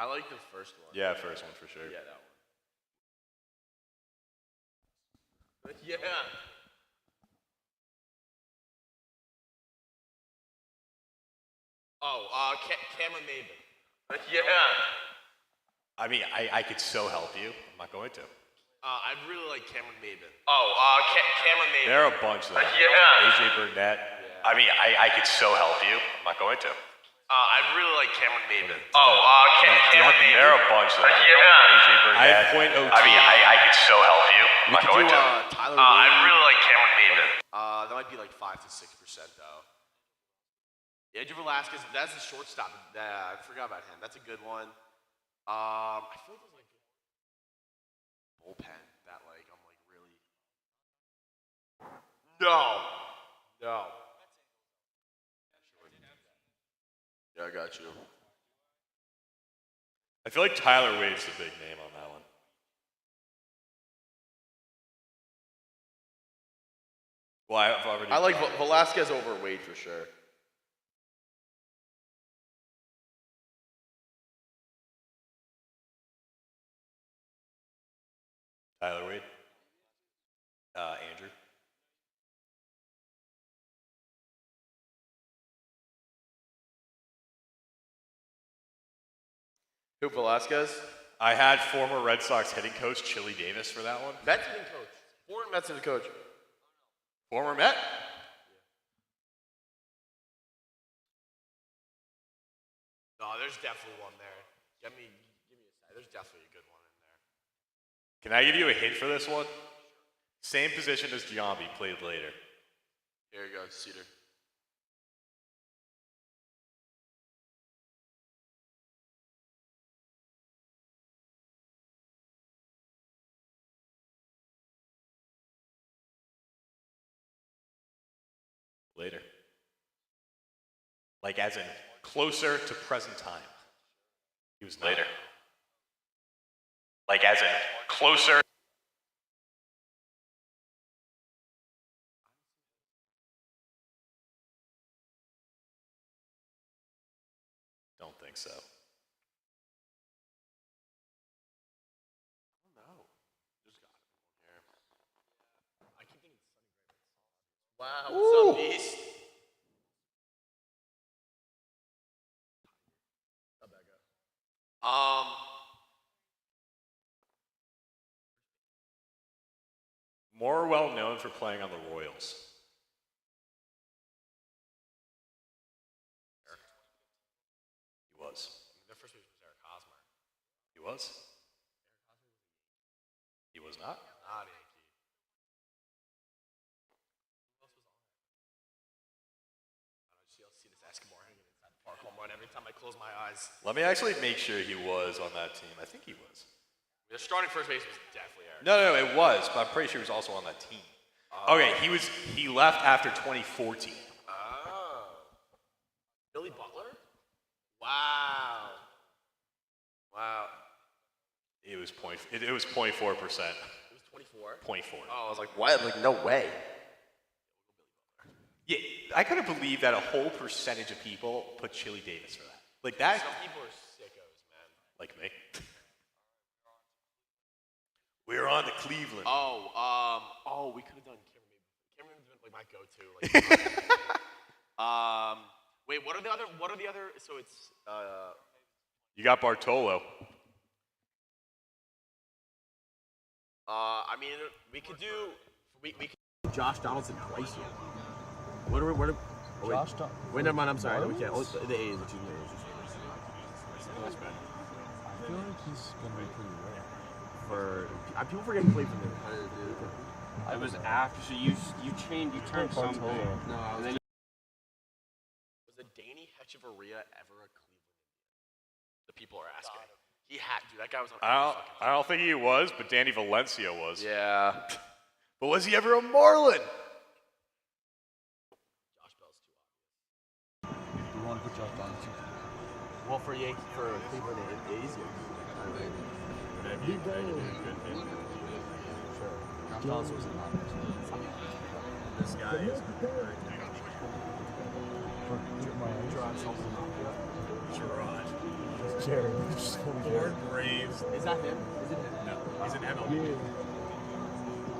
I like the first one. Yeah, first one for sure. Yeah, that one. Yeah. Oh, Cameron Maben. Yeah. I mean, I could so help you. I'm not going to. I really like Cameron Maben. Oh, Cameron Maben. There are a bunch of them. Yeah. AJ Burnett. Yeah. I mean, I could so help you. I'm not going to. I really like Cameron Maben. Oh, Cameron Maben. There are a bunch of them. Yeah. AJ Burnett. I have .02. I mean, I could so help you. I'm not going to. Tyler I really like Cameron Maben. That might be like 5 to 6% though. Yeah, Andrew Velasquez, that's a shortstop. I forgot about him. That's a good one. I feel like there's like bullpen that like I'm like really. No. Yeah, I got you. I feel like Tyler Wade's the big name on that one. Well, I've already. I like Velasquez over Wade for sure. Tyler Wade. Andrew. Who, Velasquez? I had former Red Sox hitting coach Chili Davis for that one. Mets hitting coach. Former Mets hitting coach. Former Met? No, there's definitely one there. Give me a sec. There's definitely a good one in there. Can I give you a hint for this one? Same position as Giambi, played later. Here you go, Cedar. Later. Like as in closer to present time. He was not. Later. Like as in closer. Don't think so. I don't know. Just got it here. I keep thinking Sonny Gray. Wow, what's up, Beast? How'd that go? More well known for playing on the Royals. He was. Their first base was Eric Hosmer. He was. He was not. Not Yankee. Who else was on it? I don't know. See this Escobar hanging inside the park home run every time I close my eyes. Let me actually make sure he was on that team. I think he was. The starting first base was definitely Eric. No, it was, but I'm pretty sure he was also on that team. Okay, he left after 2014. Oh. Billy Butler? Wow. It was 0.4%. It was 24? 0.4. Oh, I was like, what? Like, no way. Yeah, I couldn't believe that a whole percentage of people put Chili Davis for that. Like that. Some people are sickos, man. Like me. We're on to Cleveland. We could have done Cameron Maben. Cameron Maben's been like my go-to. Like, wait, what are the other? So it's You got Bartolo. I mean, we could do Josh Donaldson twice here. What are Josh Donaldson? Wait, never mind. I'm sorry. No, we can't. The A's. That's bad. I feel like he's gonna be pretty rare. People forget he played for them. It was after, so you turned something. No, and then was the Danny Hechavarria ever a Cleveland Indian? The people are asking. He had, dude. That guy was on. I don't think he was, but Danny Valencia was. Yeah. But was he ever a Marlin? Josh Bell's too obvious. We want to put Josh Donaldson. Well, for Cleveland, it is easier. He does. Sure. Josh Donaldson was not. This guy is. Gerard. Jared. Just call me Jared. Braves. Is that him? Is it him? No, he's an MLB.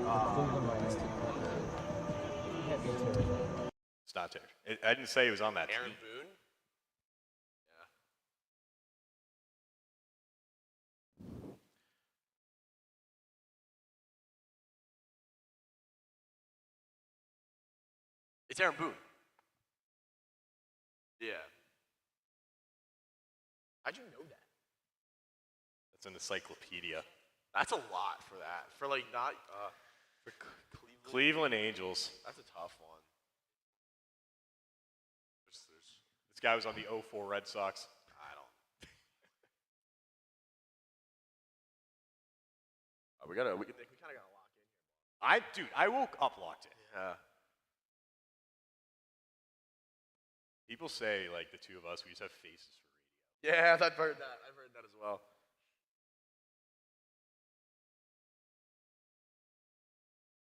Yeah. Cleveland Miami. Can't be Terry. It's not Terry. I didn't say he was on that Aaron team. Boone? It's Aaron Boone. Yeah. How'd you know that? That's an encyclopedia. That's a lot for that. For like not for Cleveland. Cleveland Angels. That's a tough one. This guy was on the 04 Red Sox. I don't. We kind of got to lock in. I woke up locked in. Yeah. People say, like, the two of us, we just have faces for radio. Yeah, I've heard that. I've heard that as well.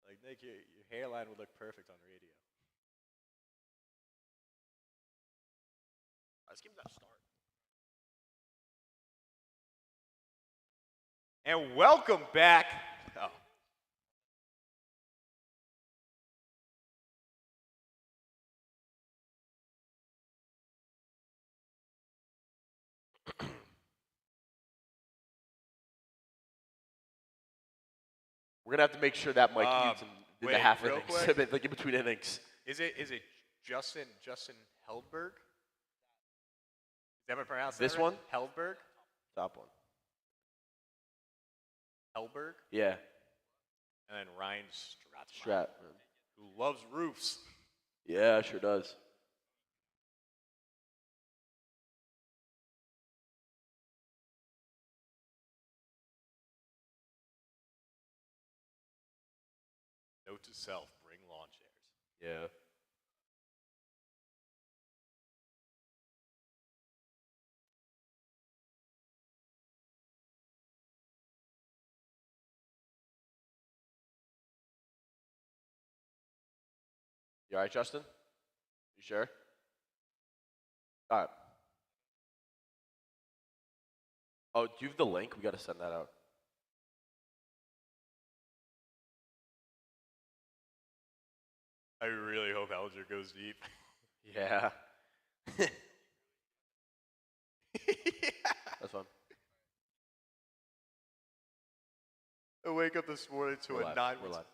Like, Nick, your hairline would look perfect on radio. Let's give him that start. And welcome back. Oh. We're gonna have to make sure that Mike mutes him in the half real innings, quick. like in between innings. Is it Justin Hellberg? Is that how I pronounce This that right? one? Hellberg? Top one. Hellberg? Yeah. And then Ryan Stratman, Strat, man. who loves roofs. Yeah, sure does. Note to self, bring lawn chairs. Yeah. You all right, Justin? You sure? All right. Oh, do you have the link? We got to send that out. I really hope Alger goes deep. Yeah. That's fun. I wake up this morning to We're a live. 9 We're live.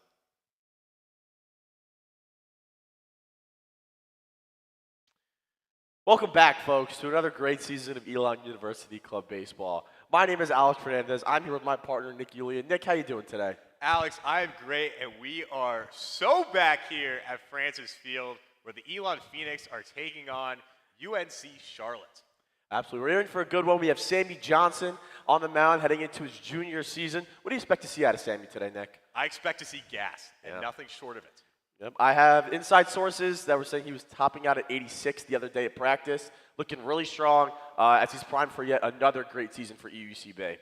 Welcome back, folks, to another great season of Elon University Club Baseball. My name is Alex Fernandez. I'm here with my partner, Nick Yulian. Nick, how you doing today? Alex, I'm great, and we are so back here at Francis Field, where the Elon Phoenix are taking on UNC Charlotte. Absolutely. We're in for a good one. We have Sammy Johnson on the mound heading into his junior season. What do you expect to see out of Sammy today, Nick? I expect to see gas, and Yeah. nothing short of it. Yep. I have inside sources that were saying he was topping out at 86 the other day at practice, looking really strong as he's primed for yet another great season for EUCB.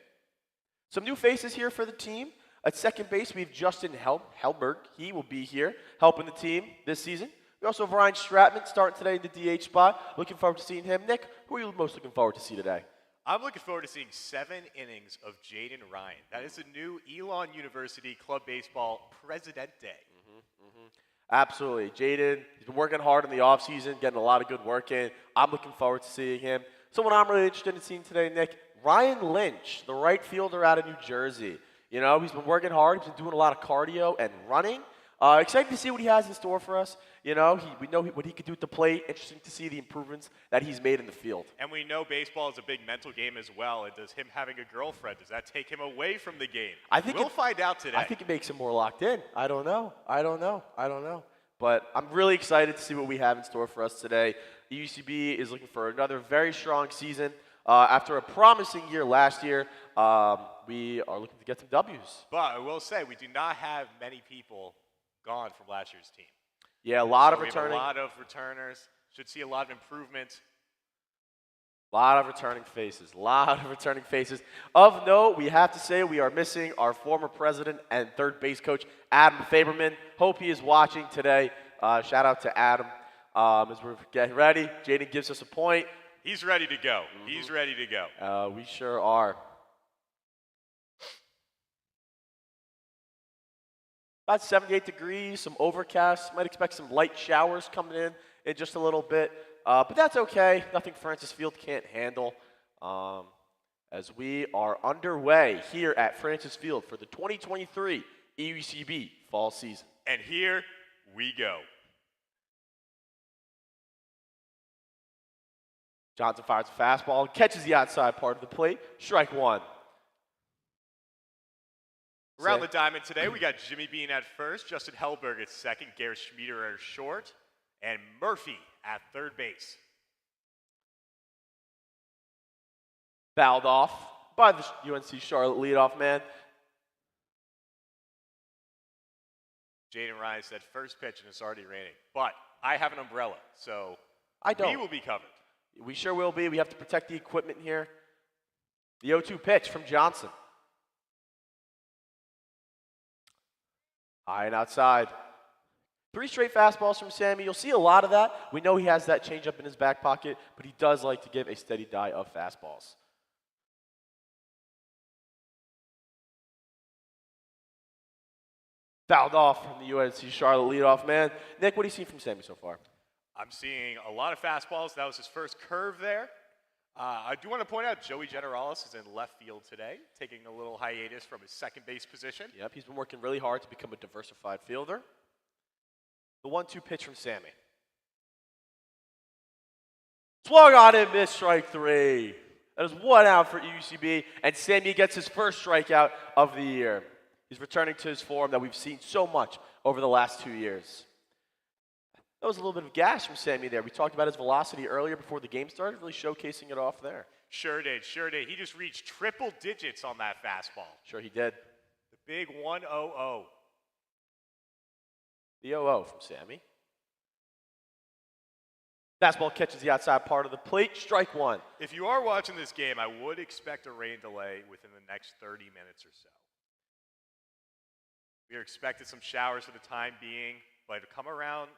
Some new faces here for the team. At second base, we have Justin Hellberg. He will be here helping the team this season. We also have Ryan Stratman starting today in the DH spot. Looking forward to seeing him. Nick, who are you most looking forward to see today? I'm looking forward to seeing 7 innings of Jaden Ryan. That is the new Elon University Club Baseball Presidente. Absolutely. Jaden, he's been working hard in the offseason, getting a lot of good work in. I'm looking forward to seeing him. Someone I'm really interested in seeing today, Nick, Ryan Lynch, the right fielder out of New Jersey. You know, he's been working hard. He's been doing a lot of cardio and running. Excited to see what he has in store for us. You know, we know what he could do at the plate. Interesting to see the improvements that he's made in the field. And we know baseball is a big mental game as well. And does him having a girlfriend, does that take him away from the game? I think we'll find out today. I think it makes him more locked in. I don't know. But I'm really excited to see what we have in store for us today. The UCB is looking for another very strong season. After a promising year last year, we are looking to get some W's. But I will say, we do not have many people gone from last year's team. Yeah, a lot of We have returning. a lot of returners. Should see a lot of improvement. A lot of returning faces. Of note, we have to say we are missing our former president and third base coach, Adam Faberman. Hope he is watching today. Shout out to Adam. As we're getting ready, Jaden gives us a point. He's ready to go. He's ready to go. We sure are. About 78 degrees, some overcast. Might expect some light showers coming in just a little bit. But that's okay. Nothing Francis Field can't handle. As we are underway here at Francis Field for the 2023 EUCB fall season. And here we go. Johnson fires a fastball, catches the outside part of the plate. Strike one. Around the diamond today, we got Jimmy Bean at first, Justin Hellberg at second, Garrett Schmieder at short, and Murphy at third base. Fouled off by the UNC Charlotte leadoff man. Jaden Ryan said first pitch and it's already raining. But I have an umbrella, so I don't. we will be covered. We sure will be. We have to protect the equipment here. The 0-2 pitch from Johnson. High and outside. 3 straight fastballs from Sammy. You'll see a lot of that. We know he has that changeup in his back pocket, but he does like to give a steady diet of fastballs. Fouled off from the UNC Charlotte leadoff man. Nick, what do you see from Sammy so far? I'm seeing a lot of fastballs. That was his first curve there. I do want to point out Joey Generalis is in left field today, taking a little hiatus from his second base position. Yep, he's been working really hard to become a diversified fielder. The 1-2 pitch from Sammy. Swung on and missed, strike 3. That is 1 out for EUCB, and Sammy gets his first strikeout of the year. He's returning to his form that we've seen so much over the last 2 years. That was a little bit of gas from Sammy there. We talked about his velocity earlier before the game started, really showcasing it off there. Sure did, sure did. He just reached triple digits on that fastball. Sure he did. The big 1-0-0. The 0-0 from Sammy. Fastball catches the outside part of the plate, strike one. If you are watching this game, I would expect a rain delay within the next 30 minutes or so. We are expecting some showers for the time being, but it'll come around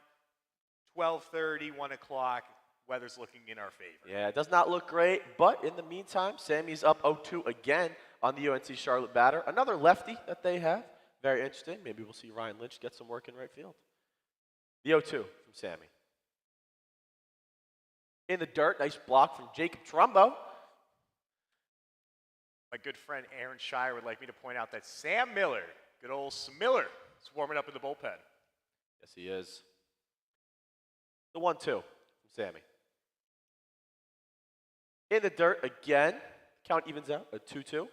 12:30, 1 o'clock. Weather's looking in our favor. Yeah, it does not look great, but in the meantime, Sammy's up 0-2 again on the UNC Charlotte batter. Another lefty that they have. Very interesting. Maybe we'll see Ryan Lynch get some work in right field. The 0-2 from Sammy. In the dirt, nice block from Jacob Trumbo. My good friend Aaron Shire would like me to point out that Sam Miller, good old Smiller, is warming up in the bullpen. Yes, he is. The 1-2 from Sammy. In the dirt again. Count evens out at 2-2.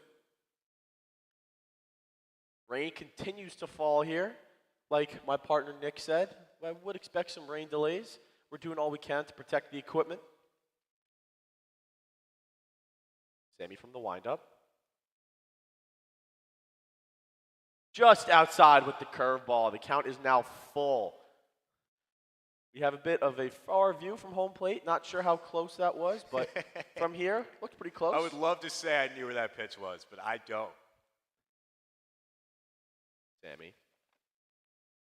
Rain continues to fall here. Like my partner Nick said, I would expect some rain delays. We're doing all we can to protect the equipment. Sammy from the windup. Just outside with the curveball. The count is now full. We have a bit of a far view from home plate. Not sure how close that was, but from here, looked pretty close. I would love to say I knew where that pitch was, but I don't. Sammy.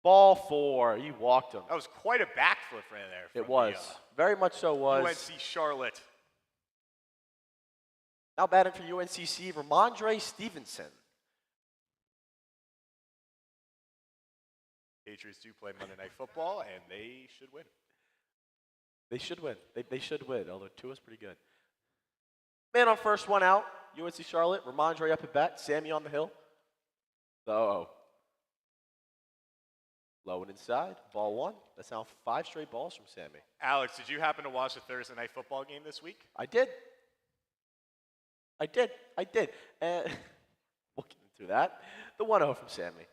Ball 4. You walked him. That was quite a backflip right there. It was. Very much so was. UNC Charlotte. Now batting for UNCC, Ramondre Stevenson. Patriots do play Monday Night Football, and they should win. They should win. They should win, although Tua's pretty good. Man on first, 1 out. UNC Charlotte. Ramondre up at bat. Sammy on the hill. The 0-0. Low and inside. Ball 1. That's now 5 straight balls from Sammy. Alex, did you happen to watch the Thursday Night Football game this week? I did. And we'll get into that. The 1-0 from Sammy.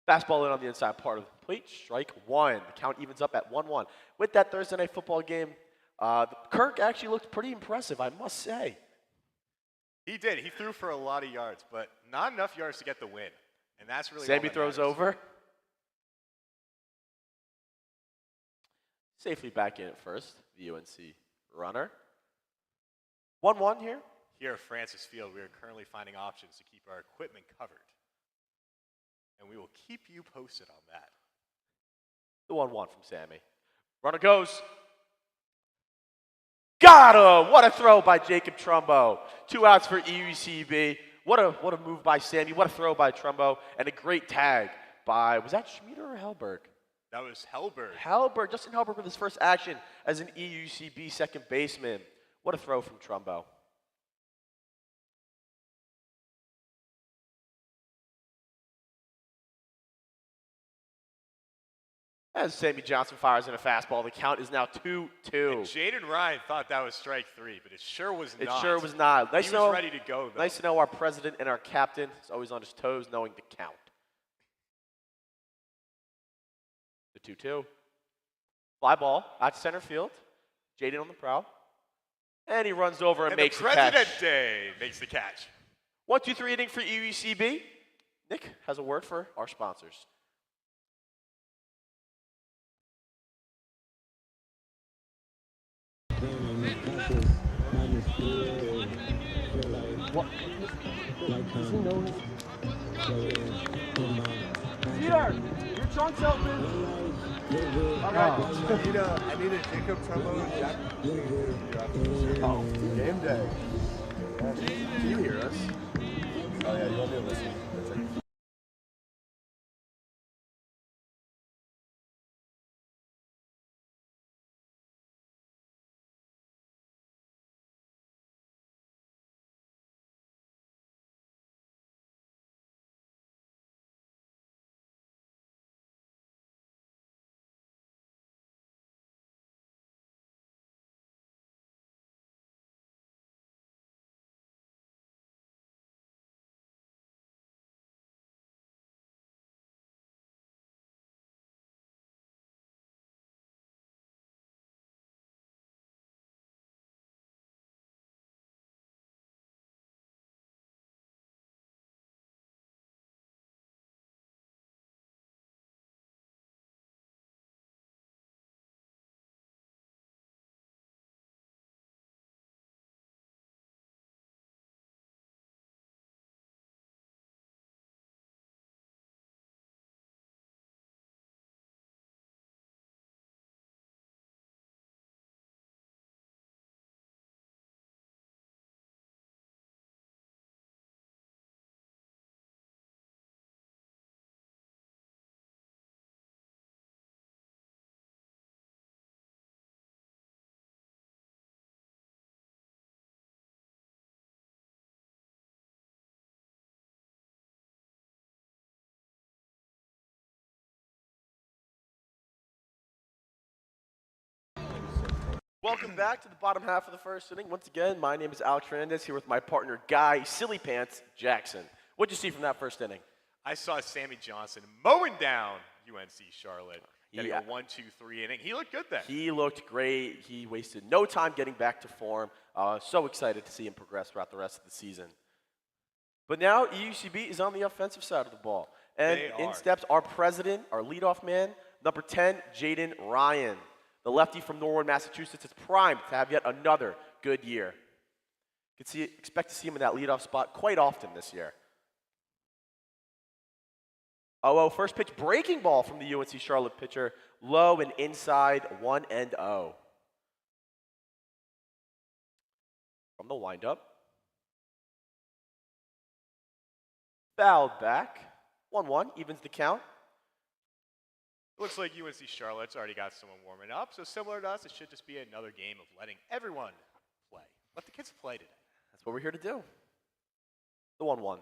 Fastball in on the inside part of the plate. Strike 1. The count evens up at 1-1. With that Thursday Night Football game, Kirk actually looked pretty impressive, I must say. He did. He threw for a lot of yards, but not enough yards to get the win. And that's really Sammy throws over. Safely back in at first, the UNC runner. 1-1 here. Here at Francis Field, we are currently finding options to keep our equipment covered. And we will keep you posted on that. The 1-1 from Sammy. Runner goes. Got him! What a throw by Jacob Trumbo. 2 outs for EUCB. What a move by Sammy. What a throw by Trumbo. And a great tag by, was that Schmieder or Hellberg? That was Hellberg. Hellberg, Justin Hellberg with his first action as an EUCB second baseman. What a throw from Trumbo. As Sammy Johnson fires in a fastball, the count is now 2-2. Jaden Ryan thought that was strike 3, but it sure was It not. sure was not. Nice He to know, was ready to go, though. nice to know our president and our captain is always on his toes, knowing the count. The 2-2. Fly ball out to center field. Jaden on the prowl. And he runs over and makes the the catch. Presidente makes the catch. 1-2-3 inning for EUCB. Nick has a word for our sponsors. Peter, your trunk's open. I need a Jacob Trumbo and Jack. Oh, game day. Can you hear us? Oh yeah, you want me to listen? That's it. Welcome back to the bottom half of the first inning. Once again, my name is Alex Fernandez here with my partner, Guy Silly Pants Jackson. What'd you see from that first inning? I saw Sammy Johnson mowing down UNC Charlotte, getting Yeah. a 1-2-3 inning. He looked good there. He looked great. He wasted no time getting back to form. So excited to see him progress throughout the rest of the season. But now EUCB is on the offensive side of the ball. And They in are. steps our president, our leadoff man, number 10, Jaden Ryan. The lefty from Norwood, Massachusetts is primed to have yet another good year. Expect to see him in that leadoff spot quite often this year. First pitch breaking ball from the UNC Charlotte pitcher. Low and inside, 1-0. From the windup. Fouled back. 1-1, evens the count. It looks like UNC Charlotte's already got someone warming up, so similar to us, it should just be another game of letting everyone play. Let the kids play today. That's what we're here to do. The 1-1.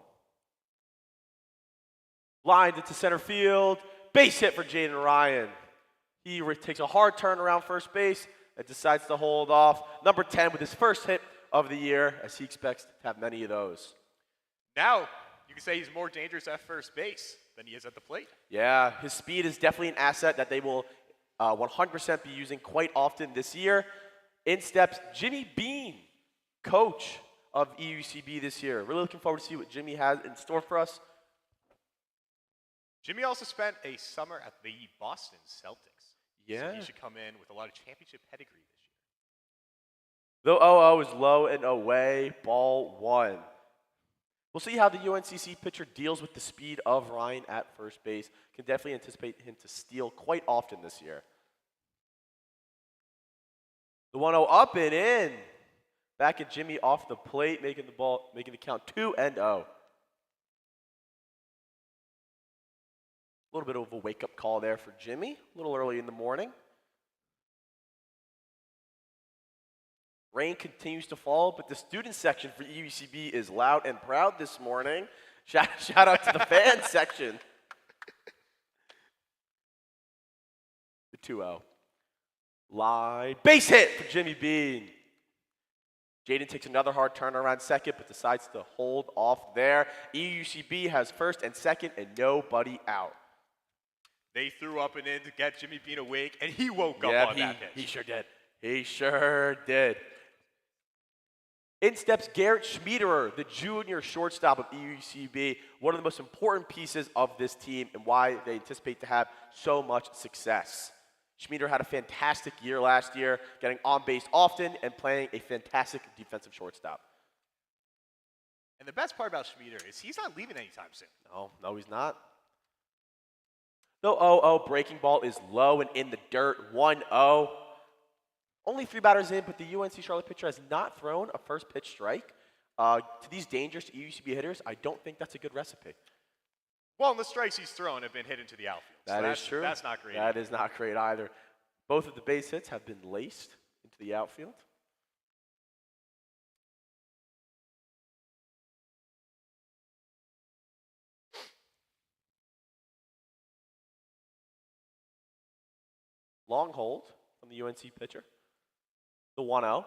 Lined into center field. Base hit for Jaden Ryan. He takes a hard turn around first base and decides to hold off. Number 10 with his first hit of the year, as he expects to have many of those. Now, you can say he's more dangerous at first base than he is at the plate. Yeah, his speed is definitely an asset that they will 100% be using quite often this year. In steps Jimmy Bean, coach of EUCB this year. Really looking forward to see what Jimmy has in store for us. Jimmy also spent a summer at the Boston Celtics. Yeah. So he should come in with a lot of championship pedigree this year. The 0-0 is low and away, ball 1. We'll see how the UNCC pitcher deals with the speed of Ryan at first base. Can definitely anticipate him to steal quite often this year. The 1-0 up and in. Back at Jimmy off the plate, making the count 2-0. A little bit of a wake-up call there for Jimmy, a little early in the morning. Rain continues to fall, but the student section for EUCB is loud and proud this morning. Shout out to the fan section. The 2-0. Line. Base hit for Jimmy Bean. Jaden takes another hard turn around second, but decides to hold off there. EUCB has first and second and nobody out. They threw up and in to get Jimmy Bean awake, and he woke up on that pitch. He sure did. He sure did. In steps Garrett Schmiederer, the junior shortstop of EUCB, one of the most important pieces of this team and why they anticipate to have so much success. Schmiederer had a fantastic year last year, getting on base often and playing a fantastic defensive shortstop. And the best part about Schmiederer is he's not leaving anytime soon. No, he's not. The 0-0 breaking ball is low and in the dirt, 1-0. Only 3 batters in, but the UNC Charlotte pitcher has not thrown a first pitch strike. To these dangerous EUCB hitters, I don't think that's a good recipe. Well, and the strikes he's thrown have been hit into the outfield. That is true. That's not great. That is not great either. Both of the base hits have been laced into the outfield. Long hold from the UNC pitcher. The 1-0.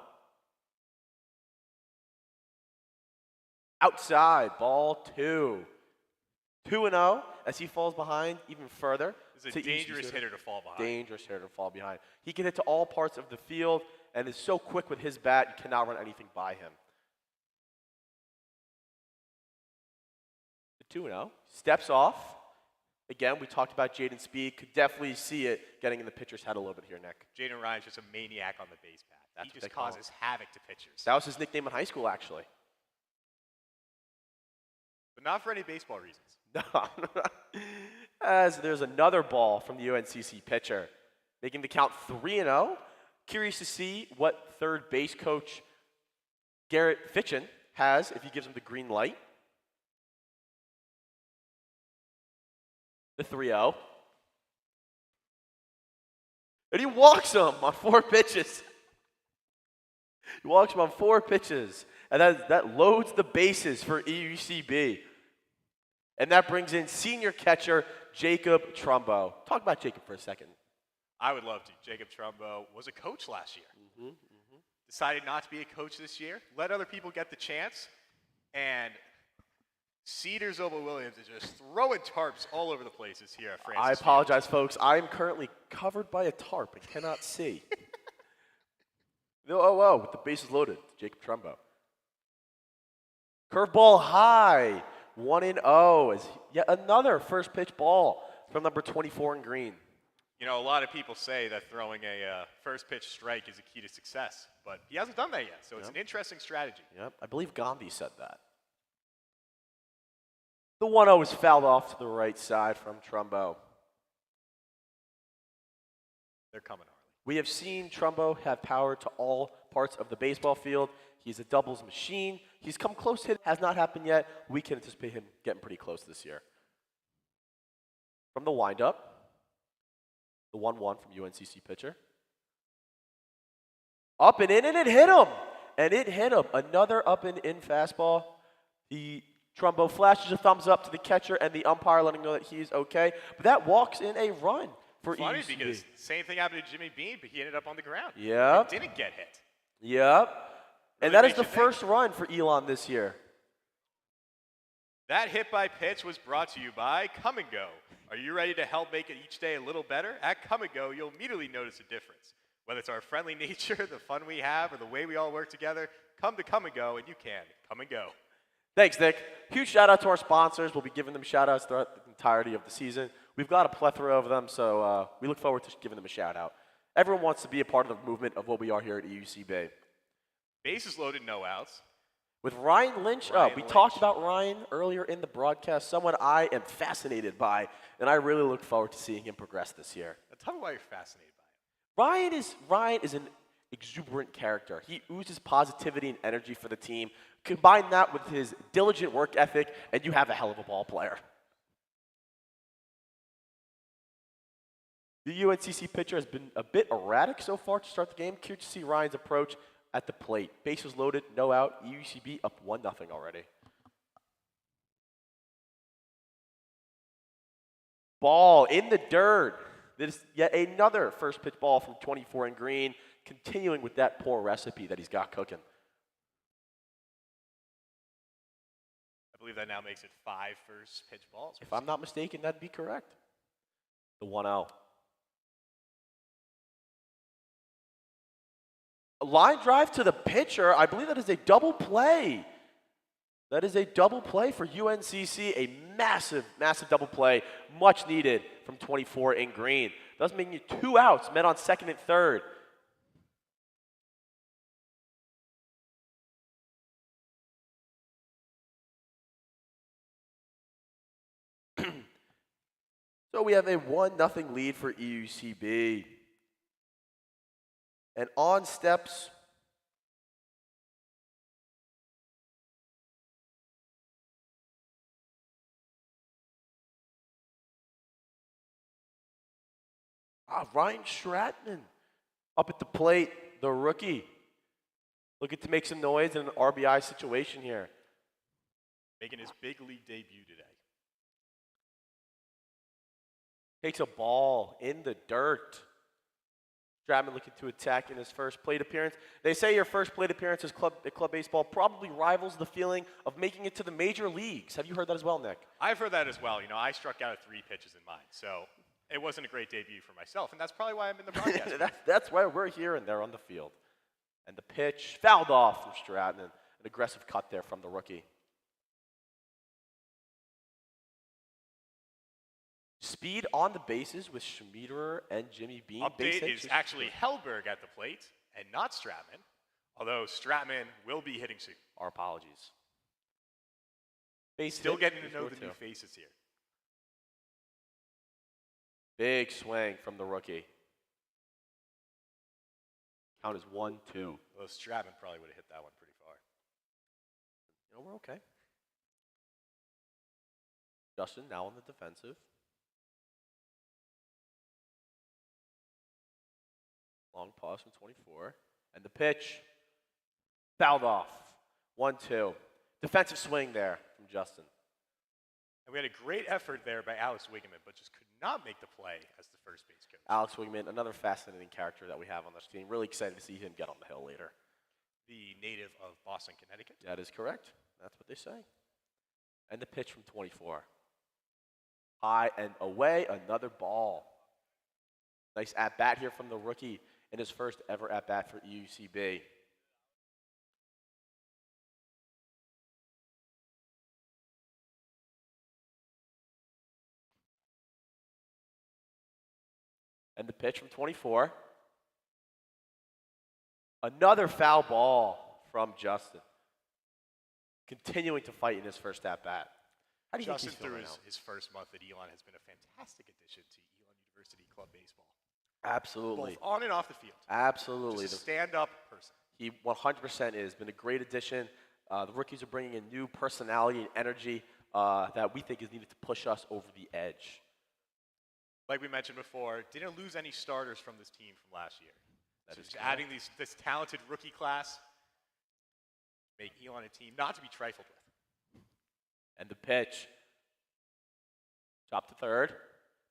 Outside, ball 2. 2-0 as he falls behind even further. He's a dangerous hitter to fall behind. Dangerous hitter to fall behind. He can hit to all parts of the field and is so quick with his bat, you cannot run anything by him. The 2-0. Steps off. Again, we talked about Jaden's speed. Could definitely see it getting in the pitcher's head a little bit here, Nick. Jaden Ryan's just a maniac on the base path. That's he just causes havoc to pitchers. That was his nickname in high school, actually. But not for any baseball reasons. No. As there's another ball from the UNCC pitcher, making the count 3-0. Curious to see what third base coach Garrett Fitchen has if he gives him the green light. The 3-0. And he walks him on 4 pitches. He walks him on 4 pitches. And that loads the bases for EUCB. And that brings in senior catcher Jacob Trumbo. Talk about Jacob for a second. I would love to. Jacob Trumbo was a coach last year. Decided not to be a coach this year. Let other people get the chance. And Cedar Zobel Williams is just throwing tarps all over the places here at Francis. I apologize, folks. I am currently covered by a tarp and cannot see. The 0-0 with the bases loaded. Jacob Trumbo. Curveball high. 1-0 as yet another first pitch ball from number 24 in green. You know, a lot of people say that throwing a first pitch strike is a key to success, but he hasn't done that yet, so it's an interesting strategy. Yep, I believe Gandhi said that. The 1-0 is fouled off to the right side from Trumbo. They're coming, Harley. We have seen Trumbo have power to all parts of the baseball field. He's a doubles machine. He's come close to hit. Has not happened yet. We can anticipate him getting pretty close this year. From the windup, the 1-1 from UNCC pitcher. Up and in, and it hit him. And it hit him. Another up and in fastball. The Trumbo flashes a thumbs up to the catcher and the umpire letting know that he's okay. But that walks in a run for Funny EUCB. because same thing happened to Jimmy Bean, but he ended up on the ground. Yep. He didn't get hit. Yep. And Really that is makes the you think. first run for Elon this year. That hit by pitch was brought to you by Come and Go. Are you ready to help make it each day a little better? At Come and Go, you'll immediately notice a difference. Whether it's our friendly nature, the fun we have, or the way we all work together, come to Come and Go, and you can. Come and Go. Thanks, Nick. Huge shout out to our sponsors. We'll be giving them shout outs throughout the entirety of the season. We've got a plethora of them, so we look forward to giving them a shout out. Everyone wants to be a part of the movement of what we are here at EUCB. Bases loaded, no outs. With Ryan Lynch, we talked about Ryan earlier in the broadcast, someone I am fascinated by, and I really look forward to seeing him progress this year. Now tell me why you're fascinated by him. Ryan is an exuberant character. He oozes positivity and energy for the team. Combine that with his diligent work ethic, and you have a hell of a ball player. The UNCC pitcher has been a bit erratic so far to start the game. Curious to see Ryan's approach at the plate. Bases loaded, no out. EUCB up 1-0 already. Ball in the dirt. This is yet another first pitch ball from 24 in green, continuing with that poor recipe that he's got cooking. I believe that now makes it 5 first pitch balls. If I'm not mistaken, that'd be correct. The 1-0. A line drive to the pitcher. I believe that is a double play. That is a double play for UNCC. A massive, massive double play. Much needed from 24 in green. Thus making it 2 outs, men on second and third. So we have a 1-0 lead for EUCB. And on steps Ryan Stratman up at the plate, the rookie. Looking to make some noise in an RBI situation here. Making his big league debut today. Takes a ball in the dirt. Stratman looking to attack in his first plate appearance. They say your first plate appearance as club baseball probably rivals the feeling of making it to the major leagues. Have you heard that as well, Nick? I've heard that as well. You know, I struck out at 3 pitches in mine, so it wasn't a great debut for myself, and that's probably why I'm in the broadcast. That's why we're here and they're on the field. And the pitch fouled off from Stratman. An aggressive cut there from the rookie. Speed on the bases with Schmiederer and Jimmy Bean. Update is actually Hellberg at the plate and not Stratman, although Stratman will be hitting soon. Our apologies. Base Still hit, getting to there's know no the two. new faces here. Big swing from the rookie. Count is 1-2. Well, Stratman probably would have hit that one pretty far. You know, we're okay. Justin now on the defensive. Long pause from 24. And the pitch fouled off. 1-2. Defensive swing there from Justin. And we had a great effort there by Alex Wigeman, but just could not make the play as the first base coach. Alex Wigman, another fascinating character that we have on this team. Really excited to see him get on the hill later. The native of Boston, Connecticut. That is correct. That's what they say. And the pitch from 24. High and away, another ball. Nice at-bat here from the rookie in his first ever at-bat for EUCB. And the pitch from 24. Another foul ball from Justin. Continuing to fight in his first at-bat. How do you Justin, think he's through feeling now? his first month at Elon, has been a fantastic addition to Elon University Club Baseball. Absolutely. Both on and off the field. Absolutely. Just a stand-up person. He 100% is. Been a great addition. The rookies are bringing in new personality and energy that we think is needed to push us over the edge. Like we mentioned before, didn't lose any starters from this team from last year. That So is just correct. adding this talented rookie class, make Elon a team not to be trifled with. And the pitch. Chop to third.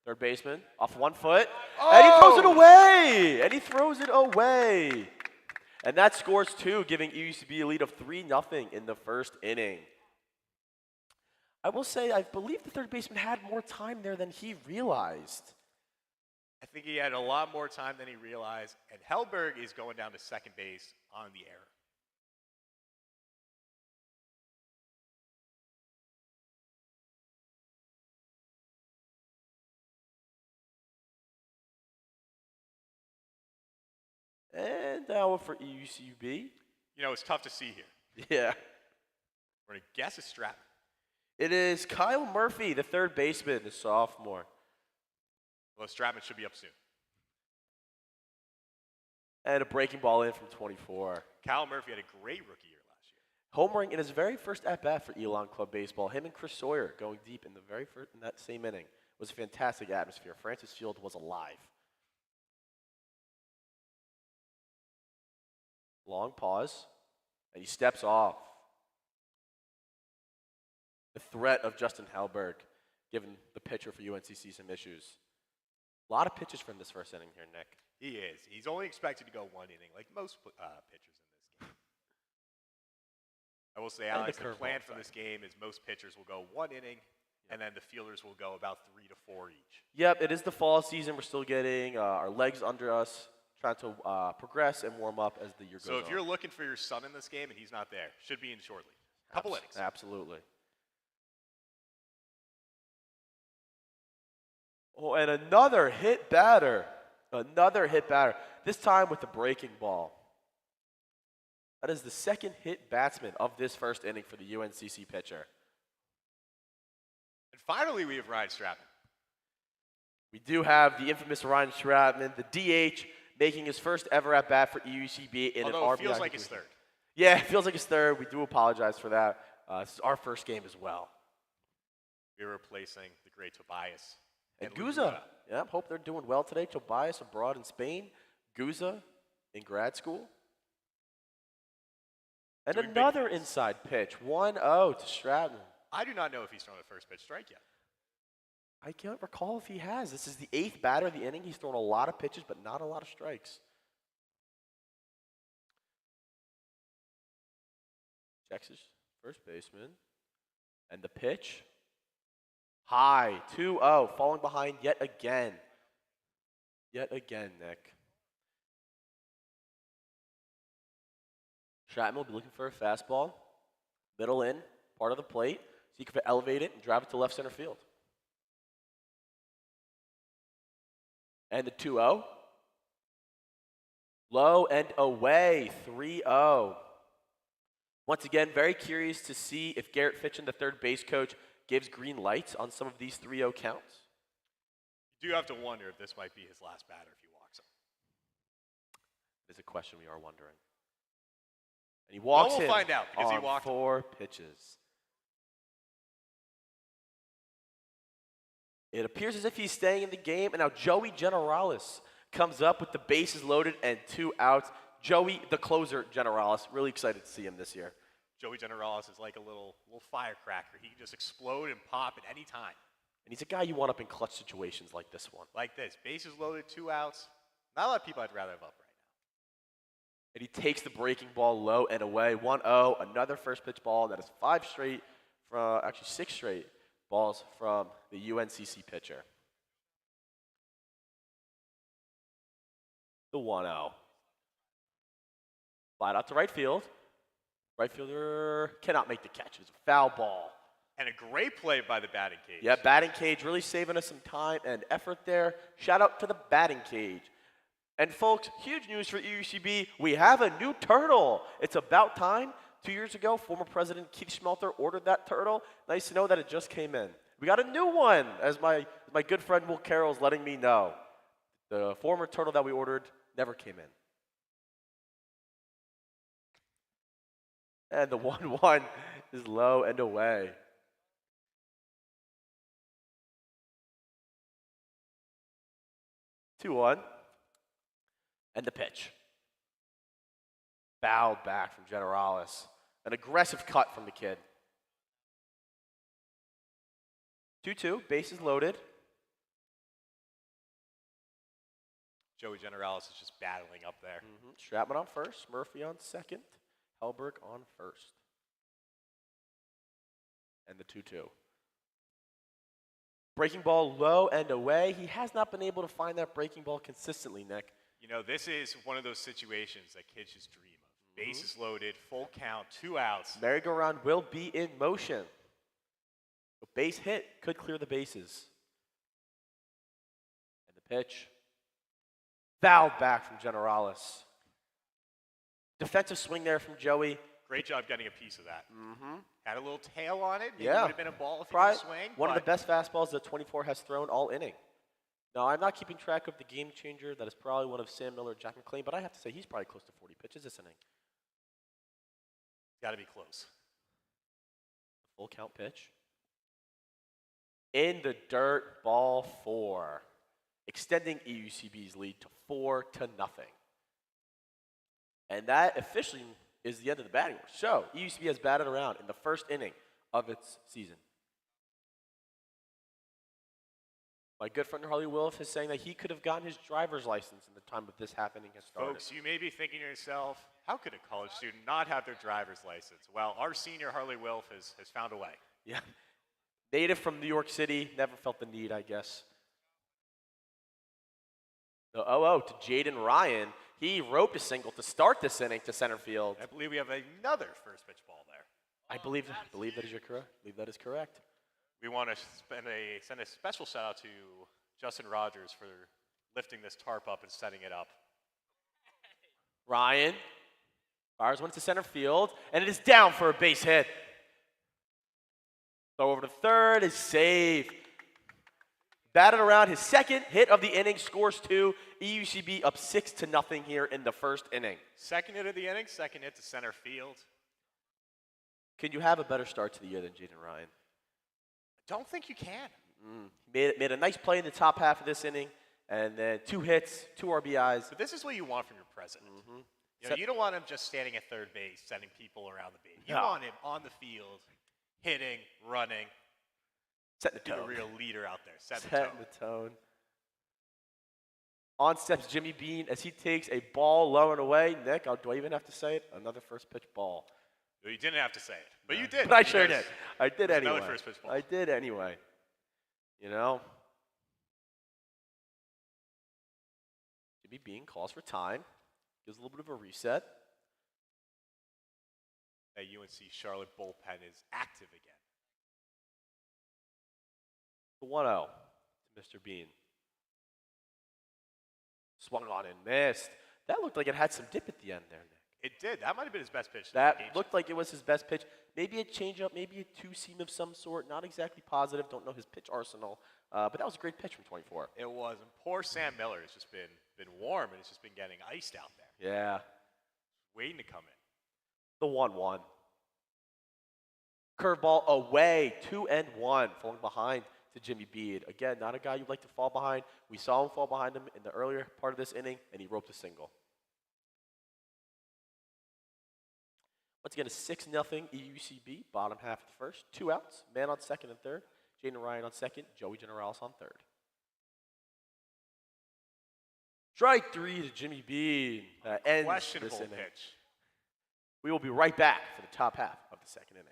Third baseman off 1 foot. And he throws it away. And he throws it away. And that scores 2, giving EUCB a lead of 3-0 in the first inning. I will say, I believe the third baseman had more time there than he realized. I think he had a lot more time than he realized, and Hellberg is going down to second base on the error. And now for EUCB. You know, it's tough to see here. Yeah. We're going to guess a Stratman. It is Kyle Murphy, the third baseman, the sophomore. Well, Stratman should be up soon. And a breaking ball in from 24. Kyle Murphy had a great rookie year last year. Homering in his very first at-bat for Elon Club Baseball. Him and Chris Sawyer going deep in the very first, in that same inning. It was a fantastic atmosphere. Francis Field was alive. Long pause, and he steps off. The threat of Justin Hellberg, giving the pitcher for UNCC some issues. A lot of pitches from this first inning here, Nick. He is. He's only expected to go one inning, like most pitchers in this game. I will say, And Alex, the the curveball plan for side. this game is most pitchers will go one inning, and then the fielders will go about 3 to 4 each. Yep, it is the fall season. We're still getting our legs under us, trying to progress and warm up as the year goes on. So if you're looking for your son in this game and he's not there, should be in shortly. Couple innings. Absolutely. Oh, and another hit batter. Another hit batter. This time with the breaking ball. That is the second hit batsman of this first inning for the UNCC pitcher. And finally, we have Ryan Stratman. We do have the infamous Ryan Stratman, the DH, making his first ever at bat for EUCB in Although an it feels RBI like his situation. third. Yeah, it feels like his third. We do apologize for that. This is our first game as well. We're replacing the great Tobias. And Guza. Yeah, hope they're doing well today. Tobias abroad in Spain. Guza in grad school. And Doing big another things. inside pitch. 1-0 to Stratton. I do not know if he's thrown a first pitch strike yet. I can't recall if he has. This is the 8th batter of the inning. He's thrown a lot of pitches, but not a lot of strikes. Checks his first baseman. And the pitch. High. 2-0. Falling behind yet again. Yet again, Nick. Stratton will be looking for a fastball. Middle in, part of the plate. So he can elevate it and drive it to left center field. And the 2-0. Low and away, 3-0. Once again, very curious to see if Garrett Fitchin, the third base coach, gives green lights on some of these 3-0 counts. You do have to wonder if this might be his last batter if he walks him. Is a question we are wondering. And he walks we'll in find out because he on walked 4 pitches. It appears as if he's staying in the game, and now Joey Generalis comes up with the bases loaded and 2 outs. Joey, the closer, Generalis, really excited to see him this year. Joey Generalis is like a little firecracker. He can just explode and pop at any time. And he's a guy you want up in clutch situations like this one. Like this, bases loaded, 2 outs. Not a lot of people I'd rather have up right now. And he takes the breaking ball low and away. 1-0, another first pitch ball. That is 5 straight, actually 6 straight balls from the UNCC pitcher. The 1-0. Flat out to right field. Right fielder cannot make the catch. It's a foul ball. And a great play by the batting cage. Yeah, batting cage really saving us some time and effort there. Shout out to the batting cage. And folks, huge news for EUCB. We have a new turtle. It's about time. 2 years ago, former President Keith Schmelter ordered that turtle. Nice to know that it just came in. We got a new one, as my good friend Will Carroll is letting me know. The former turtle that we ordered never came in. And the 1-1 is low and away. Two 2-1. And the pitch. Fouled back from Generalis. An aggressive cut from the kid. 2-2, bases loaded. Joey Generalis is just battling up there. Stratman on first, Murphy on second, Hellberg on first. And the 2-2. Breaking ball low and away. He has not been able to find that breaking ball consistently, Nick. You know, this is one of those situations that kids just dream of. Bases loaded, full count, 2 outs. Merry-go-round will be in motion. A base hit could clear the bases. And the pitch. Fouled back from Generalis. Defensive swing there from Joey. Great job getting a piece of that. Had a little tail on it. Maybe Yeah. would have been a ball if he Probably could swing. one of the but best fastballs that 24 has thrown all inning. Now, I'm not keeping track of the game changer. That is probably one of Sam Miller or Jack McClain, but I have to say he's probably close to 40 pitches this inning. Got to be close. Full count pitch. In the dirt, ball 4. Extending EUCB's lead to 4-0. And that officially is the end of the batting order. So, EUCB has batted around in the first inning of its season. My good friend Harley Wilf is saying that he could have gotten his driver's license in the time of this happening has started. Folks, you may be thinking to yourself, how could a college student not have their driver's license? Well, our senior Harley Wilf has found a way. Yeah. Native from New York City, never felt the need, I guess. The 0-0 to Jaden Ryan. He roped a single to start this inning to center field. I believe we have another first pitch ball there. I believe that is correct. I believe that is correct. We want to send a special shout out to Justin Rogers for lifting this tarp up and setting it up. Ryan fires one to center field, and it is down for a base hit. Throw over to third is saved. Batted around his second hit of the inning, scores 2. EUCB up 6-0 here in the first inning. Second hit of the inning, second hit to center field. Can you have a better start to the year than Jaden Ryan? Don't think you can. Made a nice play in the top half of this inning, and then 2 hits, 2 RBIs. But this is what you want from your president. You don't want him just standing at third base, sending people around the base. You want him on the field, hitting, running. Setting the Be tone. the real leader out there. Setting the tone. On steps Jimmy Bean as he takes a ball low and away. Nick, do I even have to say it? Another first pitch ball. Well, you didn't have to say it, but you did. But I sure did. I did anyway. Another first pitch ball. I did anyway. You know? Jimmy Bean calls for time. Gives a little bit of a reset. That UNC Charlotte bullpen is active again. The 1-0 to Mr. Bean. Swung on and missed. That looked like it had some dip at the end there, Nick. It did. That might have been his best pitch. That looked like it was his best pitch. Maybe a changeup, maybe a 2-seam of some sort. Not exactly positive. Don't know his pitch arsenal. But that was a great pitch from 24. It was. And poor Sam Miller has just been warm and it's just been getting iced out there. Yeah. Waiting to come in. The 1-1. Curveball away. 2-1. Falling behind to Jimmy Bean. Again, not a guy you'd like to fall behind. We saw him fall behind him in the earlier part of this inning, and he roped a single. Once again, a 6-0 EUCB, bottom half of the first. 2 outs, man on second and third. Jaden Ryan on second, Joey Generales on third. Strike 3 to Jimmy Bean. Ends Questionable this inning. pitch. We will be right back for the top half of the second inning.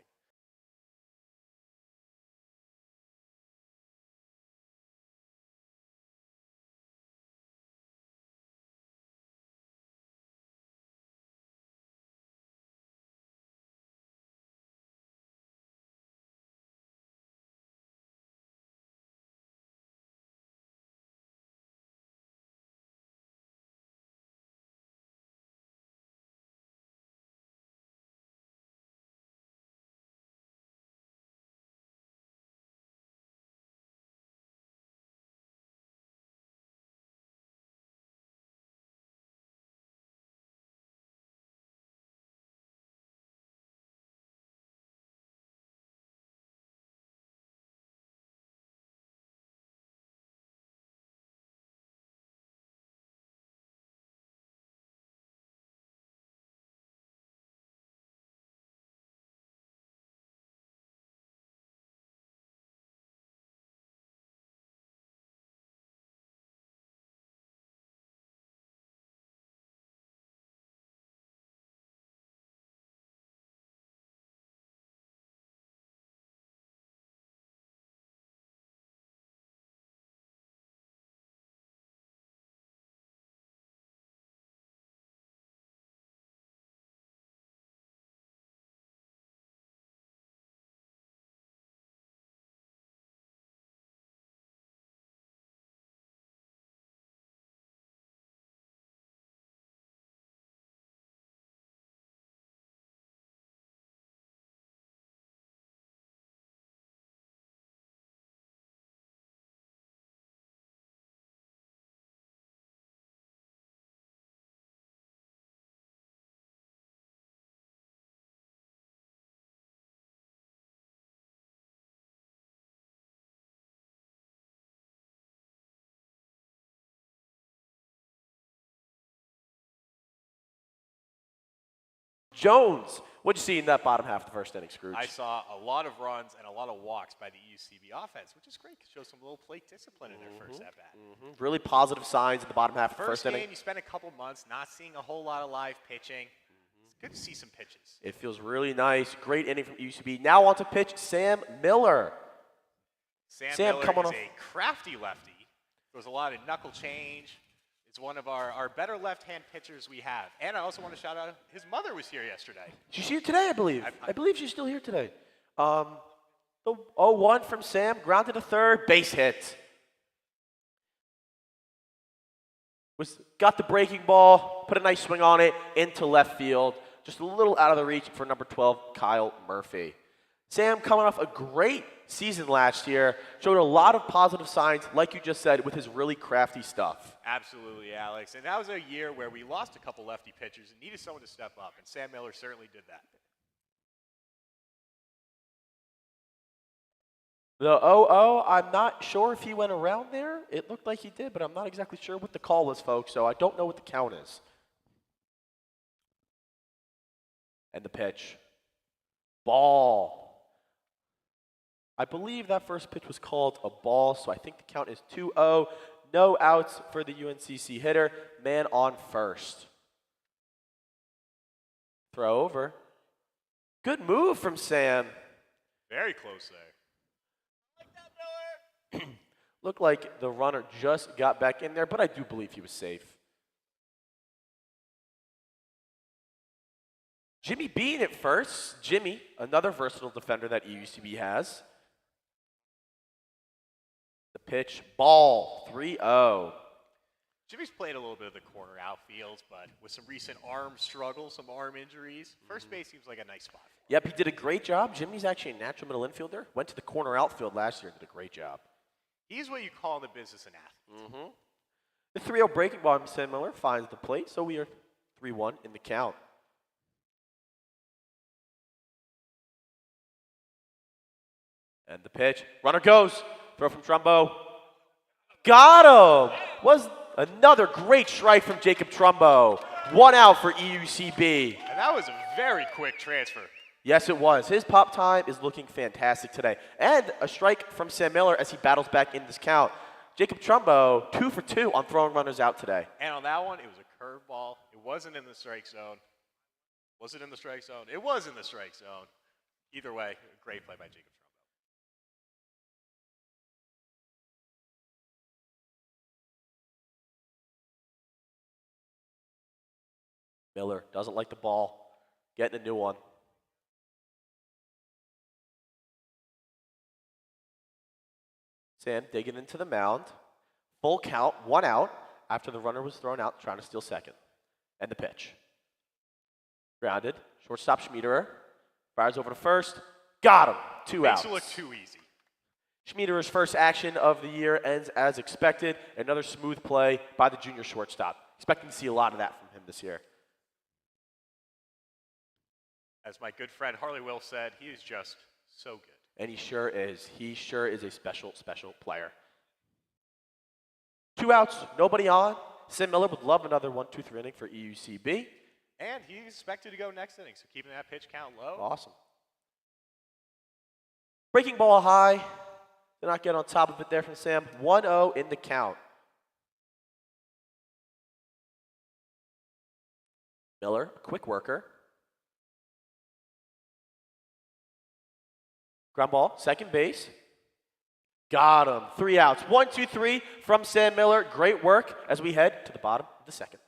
Jones. What'd you see in that bottom half of the first inning, Scrooge? I saw a lot of runs and a lot of walks by the EUCB offense, which is great. Shows some little plate discipline in their first at-bat. Really positive signs in the bottom half of the First first inning. game, you spent a couple months not seeing a whole lot of live pitching. It's good to see some pitches. It feels really nice. Great inning from EUCB. Now on to pitch Sam Miller. Sam Sam Miller coming is off- a crafty lefty. Throws a lot of knuckle change. It's one of our better left-hand pitchers we have. And I also want to shout out, his mother was here yesterday. She's here today, I believe. I believe she's still here today. The 0-1 from Sam, grounded to third, base hit. Got the breaking ball, put a nice swing on it, into left field. Just a little out of the reach for number 12, Kyle Murphy. Sam coming off a great season last year, showed a lot of positive signs, like you just said, with his really crafty stuff. Absolutely, Alex. And that was a year where we lost a couple lefty pitchers and needed someone to step up, and Sam Miller certainly did that. The 0-0, I'm not sure if he went around there. It looked like he did, but I'm not exactly sure what the call was, folks, so I don't know what the count is. And the pitch. Ball. I believe that first pitch was called a ball, so I think the count is 2-0. No outs for the UNCC hitter. Man on first. Throw over. Good move from Sam. Very close there. Looked like the runner just got back in there, but I do believe he was safe. Jimmy Bean at first. Jimmy, another versatile defender that EUCB has. The pitch, ball, 3-0. Jimmy's played a little bit of the corner outfields, but with some recent arm struggles, some arm injuries, first base seems like a nice spot for him. Yep, he did a great job. Jimmy's actually a natural middle infielder. Went to the corner outfield last year and did a great job. He's what you call in the business an athlete. The 3-0 breaking ball from Sam Miller finds the plate, so we are 3-1 in the count. And the pitch. Runner goes. Throw from Trumbo. Got him! Was another great strike from Jacob Trumbo. 1 out for EUCB. And that was a very quick transfer. Yes, it was. His pop time is looking fantastic today. And a strike from Sam Miller as he battles back in this count. Jacob Trumbo, 2 for 2 on throwing runners out today. And on that one, it was a curveball. It wasn't in the strike zone. Was it in the strike zone? It was in the strike zone. Either way, great play by Jacob Trumbo. Miller doesn't like the ball. Getting a new one. Sam digging into the mound. Full count, 1 out after the runner was thrown out trying to steal second. And the pitch. Grounded. Shortstop Schmiederer. Fires over to first. Got him. 2 outs. Makes it look too easy. Schmiederer's first action of the year ends as expected. Another smooth play by the junior shortstop. Expecting to see a lot of that from him this year. As my good friend Harley Will said, he is just so good. And he sure is. He sure is a special, special player. 2 outs, nobody on. Sam Miller would love another 1-2-3 inning for EUCB. And he's expected to go next inning, so keeping that pitch count low. Awesome. Breaking ball high. Did not get on top of it there from Sam. 1-0 in the count. Miller, a quick worker. Ground ball, second base. Got him. 3 outs. 1-2-3 from Sam Miller. Great work as we head to the bottom of the second.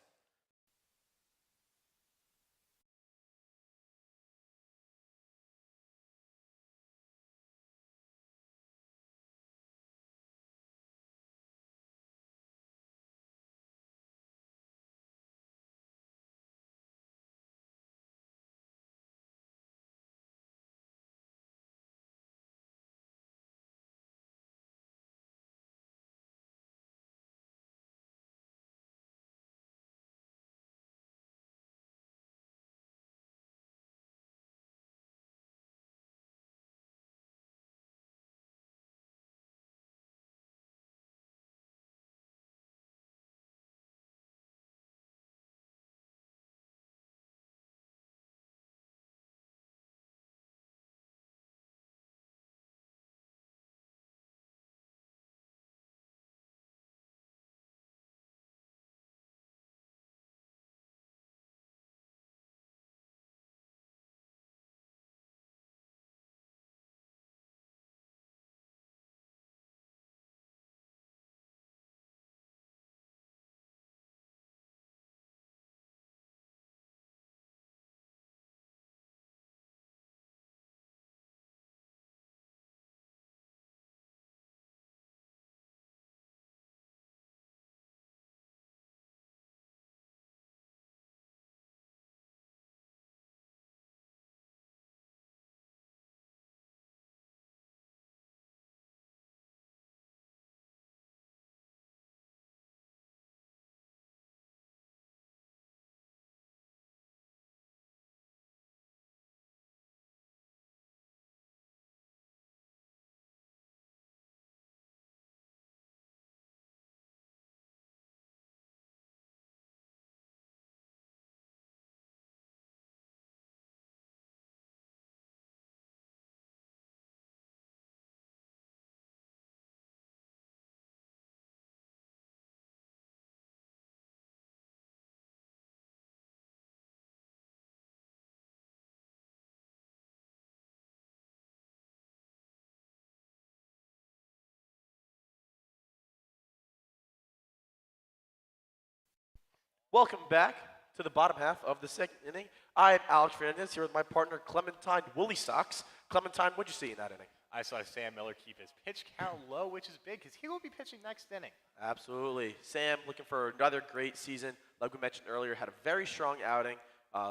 Welcome back to the bottom half of the second inning. I am Alex Fernandez here with my partner Clementine Woolly Socks. Clementine, what'd you see in that inning? I saw Sam Miller keep his pitch count low, which is big because he will be pitching next inning. Absolutely. Sam looking for another great season. Like we mentioned earlier, had a very strong outing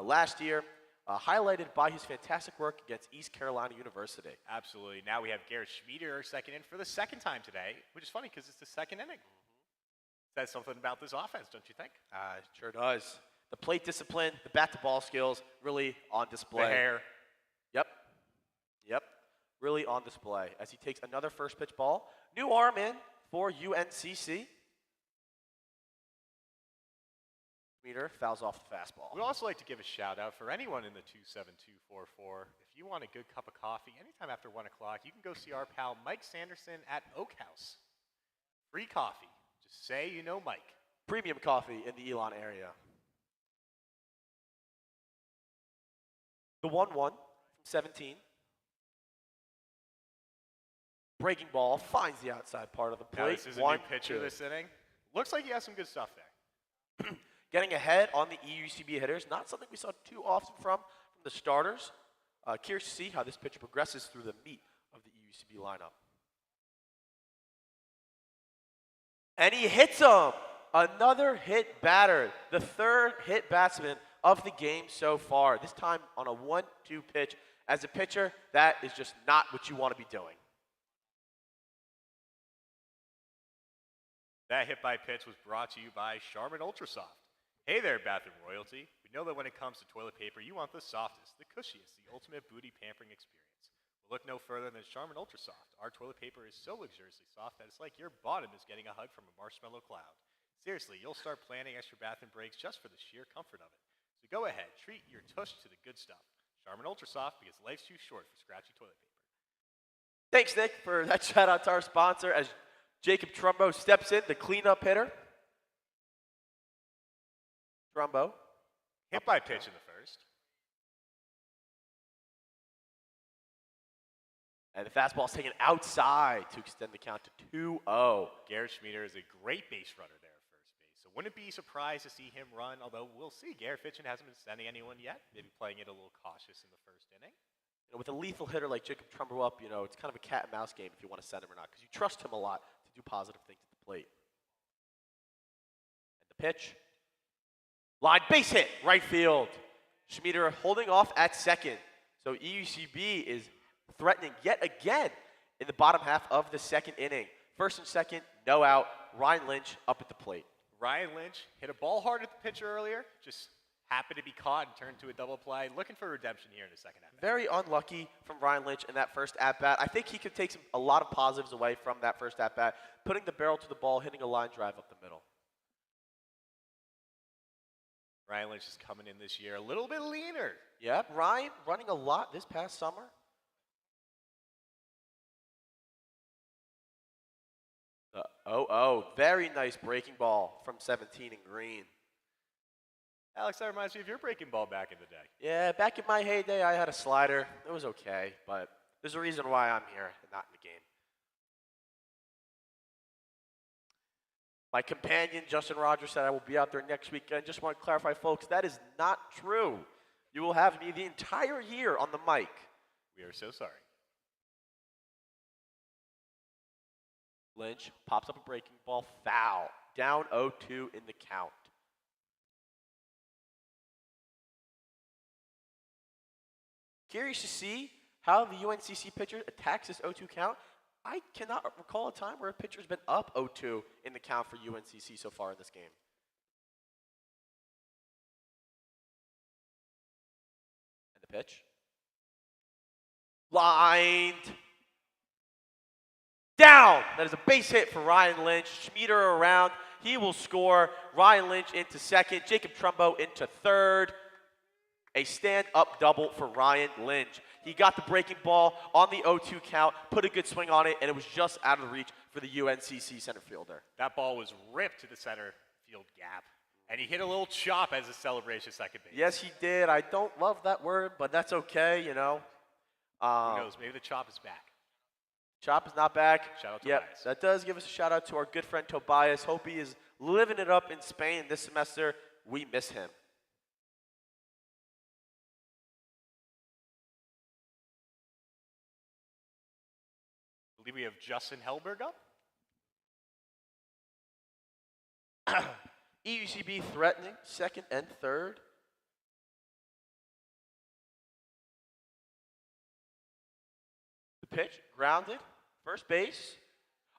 last year, highlighted by his fantastic work against East Carolina University. Absolutely. Now we have Garrett Schmieder second in for the second time today, which is funny because it's the second inning. Says something about this offense, don't you think? It sure does. The plate discipline, the bat-to-ball skills, really on display. The hair. Yep. Really on display as he takes another first pitch ball. New arm in for UNCC. Meter fouls off the fastball. We'd also like to give a shout out for anyone in the 27244. If you want a good cup of coffee anytime after 1 o'clock, you can go see our pal Mike Sanderson at Oak House. Free coffee. Just say you know Mike. Premium coffee in the Elon area. The 1-1 from 17. Breaking ball finds the outside part of the plate. Now, this is a new pitcher this inning. Looks like he has some good stuff there. Getting ahead on the EUCB hitters, not something we saw too often from the starters. Curious to see how this pitcher progresses through the meat of the EUCB lineup. And he hits him. Another hit batter. The third hit batsman of the game so far. This time on a 1-2 pitch. As a pitcher, that is just not what you want to be doing. That hit by pitch was brought to you by Charmin Ultrasoft. Hey there, bathroom royalty. We know that when it comes to toilet paper, you want the softest, the cushiest, the ultimate booty pampering experience. Well, look no further than Charmin Ultrasoft. Our toilet paper is so luxuriously soft that it's like your bottom is getting a hug from a marshmallow cloud. Seriously, you'll start planning extra bathroom breaks just for the sheer comfort of it. So go ahead, treat your tush to the good stuff. Charmin Ultrasoft, because life's too short for scratchy toilet paper. Thanks, Nick, for that shout out to our sponsor as Jacob Trumbo steps in, the cleanup hitter. Trumbo. Hit by pitch in the first. And the fastball is taken outside to extend the count to 2-0. Garrett Schmieder is a great base runner there at first base. So wouldn't be surprised to see him run, although we'll see. Garrett Fitchin hasn't been sending anyone yet. Maybe playing it a little cautious in the first inning. You know, with a lethal hitter like Jacob Trumbo up, it's kind of a cat and mouse game if you want to send him or not, because you trust him a lot to do positive things at the plate. And the pitch. Line base hit, right field. Schmieder holding off at second. So EUCB is threatening yet again in the bottom half of the second inning. First and second, no out. Ryan Lynch up at the plate. Ryan Lynch hit a ball hard at the pitcher earlier, just happened to be caught and turned to a double play. Looking for redemption here in the second at-bat. Very unlucky from Ryan Lynch in that first at-bat. I think he could take a lot of positives away from that first at-bat, putting the barrel to the ball, hitting a line drive up the middle. Ryan Lynch is coming in this year a little bit leaner. Yep, Ryan running a lot this past summer. The 0-0, very nice breaking ball from 17 in green. Alex, that reminds me of your breaking ball back in the day. Yeah, back in my heyday, I had a slider. It was okay, but there's a reason why I'm here and not in the game. My companion, Justin Rogers, said I will be out there next week. I just want to clarify, folks, that is not true. You will have me the entire year on the mic. We are so sorry. Lynch pops up a breaking ball, foul. Down 0-2 in the count. Curious to see how the UNCC pitcher attacks this 0-2 count. I cannot recall a time where a pitcher's been up 0-2 in the count for UNCC so far in this game. And the pitch. Lined. Down. That is a base hit for Ryan Lynch. Schmieder around. He will score. Ryan Lynch into second. Jacob Trumbo into third. A stand-up double for Ryan Lynch. He got the breaking ball on the 0-2 count, put a good swing on it, and it was just out of the reach for the UNCC center fielder. That ball was ripped to the center field gap, and he hit a little chop as a celebration second base. Yes, he did. I don't love that word, but that's okay, Who knows? Maybe the chop is back. Chop is not back. Shout out to Yep, Tobias. that does give us a shout out to our good friend Tobias. Hope he is living it up in Spain this semester. We miss him. I believe we have Justin Hellberg up. EUCB threatening second and third. The pitch, grounded, first base.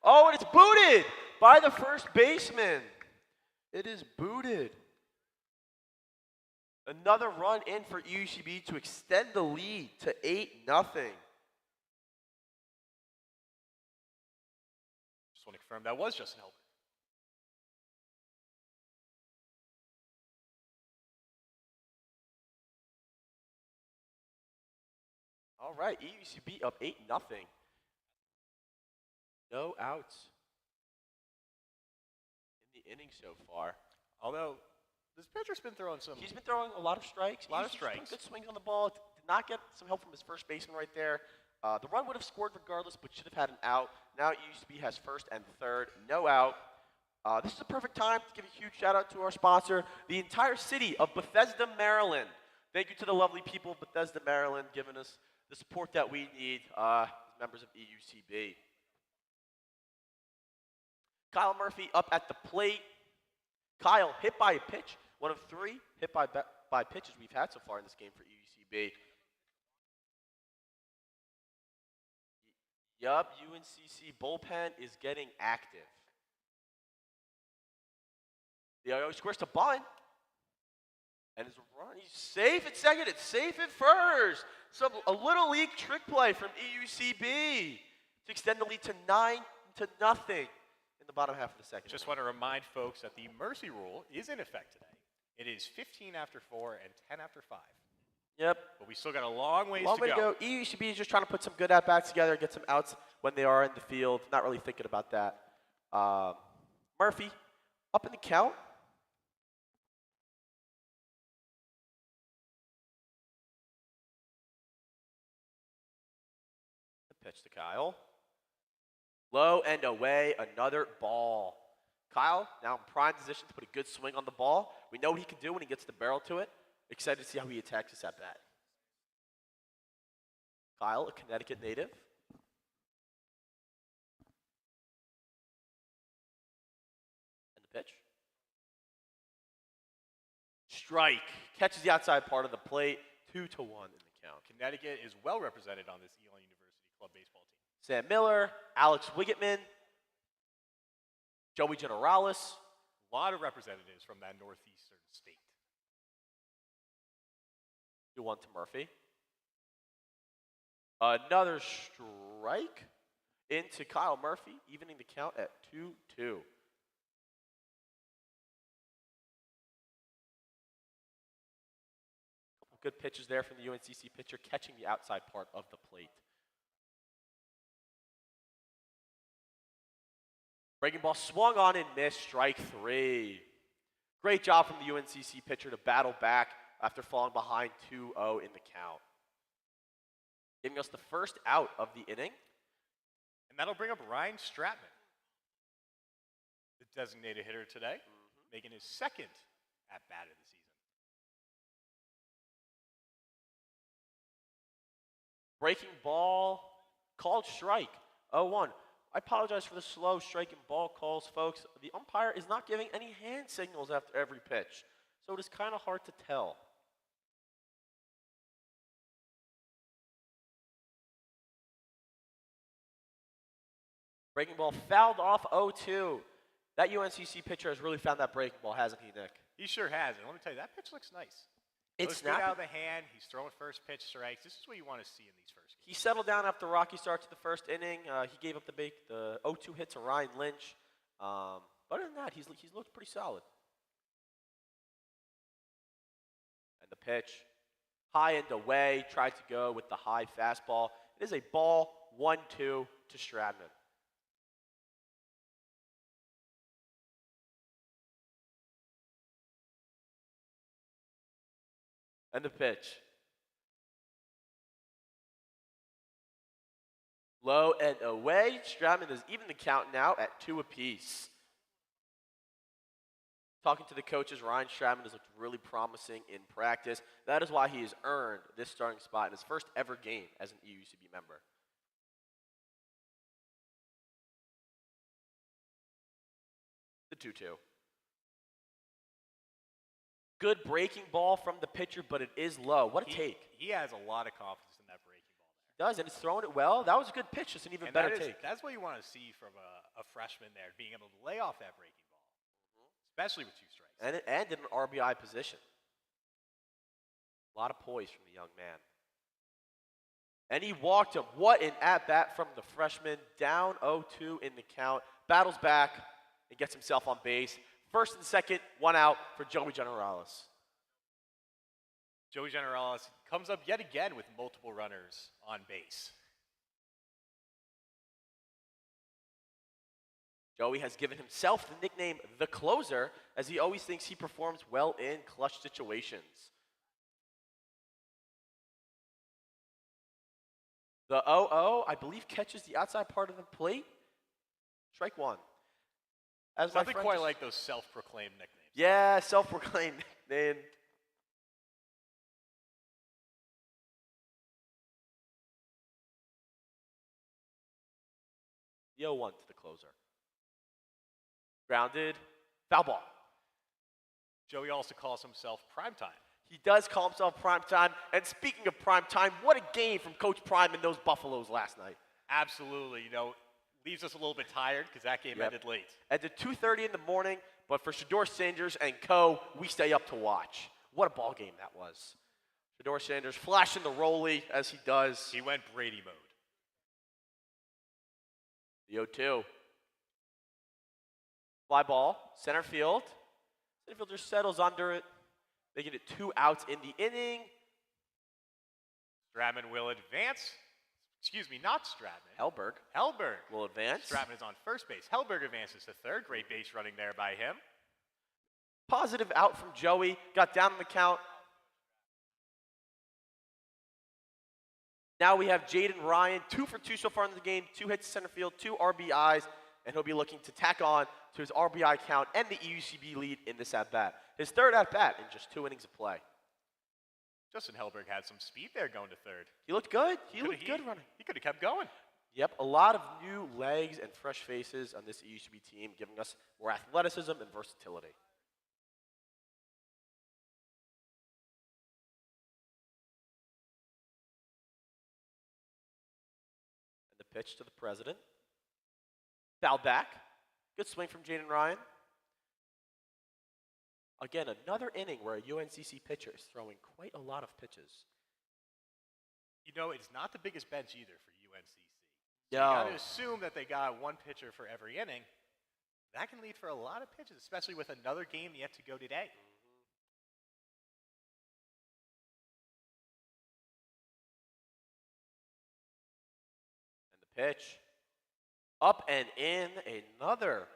Oh, and it's booted by the first baseman. It is booted. Another run in for EUCB to extend the lead to 8-0. Just want to confirm that was Justin Hellberg. All right, EUCB up 8-0. No outs in the inning so far. Although, this pitcher's been throwing some. He's been throwing a lot of strikes. A lot of He's putting strikes. Good swings on the ball. Did not get some help from his first baseman right there. The run would have scored regardless, but should have had an out. Now EUCB has first and third, no out. This is a perfect time to give a huge shout out to our sponsor, the entire city of Bethesda, Maryland. Thank you to the lovely people of Bethesda, Maryland, giving us the support that we need as members of EUCB. Kyle Murphy up at the plate. Kyle hit by a pitch, one of 3 hit by pitches we've had so far in this game for EUCB. Yup, UNCC bullpen is getting active. The IO squares to bunt. And it's a run. He's safe at second. It's safe at first. A little league trick play from EUCB to extend the lead to 9-0 in the bottom half of the second. Just want to remind folks that the mercy rule is in effect today. It is 15 after 4 and 10 after 5. Yep. But we still got a long ways Long to way to go. go. EUCB is just trying to put some good at-bats together, get some outs when they are in the field. Not really thinking about that. Murphy up in the count. Pitch to Kyle. Low and away, another ball. Kyle now in prime position to put a good swing on the ball. We know what he can do when he gets the barrel to it. Excited to see how he attacks this at bat. Kyle, a Connecticut native. And the pitch. Strike. Catches the outside part of the plate. 2-1 in the count. Connecticut is well represented on this Elon University club baseball team. Sam Miller, Alex Wiggitman, Joey Generalis. A lot of representatives from that northeastern state. 2-1 to Murphy. Another strike into Kyle Murphy, evening the count at 2-2. Good pitches there from the UNCC pitcher, catching the outside part of the plate. Breaking ball swung on and missed, strike 3. Great job from the UNCC pitcher to battle back after falling behind 2-0 in the count. Giving us the first out of the inning. And that'll bring up Ryan Stratman, the designated hitter today, making his second at-bat of the season. Breaking ball, called strike, 0-1. I apologize for the slow striking ball calls, folks. The umpire is not giving any hand signals after every pitch, so it is kind of hard to tell. Breaking ball fouled off 0-2. That UNCC pitcher has really found that breaking ball, hasn't he, Nick? He sure has, and let me tell you, that pitch looks nice. It's Goes straight out of snappy. the hand. He's throwing first pitch strikes. This is what you want to see in these first games. He settled down after a rocky start to the first inning. He gave up the 0-2 hit to Ryan Lynch. Other than that, he's looked pretty solid. And the pitch, high and away, tried to go with the high fastball. It is a ball, 1-2 to Stratman. And the pitch. Low and away. Stratman is even the count now at 2 apiece. Talking to the coaches, Ryan Stratman has looked really promising in practice. That is why he has earned this starting spot in his first ever game as an EUCB member. The 2-2. Good breaking ball from the pitcher, but it is low. What a take. He has a lot of confidence in that breaking ball there. Does, and he's throwing it well. That was a good pitch, just an even better take. That's what you want to see from a freshman there, being able to lay off that breaking ball, especially with 2 strikes. And in an RBI position. A lot of poise from the young man. And he walked him. What an at-bat from the freshman. Down 0-2 in the count. Battles back and gets himself on base. First and second, 1 out for Joey Generales. Joey Generales comes up yet again with multiple runners on base. Joey has given himself the nickname The Closer, as he always thinks he performs well in clutch situations. The 0-0, I believe, catches the outside part of the plate. Strike 1. As Something quite like those self-proclaimed nicknames. Yeah, self-proclaimed nickname. The 0-1 to the closer. Grounded, foul ball. Joey also calls himself Primetime. He does call himself Primetime. And speaking of Primetime, what a game from Coach Prime and those Buffaloes last night. Absolutely. You know, leaves us a little bit tired because that game ended late. At 2:30 in the morning, but for Shador Sanders and co, we stay up to watch. What a ball game that was. Shador Sanders flashing the rollie as he does. He went Brady mode. The 0-2. Fly ball, center field. Center fielder settles under it, making it 2 outs in the inning. Stratman will advance. Excuse me, not Stratman. Hellberg will advance. Stratman is on first base. Hellberg advances to third. Great base running there by him. Positive out from Joey. Got down on the count. Now we have Jaden Ryan, 2 for 2 so far in the game. 2 hits to center field, 2 RBIs, and he'll be looking to tack on to his RBI count and the EUCB lead in this at-bat. His third at-bat in just 2 innings of play. Justin Hellberg had some speed there going to third. He looked good. He looked good running. He could have kept going. Yep, a lot of new legs and fresh faces on this EUCB team, giving us more athleticism and versatility. And the pitch to the president. Fouled back. Good swing from Jaden Ryan. Again, another inning where a UNCC pitcher is throwing quite a lot of pitches. You know, it's not the biggest bench either for UNCC. So No. you got to assume that they got 1 pitcher for every inning. That can lead for a lot of pitches, especially with another game yet to go today. And the pitch. Up and in, another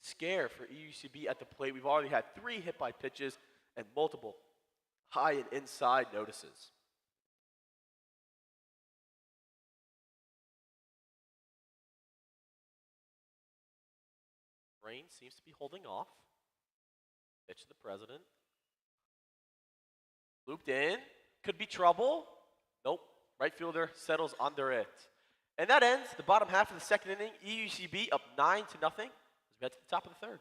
scare for EUCB at the plate. We've already had 3 hit by pitches and multiple high and inside notices. Rain seems to be holding off. Pitch to the president. Looped in. Could be trouble. Nope. Right fielder settles under it. And that ends the bottom half of the second inning. EUCB up 9-0 as we head to the top of the third.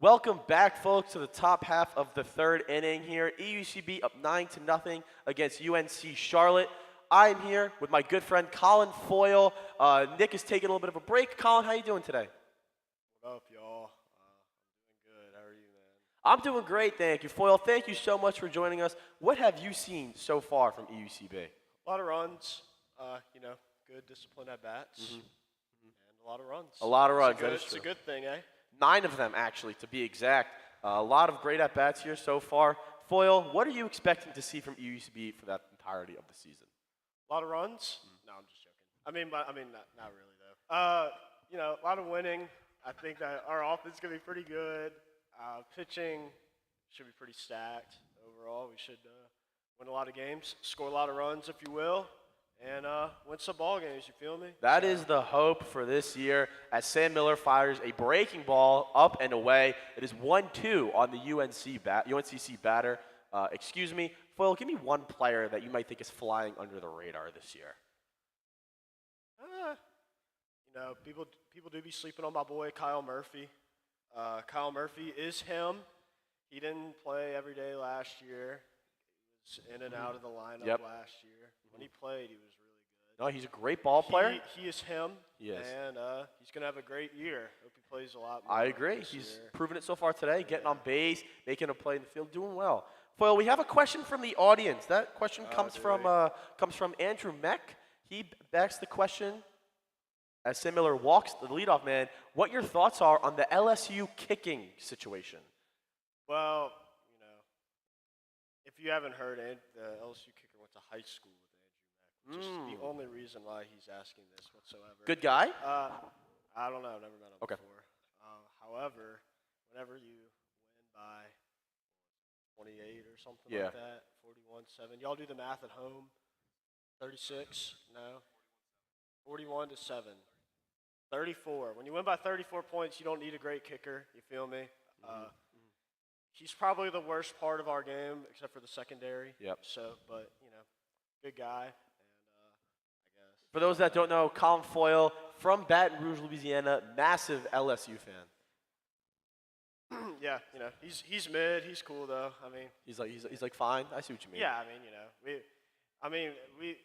Welcome back, folks, to the top half of the third inning here. EUCB up 9-0 against UNC Charlotte. I'm here with my good friend Colin Foyle. Nick is taking a little bit of a break. Colin, how you doing today? What up, y'all? I'm doing good. How are you, man? I'm doing great, thank you. Foyle, thank you so much for joining us. What have you seen so far from EUCB? A lot of runs. Good disciplined at bats, and a lot of runs. A lot of runs. It's a good thing, eh? 9 of them, actually, to be exact. A lot of great at-bats here so far. Foyle, what are you expecting to see from EUCB for that entirety of the season? A lot of runs? No, I'm just joking. Not really though. A lot of winning. I think that our offense is gonna be pretty good. Pitching should be pretty stacked overall. We should win a lot of games, score a lot of runs, if you will, and win some ball games. You feel me? That is the hope for this year as Sam Miller fires a breaking ball up and away. It is 1-2 on the UNCC batter. Foyle, give me one player that you might think is flying under the radar this year. People do be sleeping on my boy Kyle Murphy. Kyle Murphy is him. He didn't play every day last year. He was in and out of the lineup last year. When he played, he was really good. No, he's a great ball player. He is him. Yes. And he's going to have a great year. Hope he plays a lot more. I agree. He's year. proven it so far today, getting on base, making a play in the field, doing well. Foyle, we have a question from the audience. That question comes from Andrew Meck. He backs the question as Sam Miller walks the leadoff man. What your thoughts are on the LSU kicking situation? Well, if you haven't heard, the LSU kicker went to high school with Andrew Meck, which is the only reason why he's asking this whatsoever. Good guy? I don't know. I've never met him before. However, whenever you win by 28 or something like that, 41-7. Y'all do the math at home. 36? No. 41-7. 34. When you win by 34 points, you don't need a great kicker. You feel me? He's probably the worst part of our game, except for the secondary. Yep. So, but good guy. And I guess. For those that don't know, Colin Foyle from Baton Rouge, Louisiana, massive LSU fan. Yeah, he's mid. He's cool though. I mean, He's like fine. I see what you mean. yeah. We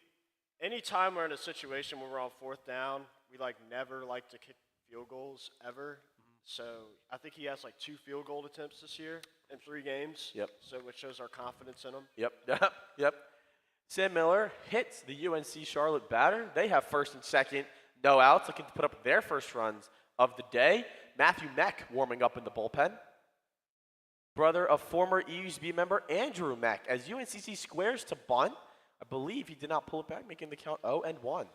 anytime we're in a situation where we're on fourth down, we never like to kick field goals ever. So I think he has 2 field goal attempts this year in 3 games. Yep. So which shows our confidence in him. Yep. Sam Miller hits the UNC Charlotte batter. They have first and second, no outs, looking to put up their first runs of the day. Matthew Meck warming up in the bullpen. Brother of former EUCB member Andrew Meck as UNCC squares to bunt. I believe he did not pull it back, making the count 0-1.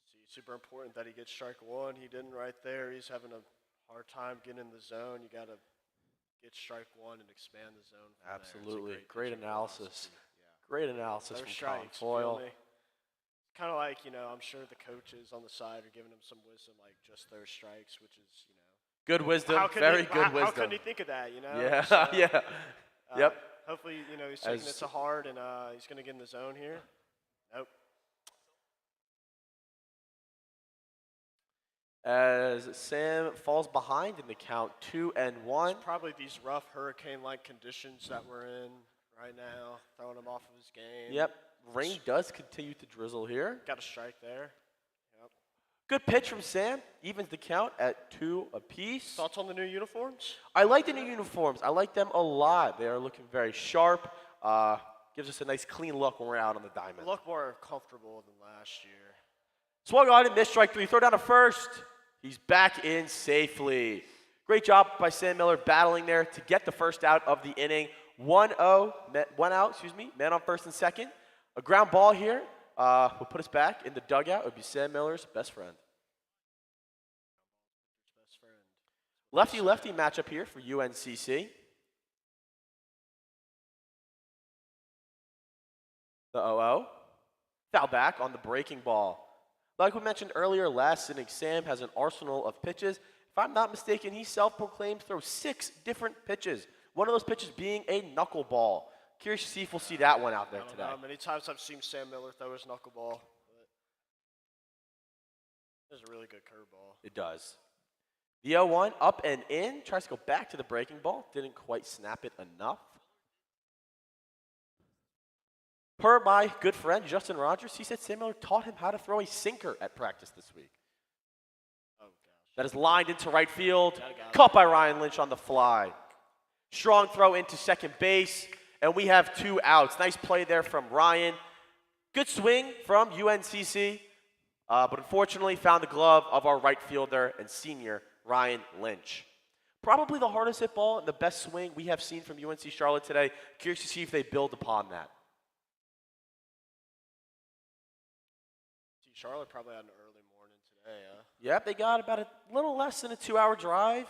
See, super important that he gets strike 1. He didn't right there. He's having a hard time getting in the zone. You got to get strike 1 and expand the zone. Absolutely. Great pitching analysis. philosophy. Yeah. Great analysis Third from Colin strikes, Foyle. Kind of like, I'm sure the coaches on the side are giving him some wisdom, just third strikes, which is, Good wisdom. Very good wisdom. How couldn't he think of that, Yeah, So, yeah. Yep. Hopefully, he's taking it to heart and he's going to get in the zone here. Nope. As Sam falls behind in the count 2-1. It's probably these rough hurricane-like conditions that we're in right now, throwing him off of his game. Yep. Rain does continue to drizzle here. Got a strike there. Yep. Good pitch from Sam. Evens the count at 2 apiece. Thoughts on the new uniforms? I like the new uniforms. I like them a lot. They are looking very sharp. Gives us a nice clean look when we're out on the diamond. Look more comfortable than last year. Swung on and missed strike 3. Throw down to first. He's back in safely. Great job by Sam Miller battling there to get the first out of the inning. 1 out, man on first and second. A ground ball here will put us back in the dugout. It would be Sam Miller's best friend. Best friend. Lefty-lefty matchup here for UNCC. The 0-0. Foul back on the breaking ball. Like we mentioned earlier, last inning, Sam has an arsenal of pitches. If I'm not mistaken, he self-proclaimed throws 6 different pitches. One of those pitches being a knuckleball. Curious to see if we'll see that one out there today. I don't know. Many times I've seen Sam Miller throw his knuckleball. But it's a really good curveball. It does. The 0-1 up and in. Tries to go back to the breaking ball. Didn't quite snap it enough. Per my good friend Justin Rogers, he said Sam Miller taught him how to throw a sinker at practice this week. Oh, gosh. That is lined into right field. Caught by Ryan Lynch on the fly. Strong throw into second base. And we have 2 outs. Nice play there from Ryan. Good swing from UNCC. But unfortunately found the glove of our right fielder and senior, Ryan Lynch. Probably the hardest hit ball and the best swing we have seen from UNC Charlotte today. Curious to see if they build upon that. Charlotte probably had an early morning today, huh? Yep, they got about a little less than a 2-hour drive.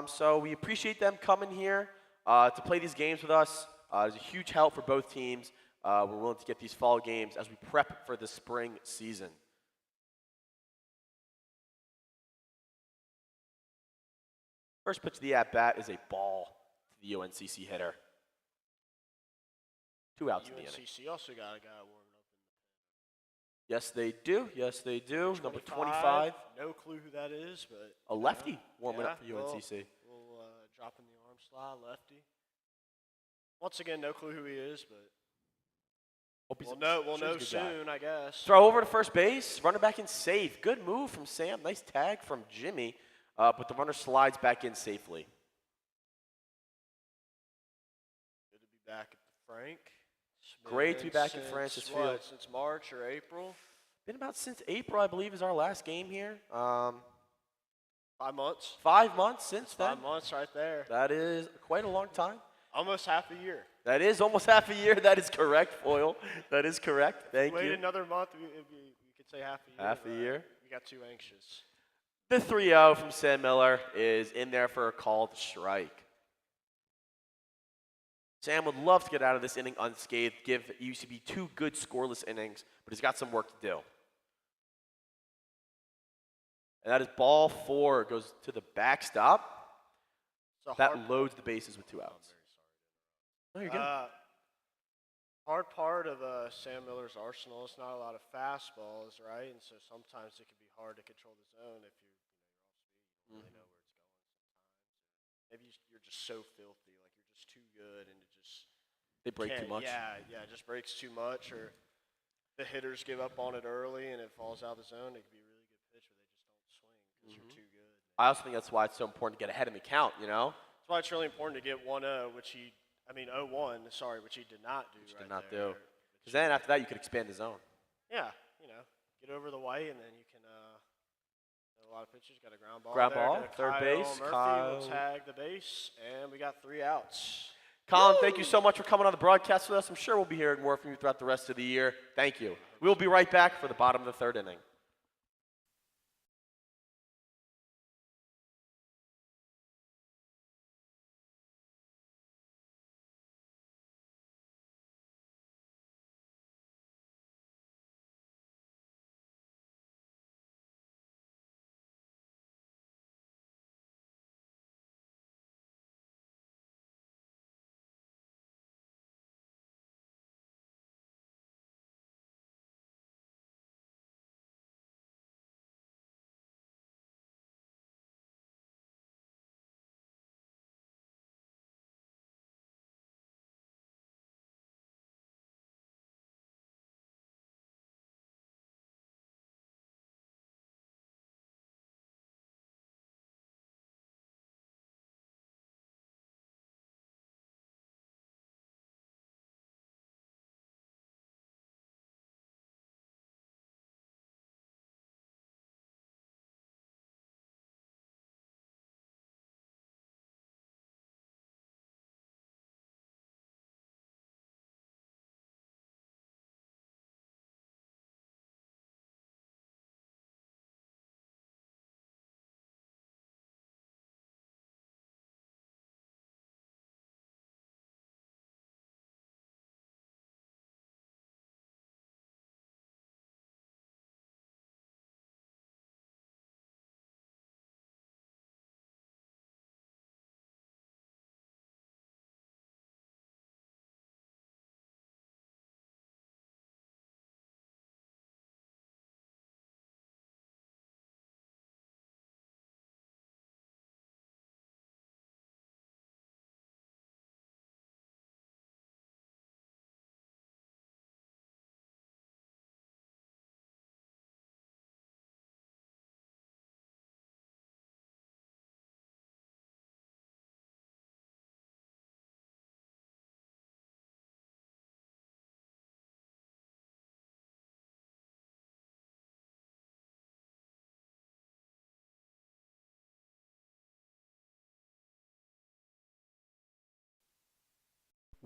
So we appreciate them coming here to play these games with us. It's a huge help for both teams. We're willing to get these fall games as we prep for the spring season. First pitch of the at-bat is a ball to the UNCC hitter. 2 outs in the inning. UNCC also got a guy warming up. Yes, they do. Yes, they do. Number 25. 25. No clue who that is, but A lefty warming up for yeah, UNCC. We'll drop in the arm slide, lefty. Once again, no clue who he is, but Hope he's we'll sure know he's a good guy. soon, I guess. Throw over to first base. Runner back in safe. Good move from Sam. Nice tag from Jimmy. But the runner slides back in safely. Good to be back at the Frank. It's Great to be been back in Francis since Field. what, since March or April? Been about since April, I believe, is our last game here. 5 months. 5 months since then. 5 months right there. That is quite a long time. Almost half a year. That is almost half a year. That is correct, Foyle. That is correct. Thank Wait you. another month, we could say half a year. Half a but year. We got too anxious. The 3-0 from Sam Miller is in there for a called strike. Sam would love to get out of this inning unscathed, give UCB 2 good scoreless innings, but he's got some work to do. And that is ball 4, goes to the backstop. That loads the bases with 2 outs. Oh, you're good. Hard part of Sam Miller's arsenal is not a lot of fastballs, right? And so sometimes it can be hard to control the zone if you're off speed. You don't really know where it's going sometimes. Maybe you're just so filthy, like you're just too good, and it just They break too much. Yeah, it just breaks too much, or the hitters give up on it early and it falls out of the zone. It could be a really good pitch, but they just don't swing because you're too good. I also think that's why it's so important to get ahead in the count, you know? That's why it's really important to get 1-0, 0-1, sorry, which he did not do. Did not do. Because then after that, you could expand the zone. Yeah, get over the white, and then you can. A lot of pitches got a ground ball. Ground there ball, to third Kyle base, Murphy Kyle. will tag the base, and we got 3 outs. Colin, thank you so much for coming on the broadcast with us. I'm sure we'll be hearing more from you throughout the rest of the year. Thank you. We'll be right back for the bottom of the 3rd inning.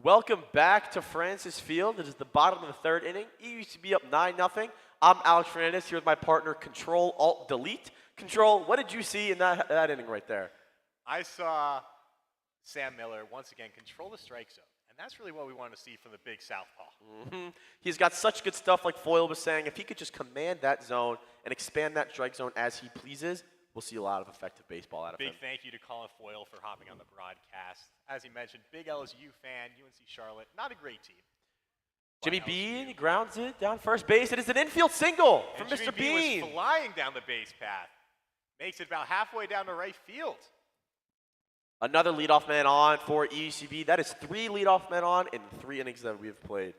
Welcome back to Francis Field. It is the bottom of the third inning. EUCB up 9-0. I'm Alex Fernandez here with my partner, Control Alt Delete. Control, what did you see in that inning right there? I saw Sam Miller once again control the strike zone, and that's really what we want to see from the big southpaw. He's got such good stuff, like Foyle was saying. If he could just command that zone and expand that strike zone as he pleases, we'll see a lot of effective baseball out of him. Big thank you to Colin Foyle for hopping on the broadcast. As he mentioned, big LSU fan, UNC Charlotte, not a great team. Jimmy Bean grounds it down first base. It is an infield single from And Mr. Jimmy Bean. was flying down the base path. Makes it about halfway down to right field. Another leadoff man on for EUCB. That is 3 leadoff men on in 3 innings that we have played.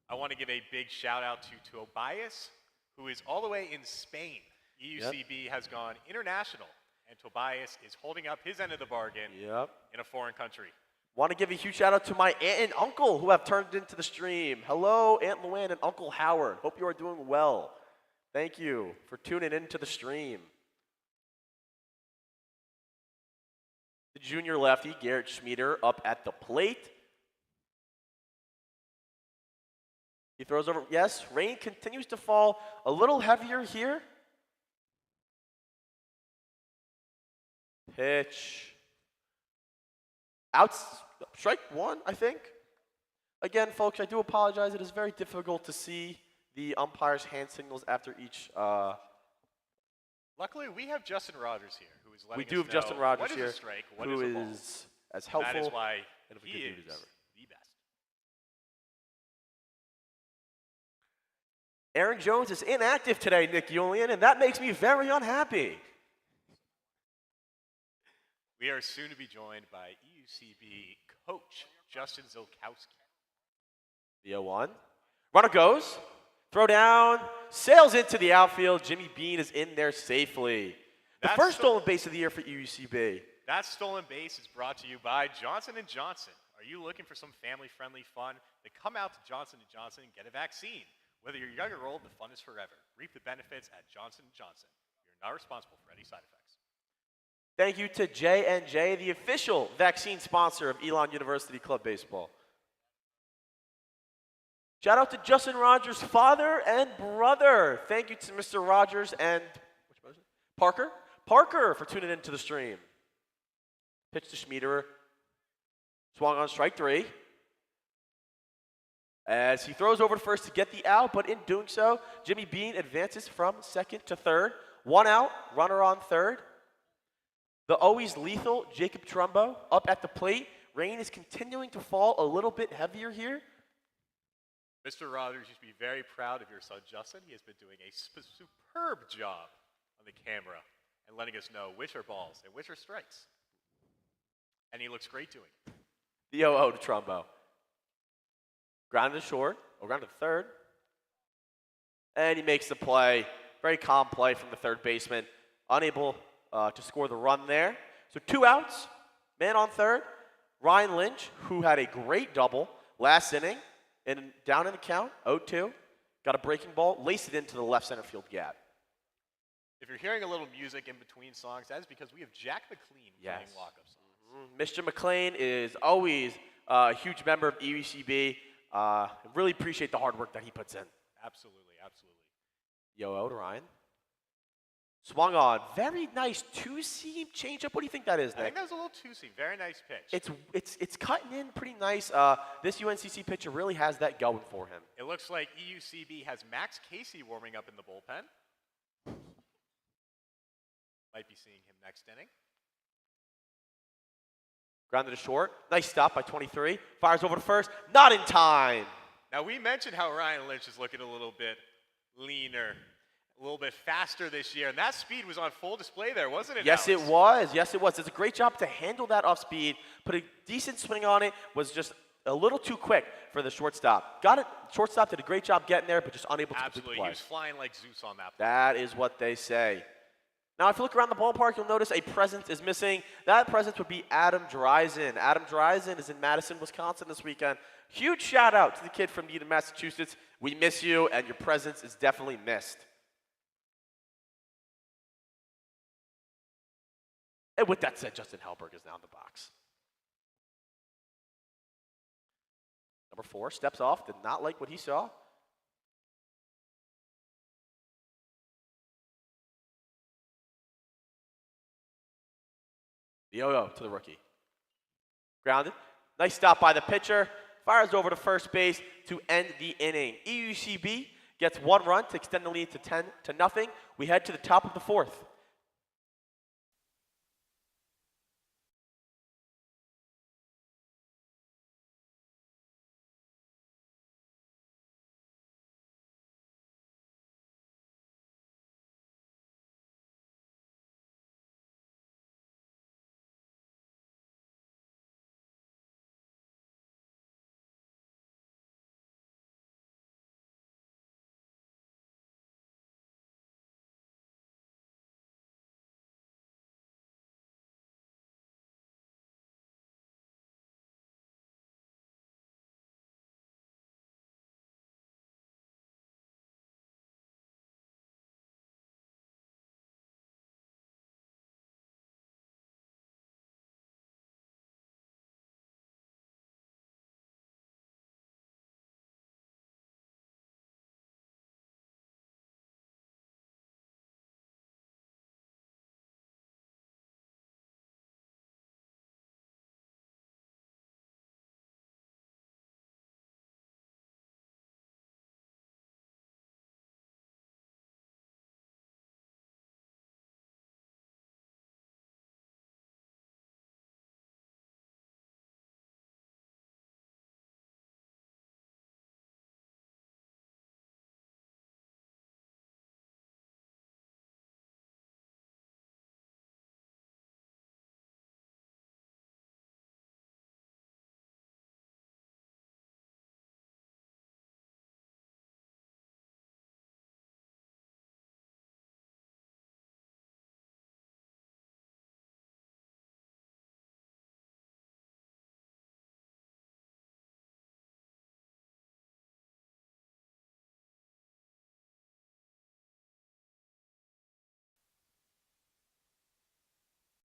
I want to give a big shout out to Tobias, who is all the way in Spain. EUCB has gone international, and Tobias is holding up his end of the bargain in a foreign country. Want to give a huge shout out to my aunt and uncle who have turned into the stream. Hello, Aunt Luann and Uncle Howard. Hope you are doing well. Thank you for tuning into the stream. The junior lefty, Garrett Schmieder, up at the plate. He throws over. Yes, rain continues to fall a little heavier here. Pitch. Outs, strike one, I think. Again, folks, I do apologize. It is very difficult to see the umpire's hand signals after each. Luckily, we have Justin Rogers here, who is letting We us do have know Justin Rogers what is here, a strike, what who is a ball. is as helpful That is why and of a he good is dude as ever. the best. Aaron Jones is inactive today, Nick Julian, and that makes me very unhappy. We are soon to be joined by EUCB coach Justin Zilkowski. The 0-1. Runner goes. Throw down. Sails into the outfield. Jimmy Bean is in there safely. The That's first stolen base of the year for EUCB. That stolen base is brought to you by Johnson & Johnson. Are you looking for some family-friendly fun? Then come out to Johnson & Johnson and get a vaccine. Whether you're young or old, the fun is forever. Reap the benefits at Johnson & Johnson. You're not responsible for any side effects. Thank you to J&J, the official vaccine sponsor of Elon University Club Baseball. Shout out to Justin Rogers' father and brother. Thank you to Mr. Rogers and Parker for tuning into the stream. Pitch to Schmiederer. Swung on strike 3. As he throws over to first to get the out, but in doing so, Jimmy Bean advances from second to third. 1 out, runner on third. The always lethal Jacob Trumbo up at the plate. Rain is continuing to fall a little bit heavier here. Mr. Rogers, you should be very proud of your son, Justin. He has been doing a superb job on the camera and letting us know which are balls and which are strikes. And he looks great doing it. The 0-0 to Trumbo. Grounded to short, or grounded to third. And he makes the play. Very calm play from the third baseman. Unable to score the run there. So 2 outs, man on third. Ryan Lynch, who had a great double last inning, and down in the count, 0-2. Got a breaking ball, laced it into the left center field gap. If you're hearing a little music in between songs, that is because we have Jack McLean playing walk-up songs. Mr. McLean is always a huge member of EUCB. Really appreciate the hard work that he puts in. Absolutely, absolutely. Yo, to Ryan. Swung on. Very nice two-seam changeup. What do you think that is, Nick? I think that was a little two-seam. Very nice pitch. It's cutting in pretty nice. This UNCC pitcher really has that going for him. It looks like EUCB has Max Casey warming up in the bullpen. Might be seeing him next inning. Grounded to short. Nice stop by 23. Fires over to first. Not in time. Now, we mentioned how Ryan Lynch is looking a little bit leaner, a little bit faster this year, and that speed was on full display there, wasn't it? Yes, Alex? it was. Yes, it was. It's a great job to handle that off speed. Put a decent swing on it. Was just a little too quick for the shortstop. Got it. Shortstop did a great job getting there, but just unable to complete the Absolutely. play. He was flying like Zeus on that play. That is what they say. Now, if you look around the ballpark, you'll notice a presence is missing. That presence would be Adam Dreisen. Adam Dreisen is in Madison, Wisconsin this weekend. Huge shout out to the kid from Needham, Massachusetts. We miss you, and your presence is definitely missed. And with that said, Justin Hellberg is now in the box. Number 4 steps off, did not like what he saw. The yo-yo to the rookie. Grounded. Nice stop by the pitcher. Fires over to first base to end the inning. EUCB gets 1 run to extend the lead to 10-0. We head to the top of the 4th.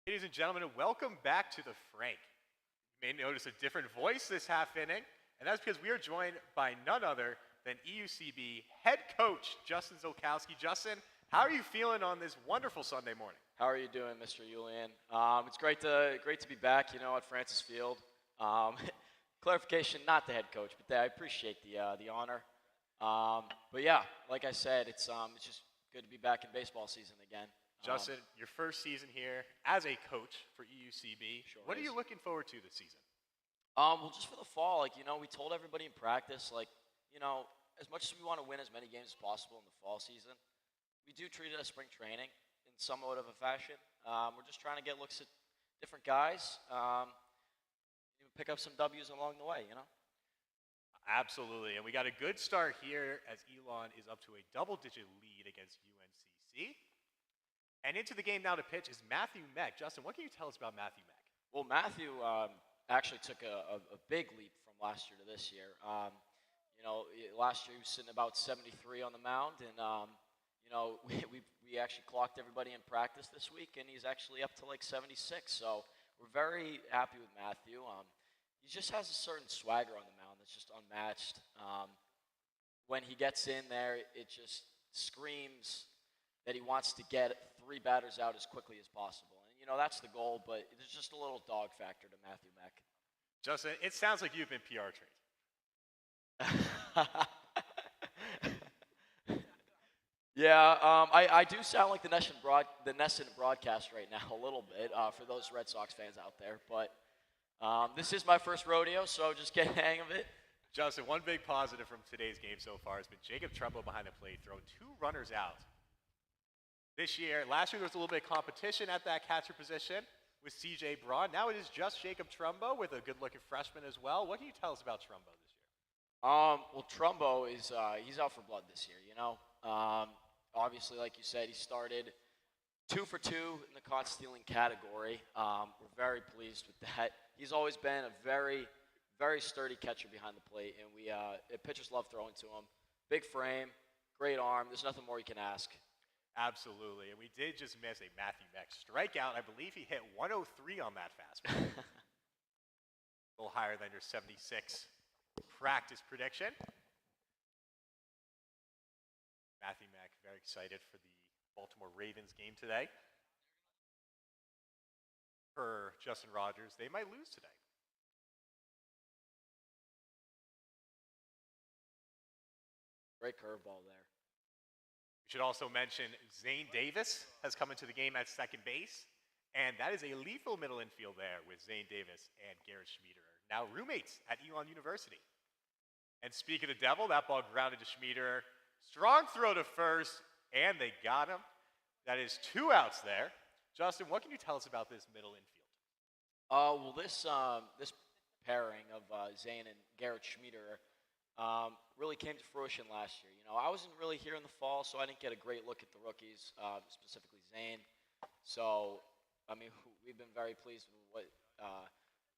Ladies and gentlemen, welcome back to the Frank. You may notice a different voice this half inning, and that's because we are joined by none other than EUCB head coach Justin Zolkowski. Justin, how are you feeling on this wonderful Sunday morning? How are you doing, Mr. Julian? It's great to be back, at Francis Field. Clarification, not the head coach, but I appreciate the honor. But yeah, like I said, it's just good to be back in baseball season again. Justin, your first season here as a coach for EUCB. Sure what are is. you looking forward to this season? Well, just for the fall, we told everybody in practice, as much as we want to win as many games as possible in the fall season, we do treat it as spring training in somewhat of a fashion. We're just trying to get looks at different guys, even pick up some W's along the way, Absolutely, and we got a good start here as Elon is up to a double-digit lead against UNCC. And into the game now to pitch is Matthew Meck. Justin, what can you tell us about Matthew Meck? Well, Matthew actually took a big leap from last year to this year. Last year he was sitting about 73 on the mound, and we actually clocked everybody in practice this week, and he's actually up to like 76. So we're very happy with Matthew. He just has a certain swagger on the mound that's just unmatched. When he gets in there, it just screams that he wants to get 3 batters out as quickly as possible. And, that's the goal, but there's just a little dog factor to Matthew Meck. Justin, it sounds like you've been PR trained. Yeah, I do sound like the Nesson broadcast right now a little bit for those Red Sox fans out there. But this is my first rodeo, so just get the hang of it. Justin, one big positive from today's game so far has been Jacob Trumbo behind the plate throwing 2 runners out. Last year there was a little bit of competition at that catcher position with C.J. Braun. Now it is just Jacob Trumbo with a good-looking freshman as well. What can you tell us about Trumbo this year? Well, Trumbo is he's out for blood this year. Obviously, like you said, he started 2 for 2 in the caught stealing category. We're very pleased with that. He's always been a very, very sturdy catcher behind the plate, and pitchers love throwing to him. Big frame, great arm. There's nothing more you can ask. Absolutely, and we did just miss a Matthew Meck strikeout. I believe he hit 103 on that fastball. A little higher than your 76 practice prediction. Matthew Mack very excited for the Baltimore Ravens game today. For Justin Rogers, they might lose today. Great curveball there. We should also mention Zane Davis has come into the game at second base, and that is a lethal middle infield there with Zane Davis and Garrett Schmiederer, now roommates at Elon University. And speak of the devil, that ball grounded to Schmiederer. Strong throw to first, and they got him. That is 2 outs there. Justin, what can you tell us about this middle infield? Well, this pairing of Zane and Garrett Schmiederer really came to fruition last year. You know, I wasn't really here in the fall, so I didn't get a great look at the rookies, specifically Zane. So, I mean, we've been very pleased with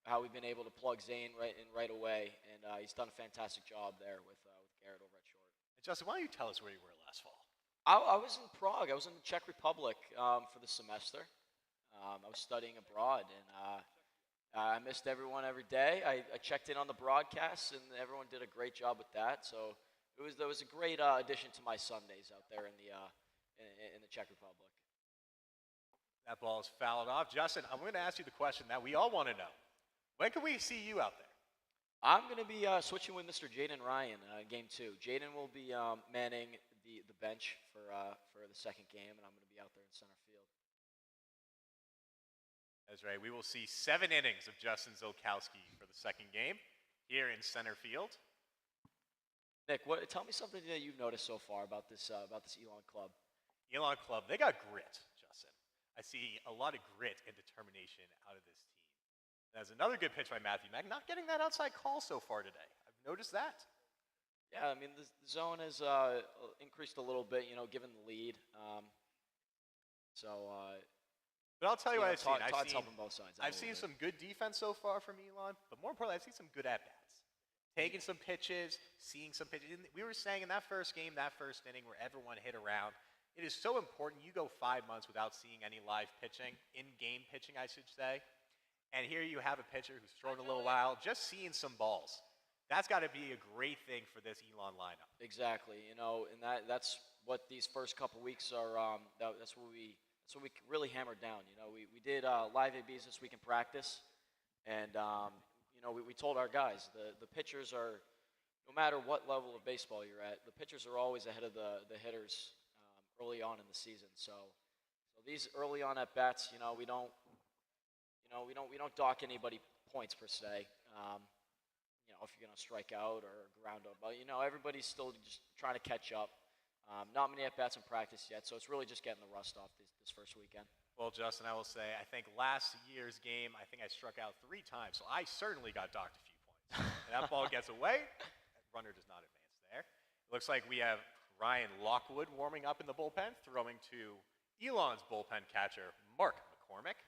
how we've been able to plug Zane right away, and he's done a fantastic job there with Garrett over at short. And Justin, why don't you tell us where you were last fall? I was in Prague. I was in the Czech Republic for the semester. I was studying abroad, and I missed everyone every day. I checked in on the broadcasts, and everyone did a great job with that. So there was a great addition to my Sundays out there in the Czech Republic. That ball is fouled off. Justin, I'm going to ask you the question that we all want to know. When can we see you out there? I'm going to be switching with Mr. Jaden Ryan game 2. Jaden will be manning the bench for the second game, and I'm going to be out there in center field. That's right. We will see 7 innings of Justin Zolkowski for the second game here in center field. Nick, tell me something that you've noticed so far about this Elon club. Elon Club, they got grit, Justin. I see a lot of grit and determination out of this team. That's another good pitch by Matthew Mack. Not getting that outside call so far today. I've noticed that. Yeah, I mean, the zone has increased a little bit, you know, given the lead. But I'll tell you what I've seen. Todd's helping both sides. I've seen some good defense so far from Elon, but more importantly, I've seen some good at-bats. Taking some pitches, seeing some pitches. We were saying in that first game, that first inning where everyone hit around, it is so important. You go 5 months without seeing any live pitching, in-game pitching, I should say. And here you have a pitcher who's thrown a little while, just seeing some balls. That's got to be a great thing for this Elon lineup. Exactly, you know, and that's what these first couple weeks are. That's what we really hammered down. You know, we did live ABs this week in practice, and you know, we told our guys the pitchers are, no matter what level of baseball you're at, the pitchers are always ahead of the hitters early on in the season. So these early on at bats, you know, we don't dock anybody points per se. You know, if you're gonna strike out or ground out, but you know, everybody's still just trying to catch up. Not many at bats in practice yet, so it's really just getting the rust off this first weekend. Well, Justin, I will say, I think last year's game, I think I struck out 3 times, so I certainly got docked a few points. And that ball gets away, that runner does not advance there. It looks like we have Ryan Lockwood warming up in the bullpen, throwing to Elon's bullpen catcher, Mark McCormick.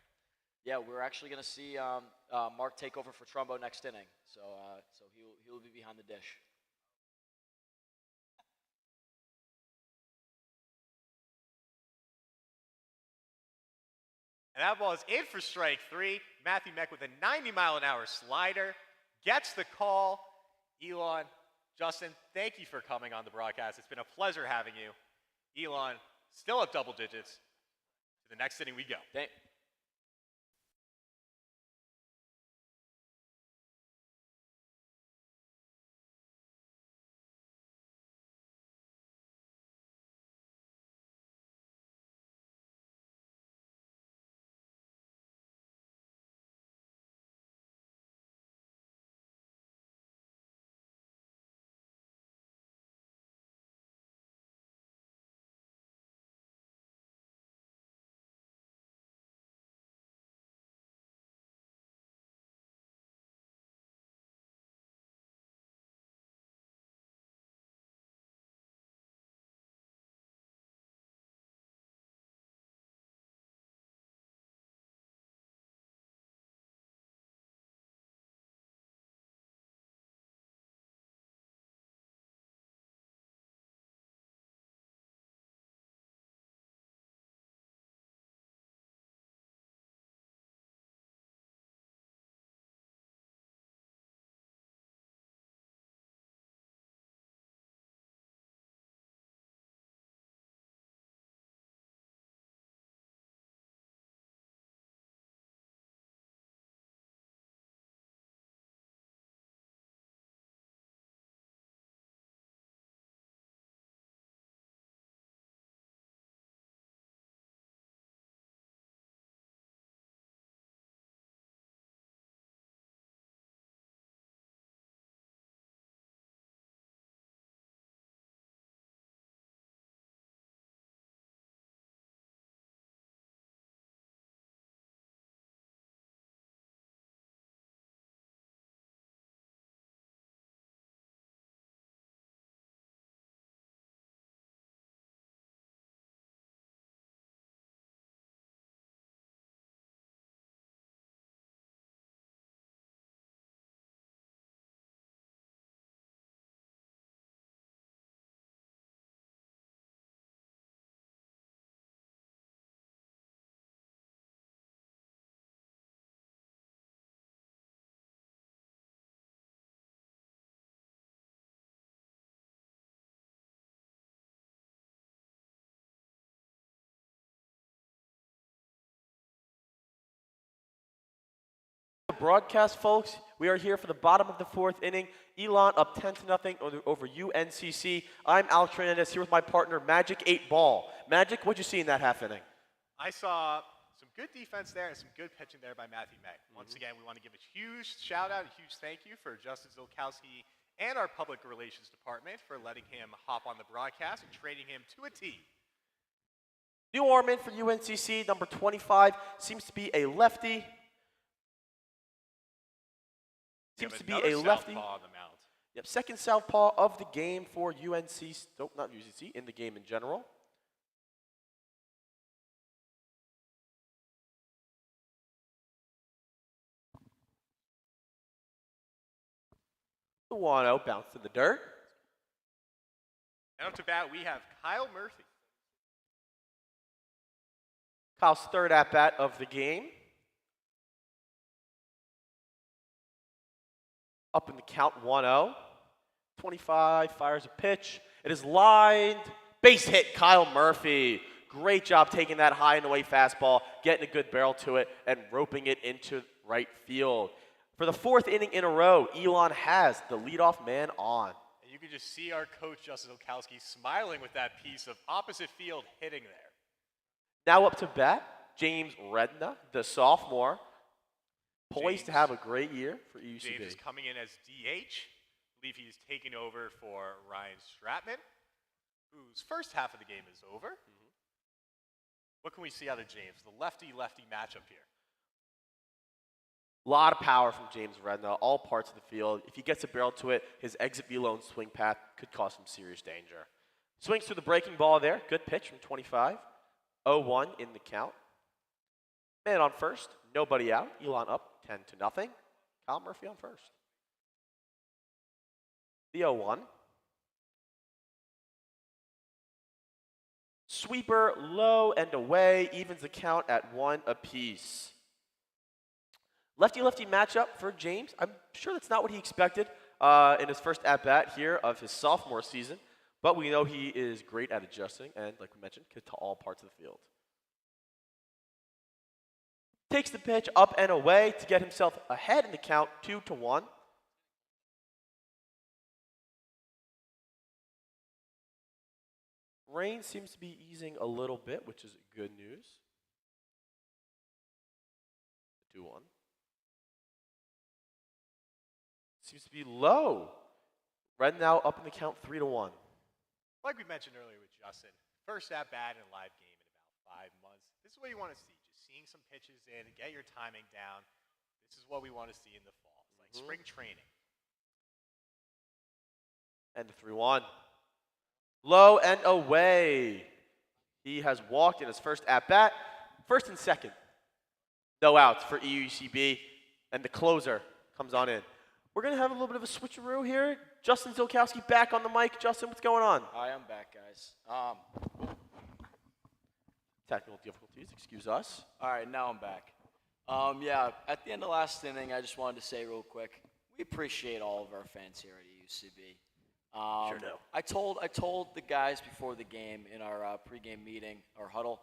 Yeah, we're actually going to see Mark take over for Trumbo next inning, so he'll be behind the dish. And that ball is in for strike 3. Matthew Mack with a 90-mile-an-hour slider gets the call. Elon, Justin, thank you for coming on the broadcast. It's been a pleasure having you. Elon, still up double digits. To the next inning we go. broadcast, folks. We are here for the bottom of the fourth inning. Elon up 10-0 over UNCC. I'm Alex Hernandez here with my partner, Magic 8 Ball. Magic, what'd you see in that half inning? I saw some good defense there and some good pitching there by Matthew May. Once again, we want to give a huge shout out, a huge thank you for Justin Zilkowski and our public relations department for letting him hop on the broadcast and training him to a T. New arm in for UNCC, number 25, seems to be a lefty. Seems to be a lefty. On the mound. Yep, second southpaw of the game for UNC, not UNCC, in the game in general. The 1-0 bounce to the dirt. And up to bat, we have Kyle Murphy. Kyle's third at-bat of the game. Up in the count, 1-0. 25 fires a pitch. It is lined. Base hit, Kyle Murphy. Great job taking that high and away fastball, getting a good barrel to it, and roping it into right field. For the fourth inning in a row, Elon has the leadoff man on. And you can just see our coach, Justin Zilkowski, smiling with that piece of opposite field hitting there. Now up to bat, James Redna, the sophomore, poised to have a great year for EUCB. James is coming in as DH. I believe he's taking over for Ryan Stratman, whose first half of the game is over. What can we see out of James? The lefty-lefty matchup here. A lot of power from James Redna, all parts of the field. If he gets a barrel to it, his exit velo and swing path could cause him serious danger. Swings through the breaking ball there. Good pitch from 25. 0-1 in the count. Man on first, nobody out. Elon up 10-0. Kyle Murphy on first. The 0-1. Sweeper low and away, evens the count at 1 apiece. Lefty-lefty matchup for James. I'm sure that's not what he expected in his first at-bat here of his sophomore season, but we know he is great at adjusting and, like we mentioned, to all parts of the field. Takes the pitch up and away to get himself ahead in the count, 2-1. Rain seems to be easing a little bit, which is good news. 2-1. Seems to be low. Red now up in the count, 3-1. Like we mentioned earlier with Justin, first at-bat in a live game in about 5 months. This is what you want to see, just seeing some pitches in, get your timing down. This is what we want to see in the fall. It's like spring training. And the 3-1. Low and away. He has walked in his first at-bat. First and second. No outs for EUCB. And the closer comes on in. We're going to have a little bit of a switcheroo here. Justin Zilkowski back on the mic. Justin, what's going on? Hi, I'm back, guys. Technical difficulties, excuse us. All right, now I'm back. Yeah, at the end of last inning, I just wanted to say real quick, we appreciate all of our fans here at EUCB. Sure do. I told the guys before the game in our pregame meeting, our huddle,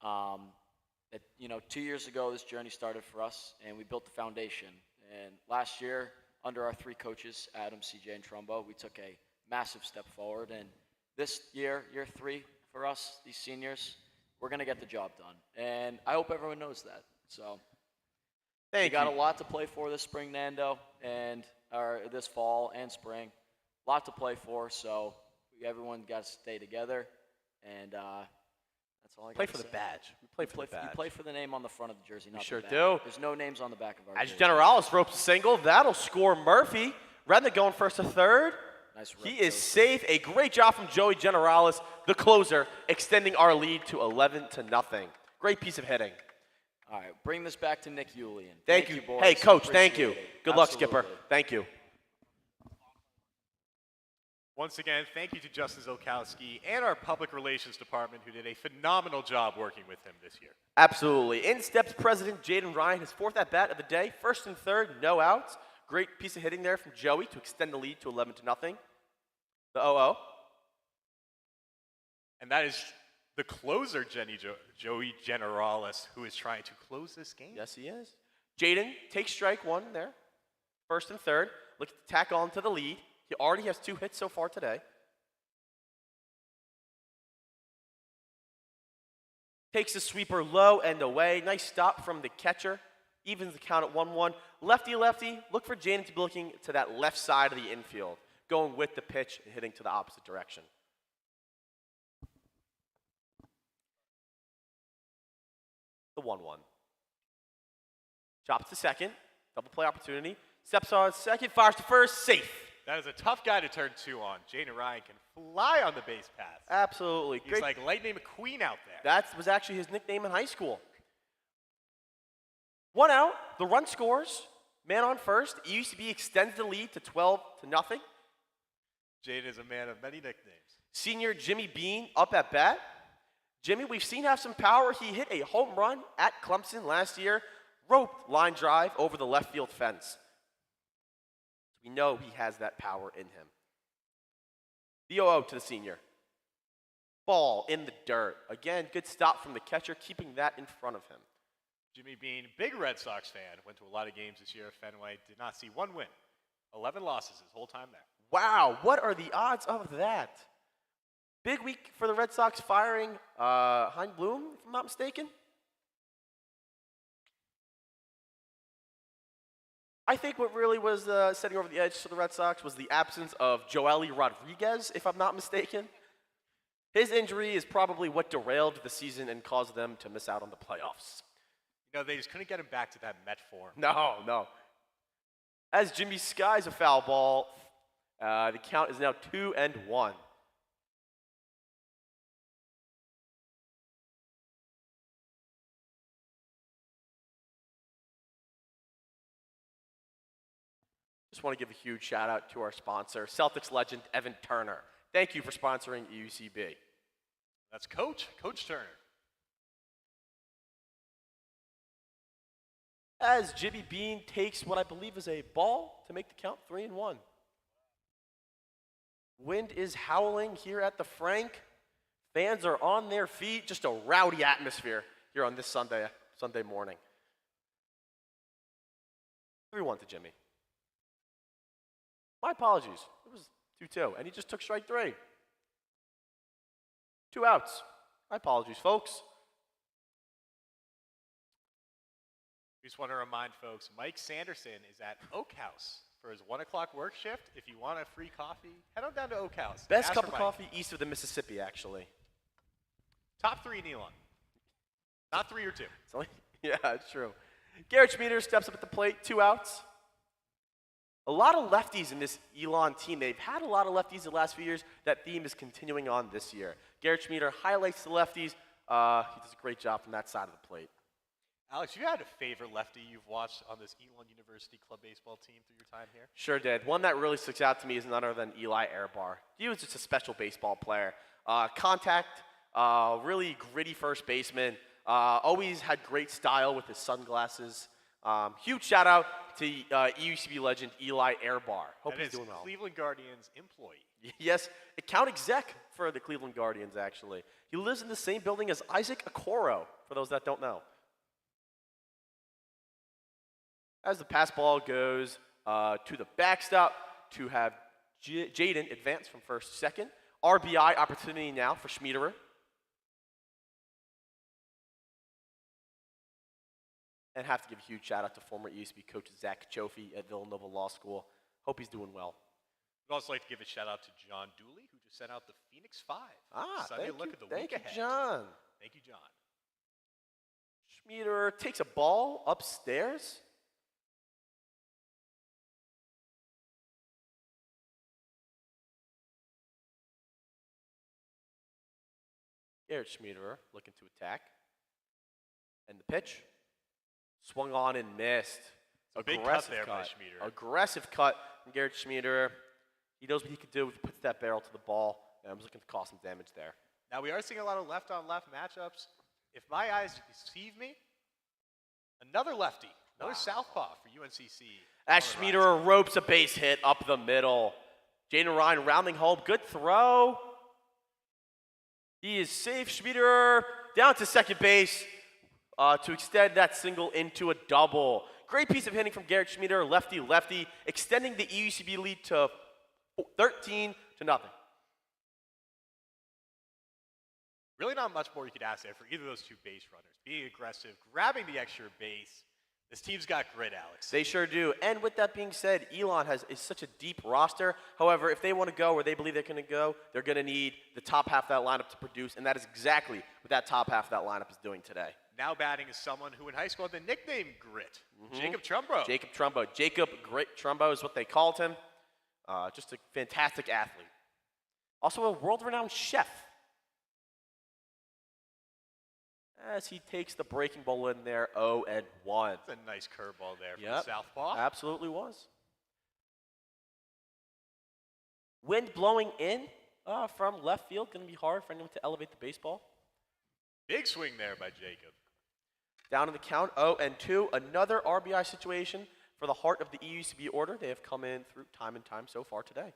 that 2 years ago this journey started for us, and we built the foundation. And last year, under our 3 coaches, Adam, CJ, and Trumbo, we took a massive step forward. And this year, year 3 for us, these seniors, we're going to get the job done. And I hope everyone knows that. So we got a lot to play for this spring, Nando, and this fall and spring. A lot to play for, so everyone got to stay together. And that's all I got to say. Play for the badge. We play for the badge. You play for the name on the front of the jersey, not sure the back. do. There's no names on the back of our As jersey. Generalis ropes a single, that'll score Murphy. Redna going first to third. Nice He rip, is Joe. safe. A great job from Joey Generalis, the closer, extending our lead to 11-0. Great piece of hitting. All right, bring this back to Nick Julian. Thank you. boys. Hey, Coach, thank you. Appreciate it. Good luck, Absolutely. Skipper. Thank you. Once again, thank you to Justin Zilkowski and our public relations department who did a phenomenal job working with him this year. Absolutely. In steps President Jaden Ryan, his 4th at-bat of the day. First and third, no outs. Great piece of hitting there from Joey to extend the lead to 11-0. The 0-0. And that is the closer, Joey Generalis, who is trying to close this game. Yes, he is. Jaden takes strike one there. First and third. Looking to tack on to the lead. He already has 2 hits so far today. Takes the sweeper low and away. Nice stop from the catcher. Evens the count at 1-1. Lefty. Look for Jaden to be looking to that left side of the infield. Going with the pitch and hitting to the opposite direction. The 1-1. Chops to second. Double play opportunity. Steps on second. Fires to first. Safe. That is a tough guy to turn 2 on. Jaden Ryan can fly on the base paths. Absolutely. He's Great. like Lightning McQueen out there. That was actually his nickname in high school. 1 out. The run scores. Man on first. EUCB extends the lead to 12-0. Jaden is a man of many nicknames. Senior Jimmy Bean up at bat. Jimmy, we've seen have some power. He hit a home run at Clemson last year. Roped line drive over the left field fence. We know he has that power in him. The 0-0 to the senior. Ball in the dirt. Again, good stop from the catcher, keeping that in front of him. Jimmy Bean, big Red Sox fan, went to a lot of games this year at Fenway, did not see 1 win. 11 losses his whole time there. Wow, what are the odds of that? Big week for the Red Sox firing Hein Bloom, if I'm not mistaken. I think what really was setting over the edge for the Red Sox was the absence of Joely Rodriguez, if I'm not mistaken. His injury is probably what derailed the season and caused them to miss out on the playoffs. You know, they just couldn't get him back to that Met form. No. As Jimmy skies a foul ball, the count is now 2-1. Just want to give a huge shout out to our sponsor, Celtics legend Evan Turner. Thank you for sponsoring EUCB. That's Coach Turner. As Jimmy Bean takes what I believe is a ball to make the count 3-1. Wind is howling here at the Frank. Fans are on their feet. Just a rowdy atmosphere here on this Sunday morning. 3-1 to Jimmy. My apologies. It was 2-2, and he just took strike 3. 2 outs. My apologies, folks. We just want to remind folks, Mike Sanderson is at Oak House for his 1 o'clock work shift. If you want a free coffee, head on down to Oak House. Best Ask cup for of Mike. coffee east of the Mississippi, actually. Top 3 in Elon. Not 3 or 2. It's only, yeah, it's true. Garrett Schmieder steps up at the plate, 2 outs. A lot of lefties in this Elon team. They've had a lot of lefties the last few years. That theme is continuing on this year. Garrett Schmieder highlights the lefties. He does a great job from that side of the plate. Alex, you had a favorite lefty you've watched on this Elon University club baseball team through your time here? Sure did. One that really sticks out to me is none other than Eli Airbar. He was just a special baseball player. Contact, really gritty first baseman. Always had great style with his sunglasses. Huge shout out to EUCB legend Eli Airbar. Hope That he's is doing well. Cleveland Guardians employee. Yes, account exec for the Cleveland Guardians, actually. He lives in the same building as Isaac Okoro, for those that don't know. As the pass ball goes to the backstop to have Jaden advance from first to second. RBI opportunity now for Schmiederer. And have to give a huge shout out to former EUCB coach Zach Chofie at Villanova Law School. Hope he's doing well. We'd also like to give a shout out to John Dooley, who just sent out the Phoenix 5. Sunday Thank look you. at the Thank week you, ahead. John. Thank you, John. Schmiederer takes a ball upstairs. Garrett Schmiederer looking to attack. And the pitch. Swung on and missed. A big cut there by Schmiederer. Aggressive cut from Garrett Schmiederer. He knows what he can do. He puts that barrel to the ball. And I'm just looking to cause some damage there. Now, we are seeing a lot of left-on-left matchups. If my eyes deceive me, another lefty, another southpaw for UNCC. As Schmiederer ropes a base hit up the middle. Jaden Ryan rounding home. Good throw. He is safe. Schmiederer down to second base to extend that single into a double. Great piece of hitting from Garrett Schmieder, lefty, extending the EUCB lead to 13-0. Really not much more you could ask there for either of those two base runners. Being aggressive, grabbing the extra base. This team's got grit, Alex. They sure do. And with that being said, Elon is such a deep roster. However, if they want to go where they believe they're going to go, they're going to need the top half of that lineup to produce, and that is exactly what that top half of that lineup is doing today. Now batting is someone who in high school had the nickname Grit, Jacob Trumbo. Jacob Grit Trumbo is what they called him. Just a fantastic athlete. Also a world-renowned chef. As he takes the breaking ball in there, 0-1. That's a nice curveball there from the southpaw. Absolutely was. Wind blowing in from left field. Going to be hard for anyone to elevate the baseball. Big swing there by Jacob. Down in the count, 0-2. Another RBI situation for the heart of the EUCB order. They have come in through time and time so far today.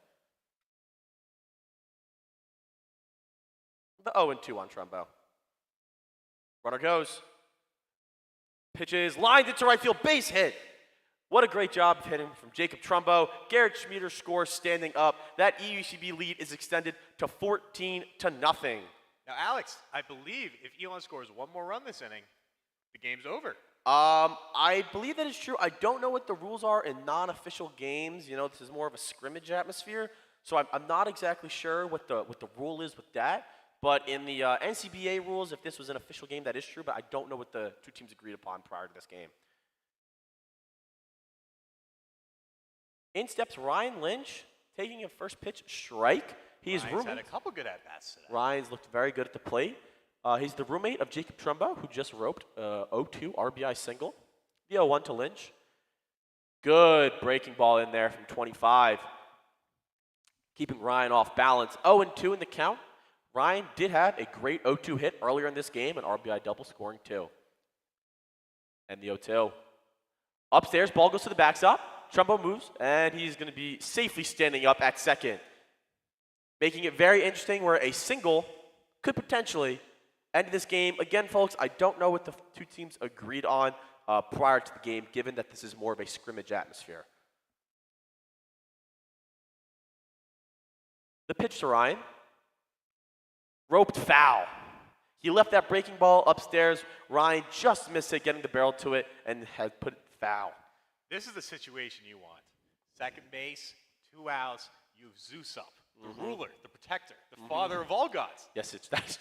The 0-2 on Trumbo. Runner goes. Pitches lined into right field, base hit. What a great job of hitting from Jacob Trumbo. Garrett Schmieder scores standing up. That EUCB lead is extended to 14-0. Now, Alex, I believe if Elon scores one more run this inning, the game's over. I believe that is true. I don't know what the rules are in non-official games. You know, this is more of a scrimmage atmosphere, so I'm not exactly sure what the rule is with that. But in the NCBA rules, if this was an official game, that is true, but I don't know what the two teams agreed upon prior to this game. In steps Ryan Lynch, taking a first pitch strike. He's Ryan's had a couple good at-bats today. Ryan's looked very good at the plate. He's the roommate of Jacob Trumbo, who just roped 0-2 RBI single. The 0-1 to Lynch. Good breaking ball in there from 25. Keeping Ryan off balance. 0-2 in the count. Ryan did have a great 0-2 hit earlier in this game, an RBI double, scoring 2. And the 0-2. Upstairs, ball goes to the backstop. Trumbo moves, and he's going to be safely standing up at second. Making it very interesting where a single could potentially end this game. Again, folks, I don't know what the two teams agreed on prior to the game, given that this is more of a scrimmage atmosphere. The pitch to Ryan. Roped foul. He left that breaking ball upstairs. Ryan just missed it, getting the barrel to it, and had put it foul. This is the situation you want. Second base, 2 outs, you have Zeus up, the ruler, the protector, the father of all gods. Yes, that's.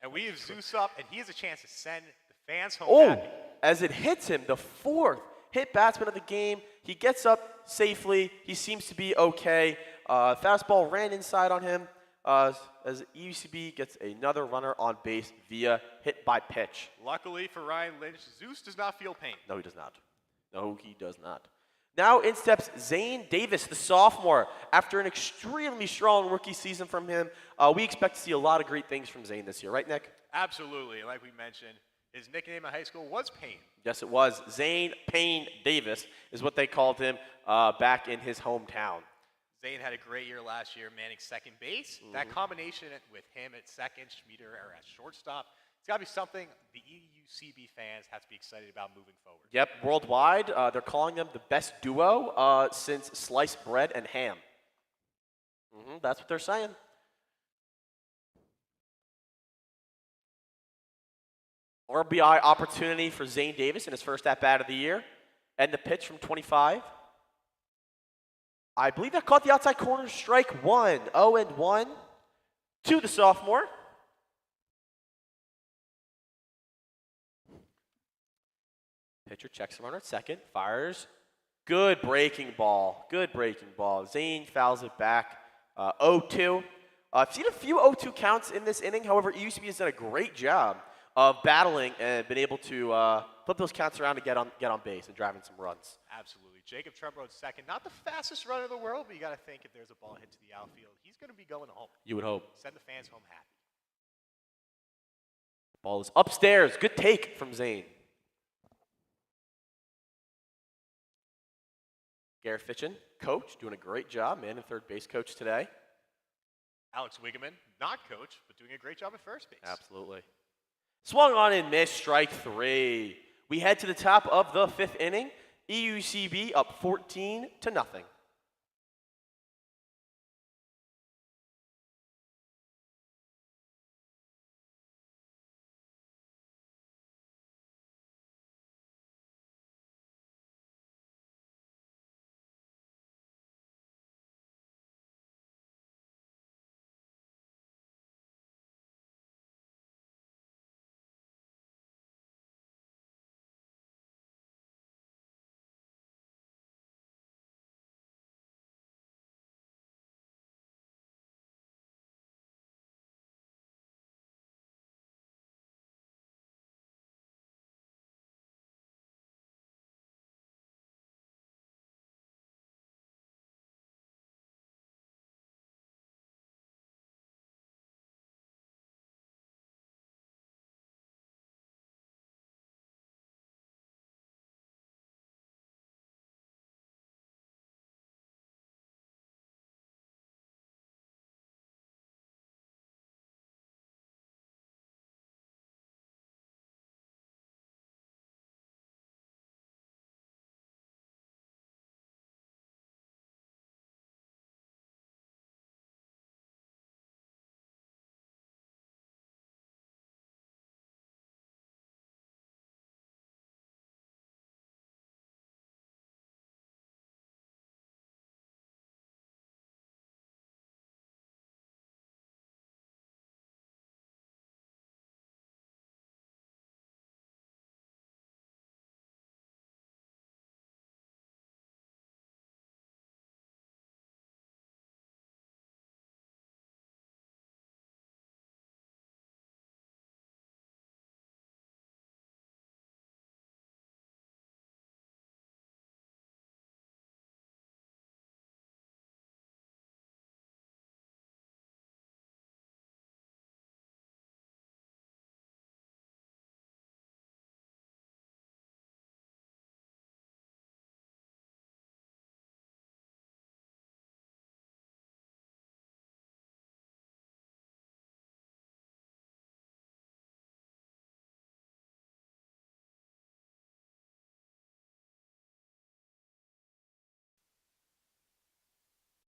And we have Zeus up, and he has a chance to send the fans home Oh, happy. as it hits him, the 4th hit batsman of the game. He gets up safely. He seems to be okay. Fastball ran inside on him. As EUCB gets another runner on base via hit by pitch. Luckily for Ryan Lynch, Zeus does not feel pain. No, he does not. No, he does not. Now in steps Zane Davis, the sophomore. After an extremely strong rookie season from him, we expect to see a lot of great things from Zane this year. Right, Nick? Absolutely. And like we mentioned, his nickname in high school was Pain. Yes, it was. Zane Payne Davis is what they called him back in his hometown. Zane had a great year last year manning second base. That combination with him at second, Schmieder or at shortstop, it's got to be something the EUCB fans have to be excited about moving forward. Yep, worldwide, they're calling them the best duo since sliced bread and ham. That's what they're saying. RBI opportunity for Zane Davis in his first at-bat of the year. And the pitch from 25. I believe that caught the outside corner, strike 1. 0-1 to the sophomore. Pitcher checks the runner at second, fires. Good breaking ball. Zane fouls it back. 0-2. I've seen a few 0-2 counts in this inning. However, EUCB has done a great job of battling and been able to flip those counts around to get on base and driving some runs. Absolutely. Jacob Trumbo at second. Not the fastest runner in the world, but you got to think if there's a ball hit to the outfield, he's going to be going home. You would hope. Send the fans home happy. Ball is upstairs. Good take from Zane. Garrett Fitchin, coach, doing a great job, man, and third base coach today. Alex Wigeman, not coach, but doing a great job at first base. Absolutely. Swung on and missed, strike 3. We head to the top of the 5th inning. EUCB up 14-0.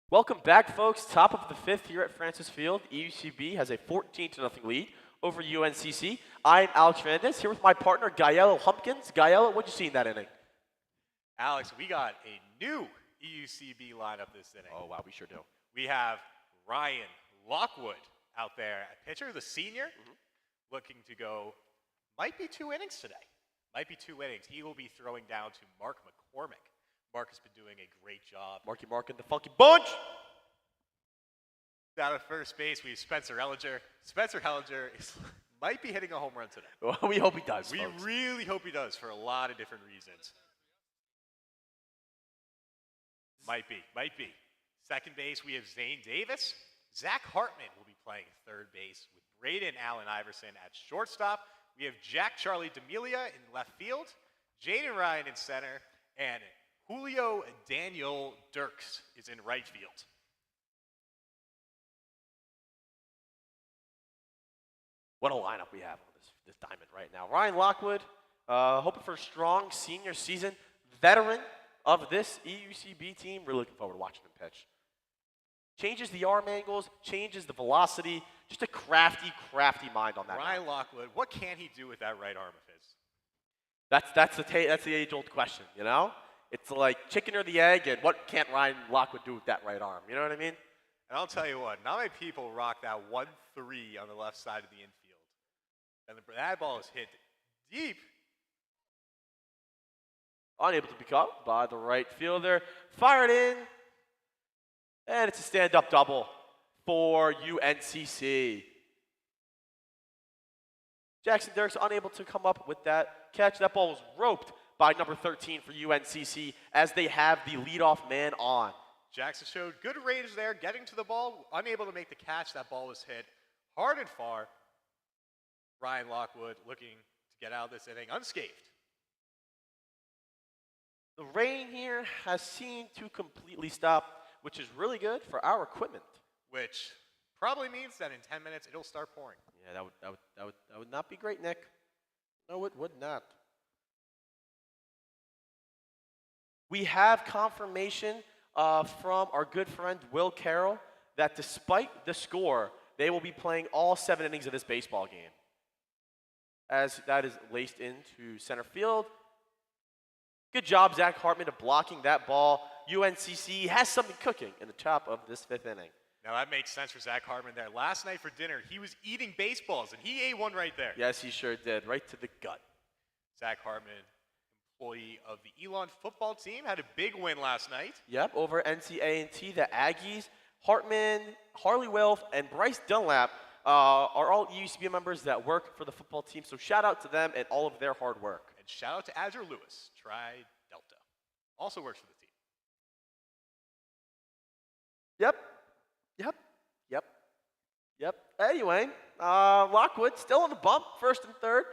Welcome back, folks. Top of the fifth here at Francis Field. EUCB has a 14-0 lead over UNCC. I'm Alex Fernandez here with my partner, Gaiello Humpkins. Gaiello, what'd you see in that inning? Alex, we got a new EUCB lineup this inning. Oh, wow, we sure do. We have Ryan Lockwood out there at pitcher, the senior, looking to go, might be 2 innings today. Might be 2 innings. He will be throwing down to Mark McCormick. Mark has been doing a great job. Mark and the Funky Bunch. Down at first base, we have Spencer Hellinger. Spencer Hellinger might be hitting a home run today. Well, we hope he does, We folks. really hope he does for a lot of different reasons. Might be. Second base, we have Zane Davis. Zach Hartman will be playing third base with Braden Allen Iverson at shortstop. We have Jack Charlie D'Amelia in left field, Jaden Ryan in center, and Julio Daniel Dirks is in right field. What a lineup we have on this diamond right now. Ryan Lockwood, hoping for a strong senior season. Veteran of this EUCB team. Really looking forward to watching him pitch. Changes the arm angles, changes the velocity. Just a crafty mind on that. Ryan Lockwood, what can he do with that right arm of his? That's the age-old question, you know? It's like chicken or the egg, and what can't Ryan Lockwood do with that right arm? You know what I mean? And I'll tell you what, not many people rock that 1-3 on the left side of the infield. And that ball is hit deep. Unable to be caught by the right fielder. Fired in. And it's a stand-up double for UNCC. Jackson Dirks unable to come up with that catch. That ball was roped by number 13 for UNCC as they have the leadoff man on. Jackson showed good range there, getting to the ball, unable to make the catch. That ball was hit hard and far. Ryan Lockwood looking to get out of this inning unscathed. The rain here has seemed to completely stop, which is really good for our equipment. Which probably means that in 10 minutes it'll start pouring. Yeah, that would not be great, Nick. No, it would not. We have confirmation from our good friend Will Carroll that despite the score, they will be playing all 7 innings of this baseball game. As that is laced into center field. Good job, Zach Hartman, of blocking that ball. UNCC has something cooking in the top of this 5th inning. Now that makes sense for Zach Hartman there. Last night for dinner, he was eating baseballs, and he ate one right there. Yes, he sure did, right to the gut. Zach Hartman, employee of the Elon football team, had a big win last night. Yep, over NCA&T, the Aggies. Hartman, Harley Wilf, and Bryce Dunlap are all EUCB members that work for the football team, so shout out to them and all of their hard work. And shout out to Azure Lewis, Tri Delta. Also works for the team. Yep. Anyway, Lockwood still on the bump, 1st and 3rd.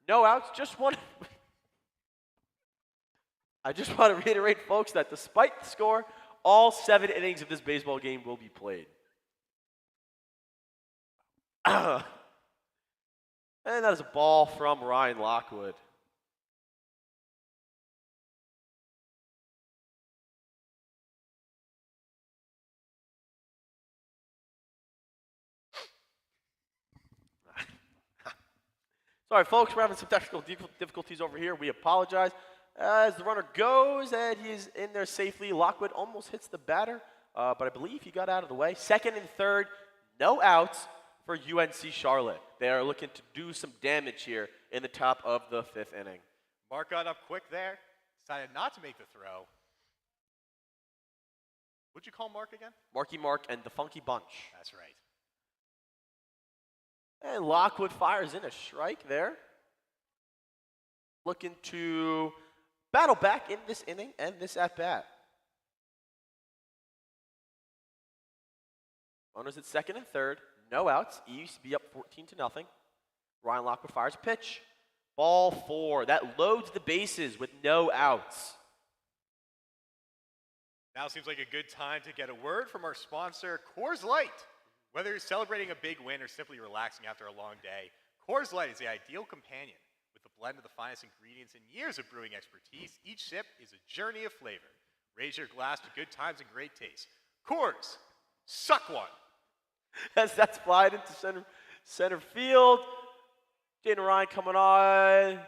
No outs, I just want to reiterate, folks, that despite the score, all 7 innings of this baseball game will be played. And that is a ball from Ryan Lockwood. Sorry, folks, we're having some technical difficulties over here. We apologize. As the runner goes and he's in there safely, Lockwood almost hits the batter, but I believe he got out of the way. 2nd and 3rd, no outs for UNC Charlotte. They are looking to do some damage here in the top of the 5th inning. Mark got up quick there, decided not to make the throw. What'd you call Mark again? Marky Mark and the Funky Bunch. That's right. And Lockwood fires in a strike there. Looking to battle back in this inning and this at-bat. Runners at 2nd and 3rd, no outs. EUCB up 14-0. Ryan Lockwood fires a pitch. Ball 4. That loads the bases with no outs. Now seems like a good time to get a word from our sponsor, Coors Light. Whether you're celebrating a big win or simply relaxing after a long day, Coors Light is the ideal companion. With a blend of the finest ingredients and years of brewing expertise, each sip is a journey of flavor. Raise your glass to good times and great taste. Coors, suck one. As that's flying into center field. Jaden Ryan coming on.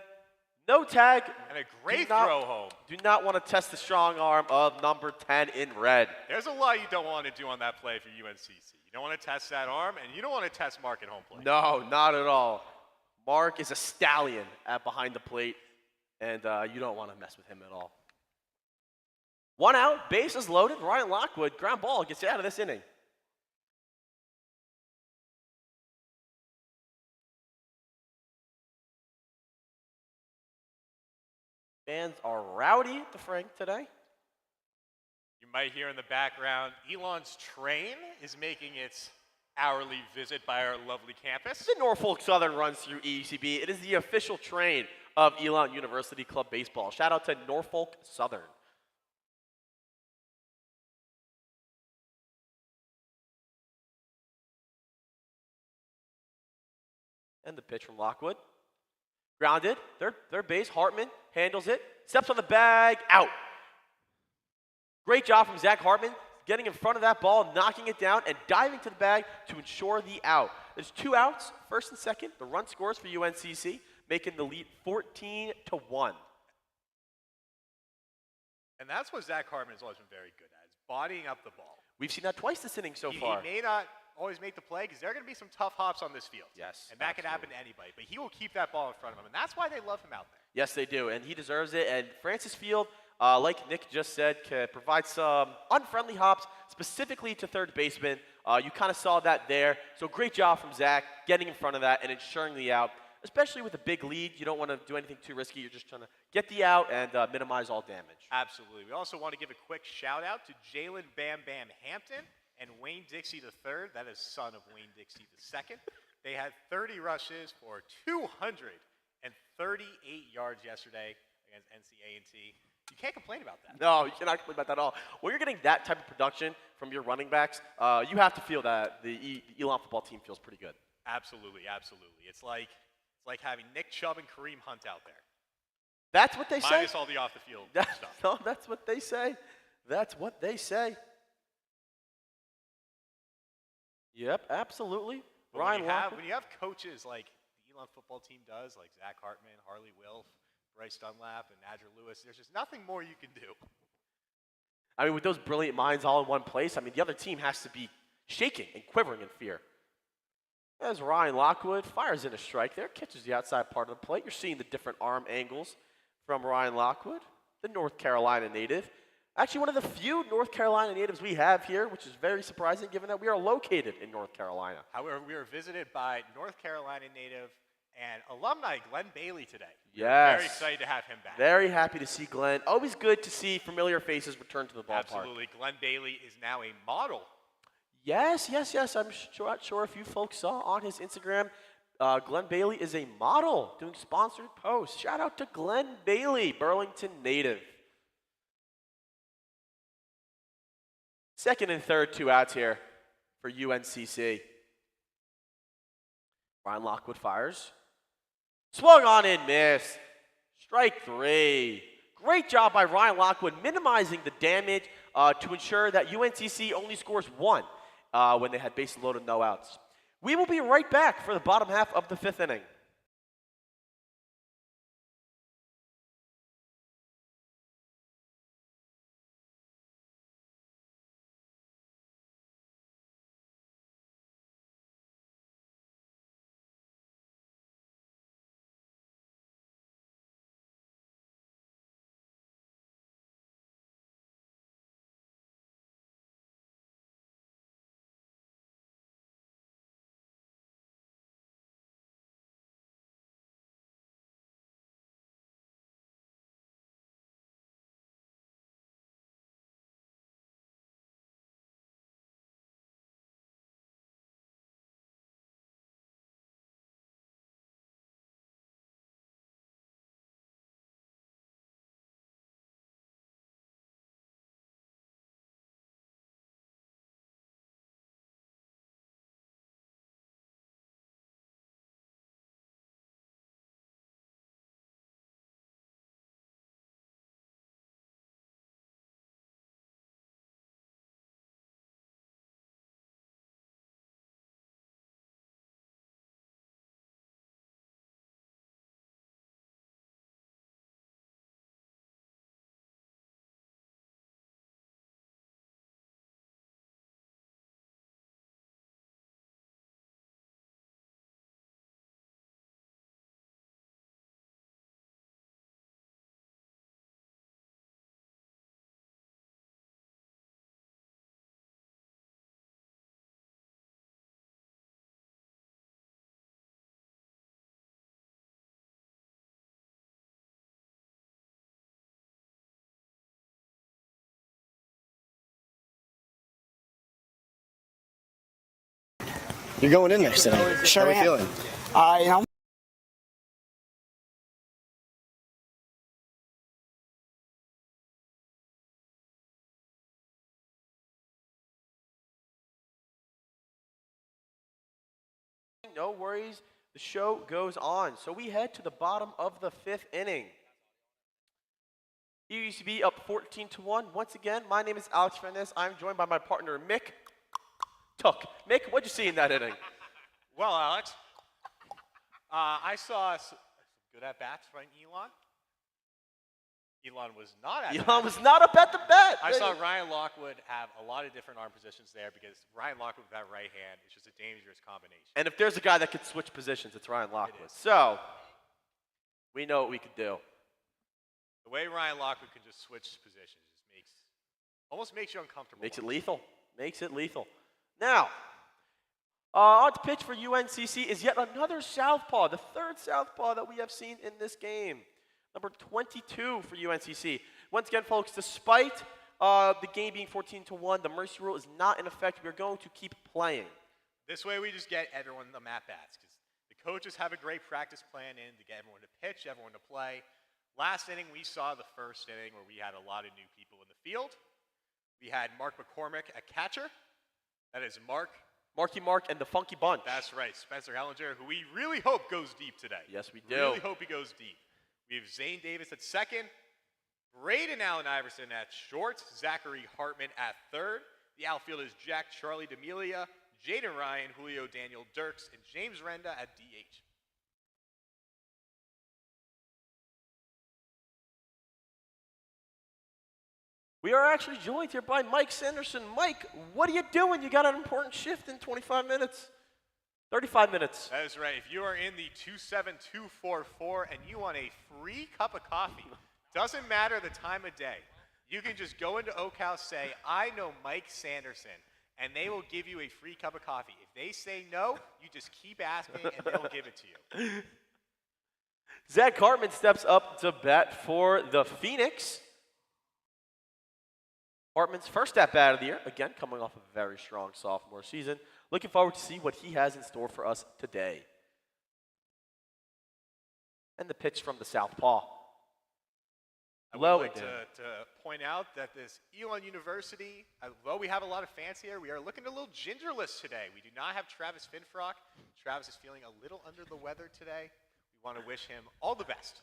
No tag. And a great throw home. Do not want to test the strong arm of number 10 in red. There's a lot you don't want to do on that play for UNCC. You don't want to test that arm, and you don't want to test Mark at home plate. No, not at all. Mark is a stallion at behind the plate, and you don't want to mess with him at all. 1 out, bases loaded. Ryan Lockwood, ground ball, gets out of this inning. Fans are rowdy at the Frank today. You might hear in the background, Elon's train is making its hourly visit by our lovely campus. The Norfolk Southern runs through EUCB. It is the official train of Elon University Club Baseball. Shout out to Norfolk Southern. And the pitch from Lockwood. Grounded, third base, Hartman handles it, steps on the bag, out. Great job from Zach Hartman, getting in front of that ball, knocking it down, and diving to the bag to ensure the out. There's 2 outs, 1st and 2nd. The run scores for UNCC, making the lead 14-1. And that's what Zach Hartman has always been very good at, is bodying up the ball. We've seen that twice this inning so far. He may not always make the play because there are going to be some tough hops on this field. Yes, and that can happen to anybody. But he will keep that ball in front of him, and that's why they love him out there. Yes, they do, and he deserves it. And Francis Field, like Nick just said, can provide some unfriendly hops specifically to third baseman. You kind of saw that there. So great job from Zach getting in front of that and ensuring the out. Especially with a big lead, you don't want to do anything too risky. You're just trying to get the out and minimize all damage. Absolutely. We also want to give a quick shout out to Jalen Bam Bam Hampton and Wayne Dixie III. That is son of Wayne Dixie II. They had 30 rushes for 238 yards yesterday against NCA&T. You can't complain about that. No, you cannot complain about that at all. When you're getting that type of production from your running backs, you have to feel that the Elon football team feels pretty good. Absolutely, absolutely. It's like having Nick Chubb and Kareem Hunt out there. That's what they say. Minus all the off the field stuff. No, that's what they say. That's what they say. Yep, absolutely. But Ryan Lockwood. when you have coaches like the Elon football team does, like Zach Hartman, Harley Wilf, Bryce Dunlap, and Nadra Lewis, there's just nothing more you can do. I mean, with those brilliant minds all in one place, I mean, the other team has to be shaking and quivering in fear. As Ryan Lockwood fires in a strike there, catches the outside part of the plate. You're seeing the different arm angles from Ryan Lockwood, the North Carolina native. Actually, one of the few North Carolina natives we have here, which is very surprising given that we are located in North Carolina. However, we were visited by North Carolina native and alumni Glenn Bailey today. Yes. Very excited to have him back. Very happy to see Glenn. Always good to see familiar faces return to the ballpark. Absolutely. Glenn Bailey is now a model. Yes. I'm not sure if you folks saw on his Instagram, Glenn Bailey is a model doing sponsored posts. Shout out to Glenn Bailey, Burlington native. Second and third, 2 outs here for UNCC. Ryan Lockwood fires. Swung on and missed. Strike 3. Great job by Ryan Lockwood minimizing the damage to ensure that UNCC only scores 1 when they had bases loaded, no outs. We will be right back for the bottom half of the 5th inning. You're going in next tonight. Sure How are you am. feeling? No worries. The show goes on. So we head to the bottom of the 5th inning. EUCB up 14-1. Once again, my name is Alex Fernandez. I'm joined by my partner, Mick Tuck. Mick, what'd you see in that inning? Well, Alex, I saw some good at-bats from Elon. Elon was not at Elon was not up at the bat. I saw Ryan Lockwood have a lot of different arm positions there because Ryan Lockwood with that right hand is just a dangerous combination. And if there's a guy that could switch positions, it's Ryan Lockwood. So we know what we could do. The way Ryan Lockwood can just switch positions just almost makes you uncomfortable. Makes it lethal. Makes it lethal. Now, on to pitch for UNCC is yet another southpaw, the 3rd southpaw that we have seen in this game. Number 22 for UNCC. Once again, folks, despite the game being 14-1, the mercy rule is not in effect. We're going to keep playing. This way we just get everyone the at-bats because the coaches have a great practice plan in to get everyone to pitch, everyone to play. Last inning, we saw the first inning where we had a lot of new people in the field. We had Mark McCormick at catcher. That is Marky Mark and the Funky Bunch. That's right, Spencer Hellinger, who we really hope goes deep today. Yes, we do. Really hope he goes deep. We have Zane Davis at second, Braden Allen Iverson at short, Zachary Hartman at third. The outfield is Jack Charlie D'Amelia, Jaden Ryan, Julio Daniel Dirks, and James Renda at DH. We are actually joined here by Mike Sanderson. Mike, what are you doing? You got an important shift in 25 minutes. 35 minutes. That is right. If you are in the 27244 and you want a free cup of coffee, doesn't matter the time of day, you can just go into Oak House, say, I know Mike Sanderson, and they will give you a free cup of coffee. If they say no, you just keep asking and they'll give it to you. Zach Hartman steps up to bat for the Phoenix. Hartman's first at-bat of the year, again, coming off a very strong sophomore season. Looking forward to see what he has in store for us today. And the pitch from the southpaw. I would like to point out that this Elon University, although we have a lot of fans here, we are looking a little gingerless today. We do not have Travis Finfrock. Travis is feeling a little under the weather today. We want to wish him all the best.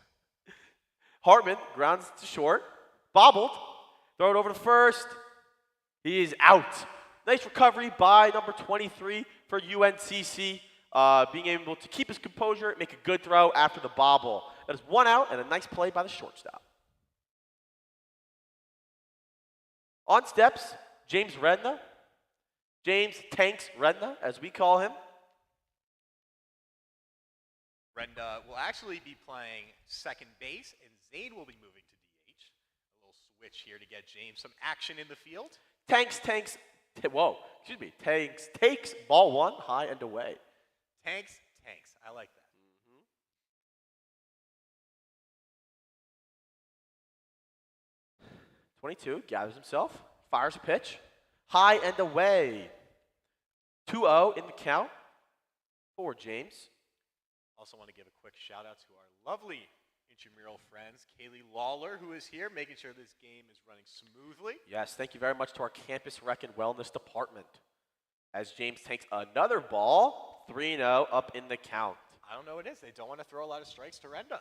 Hartman grounds to short, bobbled, throw it over to first. He is out. Nice recovery by number 23 for UNCC, being able to keep his composure, make a good throw after the bobble. That is one out and a nice play by the shortstop. On steps, James Redna. James Tanks Redna, as we call him. Renda will actually be playing second base, and Zane will be moving to DH. A little switch here to get James some action in the field. Tanks, takes ball one, high and away. Tanks. I like that. 22 gathers himself, fires a pitch, high and away. 2-0 in the count for James. Also want to give a quick shout out to our lovely intramural friends, Kaylee Lawler, who is here, making sure this game is running smoothly. Yes, thank you very much to our Campus Rec and Wellness Department. As James takes another ball, 3-0 up in the count. I don't know what it is. They don't want to throw a lot of strikes to Renda.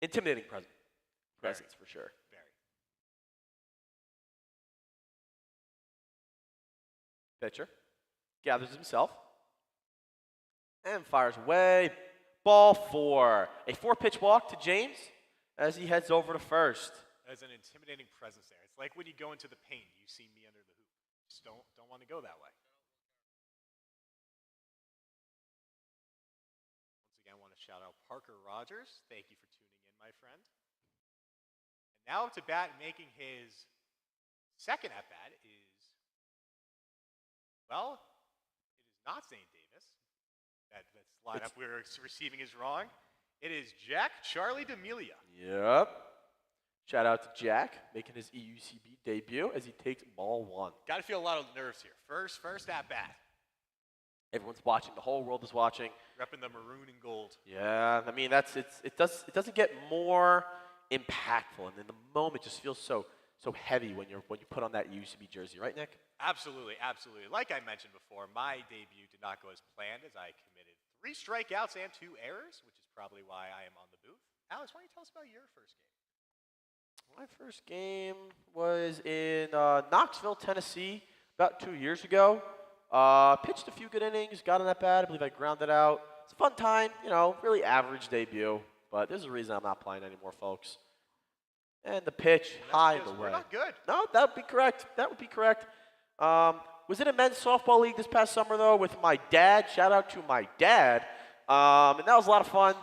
Intimidating presence for sure. Very. Pitcher gathers himself and fires away. Ball 4. A 4-pitch walk to James as he heads over to first. There's an intimidating presence there. It's like when you go into the paint, you see me under the hoop. Just don't want to go that way. Once again, I want to shout out Parker Rogers. Thank you for tuning in, my friend. And now up to bat, making his second at-bat is, well, it is not Zane Davis. That lineup we're receiving is wrong. It is Jack Charlie D'Amelia. Yep. Shout out to Jack, making his EUCB debut as he takes ball 1. Got to feel a lot of nerves here. First at bat. Everyone's watching. The whole world is watching. Repping the maroon and gold. Yeah, I mean it doesn't get more impactful, and then the moment just feels so heavy when you put on that EUCB jersey, right, Nick? Absolutely. Like I mentioned before, my debut did not go as planned as I committed 3 strikeouts and 2 errors, which is probably why I am on the booth. Alex, why don't you tell us about your first game? My first game was in Knoxville, Tennessee, about 2 years ago. Pitched a few good innings, got on that bat. I believe I grounded out. It's a fun time, really average debut, but there's a reason I'm not playing anymore, folks. And the pitch, high and away. We're not good. No, that would be correct. Was in a men's softball league this past summer, though, with my dad. Shout out to my dad. And that was a lot of fun,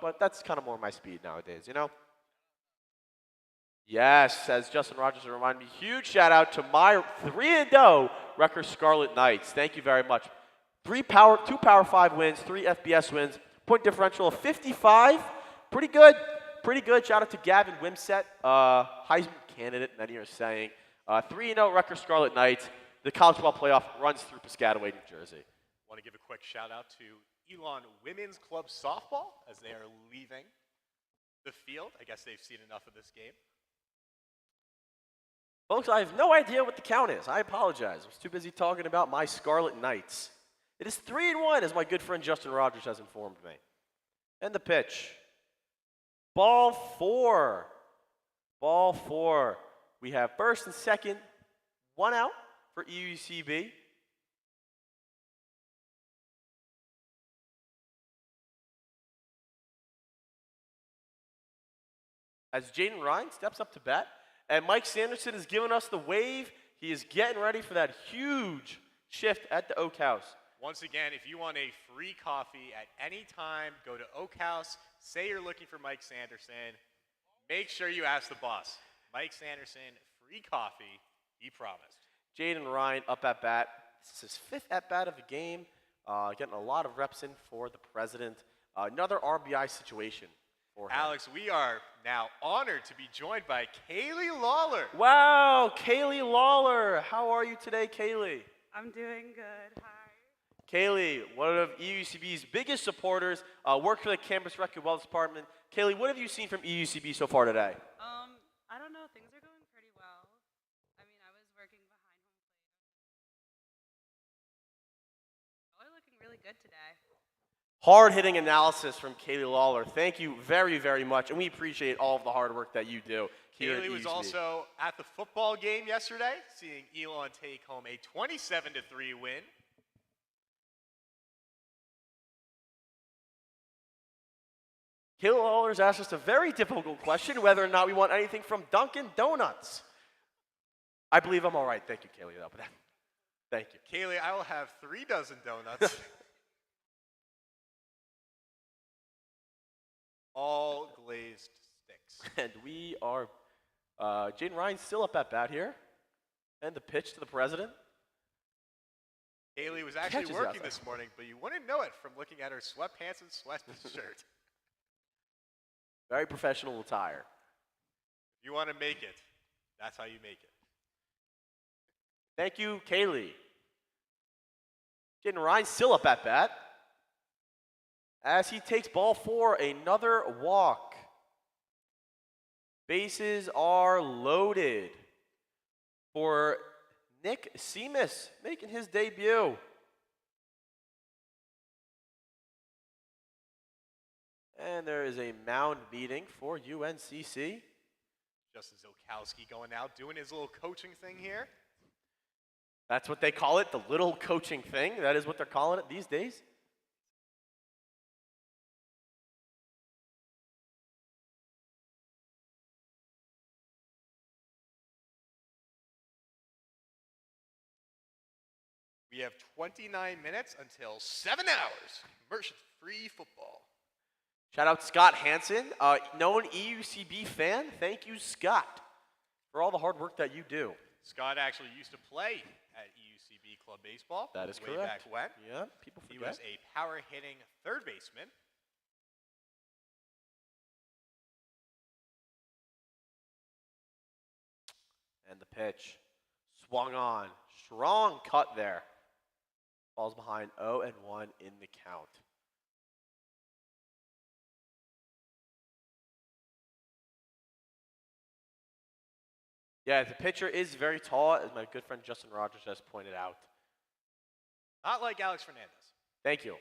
but that's kind of more my speed nowadays, Yes, as Justin Rogers reminded me, huge shout out to my 3-0 Rutgers Scarlet Knights. Thank you very much. 2 Power 5 wins, 3 FBS wins, point differential of 55. Pretty good. Shout out to Gavin Wimsett, Heisman candidate, many are saying. 3-0 Rutgers Scarlet Knights. The college football playoff runs through Piscataway, New Jersey. Want to give a quick shout out to Elon Women's Club Softball as they are leaving the field. I guess they've seen enough of this game. Folks, I have no idea what the count is. I apologize. I was too busy talking about my Scarlet Knights. It is 3-1, as my good friend Justin Rogers has informed me. And the pitch. Ball 4. Ball 4. We have first and second, 1 out for EUCB. As Jaden Ryan steps up to bat, and Mike Sanderson is giving us the wave. He is getting ready for that huge shift at the Oak House. Once again, if you want a free coffee at any time, go to Oak House, say you're looking for Mike Sanderson. Make sure you ask the boss. Mike Sanderson, free coffee, he promised. Jaden Ryan up at bat. This is his 5th at bat of the game. Getting a lot of reps in for the president. Another RBI situation for him. Alex, we are now honored to be joined by Kaylee Lawler. Wow, Kaylee Lawler. How are you today, Kaylee? I'm doing good. Hi. Kaylee, one of EUCB's biggest supporters, worked for the Campus Rec and Wellness Department. Kaylee, what have you seen from EUCB so far today? I don't know. Things are going pretty well. I mean, I was working behind home plate. We're looking really good today. Hard-hitting analysis from Kaylee Lawler. Thank you very, very much, and we appreciate all of the hard work that you do here at Kaylee was EUCB. also at the football game yesterday, seeing Elon take home a 27-3 win. Kaylee Lawler's asked us a very difficult question, whether or not we want anything from Dunkin' Donuts. I believe I'm all right. Thank you, Kaylee, though. Thank you. Kaylee, I will have 3 dozen donuts. All glazed sticks. And we are, Jaden Ryan's still up at bat here. And the pitch to the president. Kaylee was actually Catches working outside. this morning, but you wouldn't know it from looking at her sweatpants and sweatshirt. Very professional attire. If you want to make it, that's how you make it. Thank you, Kaylee. Jaden Ryan still up at bat. As he takes ball 4, another walk. Bases are loaded for Nick Seamus making his debut. And there is a mound meeting for UNCC. Justin Zilkowski going out, doing his little coaching thing here. That's what they call it, the little coaching thing. That is what they're calling it these days. We have 29 minutes until 7 hours. Commercial-free football. Shout out Scott Hansen, known EUCB fan. Thank you, Scott, for all the hard work that you do. Scott actually used to play at EUCB Club Baseball. That is way correct. back when. Yeah, people He forget. was a power-hitting third baseman. And the pitch swung on. Strong cut there. Falls behind 0-1 in the count. Yeah, the pitcher is very tall, as my good friend Justin Rogers has pointed out. Not like Alex Fernandez. Thank you.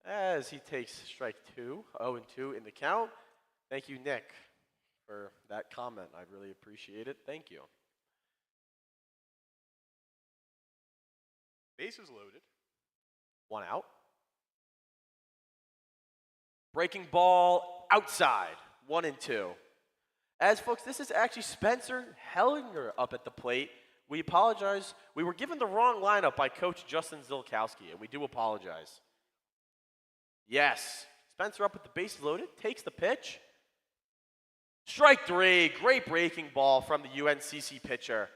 As he takes strike 2, 0-2 in the count. Thank you, Nick, for that comment. I really appreciate it. Thank you. Bases loaded. 1 out. Breaking ball outside. 1-2. As folks, this is actually Spencer Hellinger up at the plate. We apologize. We were given the wrong lineup by Coach Justin Zilkowski, and we do apologize. Yes. Spencer up with the bases loaded, takes the pitch. Strike 3. Great breaking ball from the UNCC pitcher.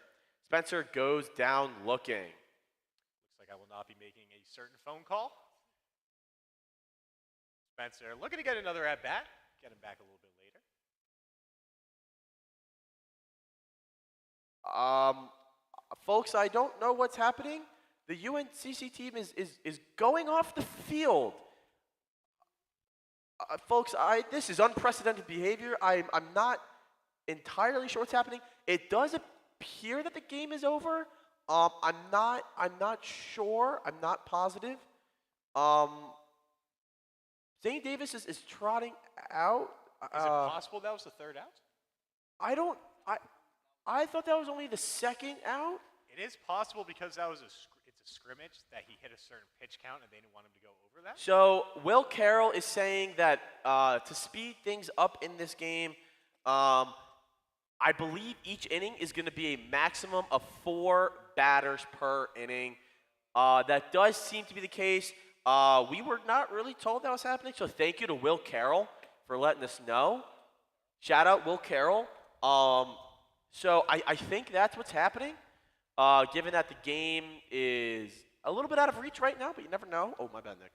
Spencer goes down looking. Looks like I will not be making a certain phone call. Spencer looking to get another at-bat. Get him back a little bit later. Folks, I don't know what's happening. The UNCC team is going off the field. Folks, this is unprecedented behavior. I'm not entirely sure what's happening. It does appear that the game is over. I'm not sure. I'm not positive. Zane Davis is trotting out. Is it possible that was the third out? I thought that was only the second out. It is possible because that was it's a scrimmage that he hit a certain pitch count and they didn't want him to go over that. So Will Carroll is saying that to speed things up in this game, I believe each inning is going to be a maximum of 4 batters per inning. That does seem to be the case. We were not really told that was happening, so thank you to Will Carroll for letting us know. Shout out Will Carroll. So I think that's what's happening, given that the game is a little bit out of reach right now, but you never know. Oh, my bad, Nick.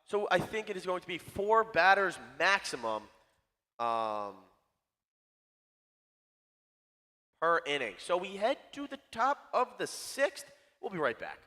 So I think it is going to be 4 batters maximum per inning. So we head to the top of the 6th. We'll be right back.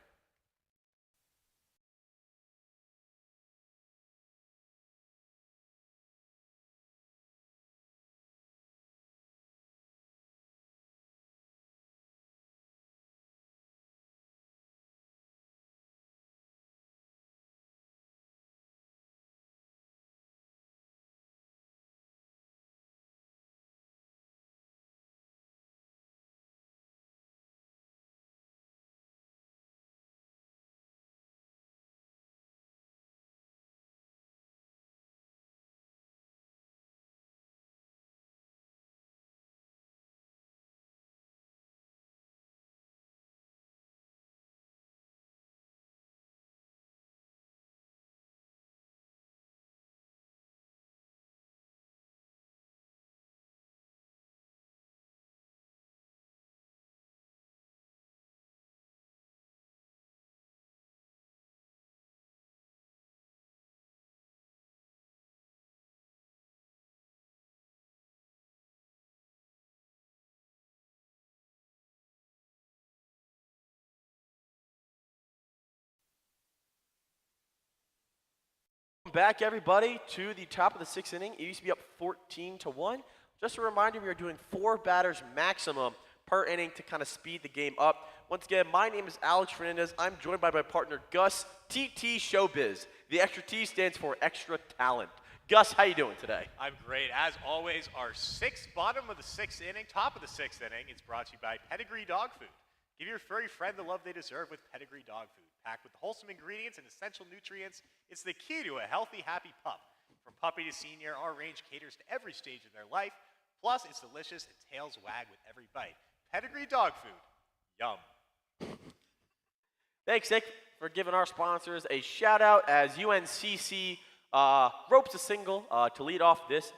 Back, everybody, to the top of the 6th inning. It used to be up 14-1. Just a reminder, we are doing 4 batters maximum per inning to kind of speed the game up. Once again, my name is Alex Fernandez. I'm joined by my partner, Gus, TT Showbiz. The extra T stands for extra talent. Gus, how you doing today? I'm great. As always, our bottom of the 6th inning, top of the 6th inning, is brought to you by Pedigree Dog Food. Give your furry friend the love they deserve with Pedigree Dog Food. Packed with wholesome ingredients and essential nutrients, it's the key to a healthy, happy pup. From puppy to senior, our range caters to every stage of their life. Plus, it's delicious and tails wag with every bite. Pedigree Dog Food. Yum. Thanks, Nick, for giving our sponsors a shout-out as UNCC ropes a single to lead off this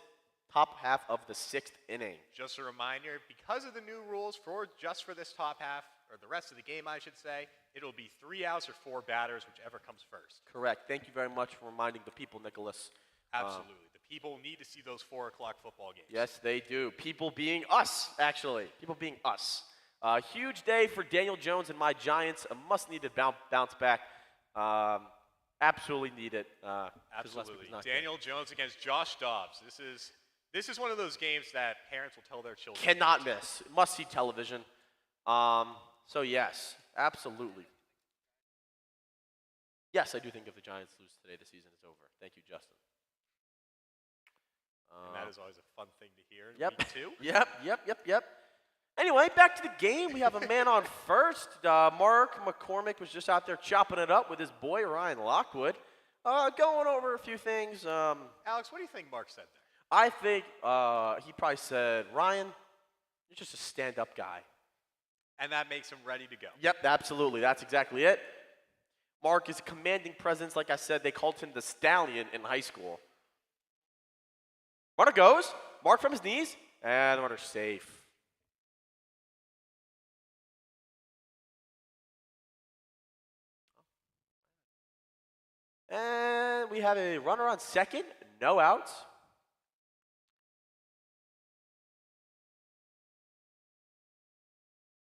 top half of the 6th inning. Just a reminder, because of the new rules just for this top half, or the rest of the game, I should say, it'll be 3 outs or 4 batters, whichever comes first. Correct. Thank you very much for reminding the people, Nicholas. Absolutely. The people need to see those 4 o'clock football games. Yes, they do. People being us, actually. People being us. Huge day for Daniel Jones and my Giants. A must-needed bounce back. Absolutely needed. Absolutely. Daniel Jones against Josh Dobbs. This is one of those games that parents will tell their children. Cannot miss. Must-see television. So, yes, absolutely. Yes, I do think if the Giants lose today, the season is over. Thank you, Justin. And that is always a fun thing to hear in Yep. week 2. Yep. Anyway, back to the game. We have a man on first. Mark McCormick was just out there chopping it up with his boy, Ryan Lockwood. Going over a few things. Alex, what do you think Mark said there? I think he probably said, Ryan, you're just a stand-up guy. And that makes him ready to go. Yep, absolutely. That's exactly it. Mark is a commanding presence. Like I said, they called him the Stallion in high school. Runner goes. Mark from his knees. And the runner's safe. And we have a runner on second. No outs.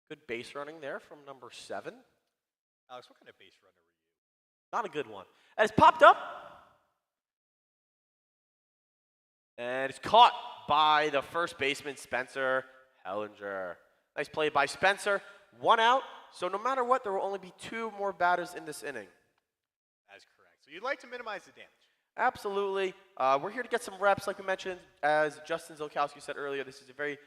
Good base running there from number 7. Alex, what kind of base runner were you? Not a good one. And it's popped up. And it's caught by the first baseman, Spencer Hellinger. Nice play by Spencer. 1 out. So no matter what, there will only be 2 more batters in this inning. That is correct. So you'd like to minimize the damage. Absolutely. We're here to get some reps, like we mentioned. As Justin Zolkowski said earlier, this is a very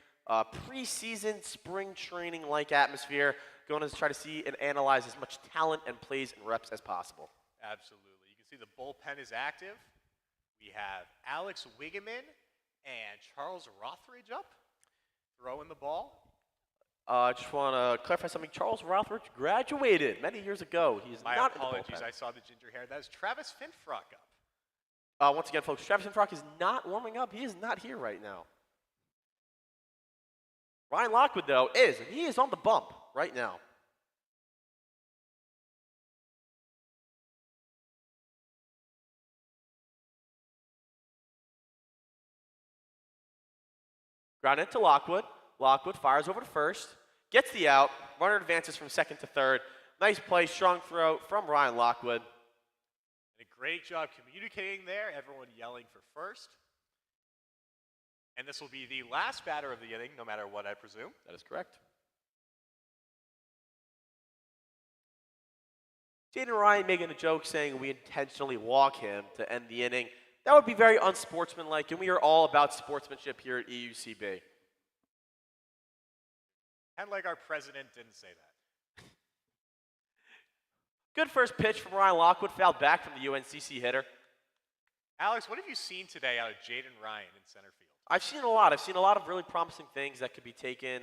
preseason, spring training-like atmosphere. Going to try to see and analyze as much talent and plays and reps as possible. Absolutely. You can see the bullpen is active. We have Alex Wigeman and Charles Rothridge up, throwing the ball. Just want to clarify something. Charles Rothridge graduated many years ago. He's My not apologies, in the bullpen. I saw the ginger hair. That is Travis Finfrock up. Once again, folks, Travis Finfrock is not warming up. He is not here right now. Ryan Lockwood, though, is, and he is on the bump right now. Ground into Lockwood. Lockwood fires over to first, gets the out. Runner advances from second to third. Nice play, strong throw from Ryan Lockwood. And a great job communicating there. Everyone yelling for first. And this will be the last batter of the inning, no matter what, I presume. That is correct. Jaden Ryan making a joke saying we intentionally walk him to end the inning. That would be very unsportsmanlike, and we are all about sportsmanship here at EUCB. And like our president didn't say that. Good first pitch from Ryan Lockwood, fouled back from the UNCC hitter. Alex, what have you seen today out of Jaden Ryan in center field? I've seen a lot. I've seen a lot of really promising things that could be taken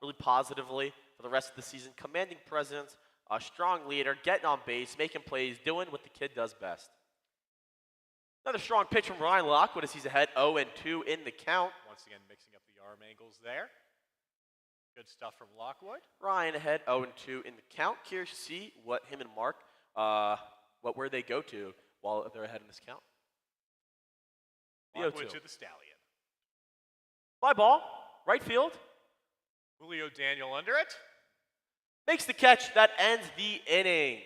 really positively for the rest of the season. Commanding presence, a strong leader, getting on base, making plays, doing what the kid does best. Another strong pitch from Ryan Lockwood as he's ahead 0-2 in the count. Once again, mixing up the arm angles there. Good stuff from Lockwood. Ryan ahead 0-2 in the count. Curious to see what him and Mark, where they go to while they're ahead in this count. Lockwood to the Stallion. Fly ball, right field. Julio Daniel under it. Makes the catch that ends the inning.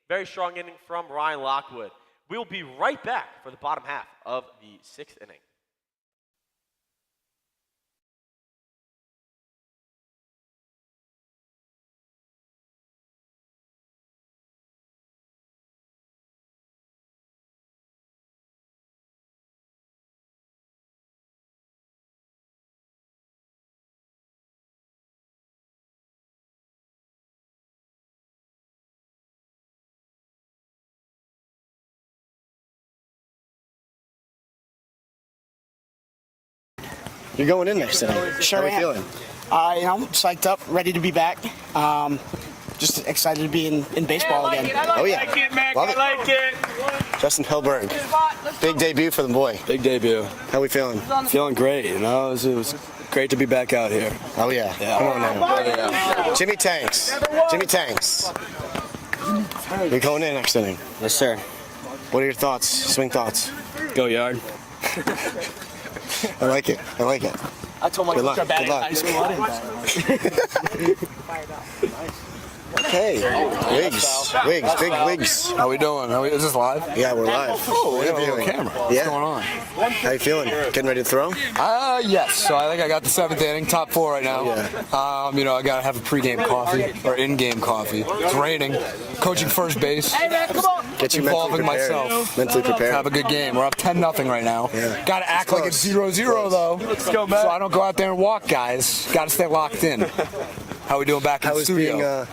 Very strong inning from Ryan Lockwood. We'll be right back for the bottom half of the sixth inning. You're going in next tonight. Sure How are you am. feeling? I'm psyched up, ready to be back. Just excited to be in baseball again. Oh yeah. Love it. Justin Hillberg. Big debut for the boy. Big debut. How we feeling? Feeling great, you know. It was great to be back out here. Oh yeah. Yeah. Come on now. Yeah. Jimmy Tanks. Jimmy Tanks. You're going in next inning. Yes, sir. What are your thoughts? Swing thoughts. Go Yard. I like it. I like it. I told my Good luck. coach I Good luck. Okay. Wigs. Big wigs. How we doing? Is this live? Yeah, we're live. Oh, we have a little Interviewing. camera. What's Yeah. going on? How you feeling? Getting ready to throw? Yes. So I think I got the seventh inning, top four right now. You know, I gotta have a pregame coffee or in-game coffee. It's raining. Coaching first base. Get you Involving mentally prepared. myself. Mentally prepared. Have a good game. We're up 10-0 right now. Yeah. Gotta act like it's 0-0 though. Let's go, man. So I don't go out there and walk, guys. Gotta stay locked in. How we doing back in How the was studio? being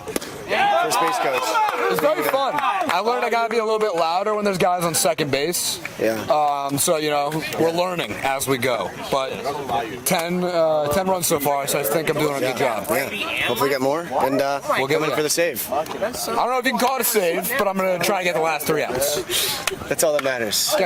first base coach? It's very fun. I learned I gotta be a little bit louder when there's guys on second base. Yeah. So you know, we're learning as we go. But 10 runs so far, so I think I'm doing a good job. Yeah. Hopefully get more. And We'll get come in it. for the save. I don't know if you can call it a save, but I'm gonna try to get the last 3 outs. That's all that matters.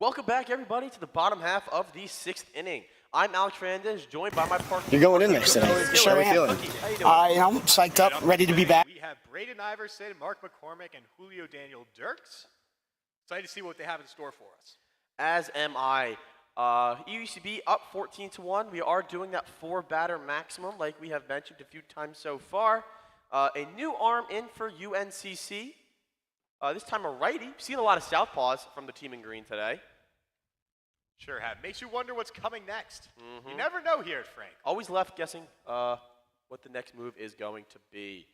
Welcome back, everybody, to the bottom half of the sixth inning. I'm Alex Fernandez, joined by my partner. You're going in next tonight. Sure How are you am. feeling? I'm psyched up, ready to be back. We have Braden Iverson, Mark McCormick, and Julio Daniel Dirks. Excited to see what they have in store for us. As am I. EUCB up 14-1. We are doing that 4-batter maximum, like we have mentioned a few times so far. A new arm in for UNCC. This time a righty. Seen a lot of southpaws from the team in green today. Sure have. Makes you wonder what's coming next. You never know here at Frank. Always left guessing what the next move is going to be.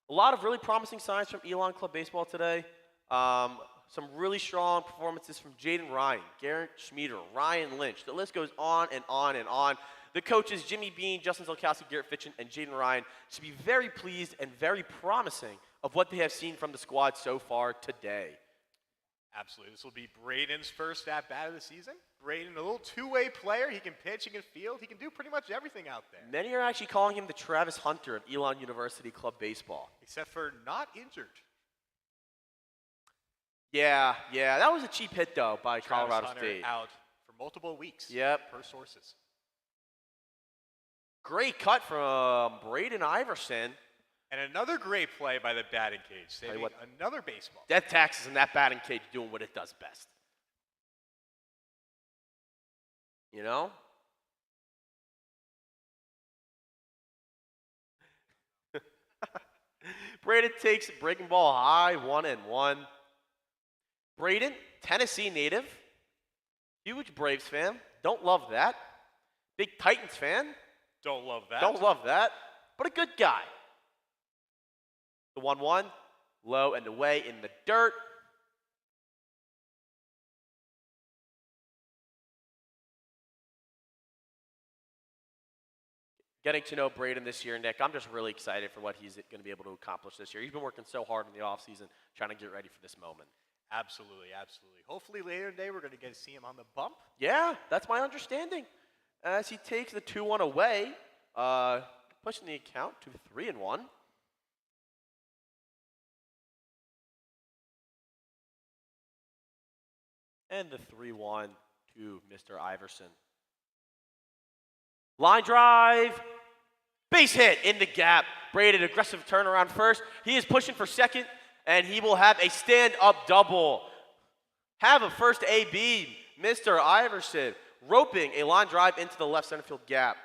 A lot of really promising signs from Elon Club Baseball today. Some really strong performances from Jaden Ryan, Garrett Schmieder, Ryan Lynch. The list goes on and on and on. The coaches, Jimmy Bean, Justin Zolkowski, Garrett Fitchen, and Jaden Ryan, should be very pleased and very promising of what they have seen from the squad so far today. Absolutely. This will be Braden's first at-bat of the season. Braden, a little two-way player. He can pitch, he can field, he can do pretty much everything out there. Many are actually calling him the Travis Hunter of Elon University Club Baseball. Except for not injured. Yeah, that was a cheap hit, though, by Travis Colorado Hunter State. out for multiple weeks. Yep. Per sources. Great cut from Braden Iverson. And another great play by the batting cage, saving another baseball. Death taxes in that batting cage doing what it does best. You know? Braden takes a breaking ball high, 1-1. Braden, Tennessee native. Huge Braves fan. Don't love that. Big Titans fan. Don't love that. Don't love that. But a good guy. The 1-1, low and away in the dirt. Getting to know Braden this year, Nick, I'm just really excited for what he's going to be able to accomplish this year. He's been working so hard in the offseason trying to get ready for this moment. Absolutely. Hopefully later today we're going to get to see him on the bump. Yeah, that's my understanding. As he takes the 2-1 away, pushing the account to 3-1. And the 3-1 to Mr. Iverson. Line drive. Base hit in the gap. Braden, aggressive turnaround first. He is pushing for second, and he will have a stand-up double. Have a first AB, Mr. Iverson, roping a line drive into the left center field gap.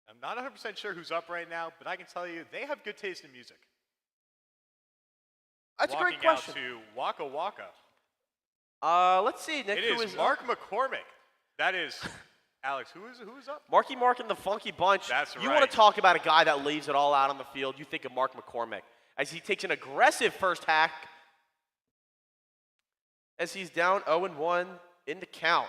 I'm not 100% sure who's up right now, but I can tell you they have good taste in music. That's a great question. Walking out to Waka Waka. Let's see, Nick. It who is Mark McCormick. That is, Alex, who is up? Marky Mark and the Funky Bunch. That's You right. want to talk about a guy that leaves it all out on the field, you think of Mark McCormick. As he takes an aggressive first hack, as he's down 0-1 in the count.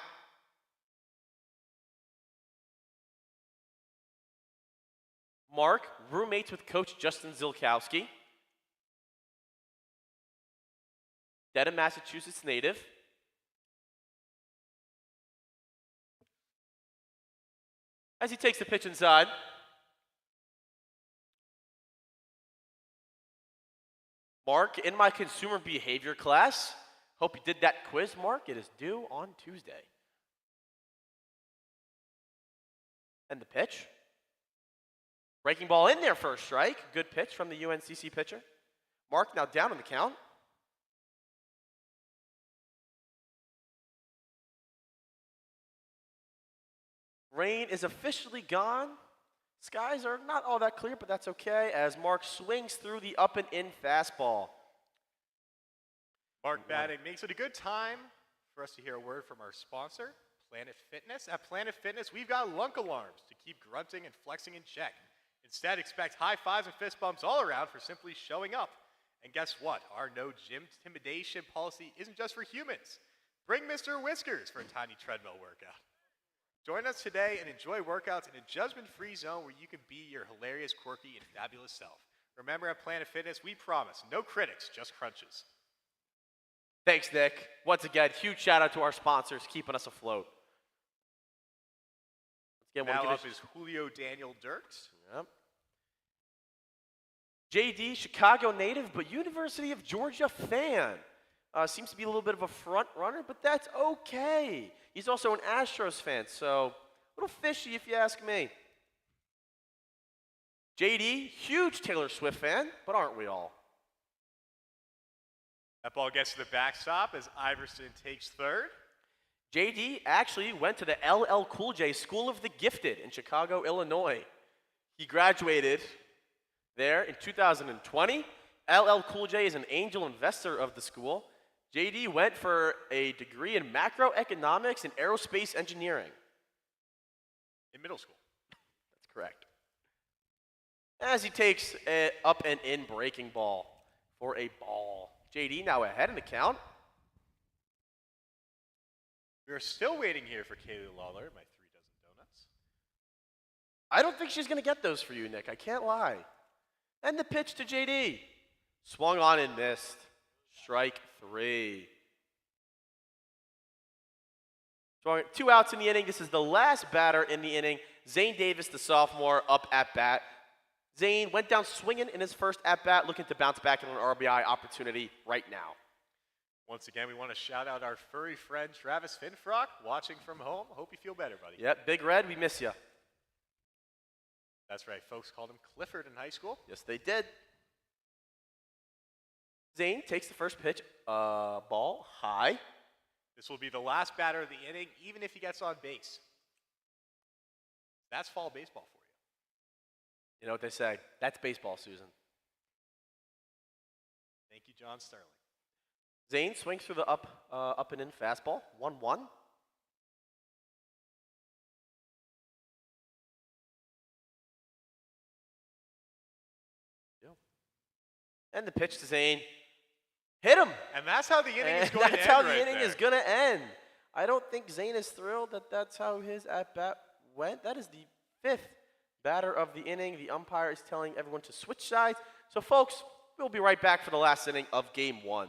Mark, roommates with Coach Justin Zilkowski. Dedham, Massachusetts native. As he takes the pitch inside. Mark, in my consumer behavior class, hope you did that quiz, Mark. It is due on Tuesday. And the pitch. Breaking ball in there for a strike. Good pitch from the UNCC pitcher. Mark now down in the count. Rain is officially gone. Skies are not all that clear, but that's okay as Mark swings through the up and in fastball. Mark batting makes it a good time for us to hear a word from our sponsor, Planet Fitness. At Planet Fitness, we've got lunk alarms to keep grunting and flexing in check. Instead, expect high fives and fist bumps all around for simply showing up. And guess what? Our no gym intimidation policy isn't just for humans. Bring Mr. Whiskers for a tiny treadmill workout. Join us today and enjoy workouts in a judgment-free zone where you can be your hilarious, quirky, and fabulous self. Remember, at Planet Fitness, we promise no critics, just crunches. Thanks, Nick. Once again, huge shout out to our sponsors keeping us afloat. Now up is Julio Daniel Dirks. Yep. JD, Chicago native, but University of Georgia fan. Seems to be a little bit of a front runner, but that's okay. He's also an Astros fan, so a little fishy if you ask me. JD, huge Taylor Swift fan, but aren't we all? That ball gets to the backstop as Iverson takes third. JD actually went to the LL Cool J School of the Gifted in Chicago, Illinois. He graduated there in 2020. LL Cool J is an angel investor of the school. JD went for a degree in macroeconomics and aerospace engineering. in middle school. That's correct. As he takes an up and in breaking ball for a ball. JD now ahead in the count. We're still waiting here for Kaylee Lawler, my 3 dozen donuts. I don't think she's going to get those for you, Nick. I can't lie. And the pitch to JD. Swung on and missed. Strike 3. 2 outs in the inning. This is the last batter in the inning. Zane Davis, the sophomore, up at bat. Zane went down swinging in his first at bat, looking to bounce back in an RBI opportunity right now. Once again, we want to shout out our furry friend Travis Finfrock, watching from home. Hope you feel better, buddy. Yep, Big Red, we miss you. That's right. Folks called him Clifford in high school. Yes, they did. Zane takes the first pitch, ball high. This will be the last batter of the inning, even if he gets on base. That's fall baseball for you. You know what they say? That's baseball, Susan. Thank you, John Sterling. Zane swings through the up and in fastball. 1-1. And the pitch to Zane. Hit him. And that's how the inning is going to end. That's how the right inning there. is going to end. I don't think Zane is thrilled that that's how his at-bat went. That is the 5th batter of the inning. The umpire is telling everyone to switch sides. So, folks, we'll be right back for the last inning of Game 1.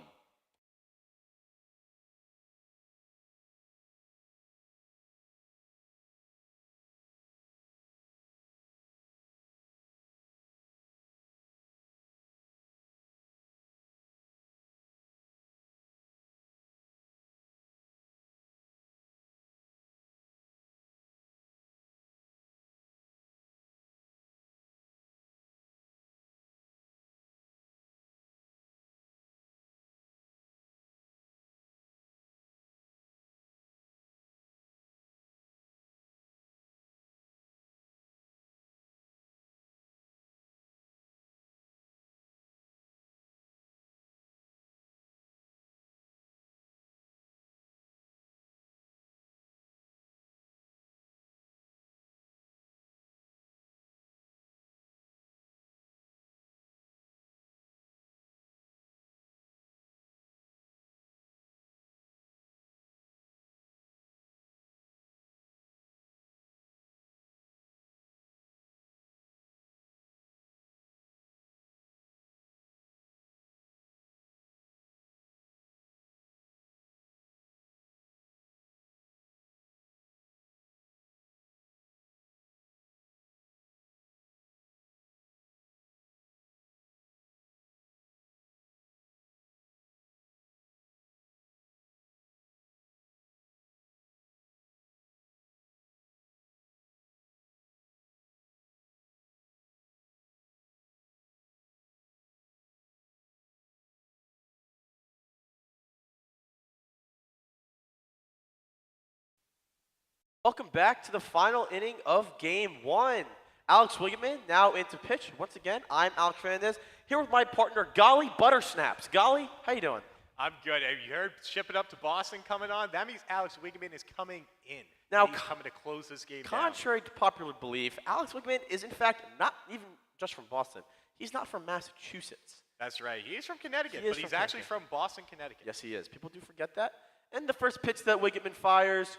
Welcome back to the final inning of Game 1. Alex Wiggman now into pitch. Once again, I'm Alex Fernandez, here with my partner, Golly Buttersnaps. Golly, how you doing? I'm good. Have you heard shipping up to Boston coming on? That means Alex Wiggman is coming in. Now, he's coming to close this game contrary to popular belief, Alex Wiggman is in fact not even just from Boston. He's not from Massachusetts. That's right. He is from Connecticut, He is but he's from actually from Boston, Connecticut. Yes, he is. People do forget that. And the first pitch that Wiggman fires,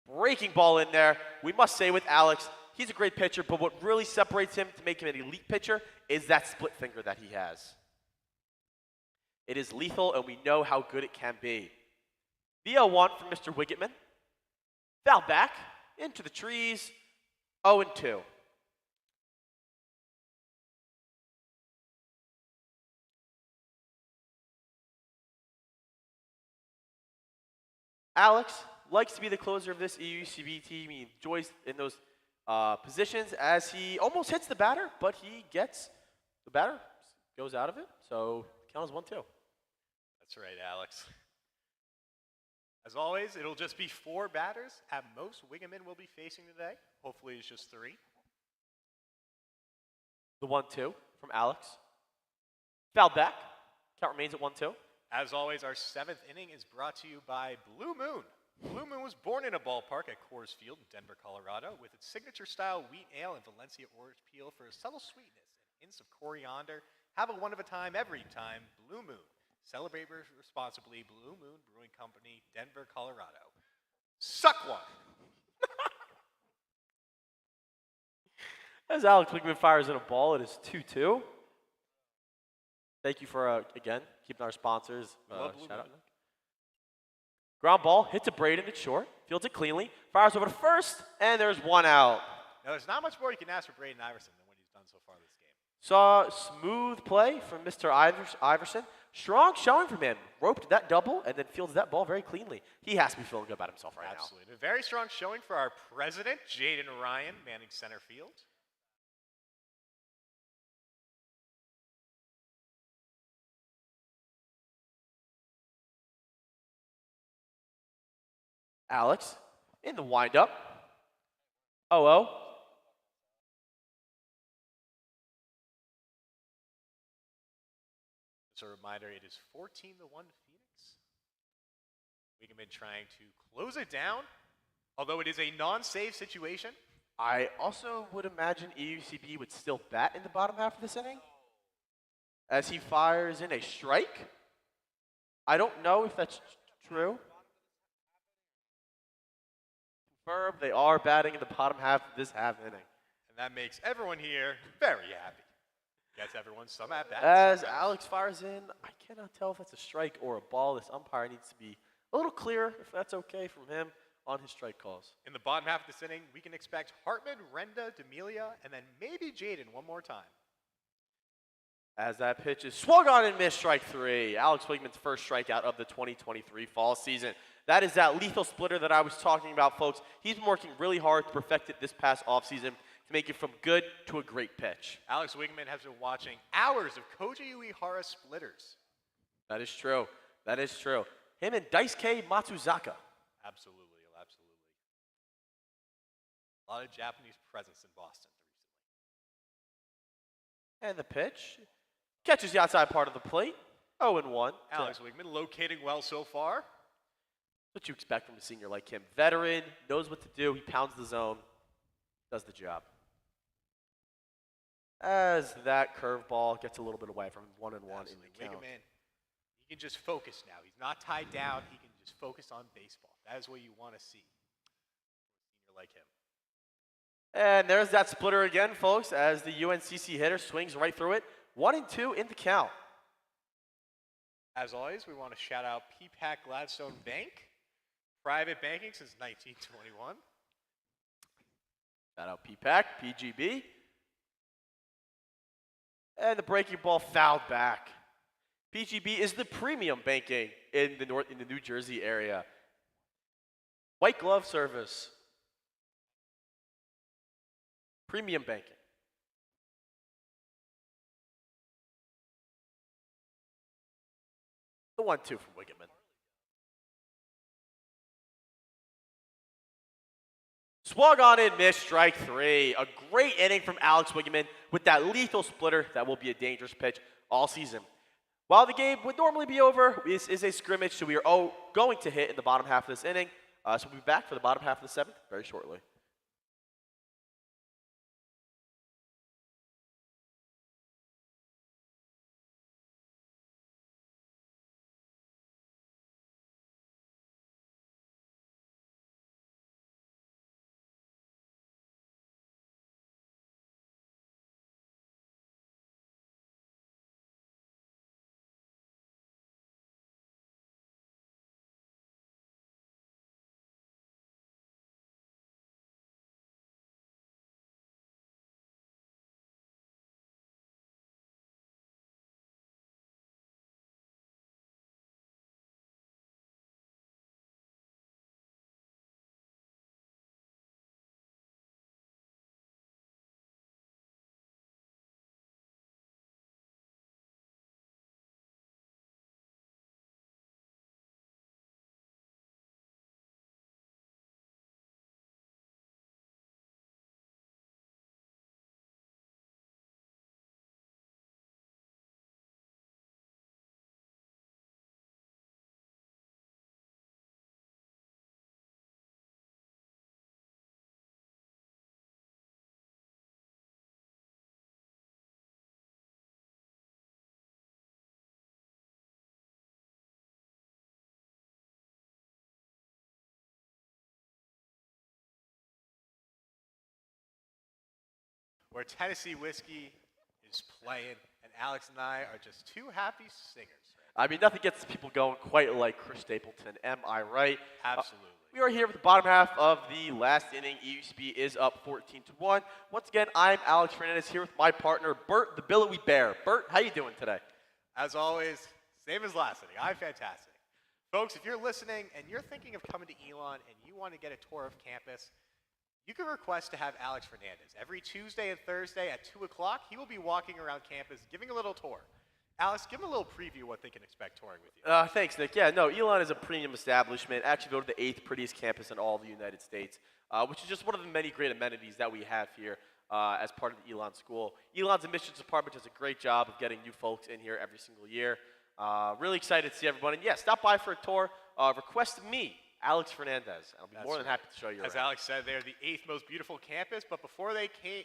breaking ball in there. We must say with Alex, he's a great pitcher, but what really separates him to make him an elite pitcher is that split finger that he has. It is lethal, and we know how good it can be. The 0-1 from Mr. Wiggman. Foul back, into the trees, 0-2. Alex likes to be the closer of this EUCB team. He enjoys in those positions as he almost hits the batter, but he gets the batter, goes out of it. So count as 1-2. That's right, Alex. As always, it'll just be 4 batters. At most, Wiggman will be facing today. Hopefully it's just 3. The 1-2 from Alex. Fouled back. Count remains at 1-2. As always, our 7th inning is brought to you by Blue Moon. Blue Moon was born in a ballpark at Coors Field in Denver, Colorado, with its signature-style wheat ale and Valencia orange peel for a subtle sweetness and hints of coriander. Have a one of a time every time. Blue Moon. Celebrate responsibly. Blue Moon Brewing Company, Denver, Colorado. Suck one. As Alex Wickman fires in a ball, it is 2-2. Thank you for, again, keeping our sponsors. Shout out. Ground ball, hits a Braden, it's short, fields it cleanly, fires over to first, and there's one out. Now, there's not much more you can ask for Braden Iverson than what he's done so far this game. Saw smooth play from Mr. Iverson. Strong showing from him. Roped that double and then fields that ball very cleanly. He has to be feeling good about himself right now. Absolutely. A very strong showing for our president, Jaden Ryan, manning center field. Alex in the windup. 0-0. As a reminder, it is 14-1 Phoenix. Wiegman trying to close it down, although it is a non-save situation. I also would imagine EUCB would still bat in the bottom half of this inning as he fires in a strike. I don't know if that's true. Confirmed, they are batting in the bottom half of this half inning. And that makes everyone here very happy. Gets everyone some at bats. As Alex fires in, I cannot tell if that's a strike or a ball. This umpire needs to be a little clearer, if that's okay from him, on his strike calls. In the bottom half of this inning, we can expect Hartman, Renda, D'Amelia, and then maybe Jaden one more time. As that pitch is swung on and missed, strike three. Alex Wiegman's first strikeout of the 2023 fall season. That is that lethal splitter that I was talking about, folks. He's been working really hard to perfect it this past offseason to make it from good to a great pitch. Alex Wiegman has been watching hours of Koji Uehara splitters. That is true. That is true. Him and Daisuke Matsuzaka. Absolutely, absolutely. A lot of Japanese presence in Boston recently. And the pitch catches the outside part of the plate. 0-1. Alex Wiegman locating well so far. What you expect from a senior like him. Veteran, knows what to do. He pounds the zone, does the job. As that curveball gets a little bit away from him, 1-1 in the count. Wiegman, he can just focus now. He's not tied down. He can just focus on baseball. That is what you want to see. A senior like him. And there's that splitter again, folks, as the UNCC hitter swings right through it. 1-2 in the count. As always, we want to shout out PPAC Gladstone Bank. Private banking since 1921. Shout out PPAC, PGB. And the breaking ball fouled back. PGB is the premium banking in the New Jersey area. White glove service. Premium banking. The 1-2 from Wiggman. Swung on in, missed, strike three. A great inning from Alex Wiggman with that lethal splitter that will be a dangerous pitch all season. While the game would normally be over, this is a scrimmage, so we are going to hit in the bottom half of this inning. So we'll be back for the bottom half of the seventh very shortly. where Tennessee whiskey is playing, and Alex and I are just two happy singers. I mean, nothing gets people going quite like Chris Stapleton. Am I right? Absolutely. We are here with the bottom half of the last inning. EUCB is up 14-1. Once again, I'm Alex Fernandez here with my partner, Bert the Billowy Bear. Bert, how you doing today? As always, same as last inning. I'm fantastic. Folks, if you're listening and you're thinking of coming to Elon and you want to get a tour of campus, you can request to have Alex Fernandez. Every Tuesday and Thursday at 2 o'clock, he will be walking around campus giving a little tour. Alex, give them a little preview of what they can expect touring with you. Thanks, Nick. Yeah, no, Elon is a premium establishment. Actually, go to the 8th prettiest campus in all of the United States, which is just one of the many great amenities that we have here as part of the Elon School. Elon's admissions department does a great job of getting new folks in here every single year. Really excited to see everybody. And yeah, stop by for a tour. Request me, Alex Fernandez. I'll be more than happy to show you As around. Alex said, they're the 8th most beautiful campus, but before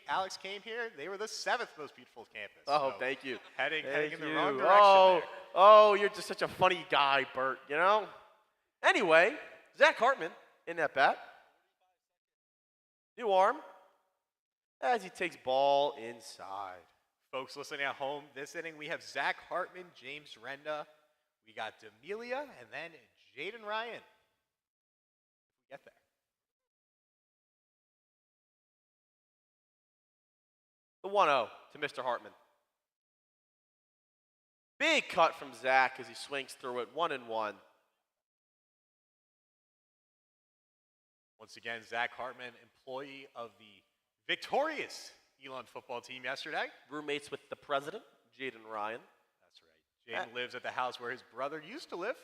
Alex came here, they were the 7th most beautiful campus. Oh, So thank you. Heading Thank in the you. wrong direction there. Oh, you're just such a funny guy, Bert, you know? Anyway, Zach Hartman in that bat. New arm as he takes ball inside. Folks listening at home, this inning we have Zach Hartman, James Renda, we got D'Amelia, and then Jaden Ryan. Get there. The 1-0 to Mr. Hartman. Big cut from Zach as he swings through it, 1-1. Once again, Zach Hartman, employee of the victorious Elon football team yesterday. Roommates with the president, Jaden Ryan. That's right. Jaden lives at the house where his brother used to live.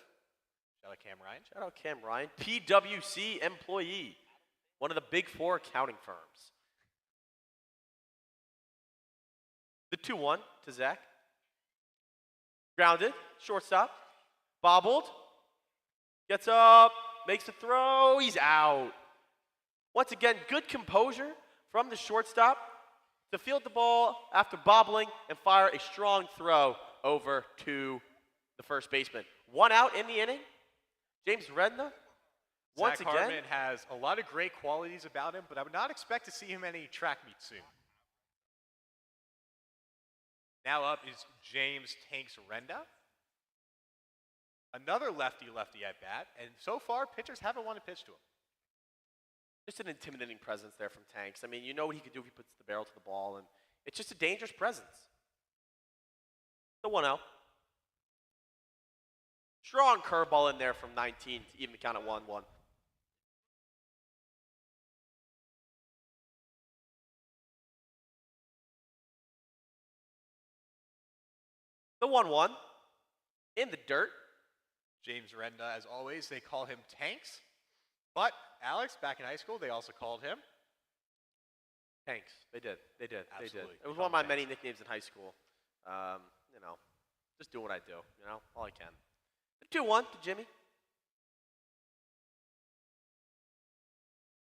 Shout out Cam Ryan. Shout out Cam Ryan. PwC employee, one of the big 4 accounting firms. The 2-1 to Zach. Grounded, shortstop, bobbled, gets up, makes a throw, he's out. Once again, good composure from the shortstop to field the ball after bobbling and fire a strong throw over to the first baseman. 1 out in the inning. James Redna, once Zach again. Hartman has a lot of great qualities about him, but I would not expect to see him any track meet soon. Now up is James Tanks Renda. Another lefty-lefty at bat, and so far, pitchers haven't wanted to pitch to him. Just an intimidating presence there from Tanks. I mean, you know what he can do if he puts the barrel to the ball, and it's just a dangerous presence. The 1-0. Strong curveball in there from 19 to even count at 1-1. The 1-1 in the dirt. James Renda, as always, they call him Tanks. But Alex, back in high school, they also called him Tanks. They did. Absolutely. It was one of my many nicknames in high school. You know, just doing what I do, you know, all I can. The 2-1 to Jimmy.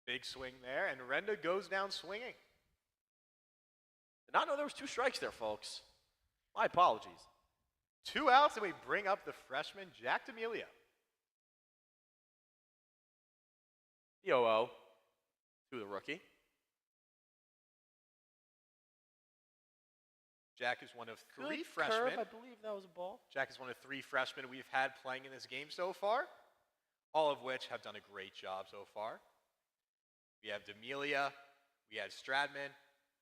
Big swing there, and Renda goes down swinging. Did not know there was 2 strikes there, folks. My apologies. 2 outs, and we bring up the freshman, Jack D'Amelia. The 0-0 to the rookie. Jack is one of 3 Good freshmen. curve, I believe that was a ball. Jack is one of 3 freshmen we've had playing in this game so far, all of which have done a great job so far. We have D'Amelia, we had Stradman,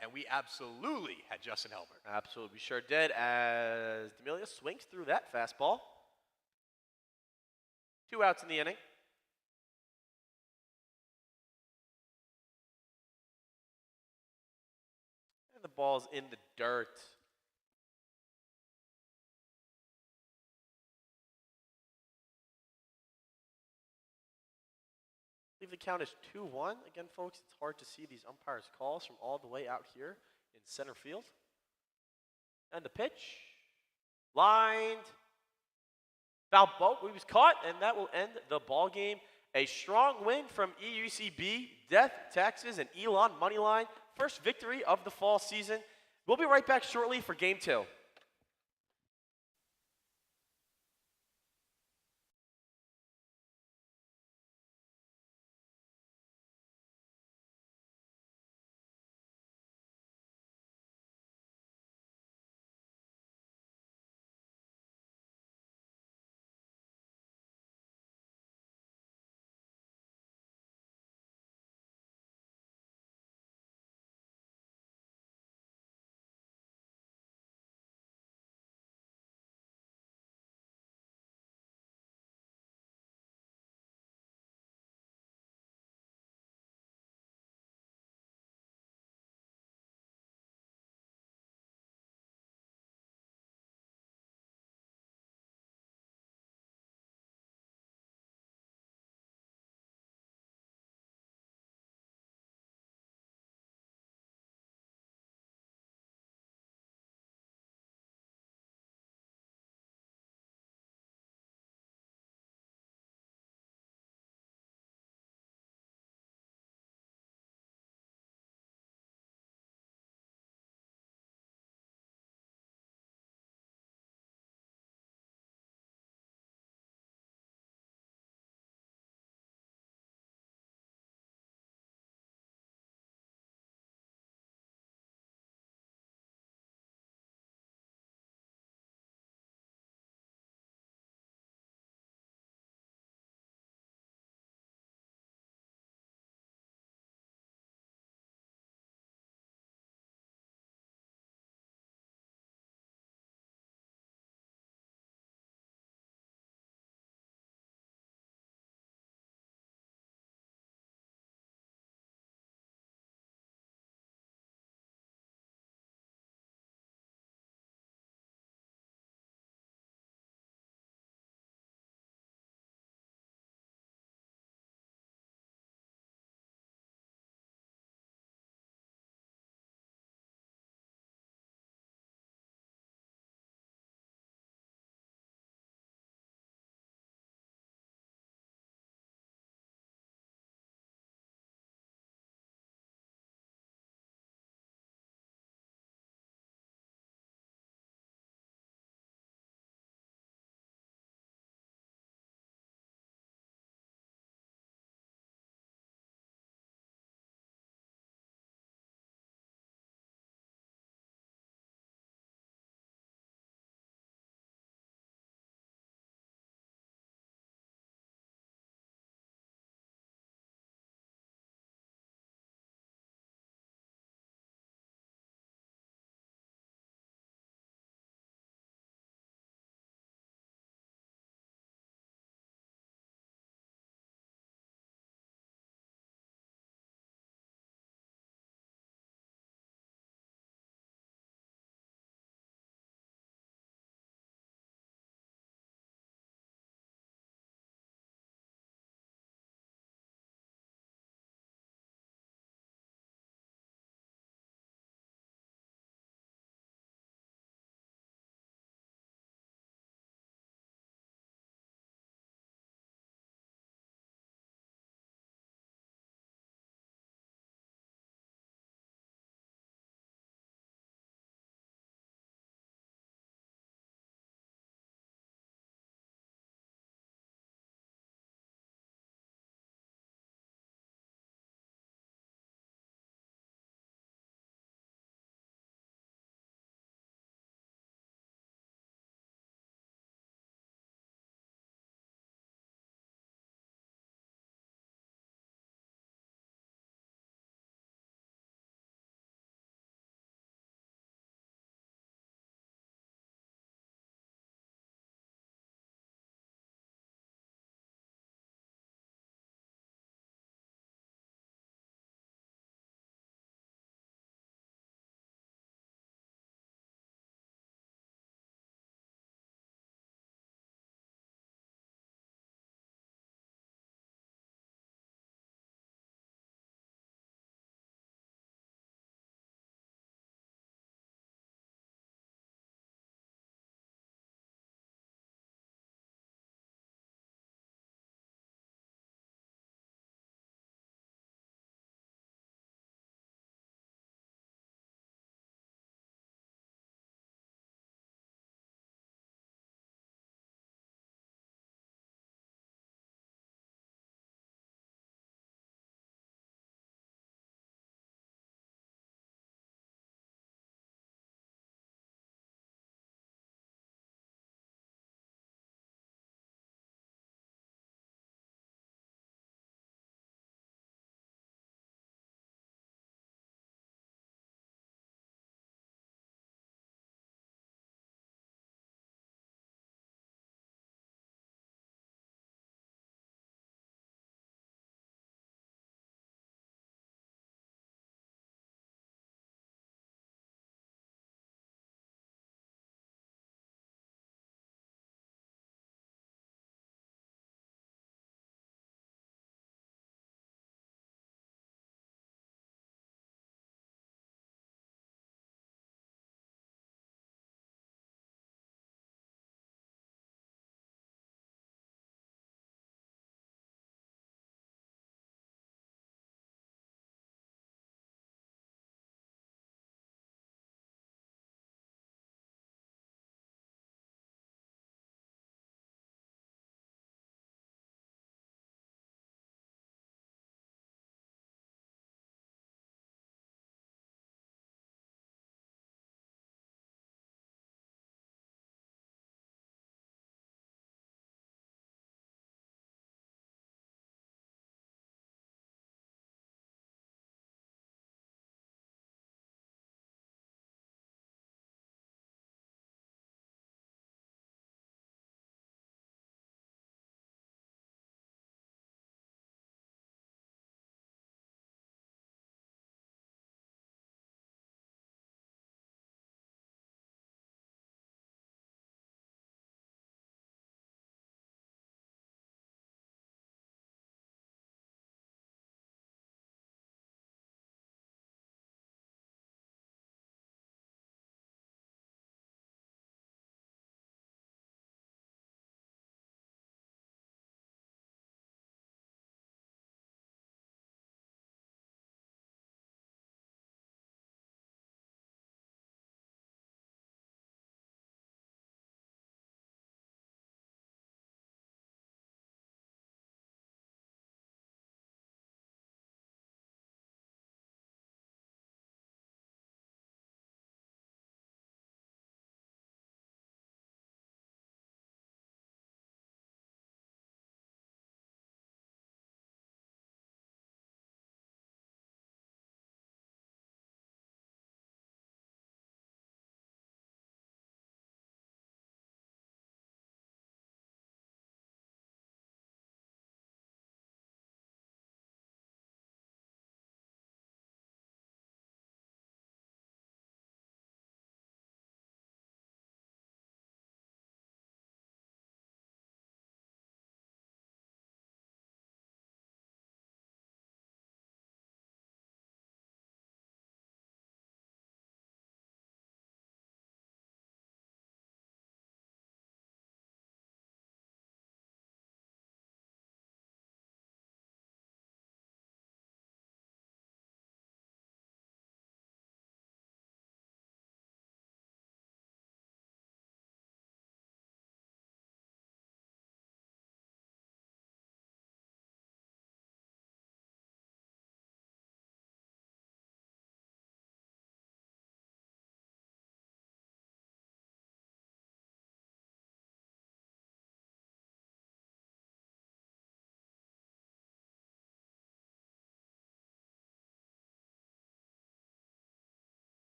and we absolutely had Justin Helberg. Absolutely, we sure did, as D'Amelia swings through that fastball. 2 outs in the inning. And the ball's in the dirt. I believe the count is 2-1. Again, folks, it's hard to see these umpires' calls from all the way out here in center field. And the pitch, lined, foul ball, he was caught, and that will end the ball game. A strong win from EUCB, Death, Taxes, and Elon Moneyline. First victory of the fall season. We'll be right back shortly for Game 2.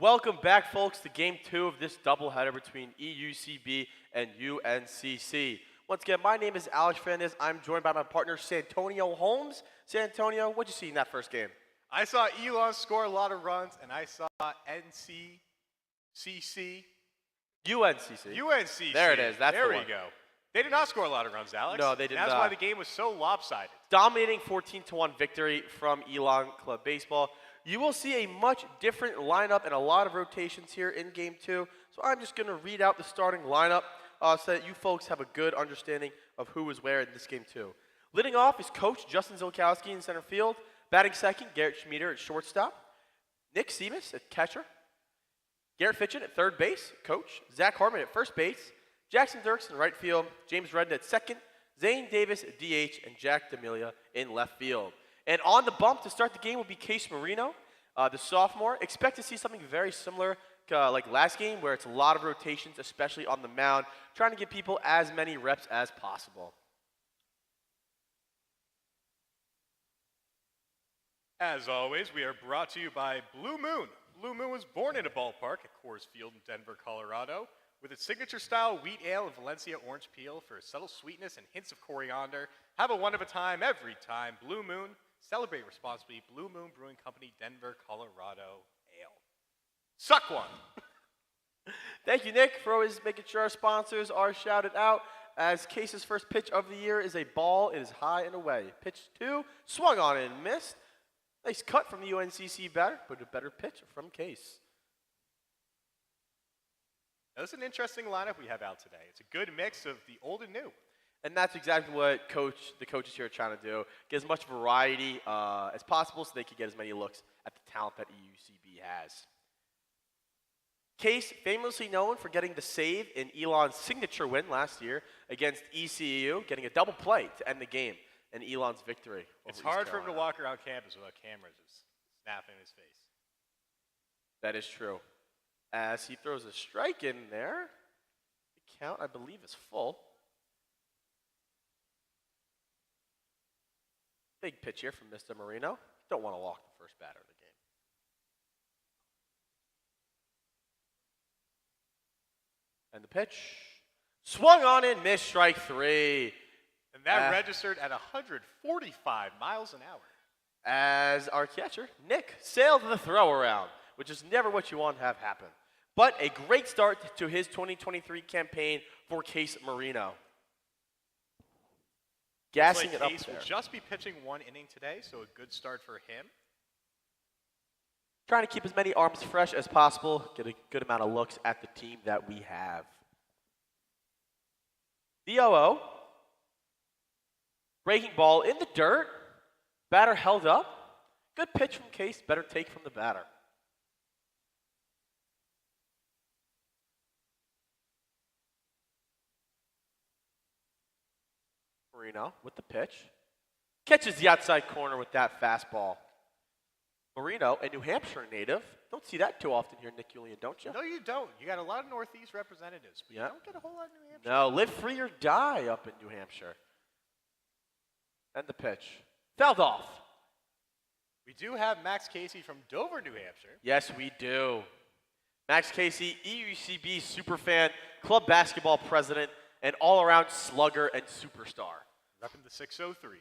Welcome back, folks, to Game 2 of this doubleheader between EUCB and UNCC. Once again, my name is Alex Fernandez. I'm joined by my partner, Santonio Holmes. Santonio, what'd you see in that first game? I saw Elon score a lot of runs, and I saw UNCC. There it is. That's there the we one. go. They did not score a lot of runs, Alex. No, they did That's not. why the game was so lopsided. Dominating 14-1 victory from Elon Club Baseball. You will see a much different lineup and a lot of rotations here in Game 2. So I'm just going to read out the starting lineup so that you folks have a good understanding of who was where in this Game 2. Leading off is Coach Justin Zilkowski in center field. Batting second, Garrett Schmieder at shortstop. Nick Seamus at catcher. Garrett Fitchin at third base, coach. Zach Hartman at first base. Jackson Dirks in right field. James Redden at second. Zane Davis at DH. And Jack D'Amelia in left field. And on the bump to start the game will be Case Marino, the sophomore. Expect to see something very similar like last game, where it's a lot of rotations, especially on the mound, trying to give people as many reps as possible. As always, we are brought to you by Blue Moon. Blue Moon was born in a ballpark at Coors Field in Denver, Colorado. With its signature-style wheat ale and Valencia orange peel for subtle sweetness and hints of coriander, have a one of a time every time. Blue Moon, celebrate responsibly. Blue Moon Brewing Company, Denver, Colorado ale. Suck one. Thank you, Nick, for always making sure our sponsors are shouted out. As Case's first pitch of the year is a ball. It is high and away. Pitch 2, swung on and missed. Nice cut from the UNCC batter, but a better pitch from Case. That's an interesting lineup we have out today. It's a good mix of the old and new. And that's exactly what the coaches here are trying to do. Get as much variety as possible so they can get as many looks at the talent that EUCB has. Case, famously known for getting the save in Elon's signature win last year against ECU, getting a double play to end the game and Elon's victory. It's hard for him to walk around campus without cameras just snapping in his face. That is true. As he throws a strike in there, the count, I believe, is full. Big pitch here from Mr. Marino. Don't want to walk the first batter of the game. And the pitch. Swung on and missed, strike 3. And that registered at 145 miles an hour. As our catcher, Nick, sailed the throw around, which is never what you want to have happen. But a great start to his 2023 campaign for Case Marino. Gassing it up Case there. will just be pitching one inning today, so a good start for him. Trying to keep as many arms fresh as possible, get a good amount of looks at the team that we have. The 0-0. Breaking ball in the dirt. Batter held up. Good pitch from Case. Better take from the batter. Marino with the pitch. Catches the outside corner with that fastball. Marino, a New Hampshire native. Don't see that too often here, Nick Julian, don't you? No, you don't. You got a lot of Northeast representatives, but you don't get a whole lot of New Hampshire. No, live free or die up in New Hampshire. And the pitch. Fouled off. We do have Max Casey from Dover, New Hampshire. Yes, we do. Max Casey, EUCB superfan, club basketball president, and all-around slugger and superstar. Repping the 603.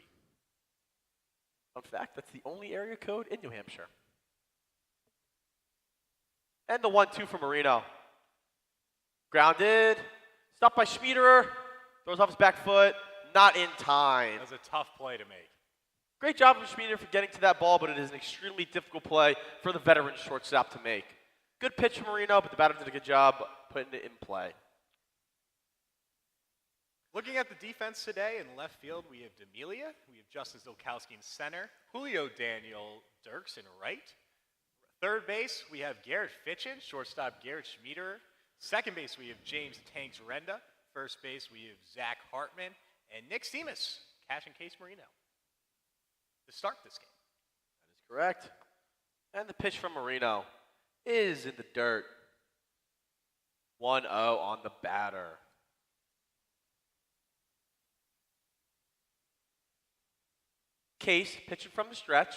Fun fact, that's the only area code in New Hampshire. And the 1-2 for Marino. Grounded. Stopped by Schmiederer. Throws off his back foot. Not in time. That was a tough play to make. Great job from Schmieder for getting to that ball, but it is an extremely difficult play for the veteran shortstop to make. Good pitch from Marino, but the batter did a good job putting it in play. Looking at the defense today, in left field, we have D'Amelia. We have Justin Zilkowski in center. Julio Daniel Dirks in right. Third base, we have Garrett Fitchin. Shortstop, Garrett Schmieder. Second base, we have James Tanks Renda. First base, we have Zach Hartman. And Nick Seamus, catching Case Marino to start this game. That is correct. And the pitch from Marino is in the dirt. 1-0 on the batter. Case pitching from the stretch.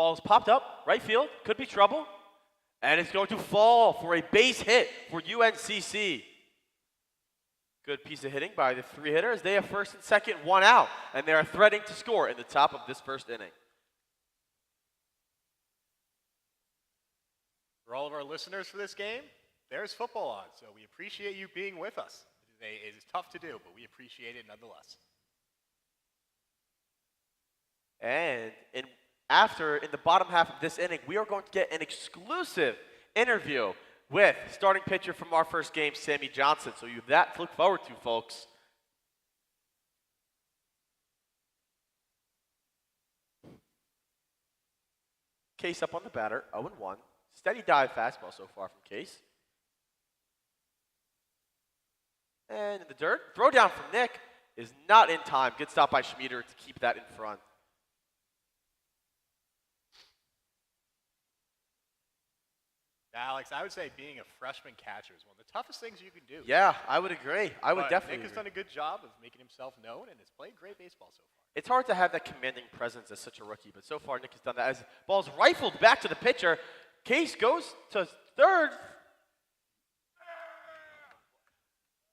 Ball is popped up, right field, could be trouble. And it's going to fall for a base hit for UNCC. Good piece of hitting by the 3-hitter as they have first and second, 1 out. And they are threatening to score in the top of this first inning. For all of our listeners for this game, there's football on, so we appreciate you being with us. It is tough to do, but we appreciate it nonetheless. And in the bottom half of this inning, we are going to get an exclusive interview with starting pitcher from our first game, Sammy Johnson. So you have that to look forward to, folks. Case up on the batter, 0-1. Steady dive fastball so far from Case. And in the dirt, throw down from Nick is not in time. Good stop by Schmieder to keep that in front. Alex, I would say being a freshman catcher is one of the toughest things you can do. Yeah, I would agree. I would definitely Nick has done a good job of making himself known and has played great baseball so far. It's hard to have that commanding presence as such a rookie, but so far Nick has done that. As ball's rifled back to the pitcher, Case goes to third.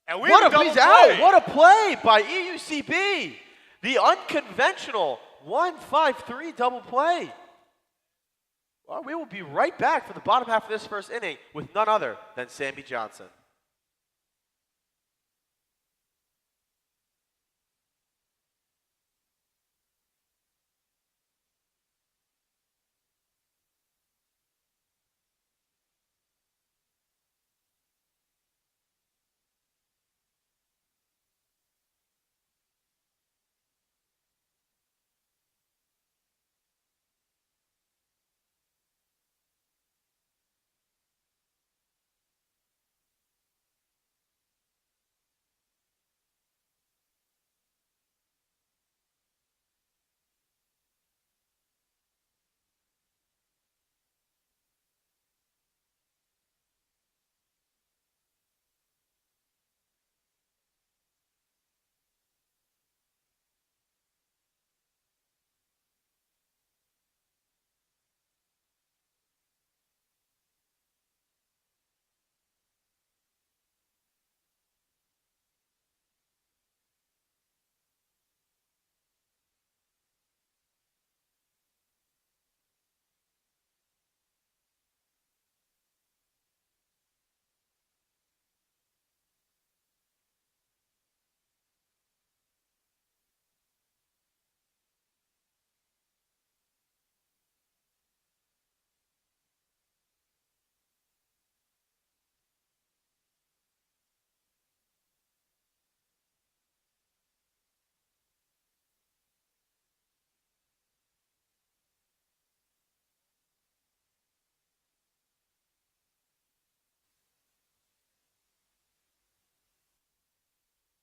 And He's out! What a play by EUCB! The unconventional 1-5-3 double play. Well, we will be right back for the bottom half of this first inning with none other than Sammy Johnson.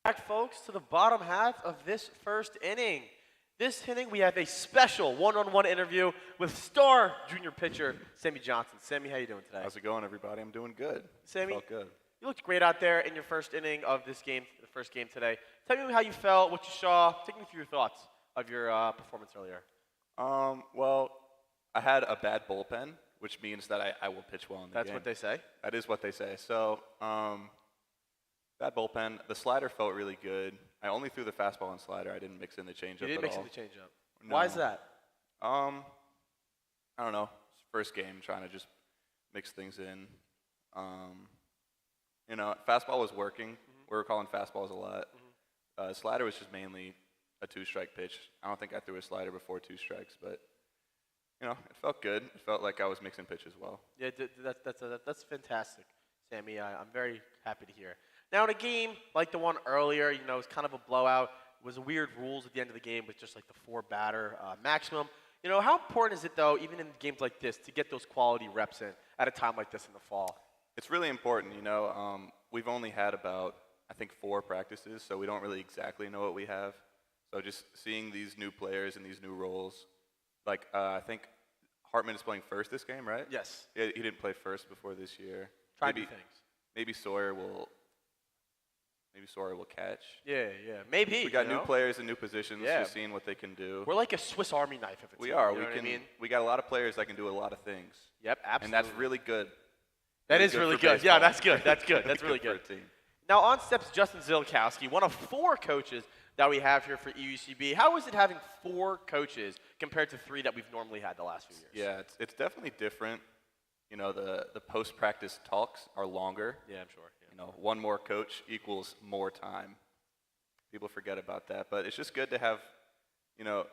Back, folks, to the bottom half of this first inning. This inning, we have a special one-on-one interview with star junior pitcher Sammy Johnson. Sammy, how you doing today? How's it going, everybody? I'm doing good. Sammy, Felt good. you looked great out there in your first inning of this game, the first game today. Tell me how you felt, what you saw. Take me through your thoughts of your performance earlier. Well, I had a bad bullpen, which means that I will pitch well in the game. That's what they say? That is what they say. So, bad bullpen. The slider felt really good. I only threw the fastball and slider. I didn't mix in the changeup at all. You didn't mix in the changeup. No. Why is that? I don't know. It's first game, trying to just mix things in. You know, fastball was working. Mm-hmm. We were calling fastballs a lot. Mm-hmm. Slider was just mainly a 2-strike pitch. I don't think I threw a slider before 2 strikes, but you know, it felt good. It felt like I was mixing pitches well. Yeah, that's fantastic, Sammy. I'm very happy to hear. Now, in a game like the one earlier, you know, it was kind of a blowout. It was weird rules at the end of the game with just like the 4-batter maximum. You know, how important is it, though, even in games like this, to get those quality reps in at a time like this in the fall? It's really important, you know. We've only had about, I think, 4 practices, so we don't really exactly know what we have. So just seeing these new players and these new roles, like I think Hartman is playing first this game, right? Yes. Yeah, he didn't play first before this year. Try new things. Maybe Sawyer will maybe Sawyer will catch. Yeah, maybe. We got you new know? players and new positions. Yeah. Just seeing what they can do. We're like a Swiss Army knife of a team. We are. You know what I mean? We got a lot of players that can do a lot of things. Yep, absolutely. And that's really good. That is really good. Yeah, that's good. That's good. That's really for good. a team. Now on steps Justin Zilkowski, one of 4 coaches that we have here for EUCB. How is it having 4 coaches compared to 3 that we've normally had the last few years? Yeah, it's definitely different. You know, the post-practice talks are longer. Yeah, I'm sure. Yeah. You know, one more coach equals more time. People forget about that, but it's just good to have, you know,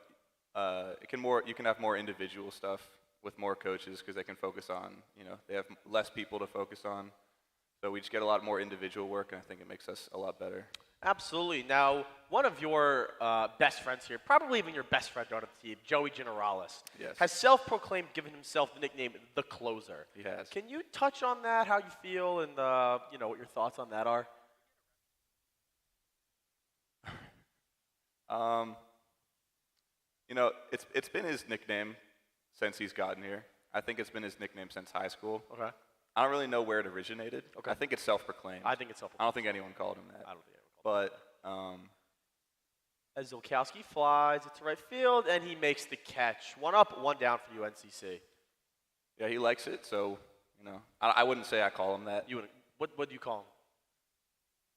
you can have more individual stuff with more coaches because they can focus on, you know, they have less people to focus on. So we just get a lot more individual work, and I think it makes us a lot better. Absolutely. Now, one of your best friends here, probably even your best friend on the team, Joey Generales, Yes. has self-proclaimed given himself the nickname The Closer. He has. Can you touch on that, how you feel, and you know, what your thoughts on that are? You know, it's been his nickname since he's gotten here. I think it's been his nickname since high school. Okay. I don't really know where it originated. Okay. I think it's self-proclaimed. I think it's self-proclaimed. I don't think anyone called him that. I don't think anyone called But As Zilkowski flies it to right field, and he makes the catch. 1 up, 1 down for UNCC. yeah, he likes it. So, you know, I wouldn't say I call him that. What do you call him?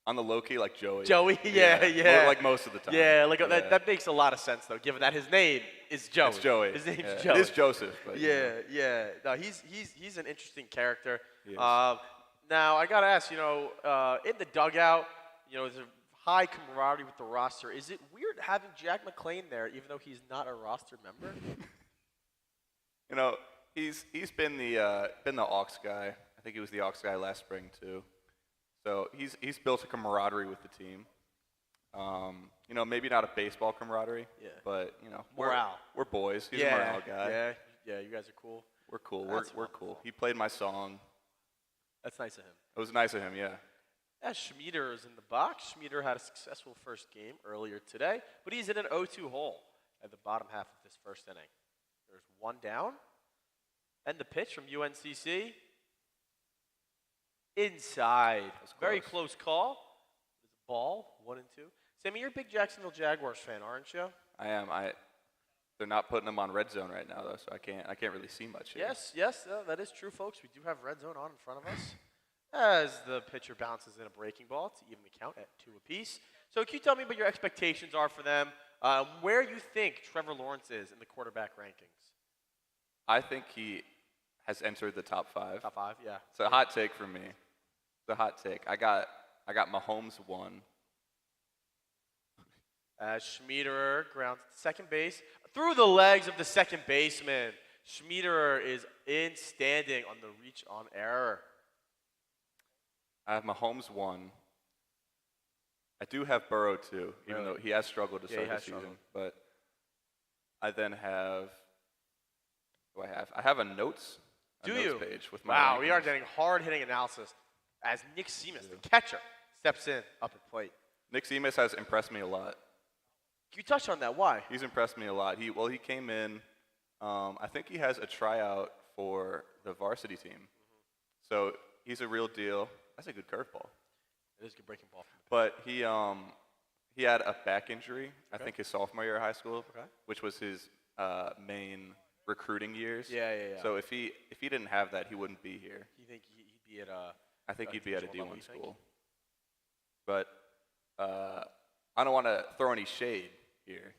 On the low key, like Joey. Joey, yeah. More like most of the time. Yeah, like that makes a lot of sense though, given that his name is Joey. It's Joey. His name's Yeah. Joey. It is Joseph. But, you know. Yeah. No, he's an interesting character. He is. Now I gotta ask, you know, in the dugout, you know, there's a high camaraderie with the roster. Is it weird having Jack McClain there, even though he's not a roster member? You know, he's been the aux guy. I think he was the aux guy last spring too. So he's built a camaraderie with the team. You know, maybe not a baseball camaraderie, Yeah. but you know, Morale. We're boys. He's a morale guy. Yeah. You guys are cool. We're cool. That's We're cool. He played my song. That's nice of him. It was nice of him, yeah. As Schmieder is in the box, Schmieder had a successful first game earlier today, but he's in an 0-2 hole at the bottom half of this first inning. There's 1 down, and the pitch from UNCC. Inside. Very close call. There's a ball, 1-2. Sammy, you're a big Jacksonville Jaguars fan, aren't you? I am. They're not putting them on red zone right now though, so I can't really see much here. Yes, that is true, folks. We do have red zone on in front of us. As the pitcher bounces in a breaking ball to even the count at 2 apiece. So can you tell me what your expectations are for them, where you think Trevor Lawrence is in the quarterback rankings? I think he has entered the top 5. Top 5, yeah. It's a hot take for me. It's a hot take. I got Mahomes 1. As Schmiederer grounds to second base through the legs of the second baseman. Schmiederer is in standing on the reach on error. I have Mahomes 1. I do have Burrow 2, even though he has struggled to start the season. But I then have. What do I have? I have a notes. Page with my Wow, rankings. we are getting hard-hitting analysis as Nick Seamus, the catcher, steps in up at plate. Nick Seamus has impressed me a lot. Can you touch on that? Why? He's impressed me a lot. He came in. I think he has a tryout for the varsity team. So he's a real deal. That's a good curveball. It is a good breaking ball. But he had a back injury, I think his sophomore year of high school, which was his main recruiting years. Yeah. So if he didn't have that, he wouldn't be here. You think he'd be at a? I think he'd be at a Division I D1 level, school. But I don't want to throw any shade here.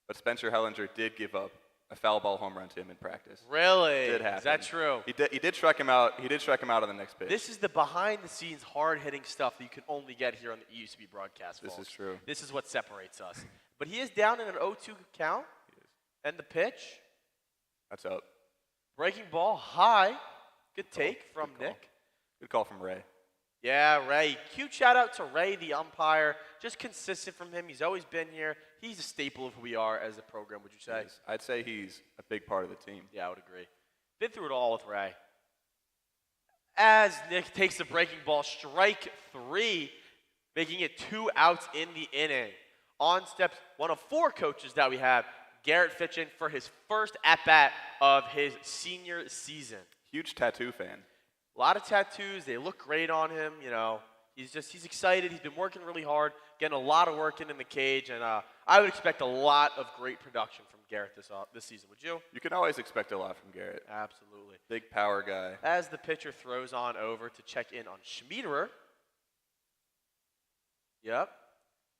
But Spencer Hellinger did give up a foul ball home run to him in practice. Really? It did happen. Is that true? He did strike him out. He did strike him out on the next pitch. This is the behind-the-scenes, hard-hitting stuff that you can only get here on the EUCB broadcast. This folks. is true. This is what separates us. But he is down in an 0-2 count, and the pitch, That's up. breaking ball high. Good take from Good call. Nick. Good call from Ray. Yeah, Ray. Cute shout out to Ray, the umpire. Just consistent from him. He's always been here. He's a staple of who we are as a program, would you say? I'd say he's a big part of the team. Yeah, I would agree. Been through it all with Ray. As Nick takes the breaking ball, strike 3, making it 2 outs in the inning. On steps one of 4 coaches that we have, Garrett Fitchin, for his first at-bat of his senior season. Huge tattoo fan. A lot of tattoos. They look great on him. You know, He's excited. He's been working really hard, getting a lot of work in the cage, and I would expect a lot of great production from Garrett this season. Would you? You can always expect a lot from Garrett. Absolutely. Big power guy. As the pitcher throws on over to check in on Schmiederer. Yep.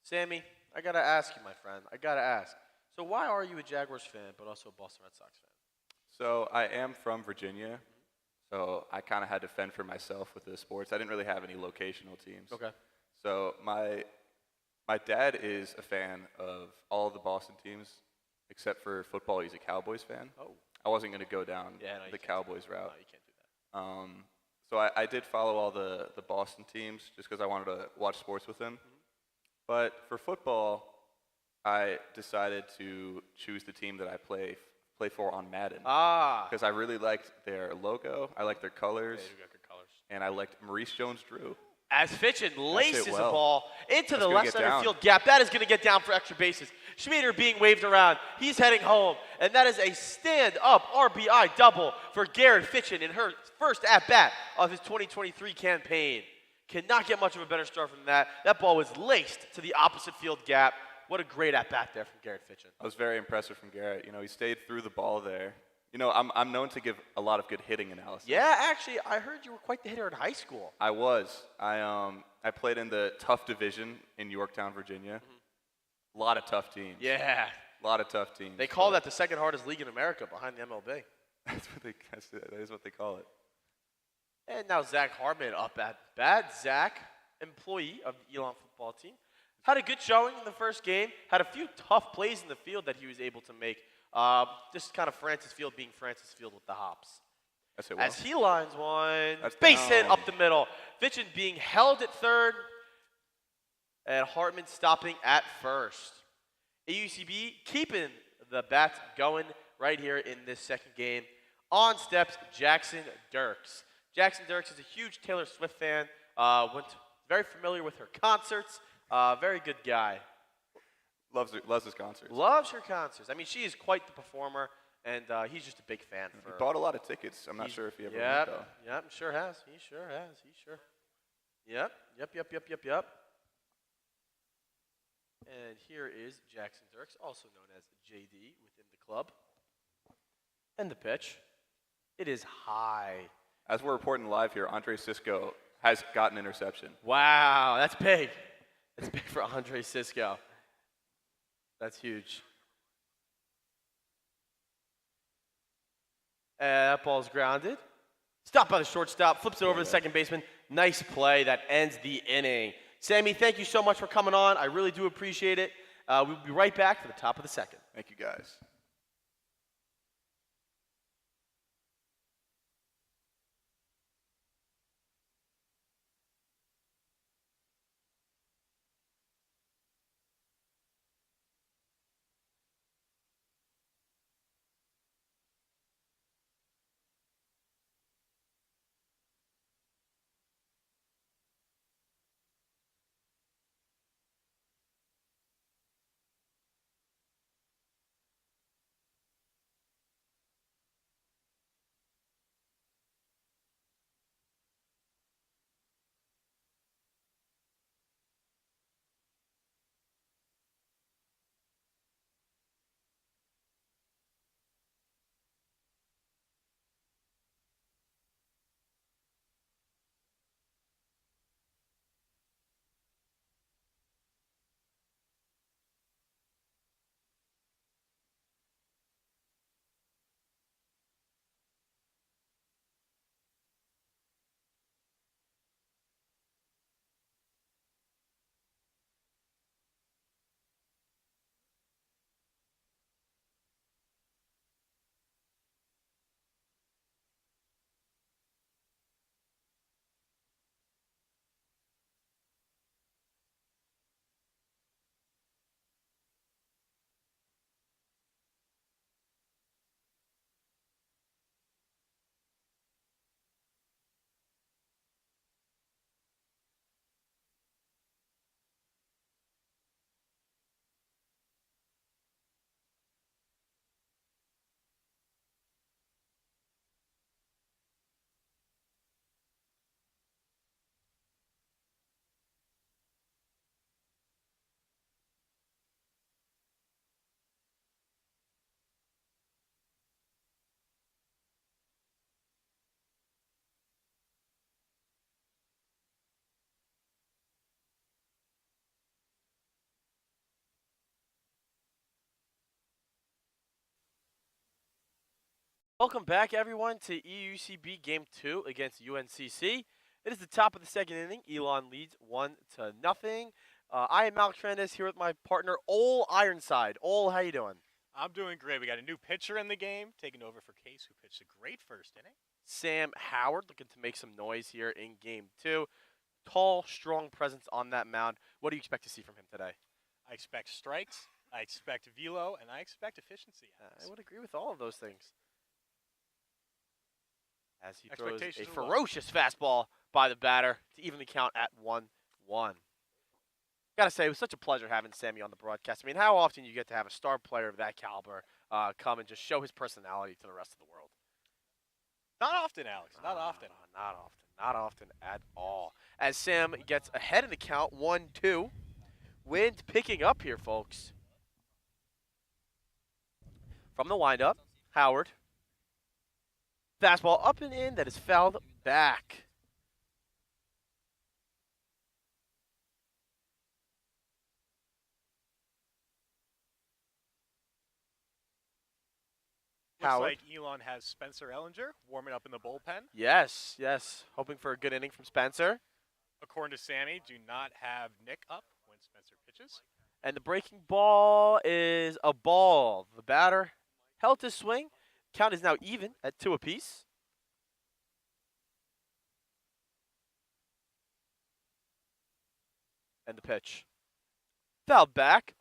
Sammy, I got to ask you, my friend. I got to ask. So why are you a Jaguars fan but also a Boston Red Sox fan? So I am from Virginia, so I kind of had to fend for myself with the sports. I didn't really have any locational teams. Okay. So my dad is a fan of all of the Boston teams, except for football. He's a Cowboys fan. Oh. I wasn't going to go down the Cowboys route. No, you can't do that. So I did follow all the Boston teams just because I wanted to watch sports with him. But for football, I decided to choose the team that I play for on Madden. Because I really liked their logo, I liked their colors, Yeah, you got good colors. and I liked Maurice Jones-Drew. As Fitchin laces well. a ball into That's the gonna left get center down. field gap. That is going to get down for extra bases. Schmieder being waved around. He's heading home. And that is a stand-up RBI double for Garrett Fitchin in her first at-bat of his 2023 campaign. Cannot get much of a better start from that. That ball was laced to the opposite field gap. What a great at-bat there from Garrett Fitchin. I was very impressive from Garrett. You know, he stayed through the ball there. You know, I'm known to give a lot of good hitting analysis. Yeah, actually, I heard you were quite the hitter in high school. I was. I played in the tough division in Yorktown, Virginia. A lot of tough teams. Yeah. A lot of tough teams. They call that the second hardest league in America behind the MLB. That is what they call it. And now Zach Hartman up at bat. Zach, employee of the Elon football team, had a good showing in the first game. Had a few tough plays in the field that he was able to make. Just kind of Francis Field being Francis Field with the hops. That's it. Well. As he lines one, That's base down. hit up the middle. Fitchin being held at third, and Hartman stopping at first. EUCB keeping the bats going right here in this second game. On steps Jackson Dirks. Jackson Dirks is a huge Taylor Swift fan. Went very familiar with her concerts. Very good guy. Loves his concerts. Loves her concerts. I mean, she is quite the performer, and he's just a big fan for He her. bought a lot of tickets. I'm not sure if he ever went, though. Yep, sure has. He sure has. Yep. And here is Jackson Dirks, also known as JD within the club. And the pitch. It is high. As we're reporting live here, Andre Cisco has gotten an interception. Wow, that's big. That's big for Andre Cisco. That's huge. That ball's grounded. Stopped by the shortstop, flips it over to the second baseman. Nice play that ends the inning. Sammy, thank you so much for coming on. I really do appreciate it. We'll be right back for the top of the second. Thank you, guys. Welcome back, everyone, to EUCB Game 2 against UNCC. It is the top of the second inning. Elon leads 1-0. I am Alex Fernandez here with my partner, Ole Ironside. Ole, how you doing? I'm doing great. We got a new pitcher in the game, taking over for Case, who pitched a great first inning. Sam Howard looking to make some noise here in Game 2. Tall, strong presence on that mound. What do you expect to see from him today? I expect strikes, I expect velo, and I expect efficiency. I would agree with all of those things. As he throws a Expectations are low. ferocious fastball by the batter to even the count at 1-1. Gotta say, it was such a pleasure having Sammy on the broadcast. I mean, how often you get to have a star player of that caliber come and just show his personality to the rest of the world? Not often, Alex. Not often. Not often. Not often at all. As Sam gets ahead in the count, 1-2. Wind picking up here, folks. From the windup, Howard. Fastball up and in that is fouled back. Looks Howard. like Elon has Spencer Ellinger warming up in the bullpen. Yes. Hoping for a good inning from Spencer. According to Sammy, do not have Nick up when Spencer pitches. And the breaking ball is a ball. The batter held his swing. Count is now even at 2 apiece. And the pitch. Fouled back.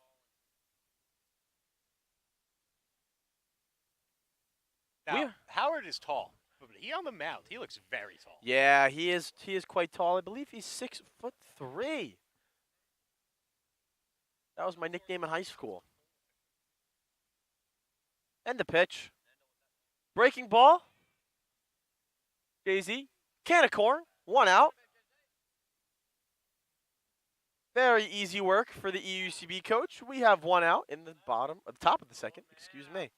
Now, Howard is tall, but he on the mound, he looks very tall. Yeah, he is quite tall. I believe he's 6'3". That was my nickname in high school. And the pitch. Breaking ball. Jay-Z. Can of corn. 1 out. Very easy work for the EUCB coach. We have 1 out in the top of the second. Excuse me.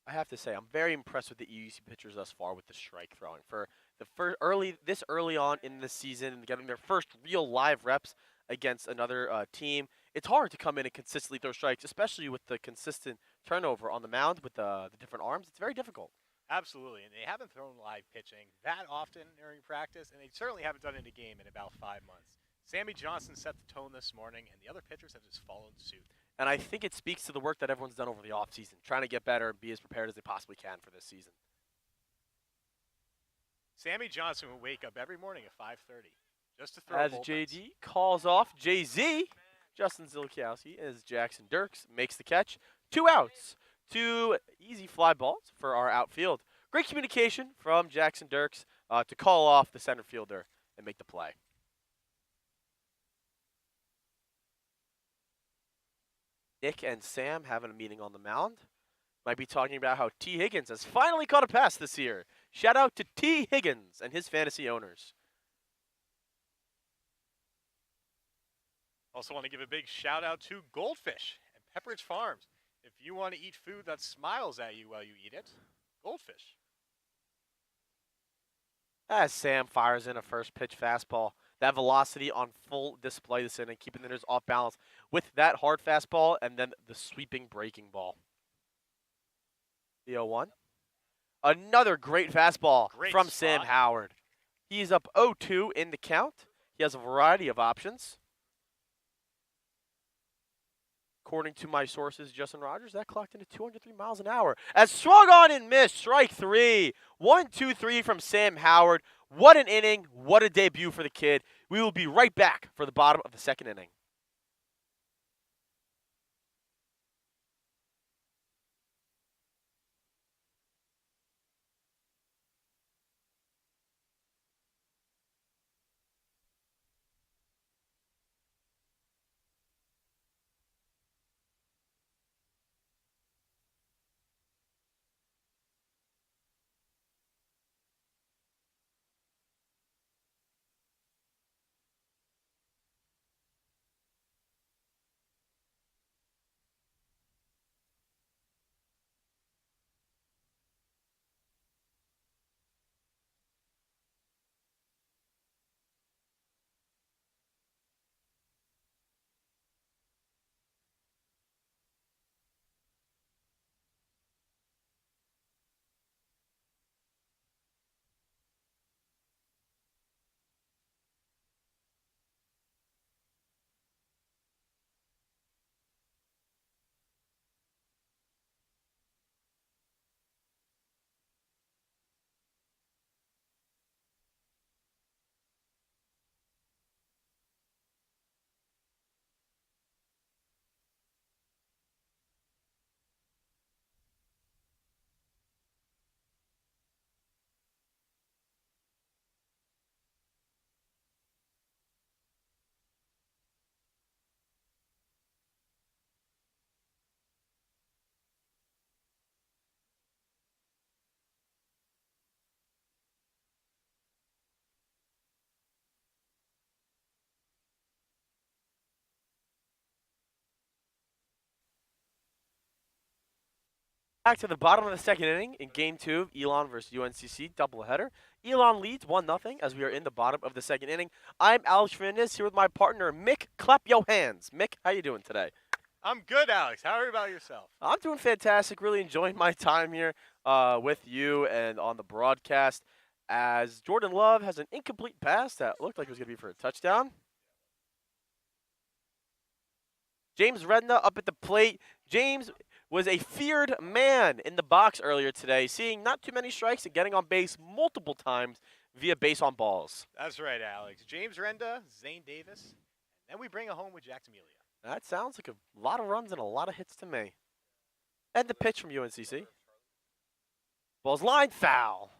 I have to say, I'm very impressed with the EUC pitchers thus far with the strike throwing. For the early on in the season and getting their first real live reps against another team, it's hard to come in and consistently throw strikes, especially with the consistent turnover on the mound with the different arms. It's very difficult. Absolutely, and they haven't thrown live pitching that often during practice, and they certainly haven't done it in a game in about 5 months. Sammy Johnson set the tone this morning, and the other pitchers have just followed suit. And I think it speaks to the work that everyone's done over the offseason, trying to get better and be as prepared as they possibly can for this season. Sammy Johnson will wake up every morning at 5:30 just to throw As bullpens. JD calls off Jay-Z, Justin Zilkowski, as Jackson Dirks makes the catch. 2 outs. 2 easy fly balls for our outfield. Great communication from Jackson Dirks to call off the center fielder and make the play. Nick and Sam having a meeting on the mound. Might be talking about how T. Higgins has finally caught a pass this year. Shout out to T. Higgins and his fantasy owners. Also want to give a big shout out to Goldfish and Pepperidge Farms. If you want to eat food that smiles at you while you eat it, Goldfish. As Sam fires in a first pitch fastball. That velocity on full display this inning, keeping the hitters off balance with that hard fastball and then the sweeping breaking ball. The 0-1. Another great fastball from Sam Howard. He's up 0-2 in the count. He has a variety of options. According to my sources, Justin Rogers, that clocked into 203 miles an hour. As swung on and missed, strike 3. 1-2-3 from Sam Howard. What an inning. What a debut for the kid. We will be right back for the bottom of the second inning. Back to the bottom of the second inning in Game 2 of Elon versus UNCC doubleheader. Elon leads 1-0 as we are in the bottom of the second inning. I'm Alex Fernandez here with my partner, Mick. Clap your hands. Mick, how you doing today? I'm good, Alex. How are you about yourself? I'm doing fantastic. Really enjoying my time here with you and on the broadcast as Jordan Love has an incomplete pass that looked like it was going to be for a touchdown. James Redna up at the plate. James was a feared man in the box earlier today, seeing not too many strikes and getting on base multiple times via base on balls. That's right, Alex. James Renda, Zane Davis, and then we bring it home with Jack D'Amelia. That sounds like a lot of runs and a lot of hits to me. And the pitch from UNCC. Ball's line foul.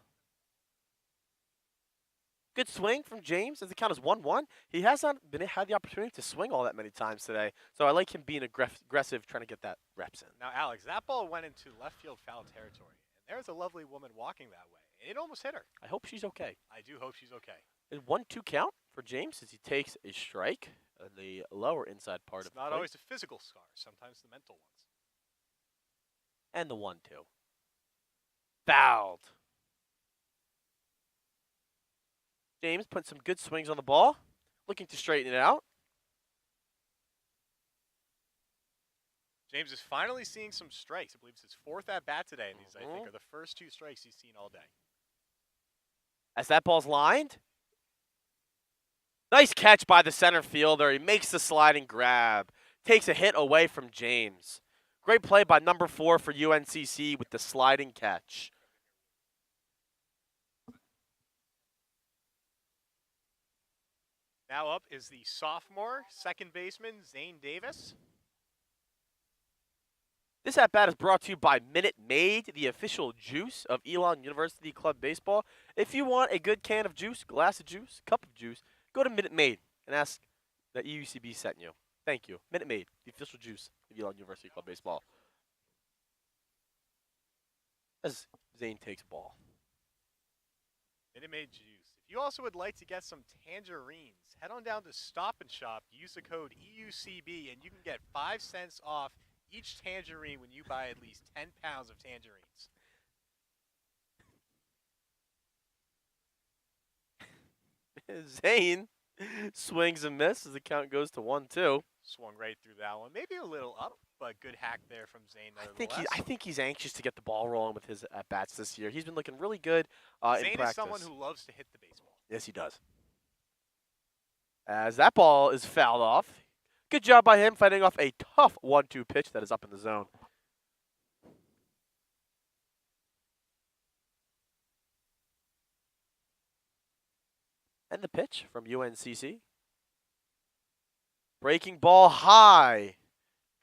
Good swing from James as the count is 1-1. He has not had the opportunity to swing all that many times today, so I like him being aggressive, trying to get that reps in. Now, Alex, that ball went into left field foul territory, and there's a lovely woman walking that way, and it almost hit her. I hope she's okay. I do hope she's okay. A 1-2 count for James as he takes a strike in the lower inside part of the It's not plate. always the physical scars, sometimes the mental ones. And the 1-2. Fouled. James put some good swings on the ball, looking to straighten it out. James is finally seeing some strikes. I believe it's his fourth at-bat today, and these, I think, are the first 2 strikes he's seen all day. As that ball's lined. Nice catch by the center fielder. He makes the sliding grab. Takes a hit away from James. Great play by number 4 for UNCC with the sliding catch. Now up is the sophomore second baseman, Zane Davis. This at-bat is brought to you by Minute Maid, the official juice of Elon University Club Baseball. If you want a good can of juice, glass of juice, cup of juice, go to Minute Maid and ask that EUCB sent you. Thank you. Minute Maid, the official juice of Elon University Club Baseball. As Zane takes a ball. Minute Maid juice. If you also would like to get some tangerines, head on down to Stop and Shop, use the code EUCB, and you can get 5 cents off each tangerine when you buy at least 10 pounds of tangerines. Zane swings and misses as the count goes to 1-2. Swung right through that one. Maybe a little up, but good hack there from Zane. I think he's anxious to get the ball rolling with his at-bats this year. He's been looking really good Zane in practice. is someone who loves to hit the baseball. Yes, he does. As that ball is fouled off. Good job by him fighting off a tough 1-2 pitch that is up in the zone. And the pitch from UNCC. Breaking ball high.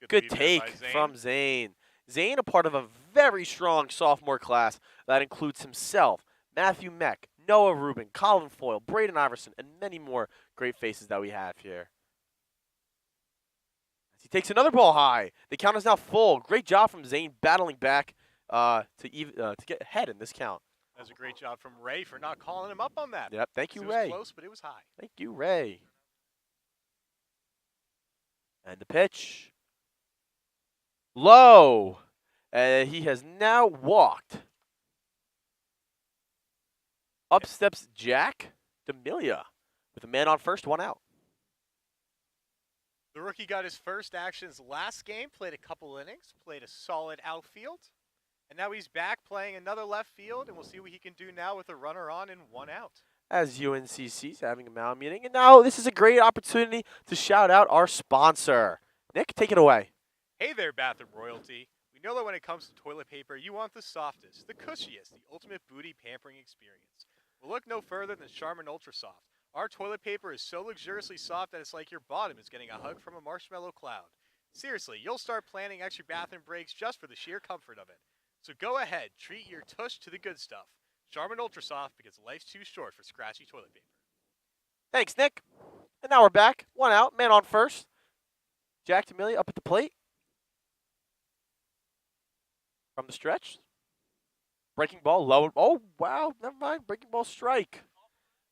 Good lead there take by Zane. from Zane. Zane, a part of a very strong sophomore class that includes himself, Matthew Meck, Noah Rubin, Colin Foyle, Braden Iverson, and many more great faces that we have here. As he takes another ball high. The count is now full. Great job from Zane battling back to get ahead in this count. That was a great job from Ray for not calling him up on that. Yep, thank you, It Ray. was close, but it was high. Thank you, Ray. And the pitch. Low. He has now walked. Up steps Jack D'Amelia with a man on first, 1 out. The rookie got his first actions last game, played a couple innings, played a solid outfield, and now he's back playing another left field, and we'll see what he can do now with a runner on and 1 out. As UNCC's having a mound meeting. And now this is a great opportunity to shout out our sponsor. Nick, take it away. Hey there, Bathroom Royalty. We know that when it comes to toilet paper, you want the softest, the cushiest, the ultimate booty pampering experience. Well, look no further than Charmin Ultra Soft. Our toilet paper is so luxuriously soft that it's like your bottom is getting a hug from a marshmallow cloud. Seriously, you'll start planning extra bathroom breaks just for the sheer comfort of it. So go ahead, treat your tush to the good stuff. Charmin Ultra Soft, because life's too short for scratchy toilet paper. Thanks, Nick. And now we're back. 1 out, man on first. Jack D'Amelia up at the plate. From the stretch. Breaking ball low. Oh, wow. Never mind. Breaking ball strike.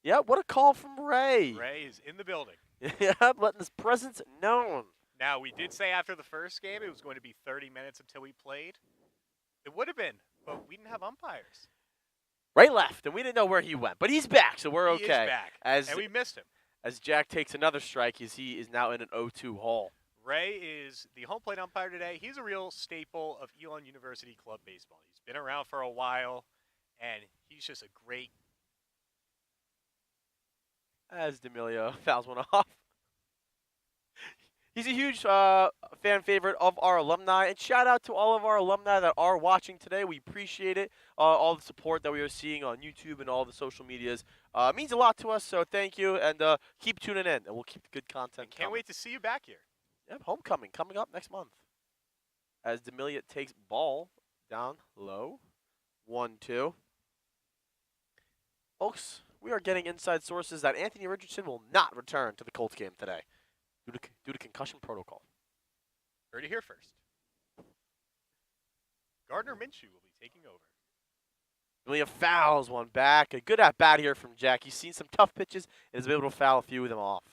Yeah, what a call from Ray. Ray is in the building. Yeah, letting his presence known. Now, we did say after the first game it was going to be 30 minutes until we played. It would have been, but we didn't have umpires. Right, left, and we didn't know where he went. But he's back, so we're okay. He is back, and we missed him. As Jack takes another strike, as he is now in an 0-2 hole. Ray is the home plate umpire today. He's a real staple of Elon University Club baseball. He's been around for a while, and he's just a great. As D'Amelio fouls one off. He's a huge fan favorite of our alumni, and shout out to all of our alumni that are watching today. We appreciate it. All the support that we are seeing on YouTube and all the social medias means a lot to us, so thank you, and keep tuning in, and we'll keep the good content Can't wait to see you back here. Yep, homecoming coming up next month. As D'Amelio takes ball down low, 1-2. Folks, we are getting inside sources that Anthony Richardson will not return to the Colts game today due to concussion protocol. Heard it here first. Gardner Minshew will be taking over. D'Amelio fouls one back. A good at-bat here from Jack. He's seen some tough pitches and has been able to foul a few of them off.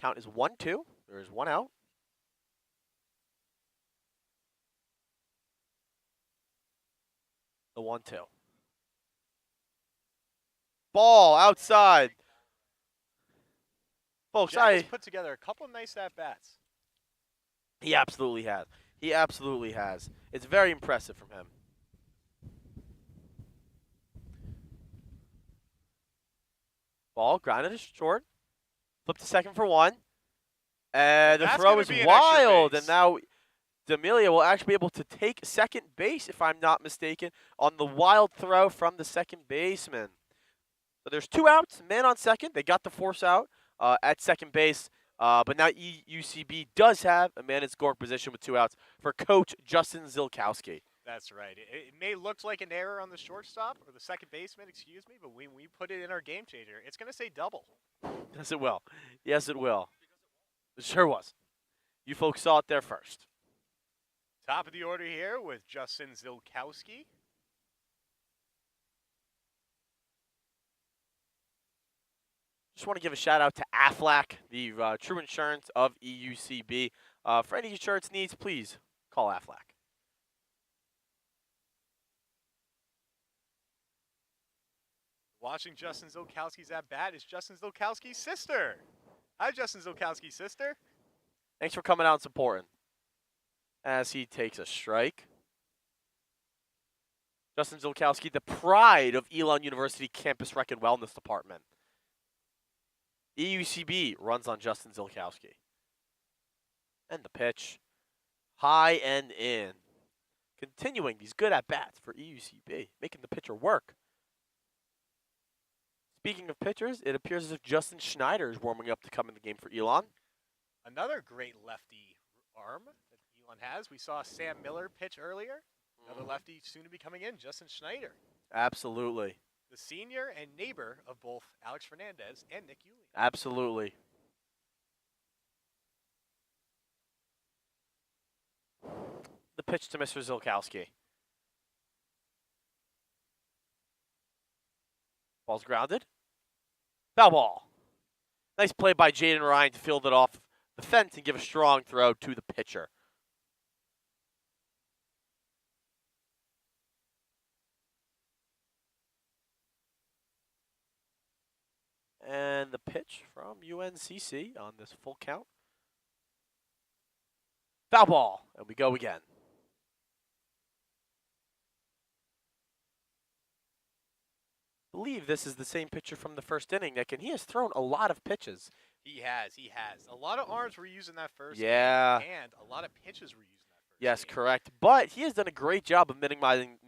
Count is 1-2. There is one out. The 1-2. Ball outside. Folks, Jack has put together a couple nice at-bats. He absolutely has. He absolutely has. It's very impressive from him. Ball grounded to short. Flip to second for one. And the throw is wild. And now D'Amelio will actually be able to take second base, if I'm not mistaken, on the wild throw from the second baseman. So there's two outs, man on second. They got the force out at second base. But now EUCB does have a man in scoring position with two outs for Coach Justin Zilkowski. That's right. It may look like an error on the shortstop or the second baseman, excuse me, but when we put it in our game changer, it's going to say double. Yes, it will. Yes, it will. It sure was. You folks saw it there first. Top of the order here with Justin Zilkowski. Just want to give a shout out to Aflac, the true insurance of EUCB. For any insurance needs, please call Aflac. Watching Justin Zilkowski's at bat is Justin Zilkowski's sister. Hi, Justin Zilkowski's sister. Thanks for coming out and supporting. As he takes a strike. Justin Zilkowski, the pride of Elon University Campus Rec and Wellness Department. EUCB runs on Justin Zilkowski. And the pitch. High and in. Continuing these good at-bats for EUCB. Making the pitcher work. Speaking of pitchers, it appears as if Justin Schneider is warming up to come in the game for Elon. Another great lefty arm that Elon has. We saw Sam Miller pitch earlier. Another lefty soon to be coming in, Justin Schneider. Absolutely. The senior and neighbor of both Alex Fernandez and Nick Euling. Absolutely. The pitch to Mr. Zilkowski. Ball's grounded. Foul ball. Nice play by Jaden Ryan to field it off the fence and give a strong throw to the pitcher. And the pitch from UNCC on this full count. Foul ball, and we go again. I believe this is the same pitcher from the first inning, Nick, and he has thrown a lot of pitches. He has. A lot of arms were used in that first game, and a lot of pitches were used in that first Yes, game. correct. But he has done a great job of minimizing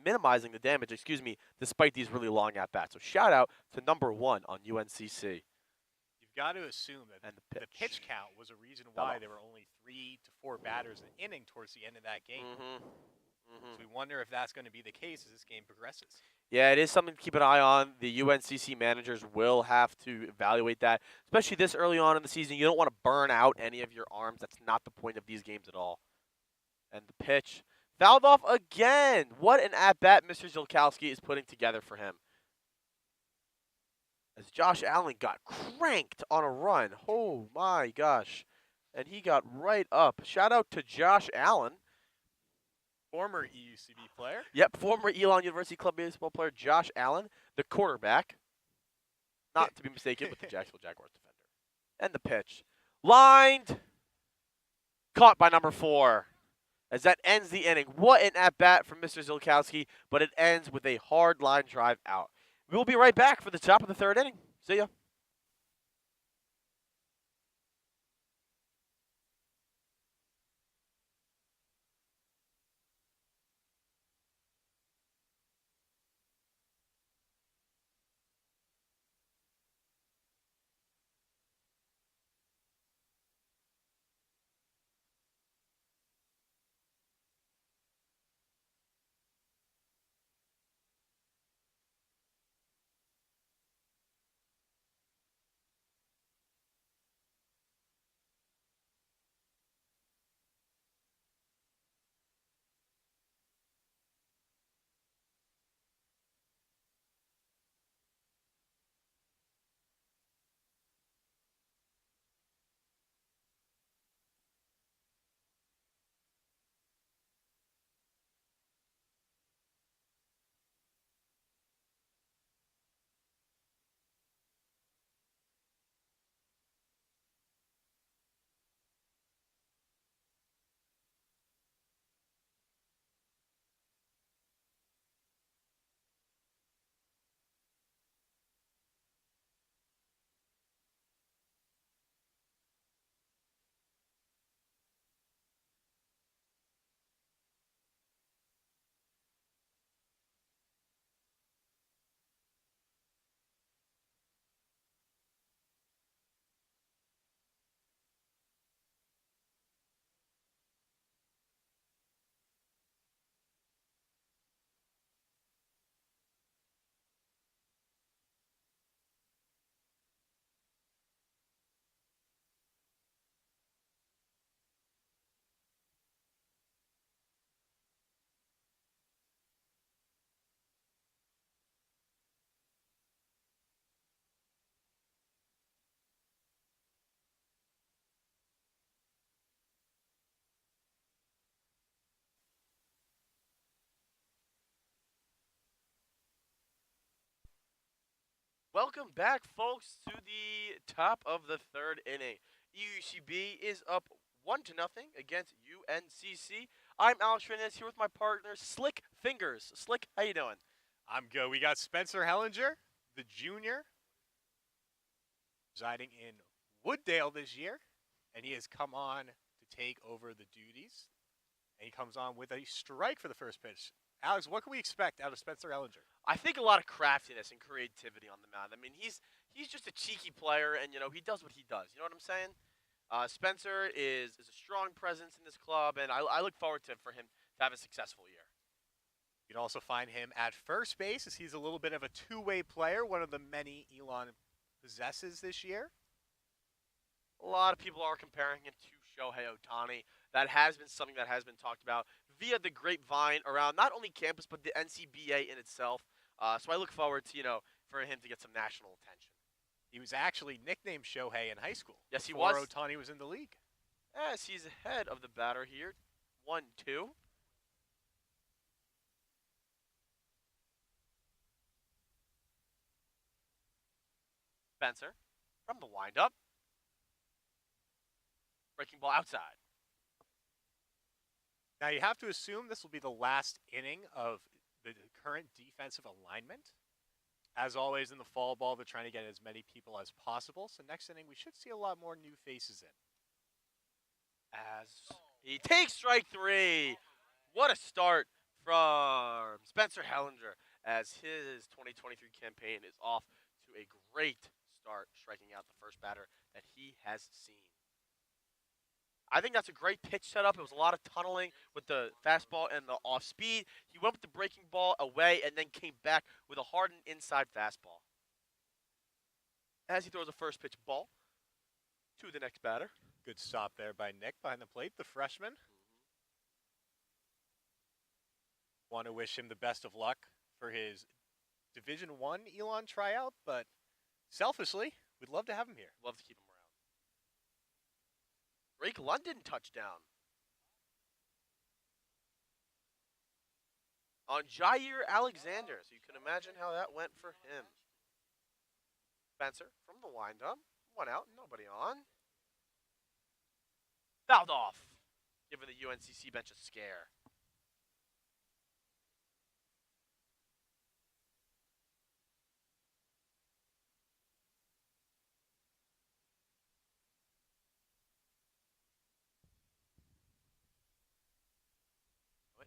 the damage, despite these really long at-bats. So shout out to number 1 on UNCC. You've got to assume that the pitch count was a reason why there were only 3 to 4 batters an inning towards the end of that game. So we wonder if that's going to be the case as this game progresses. Yeah, it is something to keep an eye on. The UNCC managers will have to evaluate that, especially this early on in the season. You don't want to burn out any of your arms. That's not the point of these games at all. And the pitch fouled off again. What an at-bat Mr. Zilkowski is putting together for him. as Josh Allen got cranked on a run. Oh my gosh. And he got right up. Shout out to Josh Allen. Former EUCB player. Yep, former Elon University Club baseball player Josh Allen, the quarterback. Not to be mistaken with the Jacksonville Jaguars defender. And the pitch. Lined. Caught by number 4. As that ends the inning. What an at-bat from Mr. Zilkowski, but it ends with a hard line drive out. We will be right back for the top of the 3rd inning. See ya. Welcome back, folks, to the top of the 3rd inning. EUCB is up 1-0 against UNCC. I'm Alex Fernandez here with my partner, Slick Fingers. Slick, how you doing? I'm good. We got Spencer Hellinger, the junior, residing in Wooddale this year, and he has come on to take over the duties. And he comes on with a strike for the first pitch. Alex, what can we expect out of Spencer Hellinger? I think a lot of craftiness and creativity on the mound. I mean, he's just a cheeky player, and he does what he does. You know what I'm saying? Spencer is a strong presence in this club, and I look forward for him to have a successful year. You can also find him at first base, as he's a little bit of a two-way player, one of the many Elon possesses this year. A lot of people are comparing him to Shohei Ohtani. That has been something that has been talked about via the grapevine around not only campus but the NCBA in itself. So I look forward to for him to get some national attention. He was actually nicknamed Shohei in high school. Yes, he before was. Ohtani was in the league. Yes, he's ahead of the batter here. 1-2. Spencer from the windup. Breaking ball outside. Now you have to assume this will be the last inning of the current defensive alignment. As always in the fall ball, they're trying to get as many people as possible. So next inning, we should see a lot more new faces in. As he takes strike 3. What a start from Spencer Hellinger as his 2023 campaign is off to a great start, striking out the first batter that he has seen. I think that's a great pitch setup. It was a lot of tunneling with the fastball and the off speed. He went with the breaking ball away and then came back with a hardened inside fastball. As he throws a first pitch ball to the next batter. Good stop there by Nick behind the plate, the freshman. Want to wish him the best of luck for his Division I Elon tryout, but selfishly, we'd love to have him here. Love to keep him around. Drake London touchdown. On Jair Alexander. So you can imagine how that went for him. Spencer from the windup. 1 out, nobody on. Fouled off. Giving the UNCC bench a scare.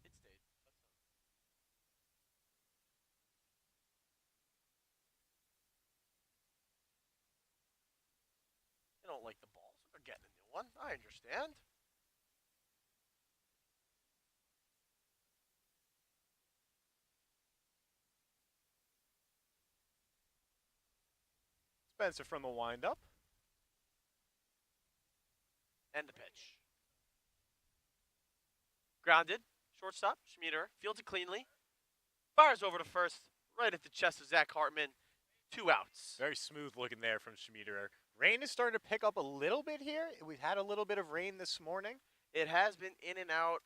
It stayed. They don't like the ball, so they're getting a new one. I understand. Spencer from the windup. And the pitch. Grounded. Shortstop. Schmieder fields it cleanly. Fires over to first. Right at the chest of Zach Hartman. 2 outs. Very smooth looking there from Schmiederer. Rain is starting to pick up a little bit here. We've had a little bit of rain this morning. It has been in and out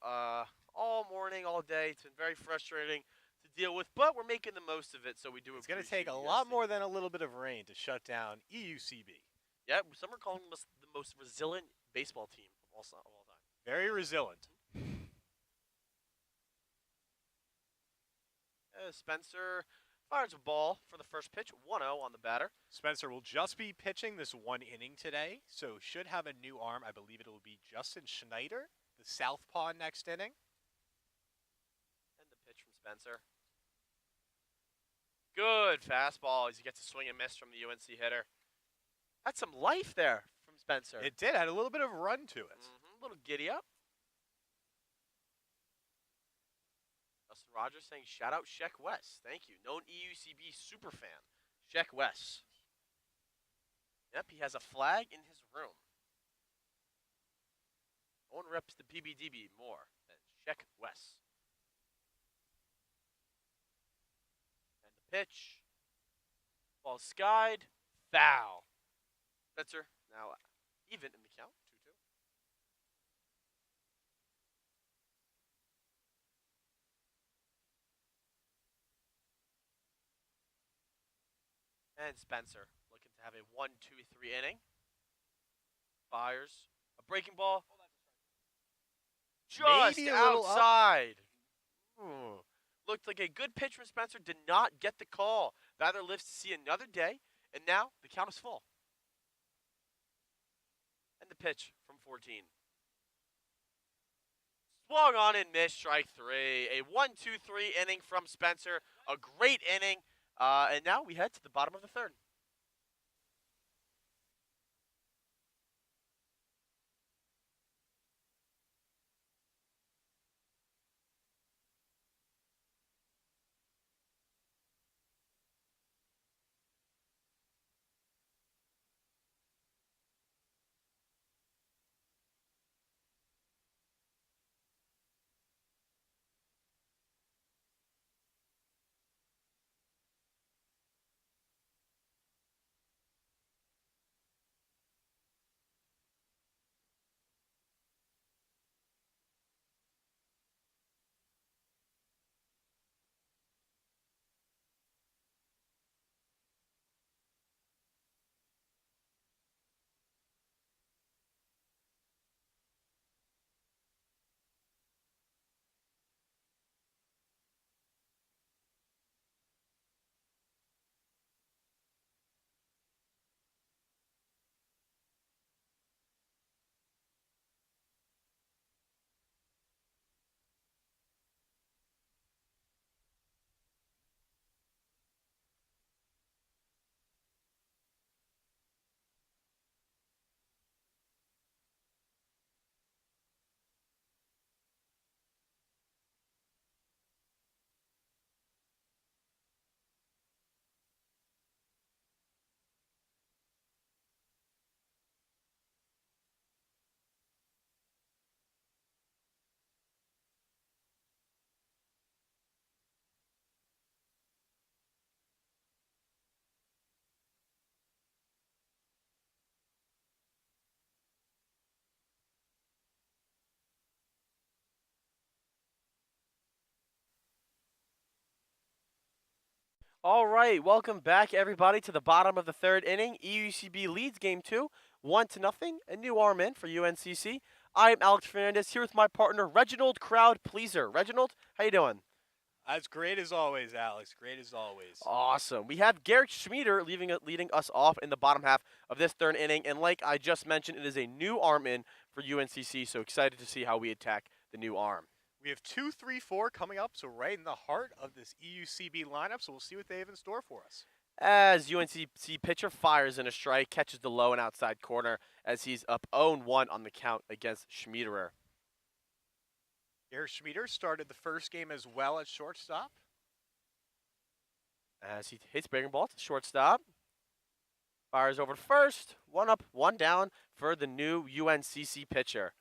all morning, all day. It's been very frustrating to deal with, but we're making the most of it, so we do It's going to appreciate take a you lot guys more than a little bit of rain to shut down EUCB. Yeah, some are calling us the most resilient baseball team of all time. Very resilient. Spencer fires a ball for the first pitch, 1-0 on the batter. Spencer will just be pitching this 1 inning today, so should have a new arm. I believe it will be Justin Schneider, the southpaw next inning. And the pitch from Spencer. Good fastball as he gets a swing and miss from the UNC hitter. Had some life there from Spencer. It did, had a little bit of run to it. A little giddy up. Justin Rogers saying, shout out Sheck West. Thank you. Known EUCB superfan. Sheck West. Yep, he has a flag in his room. No one reps the PBDB more than Sheck West. And the pitch. Ball skied. Foul. Spencer now even in the count. 2-2. And Spencer looking to have a 1-2-3 inning. Fires a breaking ball. Just Maybe a little outside. Looked like a good pitch from Spencer. Did not get the call. Rather lives to see another day. And now the count is full. And the pitch from 14. Swung on and missed, strike 3. A 1-2-3 inning from Spencer. A great inning. And now we head to the bottom of the third. All right, welcome back, everybody, to the bottom of the third inning. EUCB leads Game 2, 1-0. A new arm in for UNCC. I am Alex Fernandez here with my partner, Reginald Crowd Pleaser. Reginald, how you doing? As great as always, Alex. Great as always. Awesome. We have Garrett Schmieder leading us off in the bottom half of this third inning. And like I just mentioned, it is a new arm in for UNCC, so excited to see how we attack the new arm. We have 2, 3, 4 coming up, so right in the heart of this EUCB lineup, so we'll see what they have in store for us. As UNCC pitcher fires in a strike, catches the low and outside corner as he's up 0-1 on the count against Schmiederer. Garrett Schmieder started the first game as well at shortstop. As he hits breaking ball to shortstop. Fires over to first. 1 up, 1 down for the new UNCC pitcher.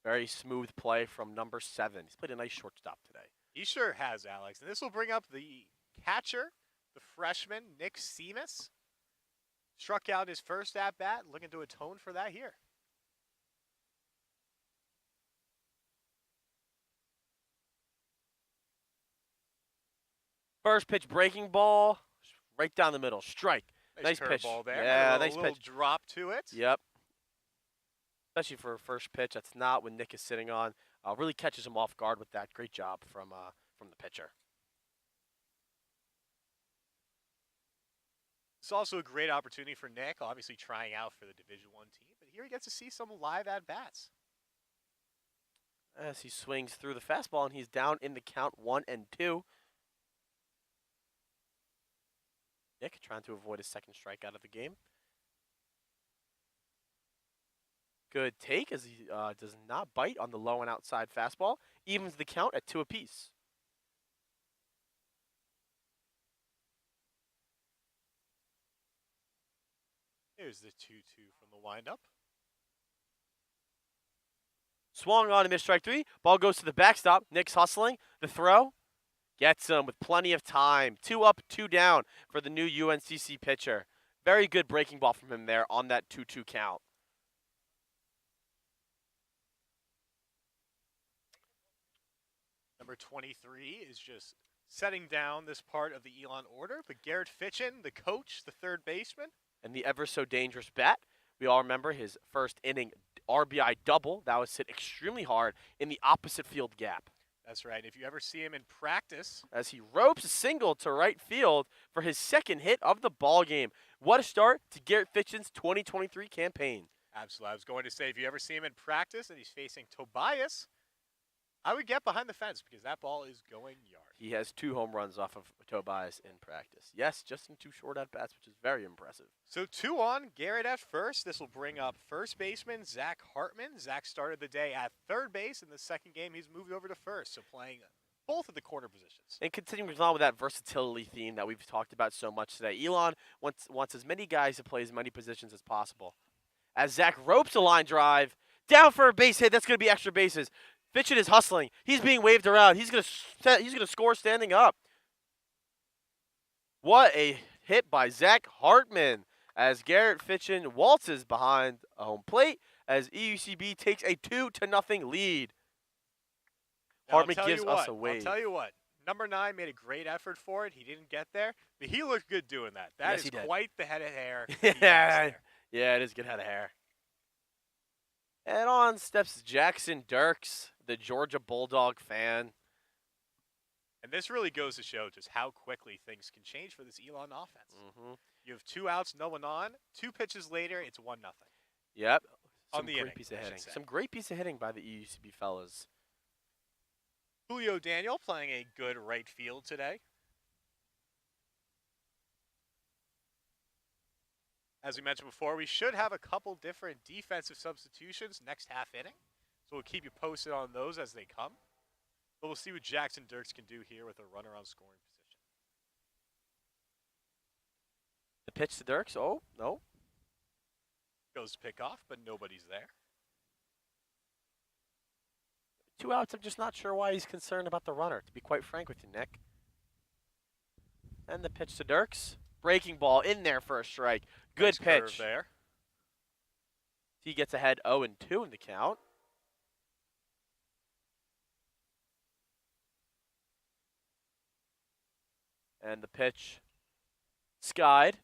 Very smooth play from number 7. He's played a nice shortstop today. He sure has, Alex. And this will bring up the catcher, the freshman, Nick Seamus. Struck out his first at-bat, looking to atone for that here. First pitch breaking ball, right down the middle, strike. Nice pitch. Ball there. Yeah, a nice little pitch. Drop to it. Yep. Especially for a first pitch, that's not what Nick is sitting on. Really catches him off guard with that. Great job from the pitcher. It's also a great opportunity for Nick, obviously trying out for the Division I team, but here he gets to see some live at-bats. As he swings through the fastball, and he's down in the count 1-2. Nick trying to avoid a second strikeout of the game. Good take as he does not bite on the low and outside fastball. Evens the count at 2 apiece. Here's the 2-2 from the windup. Swung on to miss strike 3. Ball goes to the backstop. Nick's hustling. The throw gets him with plenty of time. 2 up, 2 down for the new UNCC pitcher. Very good breaking ball from him there on that 2-2 count. Number 23 is just setting down this part of the Elon order, but Garrett Fitchin, the coach, the third baseman. And the ever so dangerous bat. We all remember his first inning RBI double. That was hit extremely hard in the opposite field gap. That's right. If you ever see him in practice. As he ropes a single to right field for his second hit of the ball game. What a start to Garrett Fitchin's 2023 campaign. Absolutely. I was going to say, if you ever see him in practice and he's facing Tobias, I would get behind the fence because that ball is going yard. He has 2 home runs off of Tobias in practice. Yes, just in 2 short at-bats, which is very impressive. So 2 on, Garrett at first. This will bring up first baseman Zach Hartman. Zach started the day at third base. In the second game, he's moved over to first, so playing both of the corner positions. And continuing on with that versatility theme that we've talked about so much today, Elon wants as many guys to play as many positions as possible. As Zach ropes a line drive, down for a base hit, that's going to be extra bases. Fitchin is hustling. He's being waved around. He's gonna score standing up. What a hit by Zach Hartman as Garrett Fitchin waltzes behind a home plate as EUCB takes a 2-0 lead. Now, Hartman gives us a I'll wave. tell you what. Number 9 made a great effort for it. He didn't get there, but he looked good doing that. That Yes, is he did. quite the head of hair. Yeah, it is good head of hair. And on steps Jackson Dirks, the Georgia Bulldog fan. And this really goes to show just how quickly things can change for this Elon offense. Mm-hmm. You have 2 outs, no one on. 2 pitches later, it's 1-0. Yep. On Some the great inning, piece of I should hitting. say. Some great piece of hitting by the EUCB fellas. Julio Daniel playing a good right field today. As we mentioned before, we should have a couple different defensive substitutions next half inning. So we'll keep you posted on those as they come. But we'll see what Jackson Dirks can do here with a runner on scoring position. The pitch to Dirks. Oh, no. Goes to pick off, but nobody's there. 2 outs. I'm just not sure why he's concerned about the runner, to be quite frank with you, Nick. And the pitch to Dirks. Breaking ball in there for a strike. Good Nice curve pitch. there. He gets ahead 0-2 in the count. And the pitch skied.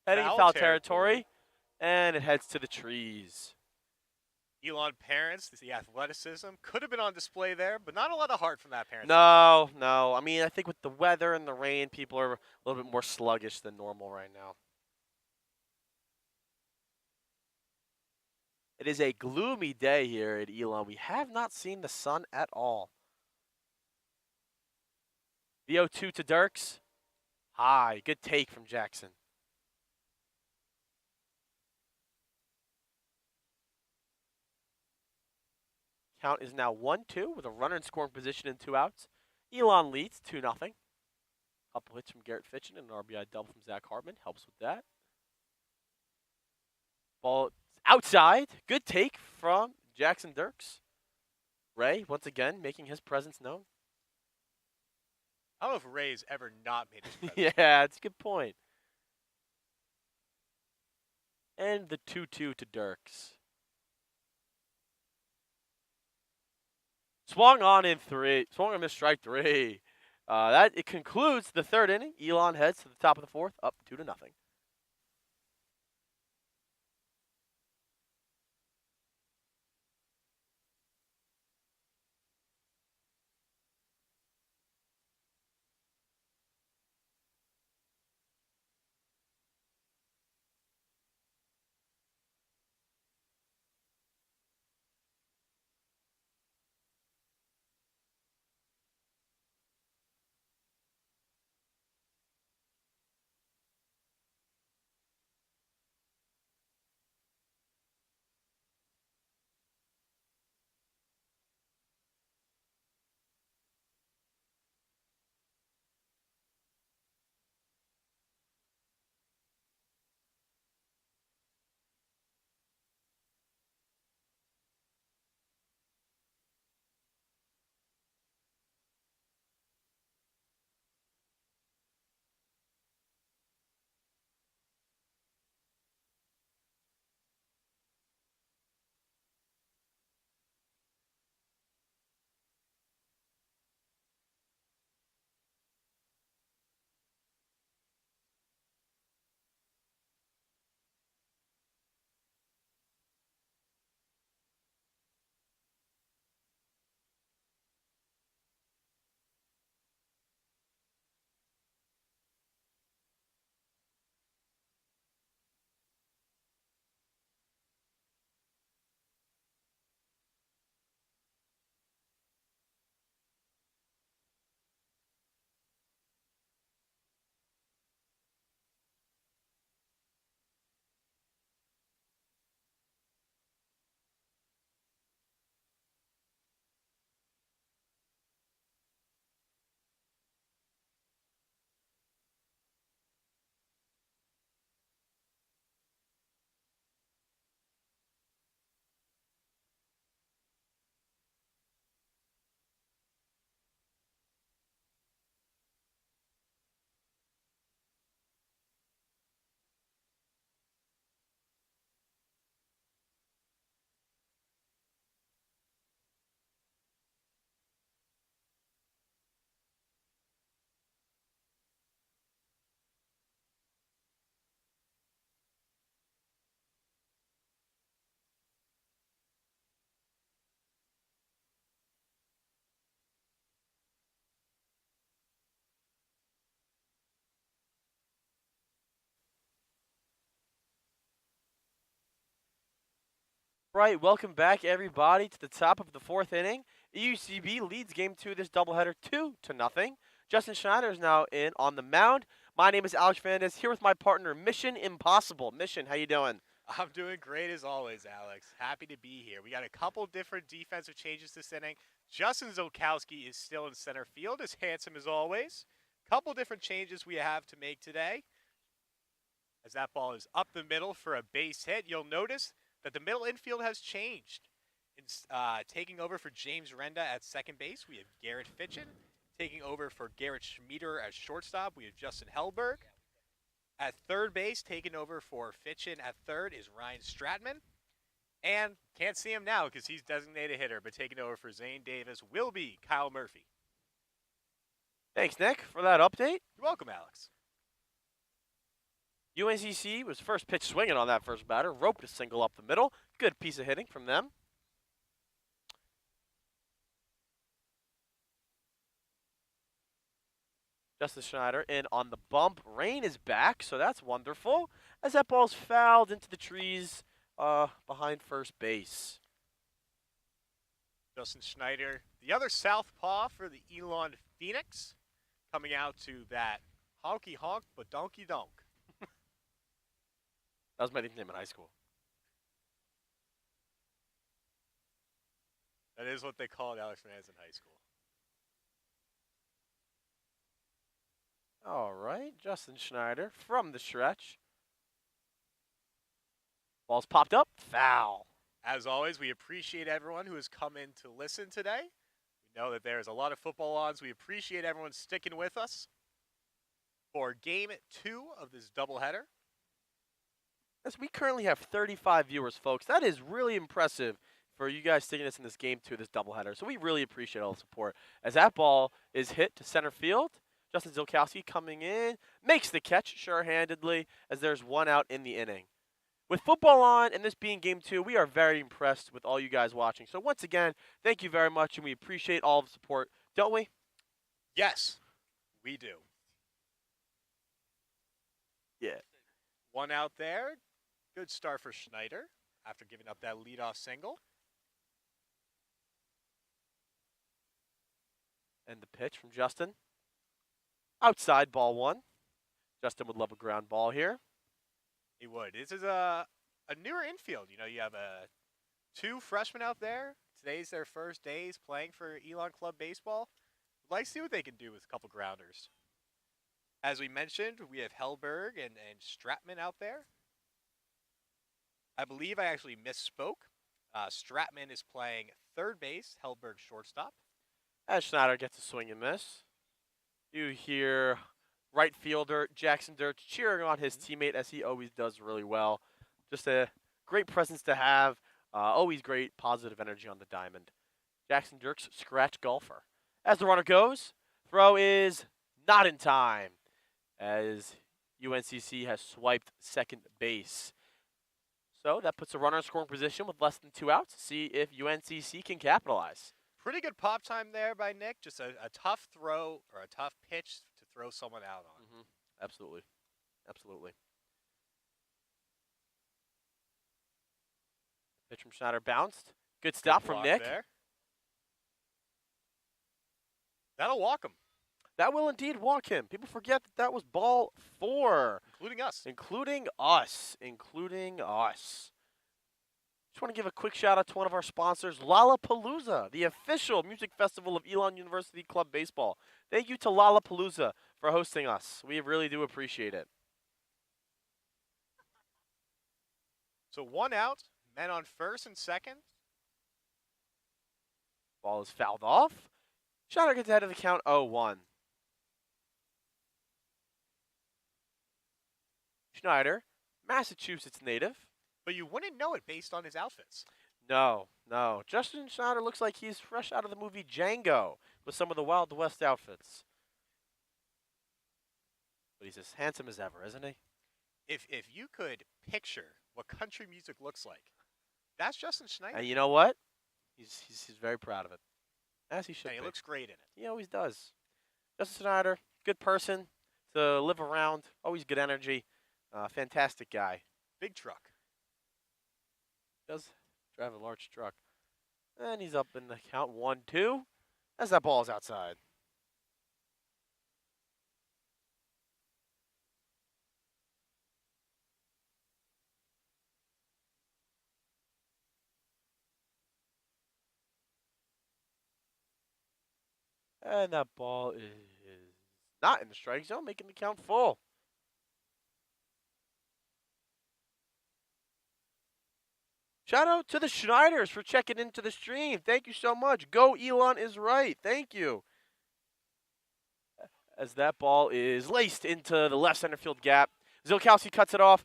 Heading in foul territory. And it heads to the trees. Elon Parents, the athleticism, could have been on display there, but not a lot of heart from that parent. No. I mean, I think with the weather and the rain, people are a little bit more sluggish than normal right now. It is a gloomy day here at Elon. We have not seen the sun at all. The 0-2 to Dirks. High. Good take from Jackson. Count is now 1-2 with a runner in scoring position and 2 outs. Elon leads 2-0. Couple hits from Garrett Fitchin and an RBI double from Zach Hartman. Helps with that. Ball outside. Good take from Jackson Dirks. Ray, once again, making his presence known. I don't know if Ray's ever not made his presence. Yeah, that's a good point. And the 2-2 to Dirks. Swung on in strike 3. It concludes the 3rd inning. Elon heads to the top of the 4th, up 2-0. Right, welcome back, everybody, to the top of the 4th inning. EUCB leads Game 2 of this doubleheader 2-0. Justin Schneider is now in on the mound. My name is Alex Fernandez, here with my partner, Mission Impossible. Mission, how you doing? I'm doing great as always, Alex. Happy to be here. We got a couple different defensive changes this inning. Justin Zolkowski is still in center field, as handsome as always. Couple different changes we have to make today. As that ball is up the middle for a base hit, you'll notice that the middle infield has changed. It's taking over for James Renda at second base, we have Garrett Fitchin. Taking over for Garrett Schmieder at shortstop, we have Justin Hellberg. At third base, taking over for Fitchin at third is Ryan Stratman. And can't see him now because he's designated hitter, but taking over for Zane Davis will be Kyle Murphy. Thanks, Nick, for that update. You're welcome, Alex. UNCC was first pitch swinging on that first batter, roped a single up the middle. Good piece of hitting from them. Justin Schneider in on the bump. Rain is back, so that's wonderful. As that ball's fouled into the trees behind first base. Justin Schneider, the other southpaw for the Elon Phoenix, coming out to that honky honk but donkey donk. That was my nickname in high school. That is what they called Alex Hernandez in high school. All right, Justin Schneider from the stretch. Ball's popped up, foul. As always, we appreciate everyone who has come in to listen today. We know that there's a lot of football on, so we appreciate everyone sticking with us for Game 2 of this doubleheader. As we currently have 35 viewers, folks. That is really impressive for you guys sticking us in this Game 2 of this doubleheader. So we really appreciate all the support. As that ball is hit to center field, Justin Zilkowski coming in, makes the catch sure-handedly as there's one out in the inning. With football on and this being Game 2, we are very impressed with all you guys watching. So once again, thank you very much, and we appreciate all the support, don't we? Yes, we do. Yeah. One out there. Good start for Schneider after giving up that leadoff single. And the pitch from Justin. Outside, ball one. Justin would love a ground ball here. He would. This is a newer infield. You know, you have two freshmen out there. Today's their first days playing for Elon Club Baseball. We'd like to see what they can do with a couple grounders. As we mentioned, we have Hellberg and Stratman out there. I believe I actually misspoke. Stratman is playing third base, Hellberg shortstop. As Schneider gets a swing and miss, you hear right fielder Jackson Dirks cheering on his teammate as he always does really well. Just a great presence to have. Always great positive energy on the diamond. Jackson Dirks, scratch golfer. As the runner goes, throw is not in time as UNCC has swiped second base. So that puts a runner in scoring position with less than 2 outs. See if UNCC can capitalize. Pretty good pop time there by Nick. Just a tough throw or a tough pitch to throw someone out on. Mm-hmm. Absolutely. Absolutely. Pitch from Schneider bounced. Good stop from Nick. There. That'll walk him. That will indeed walk him. People forget that that was ball 4. Including us. Including us. Including us. Just want to give a quick shout out to one of our sponsors, Lollapalooza, the official music festival of Elon University Club Baseball. Thank you to Lollapalooza for hosting us. We really do appreciate it. So 1 out, men on first and second. Ball is fouled off. Schneider gets ahead of the count 0-1. Schneider, Massachusetts native. But you wouldn't know it based on his outfits. No. Justin Schneider looks like he's fresh out of the movie Django with some of the Wild West outfits. But he's as handsome as ever, isn't he? If you could picture what country music looks like, that's Justin Schneider. And you know what? He's very proud of it. As he should And he be. looks great in it. He always does. Justin Schneider, good person to live around. Always good energy. Fantastic guy. Big truck. Does drive a large truck. And he's up in the count 1-2 as that ball is outside. And that ball is not in the strike zone, making the count full. Shout out to the Schneiders for checking into the stream. Thank you so much. Go Elon is right. Thank you. As that ball is laced into the left center field gap. Zilkowski cuts it off.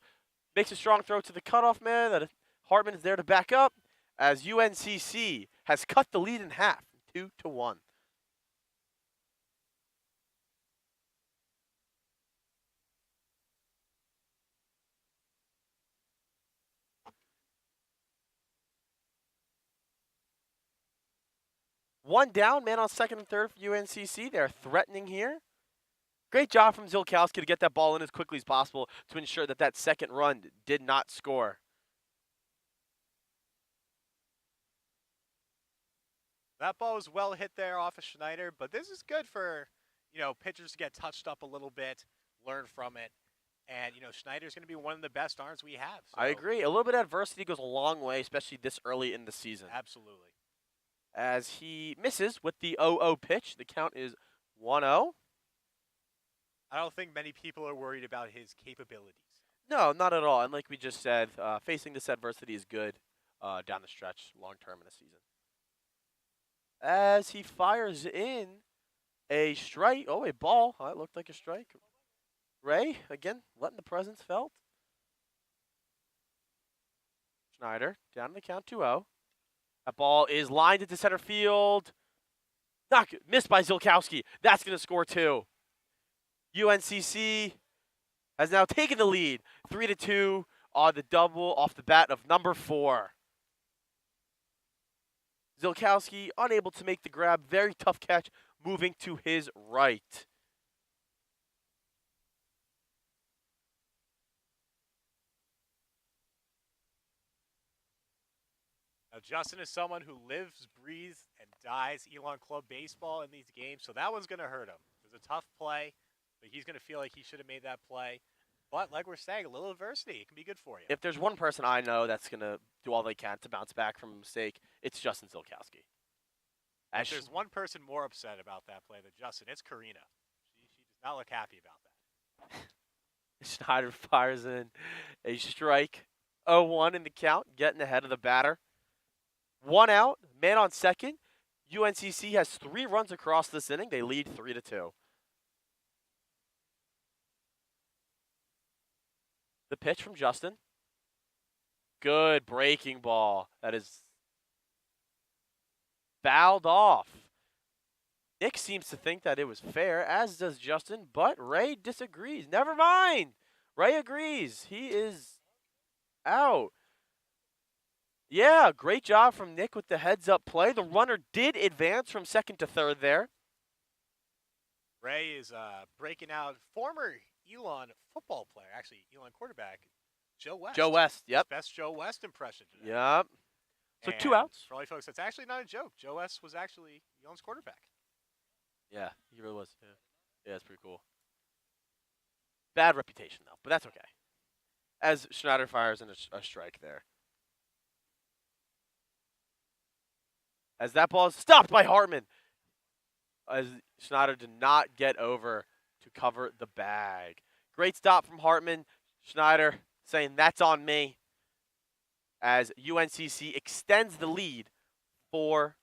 Makes a strong throw to the cutoff man. That Hartman is there to back up. As UNCC has cut the lead in half, 2-1. One down, man on second and third for UNCC. They're threatening here. Great job from Zilkowski to get that ball in as quickly as possible to ensure that that second run did not score. That ball was well hit there off of Schneider, but this is good for, pitchers to get touched up a little bit, learn from it. And, Schneider's going to be one of the best arms we have. So. I agree. A little bit of adversity goes a long way, especially this early in the season. Absolutely. As he misses with the 0-0 pitch, the count is 1-0. I don't think many people are worried about his capabilities. No, not at all. And like we just said, facing this adversity is good down the stretch, long term in a season. As he fires in a strike. Oh, a ball. Oh, it looked like a strike. Ray, again, letting the presence felt. Schneider, down in the count 2-0. That ball is lined into center field. Missed by Zilkowski. That's going to score 2. UNCC has now taken the lead, 3-2 on the double off the bat of number 4. Zilkowski unable to make the grab. Very tough catch, moving to his right. Now, Justin is someone who lives, breathes, and dies Elon Club baseball in these games, so that one's going to hurt him. It was a tough play, but he's going to feel like he should have made that play. But like we're saying, a little adversity, it can be good for you. If there's one person I know that's going to do all they can to bounce back from a mistake, it's Justin Zilkowski. If there's one person more upset about that play than Justin, it's Karina. She does not look happy about that. Schneider fires in a strike. 0-1 in the count, getting ahead of the batter. 1 out, man on second. UNCC has 3 runs across this inning. They lead 3-2. The pitch from Justin. Good breaking ball. That is fouled off. Nick seems to think that it was fair, as does Justin, but Ray disagrees. Never mind. Ray agrees. He is out. Yeah, great job from Nick with the heads-up play. The runner did advance from second to third there. Ray is breaking out former Elon football player, actually Elon quarterback, Joe West. Joe West, yep. Best Joe West impression today. Yep. So And 2 outs. For all you folks, that's actually not a joke. Joe West was actually Elon's quarterback. Yeah, he really was. Yeah, that's pretty cool. Bad reputation, though, but that's okay. As Schneider fires in a strike there. As that ball is stopped by Hartman. As Schneider did not get over to cover the bag. Great stop from Hartman. Schneider saying, that's on me. As UNCC extends the lead 4-2.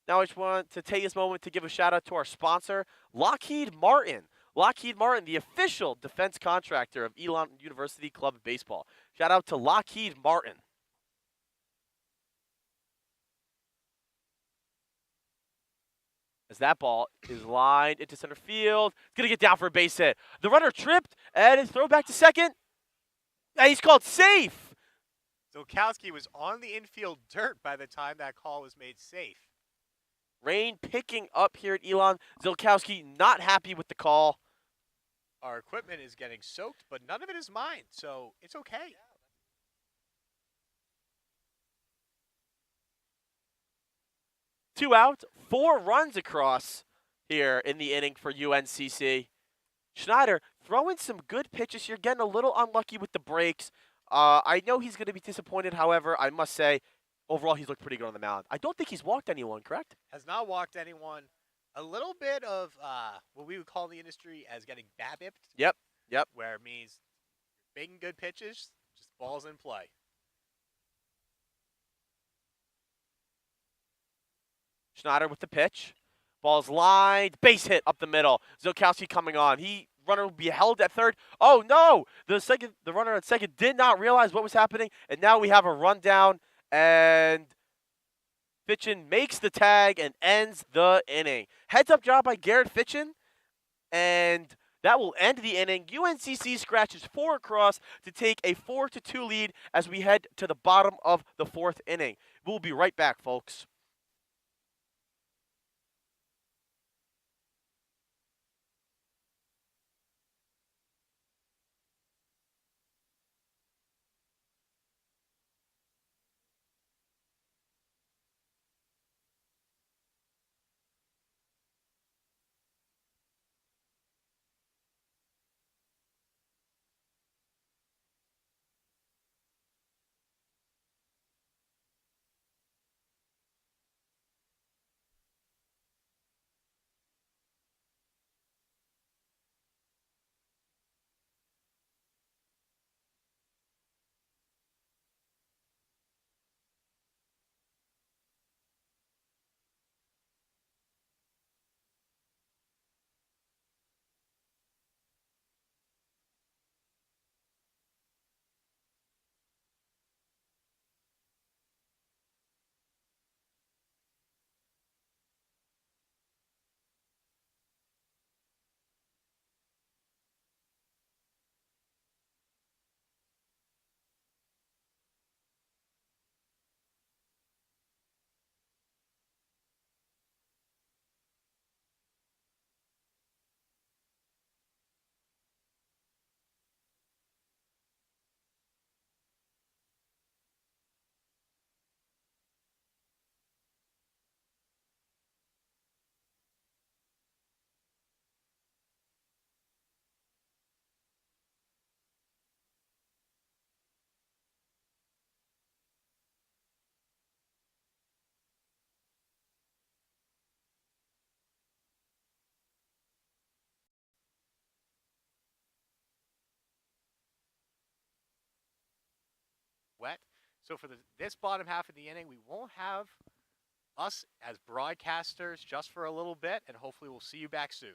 Now I just want to take this moment to give a shout out to our sponsor, Lockheed Martin. Lockheed Martin, the official defense contractor of Elon University Club of Baseball. Shout out to Lockheed Martin. As that ball is lined into center field. It's going to get down for a base hit. The runner tripped and it's thrown back to second. And he's called safe. Zilkowski was on the infield dirt by the time that call was made safe. Rain picking up here at Elon. Zilkowski not happy with the call. Our equipment is getting soaked, but none of it is mine, so it's okay. Two out, 4 runs across here in the inning for UNCC. Schneider throwing some good pitches here, getting a little unlucky with the breaks. I know he's going to be disappointed. However, I must say, overall, he's looked pretty good on the mound. I don't think he's walked anyone, correct? Has not walked anyone. A little bit of what we would call in the industry as getting BABIP'd. Yep. Where it means making good pitches, just balls in play. Schneider with the pitch. Ball's lined. Base hit up the middle. Zilkowski coming on. Runner will be held at third. Oh, no. The runner at second did not realize what was happening. And now we have a rundown. And Fitchin makes the tag and ends the inning. Heads-up job by Garrett Fitchin. And that will end the inning. UNCC scratches 4 across to take a 4-2 lead as we head to the bottom of the 4th inning. We'll be right back, folks. wet. So for this bottom half of the inning, we won't have us as broadcasters just for a little bit, and hopefully we'll see you back soon.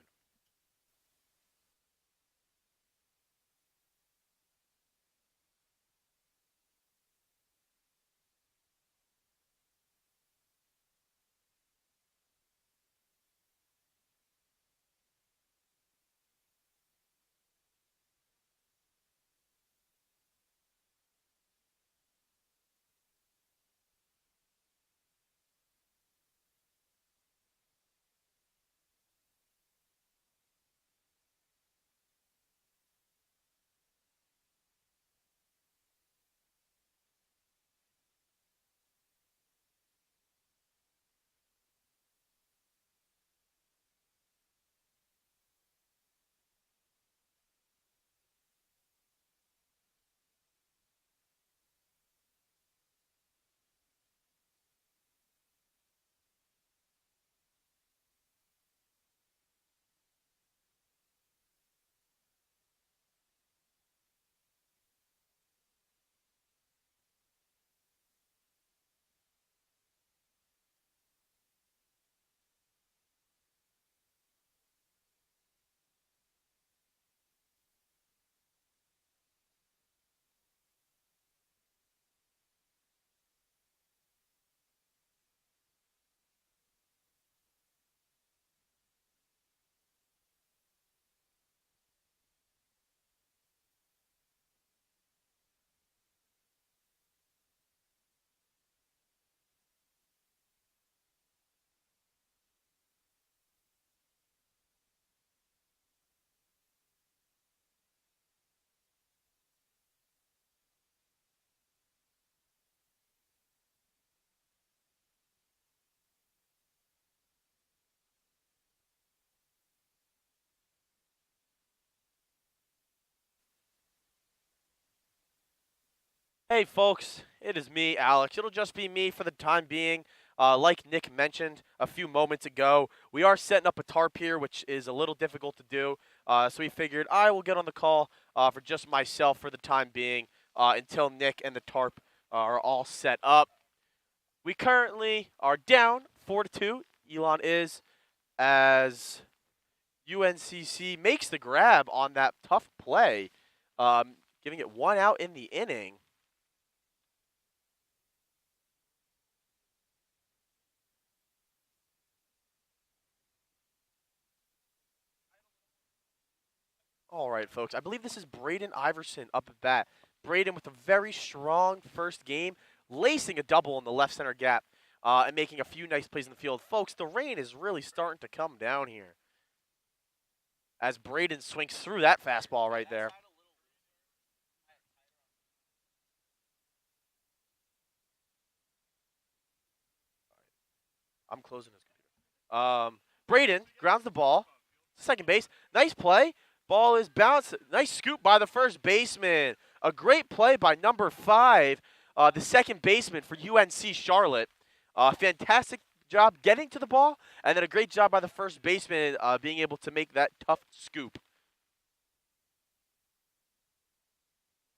Hey, folks, it is me, Alex. It'll just be me for the time being. Like Nick mentioned a few moments ago, we are setting up a tarp here, which is a little difficult to do. So we figured I will get on the call for just myself for the time being until Nick and the tarp are all set up. We currently are down 4-2. Elon is, as UNCC makes the grab on that tough play, giving it 1 out in the inning. All right, folks. I believe this is Braden Iverson up at bat. Braden with a very strong first game, lacing a double in the left center gap and making a few nice plays in the field. Folks, the rain is really starting to come down here as Braden swings through that fastball right there. I'm closing his computer. Braden grounds the ball. Second base. Nice play. Ball is bounced. Nice scoop by the first baseman. A great play by number 5, the second baseman for UNC Charlotte. Fantastic job getting to the ball, and then a great job by the first baseman being able to make that tough scoop.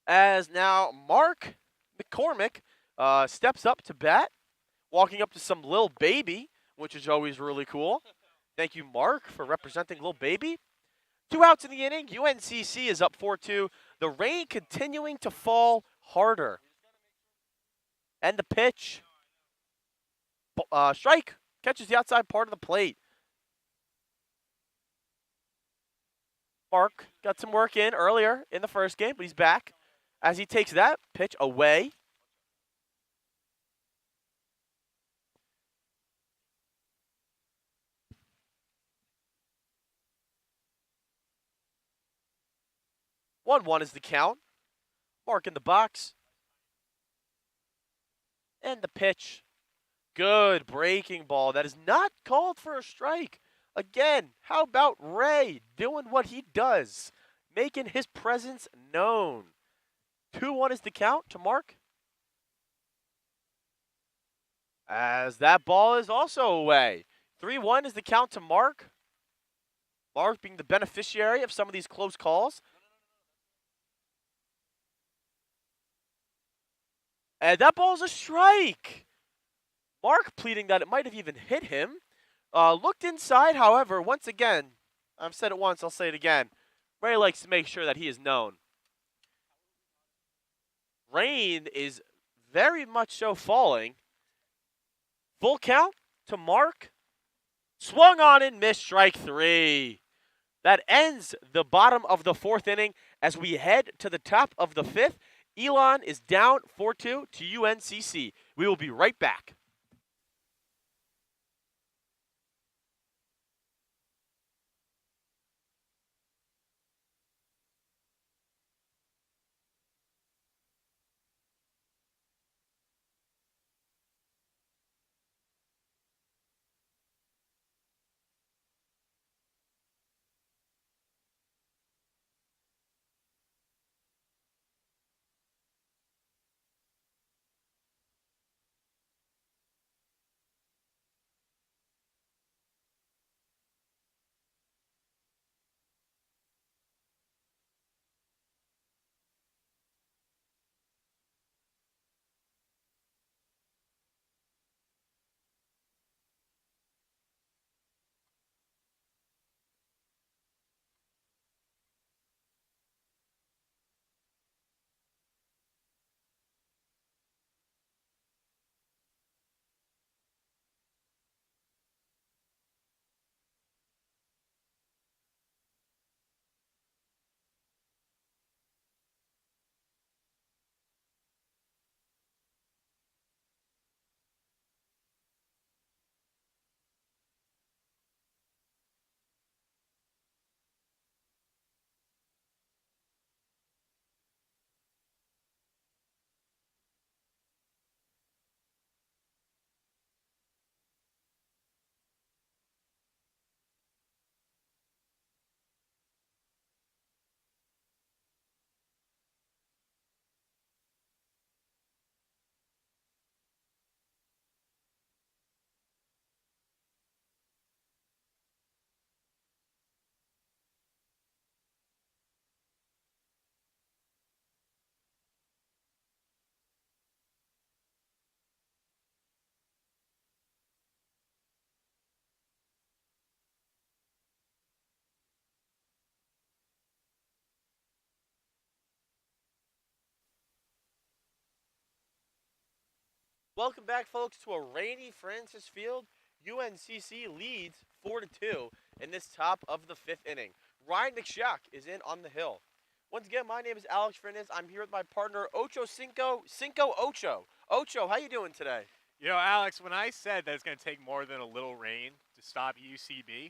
As now Mark McCormick steps up to bat, walking up to some Lil Baby, which is always really cool. Thank you, Mark, for representing Lil Baby. 2 outs in the inning. UNCC is up 4-2. The rain continuing to fall harder. And the pitch. Strike. Catches the outside part of the plate. Mark got some work in earlier in the first game, but he's back as he takes that pitch away. One is the count. Mark in the box. And the pitch. Good breaking ball. That is not called for a strike. Again, how about Ray doing what he does, making his presence known? 2-1 is the count to Mark. As that ball is also away. 3-1 is the count to Mark. Mark being the beneficiary of some of these close calls. And that ball's a strike. Mark pleading that it might have even hit him. Looked inside, however, once again, I've said it once, I'll say it again. Ray likes to make sure that he is known. Rain is very much so falling. Full count to Mark. Swung on and missed, strike 3. That ends the bottom of the 4th inning as we head to the top of the 5th. Elon is down 4-2 to UNCC. We will be right back. Welcome back, folks, to a rainy Francis Field. UNCC leads 4-2 in this top of the 5th inning. Ryan McShock is in on the hill. Once again, my name is Alex Fernandez. I'm here with my partner, Ocho Cinco Ocho. Ocho, how you doing today? You know, Alex, when I said that it's going to take more than a little rain to stop UCB,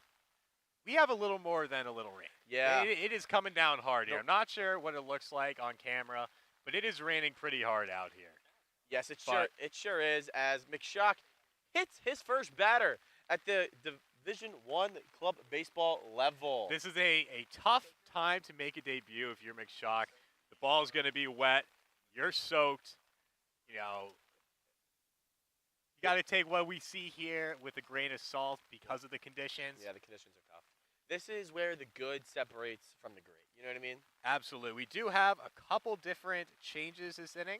we have a little more than a little rain. Yeah. It is coming down hard here. I'm not sure what it looks like on camera, but it is raining pretty hard out here. Yes, it sure is, as McShock hits his first batter at the Division I club baseball level. This is a tough time to make a debut if you're McShock. The ball's going to be wet. You're soaked. You know, you got to take what we see here with a grain of salt because of the conditions. Yeah, the conditions are tough. This is where the good separates from the great. You know what I mean? Absolutely. We do have a couple different changes this inning.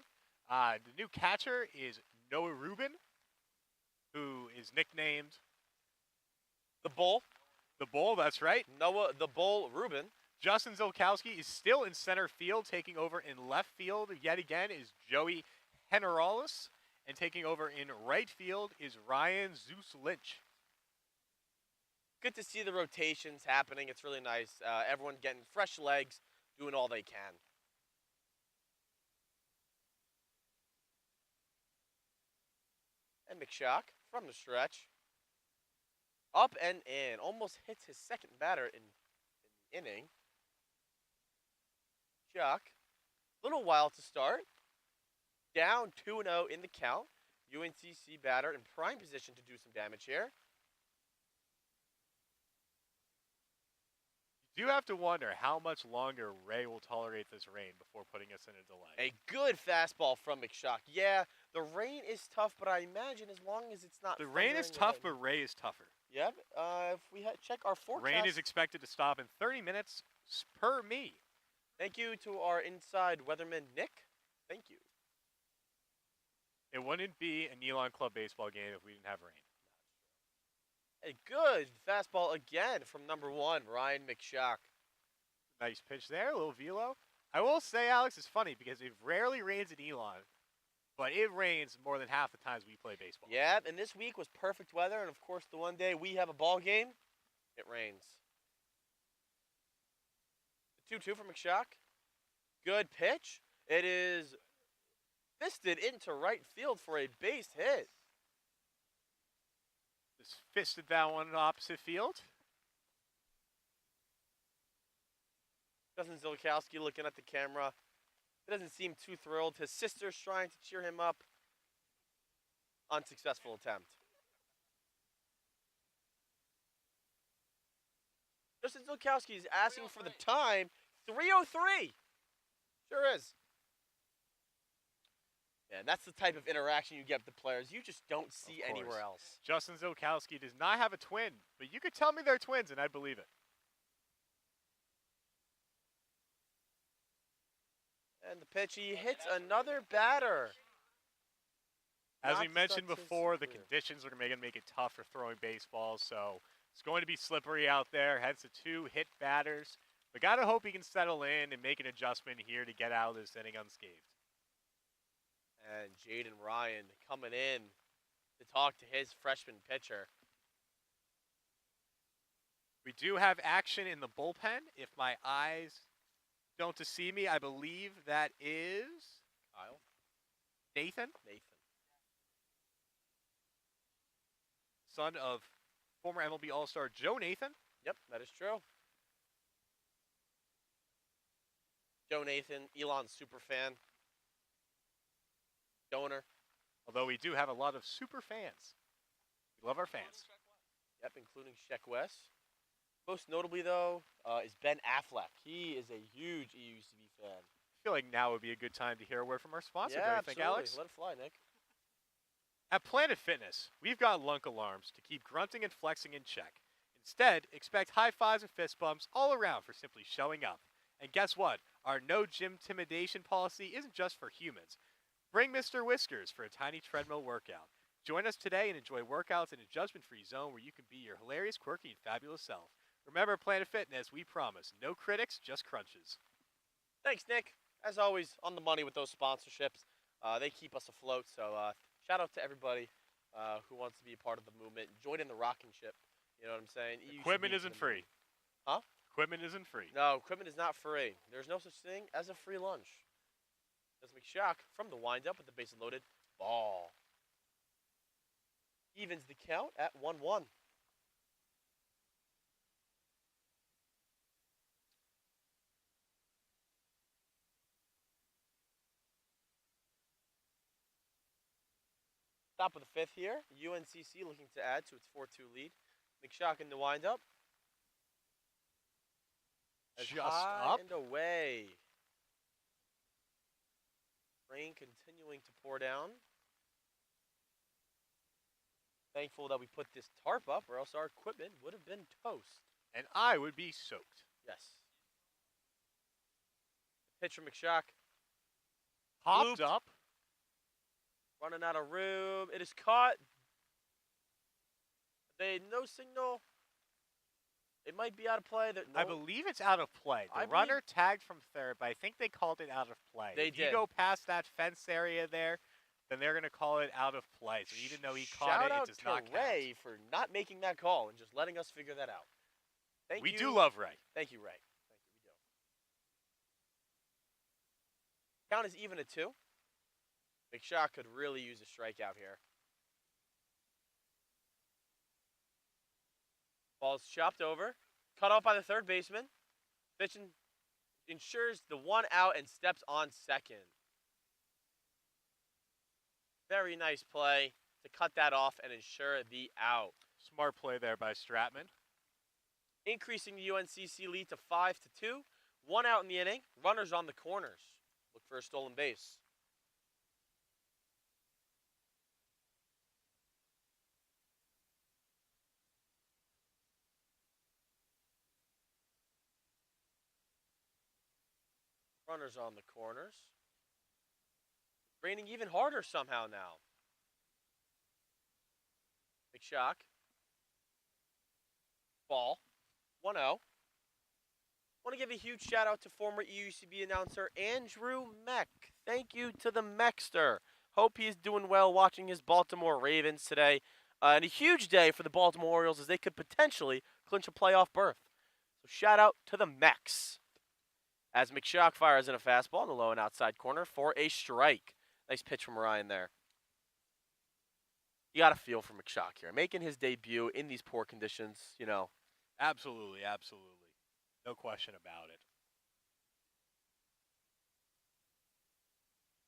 The new catcher is Noah Rubin, who is nicknamed The Bull. The Bull, that's right. Noah the Bull Rubin. Justin Zolkowski is still in center field. Taking over in left field yet again is Joey Heneralis. And taking over in right field is Ryan Zeus Lynch. Good to see the rotations happening. It's really nice. Everyone getting fresh legs, doing all they can. And McShock from the stretch. Up and in. Almost hits his second batter in the inning. Shock. Little while to start. Down 2-0 in the count. UNCC batter in prime position to do some damage here. You do have to wonder how much longer Ray will tolerate this rain before putting us in a delay. A good fastball from McShock. Yeah, the rain is tough, but I imagine as long as it's not. The rain is tough, but Ray is tougher. Yep. If we check our forecast. Rain is expected to stop in 30 minutes per me. Thank you to our inside weatherman, Nick. Thank you. It wouldn't be an Elon Club baseball game if we didn't have rain. A good fastball again from number 1, Ryan McShock. Nice pitch there, a little velo. I will say, Alex, it's funny because it rarely rains in Elon, but it rains more than half the times we play baseball. Yeah, and this week was perfect weather, and of course the one day we have a ball game, it rains. The 2-2 from McShock. Good pitch. It is fisted into right field for a base hit. Just fisted that one in opposite field. Justin Zolkowski looking at the camera. He doesn't seem too thrilled. His sister's trying to cheer him up. Unsuccessful attempt. Justin Zolkowski is asking for the time. 3:03. Sure is. Yeah, that's the type of interaction you get with the players you just don't see anywhere else. Justin Zolkowski does not have a twin, but you could tell me they're twins and I'd believe it. And the pitch, he hits another batter. As we Not mentioned such a before, the severe. conditions are going to make it tough for throwing baseballs, so it's going to be slippery out there. Hence the 2 hit batters. But got to hope he can settle in and make an adjustment here to get out of this inning unscathed. And Jaden Ryan coming in to talk to his freshman pitcher. We do have action in the bullpen. If my eyes don't deceive me, I believe that is Kyle? Nathan, Nathan. son of former MLB All-Star Joe Nathan. Yep, that is true. Joe Nathan, Elon's super fan. Donor. Although we do have a lot of super fans. We love our fans. Yep, including Sheck West. Most notably, though, is Ben Affleck. He is a huge EUCB fan. I feel like now would be a good time to hear a word from our sponsor. Yeah, Don't you think, absolutely. Alex? Let it fly, Nick. At Planet Fitness, we've got lunk alarms to keep grunting and flexing in check. Instead, expect high fives and fist bumps all around for simply showing up. And guess what? Our no gym intimidation policy isn't just for humans. Bring Mr. Whiskers for a tiny treadmill workout. Join us today and enjoy workouts in a judgment-free zone where you can be your hilarious, quirky, and fabulous self. Remember, Planet Fitness, we promise, no critics, just crunches. Thanks, Nick. As always, on the money with those sponsorships. They keep us afloat, so shout out to everybody who wants to be a part of the movement. Join in the rocking ship. You know what I'm saying? Equipment isn't free. Huh? Equipment isn't free. No, equipment is not free. There's no such thing as a free lunch. That's McShock from the windup with the bases loaded. Ball. Evens the count at 1-1. Top of the 5th here. UNCC looking to add to its 4-2 lead. McShock in the windup. As Just high up. and away. Rain continuing to pour down. Thankful that we put this tarp up, or else our equipment would have been toast. And I would be soaked. Yes. Pitcher McShock Hopped Looped. up. running out of room. It is caught. They no signal. It might be out of play. I believe it's out of play. I The runner tagged from third, but I think they called it out of play. They if did. you go past that fence area there, then they're going to call it out of play. So even though he caught Shout it, out it does not to count. Ray for not making that call and just letting us figure that out. Thank We you. do love Ray. Thank you, Ray. Thank you. We do. Count is even at 2. McShaw could really use a strikeout here. Ball's chopped over. Cut off by the third baseman. Pitch ensures the 1 out and steps on second. Very nice play to cut that off and ensure the out. Smart play there by Stratman. Increasing the UNCC lead to 5-2. 1 out in the inning. Runners on the corners. Look for a stolen base. Runners on the corners. Raining even harder somehow now. McShock. Ball. 1-0. Want to give a huge shout out to former EUCB announcer Andrew Meck. Thank you to the Meckster. Hope he's doing well watching his Baltimore Ravens today. And a huge day for the Baltimore Orioles as they could potentially clinch a playoff berth. So shout out to the Mecks. As McShock fires in a fastball in the low and outside corner for a strike. Nice pitch from Ryan there. You got to feel for McShock here. Making his debut in these poor conditions, you know. Absolutely, absolutely. No question about it.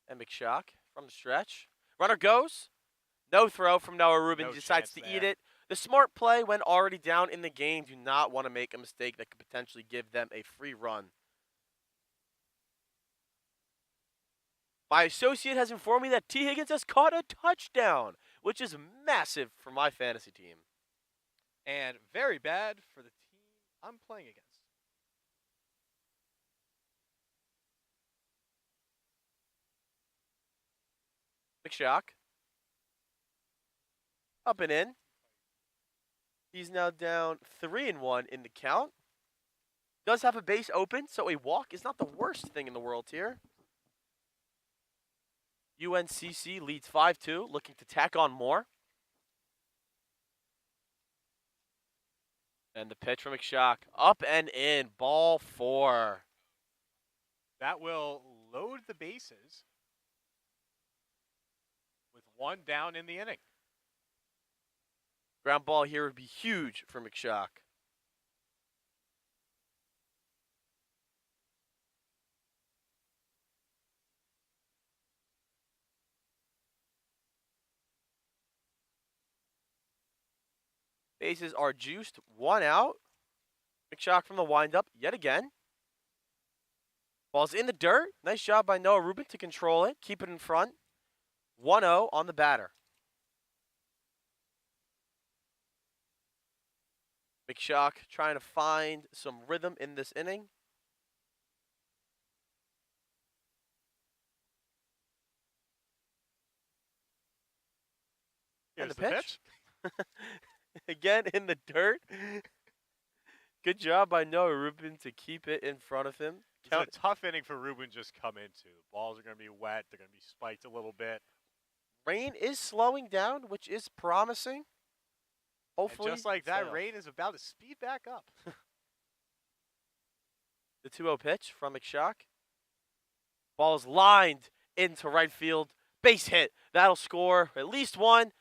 And McShock from the stretch. Runner goes. No throw from Noah Rubin. No He decides to chance eat there. it. The smart play when already down in the game. Do not want to make a mistake that could potentially give them a free run. My associate has informed me that T. Higgins has caught a touchdown, which is massive for my fantasy team. And very bad for the team I'm playing against. McShock. Up and in. He's now down 3-1 in the count. Does have a base open, so a walk is not the worst thing in the world here. UNCC leads 5-2, looking to tack on more. And the pitch from McShock. Up and in, ball 4. That will load the bases with one down in the inning. Ground ball here would be huge for McShock. Bases are juiced, 1 out. McShock from the windup yet again. Ball's in the dirt. Nice job by Noah Rubin to control it, keep it in front. 1-0 on the batter. McShock trying to find some rhythm in this inning. Here's And the the pitch. Again in the dirt. Good job by Noah Rubin to keep it in front of him. It's a tough inning for Rubin just come into. The balls are going to be wet. They're going to be spiked a little bit. Rain is slowing down, which is promising. Hopefully, And just like that, so. rain is about to speed back up. The 2-0 pitch from McShock. Ball is lined into right field. Base hit. That'll score at least one.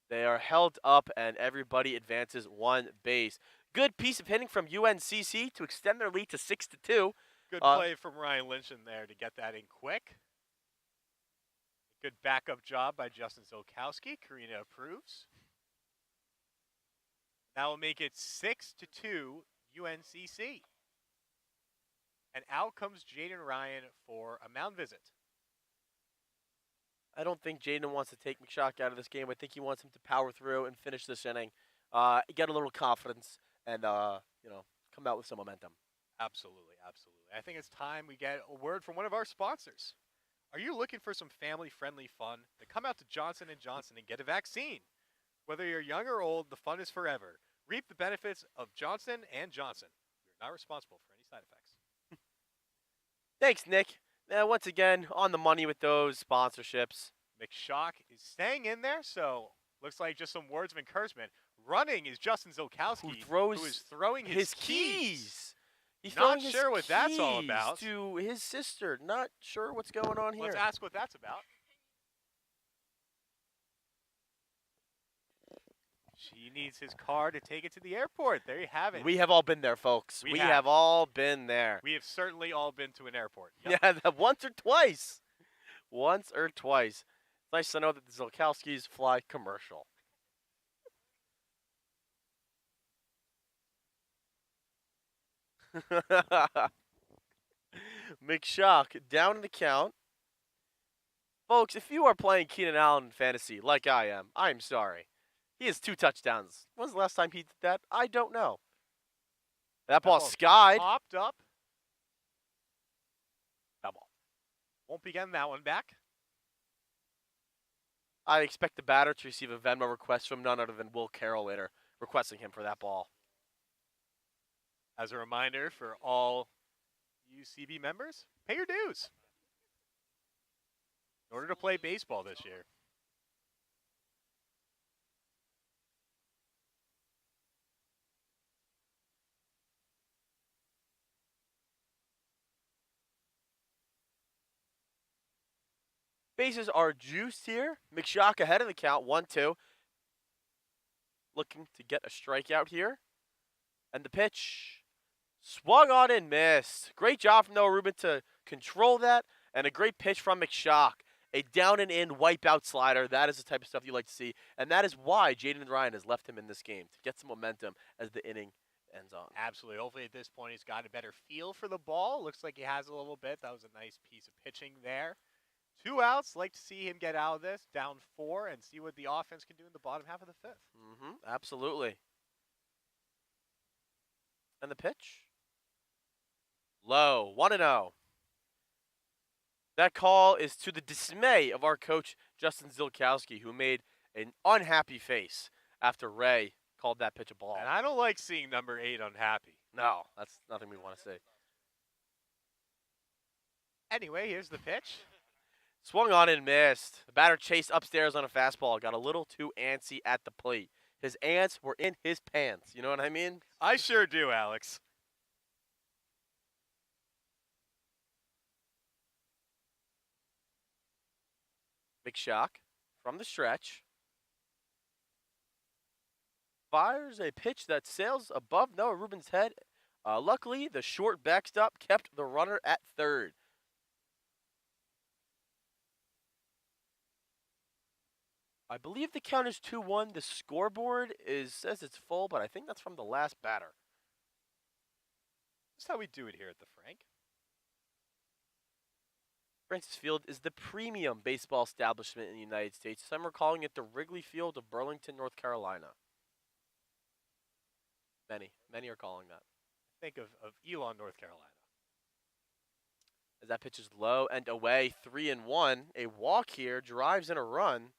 They are held up, and everybody advances one base. Good piece of hitting from UNCC to extend their lead to 6-2. Good play from Ryan Lynch in there to get that in quick. Good backup job by Justin Zolkowski. Karina approves. That will make it 6-2 UNCC. And out comes Jaden Ryan for a mound visit. I don't think Jaden wants to take McShock out of this game. I think he wants him to power through and finish this inning, get a little confidence, and come out with some momentum. Absolutely, absolutely. I think it's time we get a word from one of our sponsors. Are you looking for some family-friendly fun? Then come out to Johnson & Johnson and get a vaccine. Whether you're young or old, the fun is forever. Reap the benefits of Johnson & Johnson. We're not responsible for any side effects. Thanks, Nick. Now, once again, on the money with those sponsorships. McShock is staying in there, so looks like just some words of encouragement. Running is Justin Zolkowski, who is throwing his keys. He's Not throwing sure his what that's all keys about. to his sister. Not sure what's going on here. Let's ask what that's about. She needs his car to take it to the airport. There you have it. We have all been there, folks. We We have. have all been there. We have certainly all been to an airport. Yep. Yeah, that once or twice. Once or twice. It's nice to know that the Zolkowskis fly commercial. McShock down in the count. Folks, if you are playing Keenan Allen in fantasy like I am sorry. He has 2 touchdowns. When's the last time he did that? I don't know. That ball skied. Popped up. Foul ball. Won't be getting that one back. I expect the batter to receive a Venmo request from none other than Will Carroll later, requesting him for that ball. As a reminder for all UCB members, pay your dues in order to play baseball this year. Bases are juiced here. McShock ahead of the count, 1-2. Looking to get a strikeout here. And the pitch swung on and missed. Great job from Noah Rubin to control that, and a great pitch from McShock. A down and in wipeout slider. That is the type of stuff you like to see, and that is why Jaden Ryan has left him in this game, to get some momentum as the inning ends on. Absolutely. Hopefully at this point he's got a better feel for the ball. Looks like he has a little bit. That was a nice piece of pitching there. 2 outs. Like to see him get out of this, down 4, and see what the offense can do in the bottom half of the 5th. Absolutely. And the pitch? Low, 1-0. That call is to the dismay of our coach, Justin Zilkowski, who made an unhappy face after Ray called that pitch a ball. And I don't like seeing number 8 unhappy. No, that's nothing we want to see. Anyway, here's the pitch. Swung on and missed. The batter chased upstairs on a fastball. Got a little too antsy at the plate. His ants were in his pants. You know what I mean? I sure do, Alex. McShock from the stretch. Fires a pitch that sails above Noah Rubin's head. Luckily, the short backstop kept the runner at third. I believe the count is 2-1. The scoreboard says it's full, but I think that's from the last batter. That's how we do it here at the Frank. Francis Field is the premium baseball establishment in the United States. Some are calling it the Wrigley Field of Burlington, North Carolina. Many are calling that. Think of Elon, North Carolina. As that pitch is low and away, 3-1. A walk here drives in a run.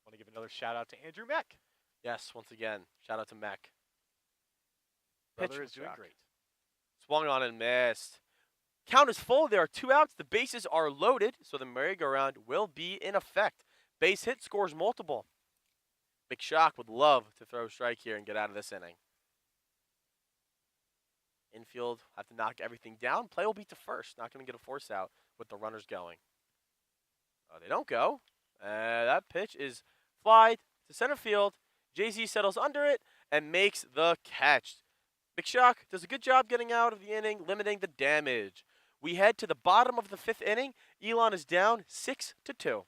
Want to give another shout out to Andrew Meck. Yes, once again, shout out to Mac. Brother is doing great. Swung on and missed. Count is full. There are 2 outs. The bases are loaded, so the merry-go-round will be in effect. Base hit scores multiple. McShock would love to throw a strike here and get out of this inning. Infield have to knock everything down. Play will be to first. Not going to get a force out with the runners going. They don't go. That pitch is flied to center field. Jay-Z settles under it and makes the catch. McShock does a good job getting out of the inning, limiting the damage. We head to the bottom of the 5th inning. Elon is down 6-2.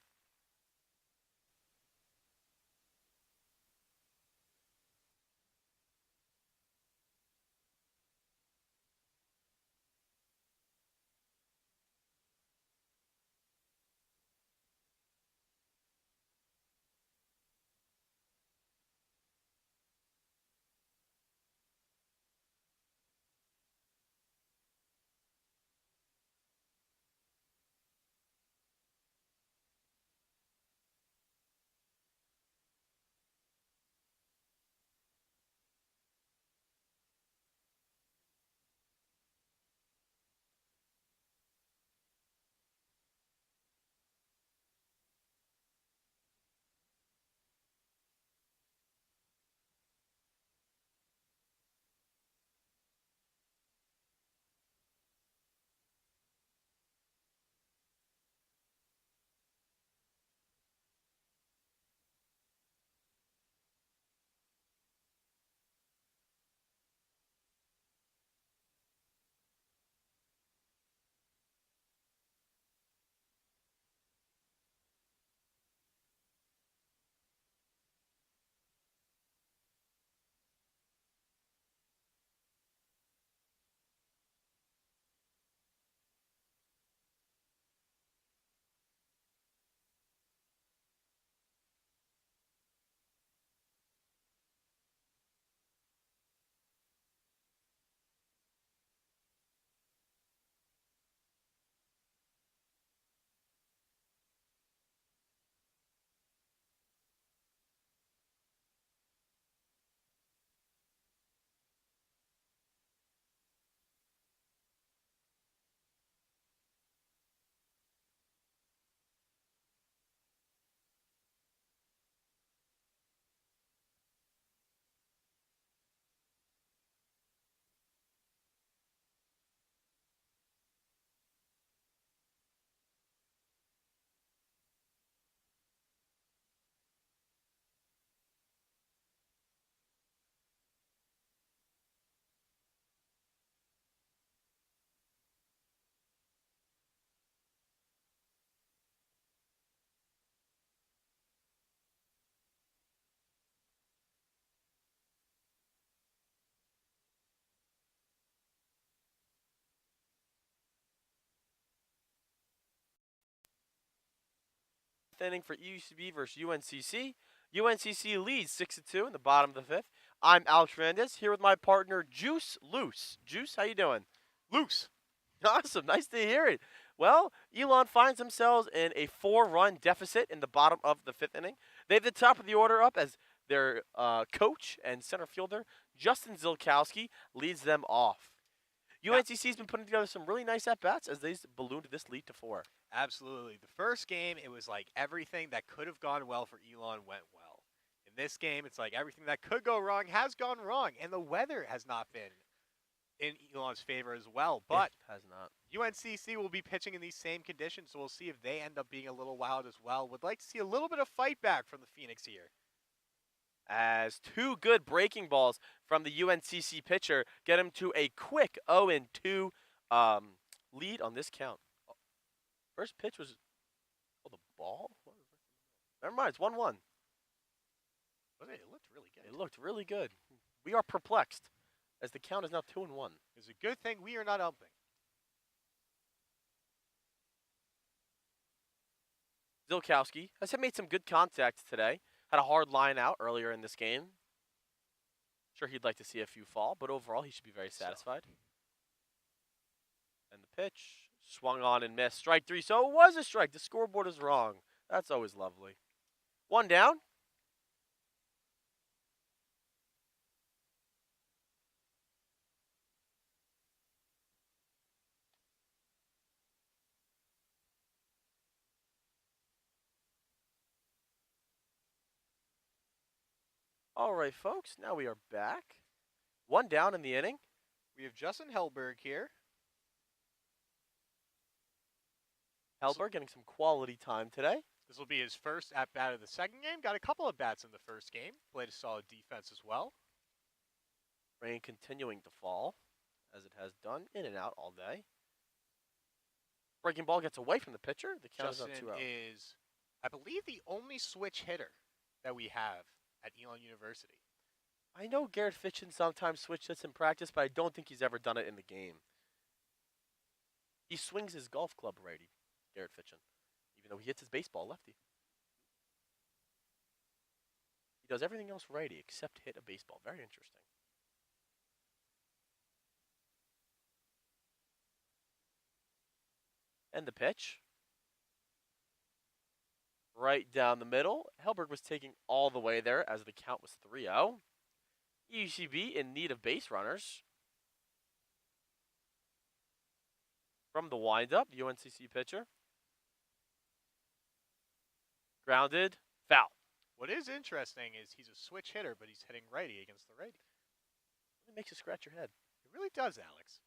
inning for EUCB versus UNCC. UNCC leads 6-2 in the bottom of the fifth. I'm Alex Fernandez here with my partner Juice Loose. Juice, how you doing? Loose. Awesome, nice to hear it. Well, Elon finds themselves in a 4-run deficit in the bottom of the fifth inning. They have the top of the order up as their coach and center fielder, Justin Zilkowski, leads them off. UNCC's been putting together some really nice at-bats as they ballooned this lead to 4. Absolutely. The first game, it was like everything that could have gone well for Elon went well. In this game, it's like everything that could go wrong has gone wrong, and the weather has not been in Elon's favor as well. But It has not. UNCC will be pitching in these same conditions, so we'll see if they end up being a little wild as well. Would like to see a little bit of fight back from the Phoenix here. As 2 good breaking balls from the UNCC pitcher get him to a quick 0-2 lead on this count. First pitch was the ball? Never mind, it's 1-1. It looked really good. It looked really good. We are perplexed as the count is now 2-1. It's a good thing we are not umping. Zilkowski has made some good contact today. Had a hard line out earlier in this game. Sure, he'd like to see a few fall, but overall he should be very satisfied. And the pitch swung on and missed. Strike 3. So it was a strike. The scoreboard is wrong. That's always lovely. 1 down. All right, folks. Now we are back. 1 down in the inning. We have Justin Hellberg here. Hellberg getting some quality time today. This will be his first at-bat of the second game. Got a couple of bats in the first game. Played a solid defense as well. Rain continuing to fall, as it has done, in and out all day. Breaking ball gets away from the pitcher. The count Justin is now 2-0. is, I believe, the only switch hitter that we have at Elon University. I know Garrett Fitchin sometimes switch hits in practice, but I don't think he's ever done it in the game. He swings his golf club righty, Garrett Fitchin, even though he hits his baseball lefty. He does everything else righty except hit a baseball. Very interesting. And the pitch. Right down the middle. Hellberg was taking all the way there as the count was 3-0. UCB in need of base runners. From the windup, UNCC pitcher. Grounded, foul. What is interesting is he's a switch hitter, but he's hitting righty against the righty. It makes you scratch your head. It really does, Alex.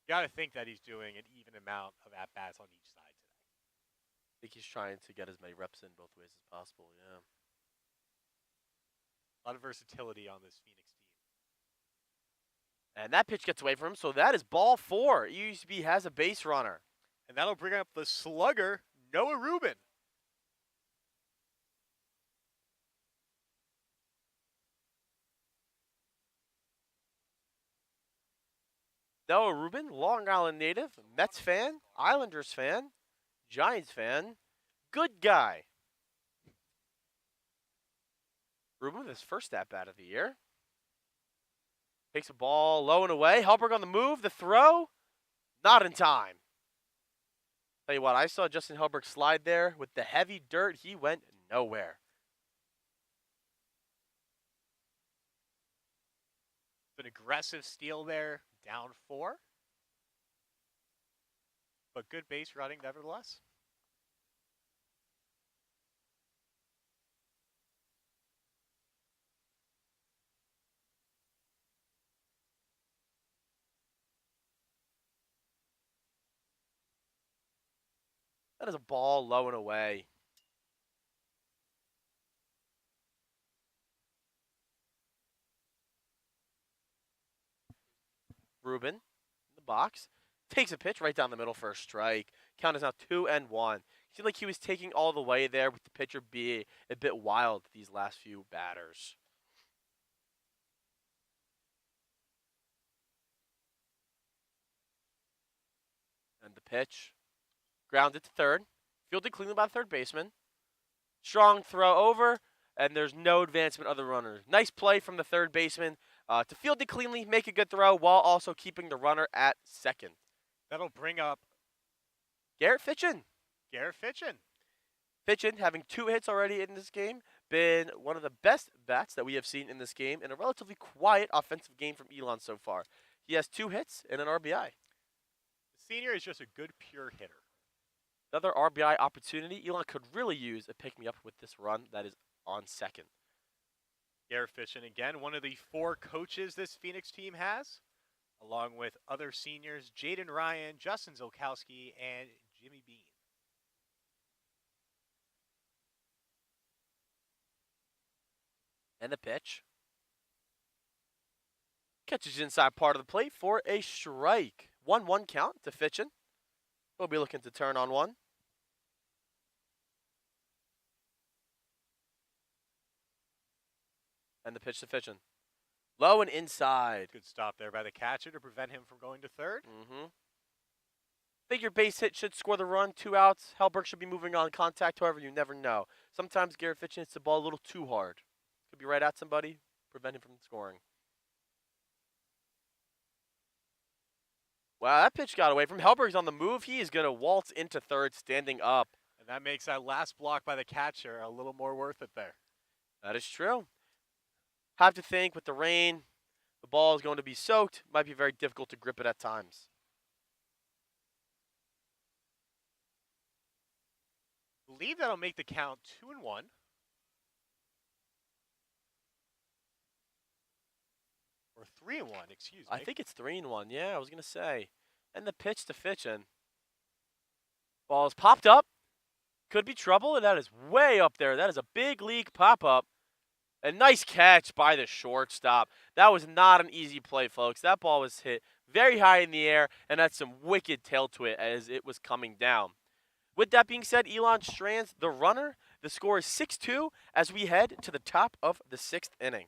You got to think that he's doing an even amount of at-bats on each side today. I think he's trying to get as many reps in both ways as possible, yeah. A lot of versatility on this Phoenix team. And that pitch gets away from him, so that is ball 4. UCB has a base runner. And that'll bring up the slugger, Noah Rubin. Noah Rubin, Long Island native, Mets fan, Islanders fan, Giants fan, good guy. Rubin with his first at-bat of the year. Takes a ball low and away. Hellberg on the move. The throw, not in time. Tell you what, I saw Justin Hellberg slide there with the heavy dirt. He went nowhere. An aggressive steal there, down 4. But good base running nevertheless. That is a ball low and away. Rubin in the box. Takes a pitch right down the middle for a strike. Count is now 2-1. Seemed like he was taking all the way there with the pitcher being a bit wild these last few batters. And the pitch. Grounded to third. Fielded cleanly by the third baseman. Strong throw over, and there's no advancement of the runner. Nice play from the third baseman to field it cleanly, make a good throw, while also keeping the runner at second. That'll bring up Garrett Fitchin. Fitchin, having 2 hits already in this game, been one of the best bats that we have seen in this game, and a relatively quiet offensive game from Elon so far. He has 2 hits and an RBI. The senior is just a good pure hitter. Another RBI opportunity. Elon could really use a pick-me-up with this run that is on second. Garrett Fitchin, again, one of the 4 coaches this Phoenix team has, along with other seniors, Jaden Ryan, Justin Zolkowski, and Jimmy Bean. And the pitch. Catches inside part of the plate for a strike. 1-1 count to Fitchin. We'll be looking to turn on one. And the pitch to Fitchin. Low and inside. Good stop there by the catcher to prevent him from going to third. Figure base hit should score the run. 2 outs. Hellberg should be moving on contact. However, you never know. Sometimes Garrett Fitchin hits the ball a little too hard. Could be right at somebody, prevent him from scoring. Wow, that pitch got away from Hellberg's on the move. He is going to waltz into third, standing up. And that makes that last block by the catcher a little more worth it there. That is true. Have to think with the rain, the ball is going to be soaked. Might be very difficult to grip it at times. I believe that'll make the count 2-1. Or 3-1, excuse me. I think it's 3-1. Yeah, I was going to say. And the pitch to Fitchin. Ball is popped up. Could be trouble, and that is way up there. That is a big league pop-up. A nice catch by the shortstop. That was not an easy play, folks. That ball was hit very high in the air and had some wicked tail to it as it was coming down. With that being said, Elon strands the runner. The score is 6-2 as we head to the top of the 6th inning.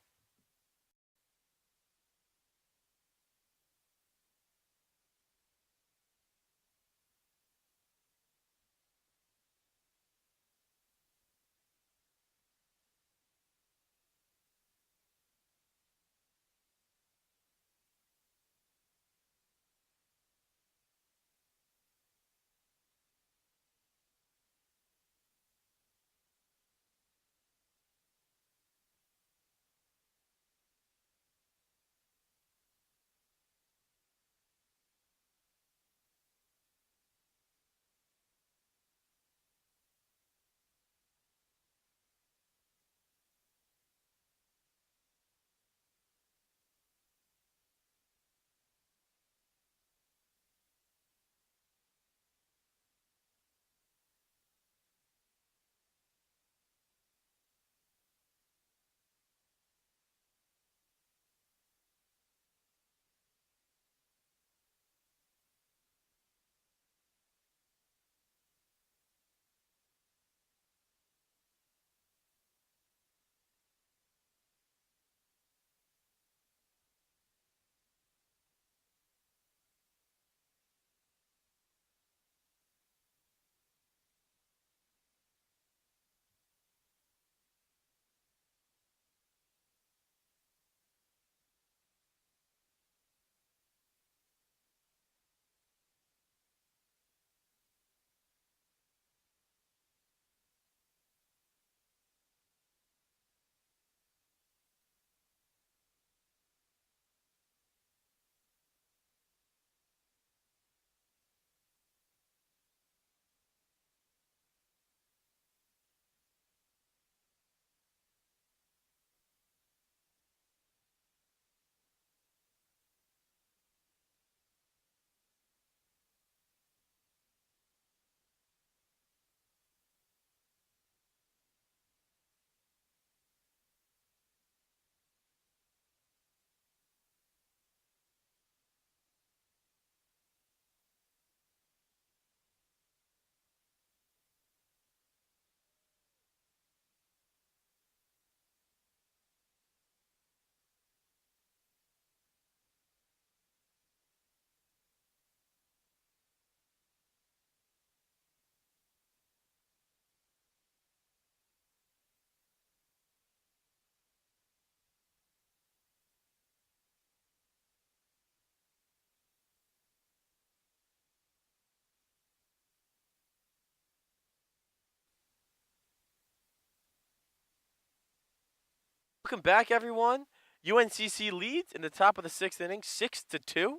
Welcome back, everyone. UNCC leads in the top of the 6th inning, 6-2.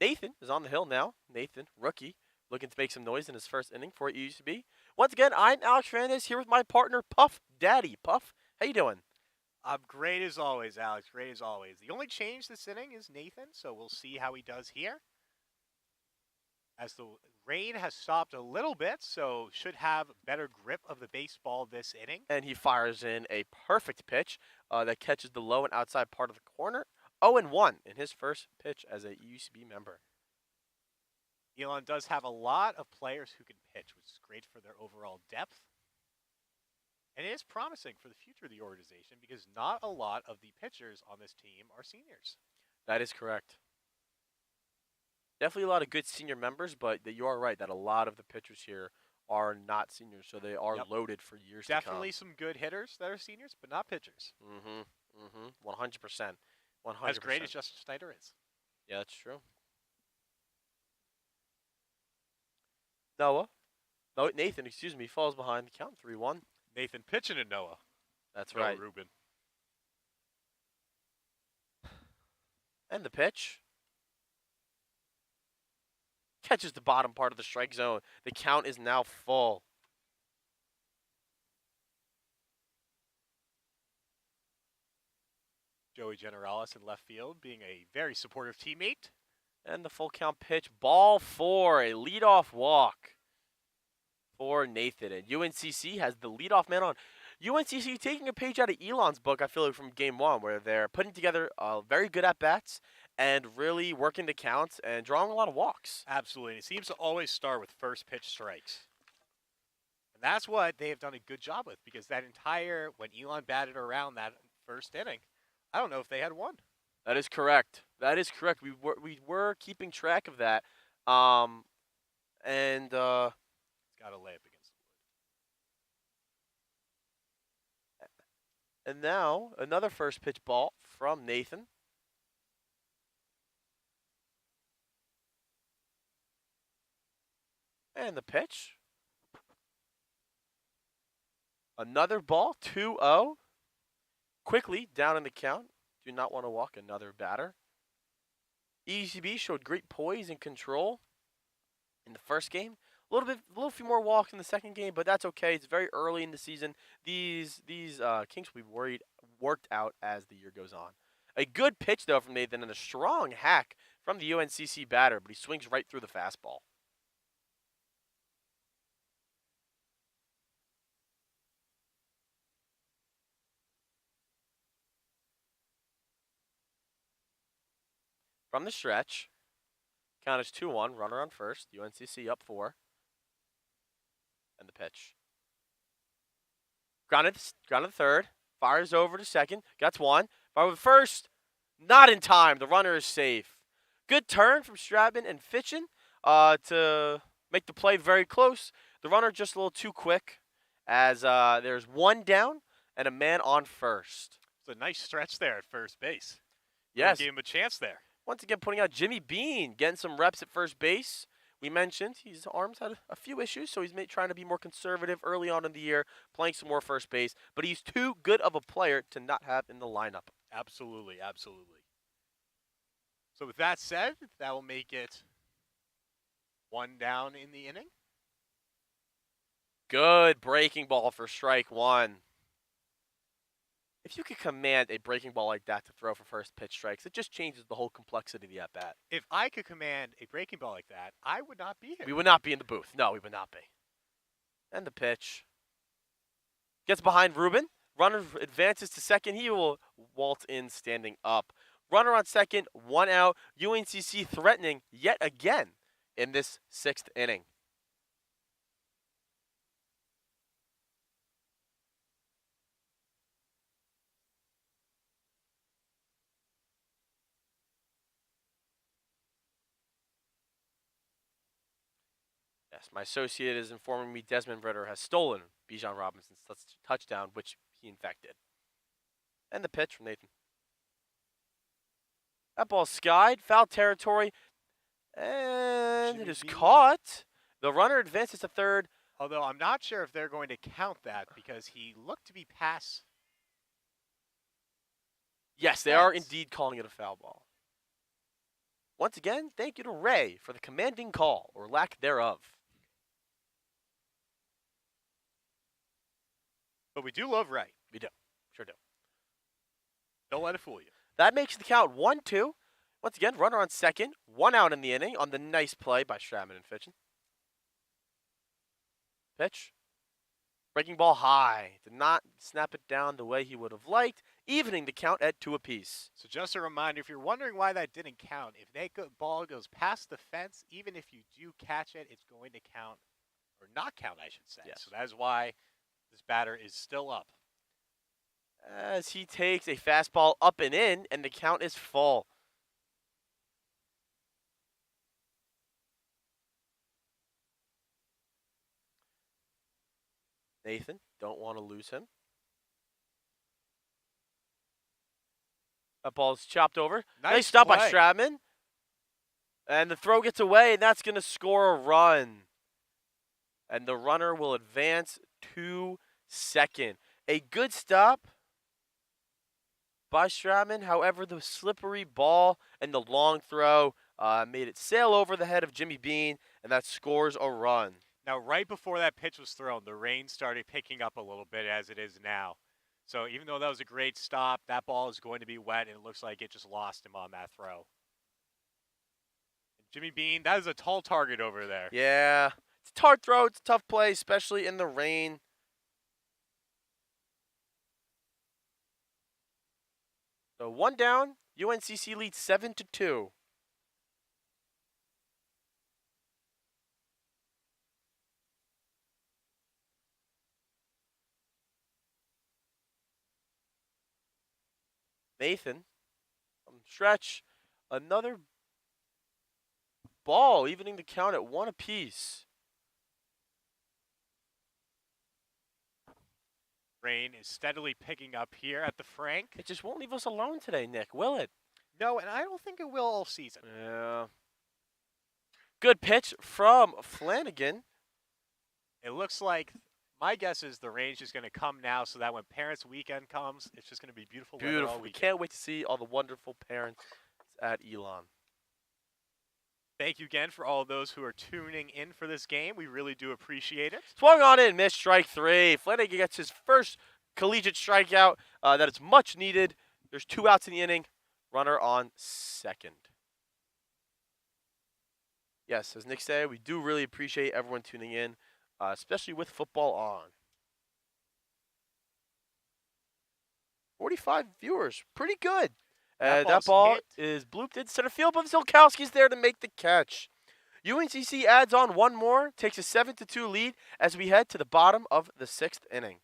Nathan is on the hill now. Nathan, rookie, looking to make some noise in his first inning for EUCB. Once again, I'm Alex Fernandez here with my partner, Puff Daddy. Puff, how you doing? I'm great as always, Alex. Great as always. The only change this inning is Nathan, so we'll see how he does here. As the rain has stopped a little bit, so should have better grip of the baseball this inning. And he fires in a perfect pitch that catches the low and outside part of the corner. 0-1 in his first pitch as a EUCB member. Elon does have a lot of players who can pitch, which is great for their overall depth. And it is promising for the future of the organization because not a lot of the pitchers on this team are seniors. That is correct. Definitely a lot of good senior members, but you are right that a lot of the pitchers here are not seniors, so they are loaded for years to come. Definitely some good hitters that are seniors, but not pitchers. 100%. 100%. As great as Justin Snyder is. Yeah, that's true. No, Nathan, excuse me, falls behind the count 3-1. Nathan pitching to Noah. That's right. Ruben. And the pitch. Catches the bottom part of the strike zone. The count is now full. Joey Generalis in left field being a very supportive teammate. And the full count pitch. Ball 4, a leadoff walk for Nathan. And UNCC has the leadoff man on. UNCC taking a page out of Elon's book, I feel like, from game 1, where they're putting together very good at-bats and really working the counts and drawing a lot of walks. Absolutely. It seems to always start with first pitch strikes. And that's what they have done a good job with, because that entire, when Elon batted around that first inning, I don't know if they had one. That is correct. That is correct. We were keeping track of that. It's got to lay up against the wood. And now, another first pitch ball from Nathan. And the pitch. Another ball, 2-0. Quickly down in the count. Do not want to walk another batter. EUCB showed great poise and control in the first game. A little few more walks in the second game, but that's okay. It's very early in the season. These kinks will be worked out as the year goes on. A good pitch, though, from Nathan, and a strong hack from the UNCC batter, but he swings right through the fastball. From the stretch, count is 2-1, runner on first, UNCC up 4. And the pitch. Grounded to third, fires over to second, gets one, fire with first, not in time, the runner is safe. Good turn from Stratman and Fitchin to make the play very close. The runner just a little too quick as there's one down and a man on first. It's a nice stretch there at first base. Yes. Gave him a chance there. Once again, putting out Jimmy Bean, getting some reps at first base. We mentioned his arms had a few issues, so he's trying to be more conservative early on in the year, playing some more first base. But he's too good of a player to not have in the lineup. Absolutely, absolutely. So with that said, that will make it one down in the inning. Good breaking ball for strike one. If you could command a breaking ball like that to throw for first pitch strikes, it just changes the whole complexity of the at-bat. If I could command a breaking ball like that, I would not be here. We would not be in the booth. No, we would not be. And the pitch. Gets behind Ruben. Runner advances to second. He will waltz in standing up. Runner on second, 1 out. UNCC threatening yet again in this 6th inning. Yes, my associate is informing me Desmond Ritter has stolen Bijan Robinson's touchdown, which he in fact did. And the pitch from Nathan. That ball skied, foul territory, and it is caught. The runner advances to third. Although I'm not sure if they're going to count that because he looked to be past Yes, they are indeed calling it a foul ball. Once again, thank you to Ray for the commanding call, or lack thereof. But we do love Ray. We do. Sure do. Don't let it fool you. That makes the count 1-2. Once again, runner on second. 1 out in the inning on the nice play by Stratman and Fitchen. Pitch. Breaking ball high. Did not snap it down the way he would have liked, evening the count at 2 apiece. So just a reminder, if you're wondering why that didn't count, if that ball goes past the fence, even if you do catch it, it's going to count, or not count, I should say. Yes. So that is why this batter is still up. As he takes a fastball up and in, and the count is full. Nathan, don't want to lose him. That ball's chopped over. Nice stop by Stratman. And the throw gets away, and that's going to score a run. And the runner will advance to second. A good stop by Stratman. However, the slippery ball and the long throw made it sail over the head of Jimmy Bean, and that scores a run. Now, right before that pitch was thrown, the rain started picking up a little bit as it is now. So even though that was a great stop, that ball is going to be wet, and it looks like it just lost him on that throw. And Jimmy Bean, that is a tall target over there. Yeah, it's a hard throw. It's a tough play, especially in the rain. So 1 down, UNCC leads 7-2. Nathan, from stretch, another ball, evening the count at 1 apiece. Rain is steadily picking up here at the Frank. It just won't leave us alone today, Nick, will it? No, and I don't think it will all season. Yeah. Good pitch from Flanagan. It looks like, my guess is the rain's just going to come now so that when Parents' Weekend comes, it's just going to be beautiful weather all Beautiful. We weekend. can't wait to see all the wonderful parents at Elon. Thank you again for all of those who are tuning in for this game. We really do appreciate it. Swung on in, missed strike 3. Flanagan gets his first collegiate strikeout that is much needed. There's 2 outs in the inning. Runner on second. Yes, as Nick said, we do really appreciate everyone tuning in, especially with football on. 45 viewers, pretty good. That ball is blooped in center field, but Zilkowski's there to make the catch. UNCC adds on 1 more, takes a 7-2 lead as we head to the bottom of the 6th inning.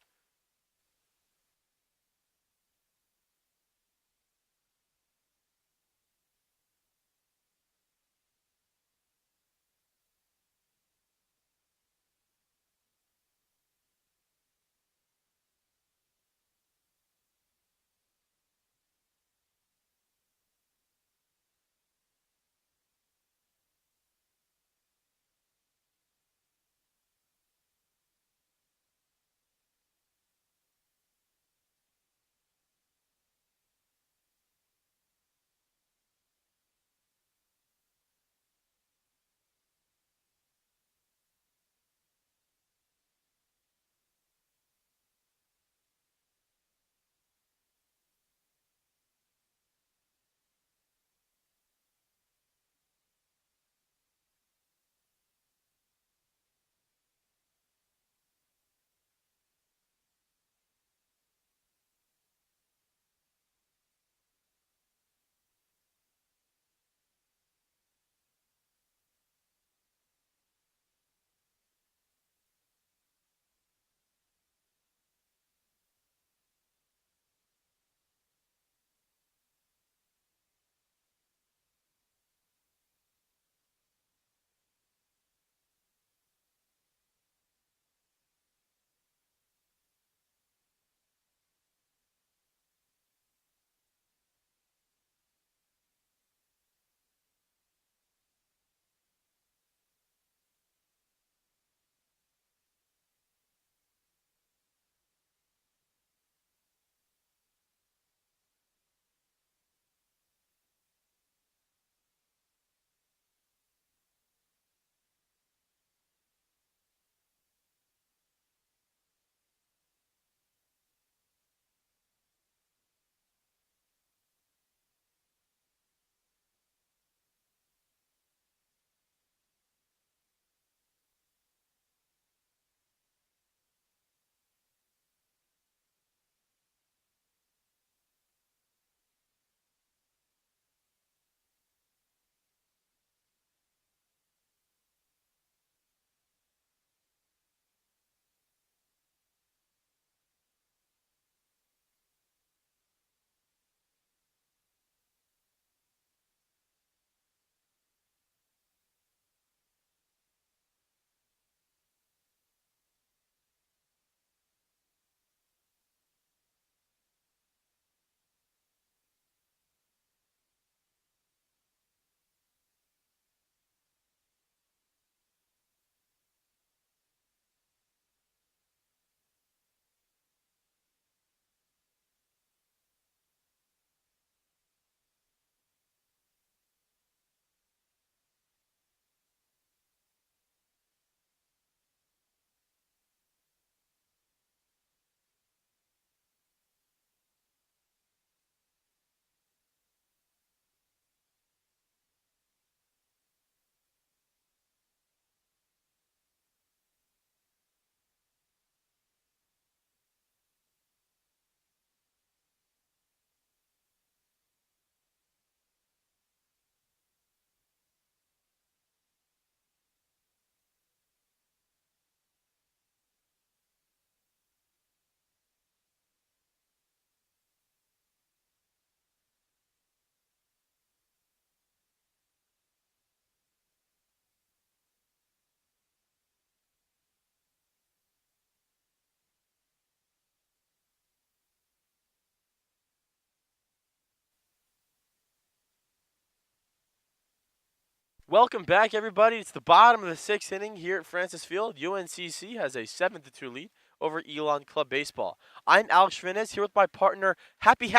Welcome back, everybody. It's the bottom of the 6th inning here at Francis Field. UNCC has a 7-2 lead over Elon Club Baseball. I'm Alex Fernandez here with my partner, Happy.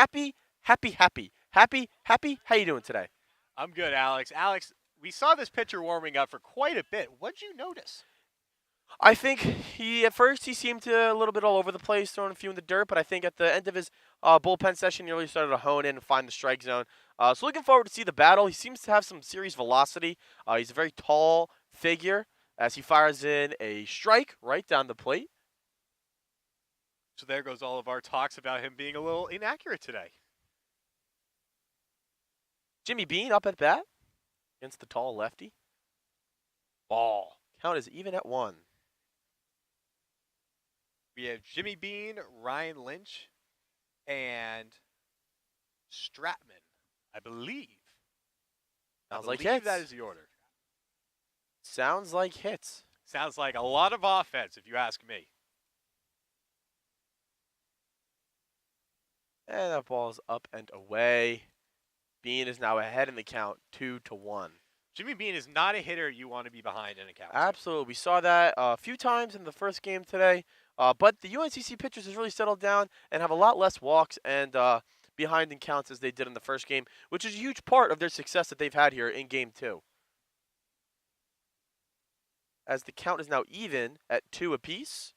How you doing today? I'm good, Alex. Alex, we saw this pitcher warming up for quite a bit. What'd you notice? I think at first he seemed a little bit all over the place, throwing a few in the dirt, but I think at the end of his bullpen session, he really started to hone in and find the strike zone. So looking forward to see the battle. He seems to have some serious velocity. He's a very tall figure as he fires in a strike right down the plate. So there goes all of our talks about him being a little inaccurate today. Jimmy Bean up at bat against the tall lefty. Ball. Count is even at 1. We have Jimmy Bean, Ryan Lynch, and Stratman, I believe. Sounds like hits. hits. That is the order. Sounds like hits. Sounds like a lot of offense, if you ask me. And that ball is up and away. Bean is now ahead in the count, 2-1. Jimmy Bean is not a hitter you want to be behind in a count. Absolutely. We saw that a few times in the first game today. But the UNCC pitchers has really settled down and have a lot less walks and behind in counts as they did in the first game, which is a huge part of their success that they've had here in Game 2. As the count is now even at 2 apiece.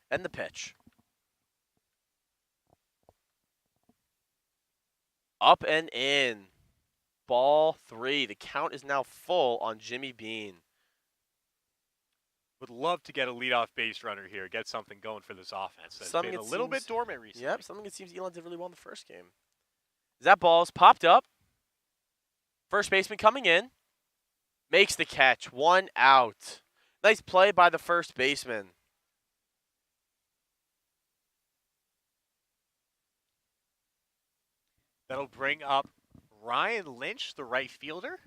And the pitch. Up and in. Ball 3. The count is now full on Jimmy Bean. Would love to get a leadoff base runner here, get something going for this offense. That's been a little bit dormant recently. Yep, something it seems Elon did really well in the first game. That ball's popped up. First baseman coming in. Makes the catch. 1 out. Nice play by the first baseman. That'll bring up Ryan Lynch, the right fielder.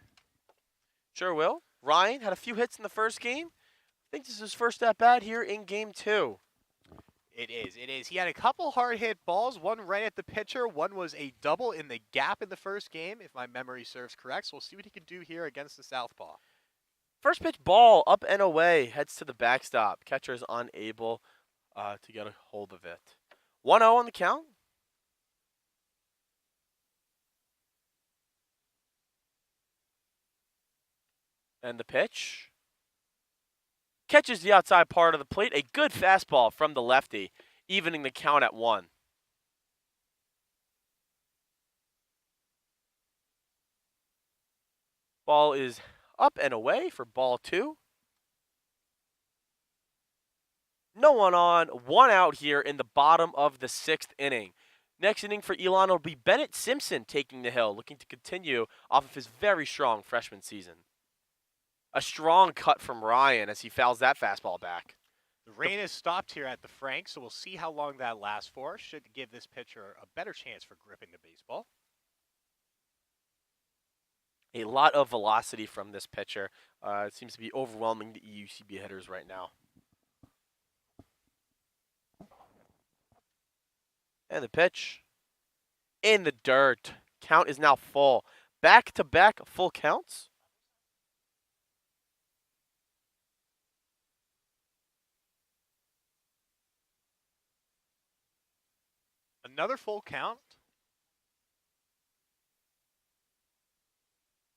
Sure will. Ryan had a few hits in the first game. I think this is his first at-bat here in Game 2. It is. He had a couple hard-hit balls, one right at the pitcher. One was a double in the gap in the first game, if my memory serves correct. So we'll see what he can do here against the southpaw. First pitch ball up and away. Heads to the backstop. Catcher is unable to get a hold of it. 1-0 on the count. And the pitch. Catches the outside part of the plate. A good fastball from the lefty, evening the count at 1. Ball is up and away for ball 2. No one on, 1 out here in the bottom of the 6th inning. Next inning for Elon will be Bennett Simpson taking the hill, looking to continue off of his very strong freshman season. A strong cut from Ryan as he fouls that fastball back. The rain has stopped here at the Frank, so we'll see how long that lasts for. Should give this pitcher a better chance for gripping the baseball. A lot of velocity from this pitcher. It seems to be overwhelming the EUCB hitters right now. And the pitch. In the dirt. Count is now full. Back-to-back full counts. Another full count.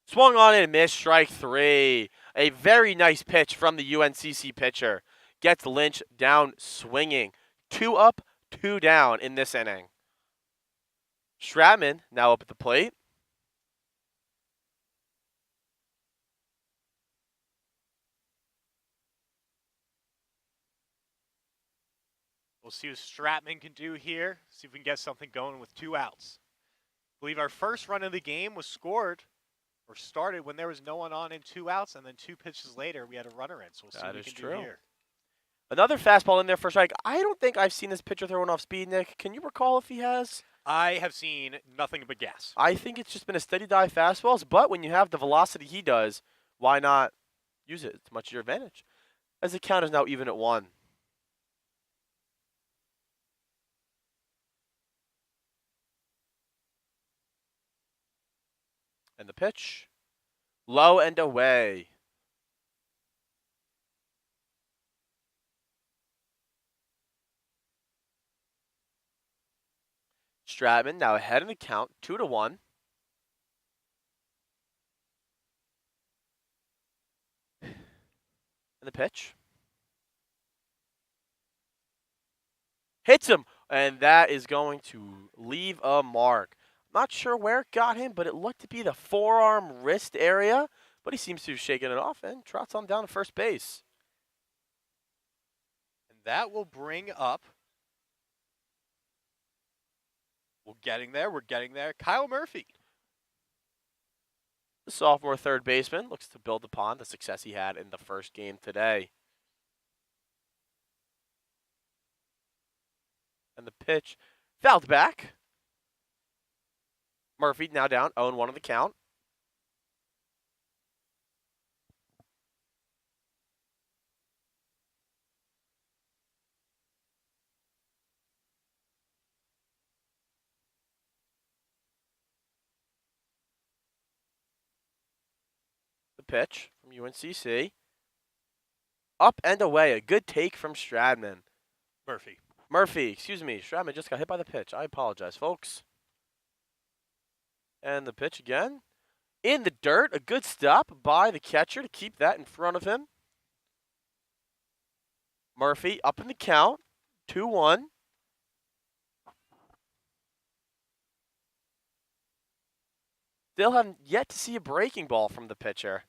Swung on and missed, strike 3. A very nice pitch from the UNCC pitcher. Gets Lynch down swinging. 2 up, 2 down in this inning. Stratman now up at the plate. We'll see what Stratman can do here. See if we can get something going with 2 outs. I believe our first run of the game was scored or started when there was no one on and 2 outs, and then 2 pitches later we had a runner in. So we'll see what we can do here. Another fastball in there for a strike. I don't think I've seen this pitcher throwing off speed, Nick. Can you recall if he has? I have seen nothing but gas. I think it's just been a steady dive fastballs, but when you have the velocity he does, why not use it? It's much to your advantage. As the count is now even at 1. And the pitch. Low and away. Stratman now ahead in the count, 2-1. And the pitch. Hits him, and that is going to leave a mark. Not sure where it got him, but it looked to be the forearm wrist area, but he seems to have shaken it off and trots on down to first base. And that will bring up, we're getting there, Kyle Murphy. The sophomore third baseman looks to build upon the success he had in the first game today. And the pitch fouled back. Murphy now down 0-1 on the count. The pitch from UNCC. Up and away. A good take from Stratman. Murphy, excuse me. Stratman just got hit by the pitch. I apologize, folks. And the pitch again. In the dirt. A good stop by the catcher to keep that in front of him. Murphy up in the count. 2-1. Still haven't yet to see a breaking ball from the pitcher.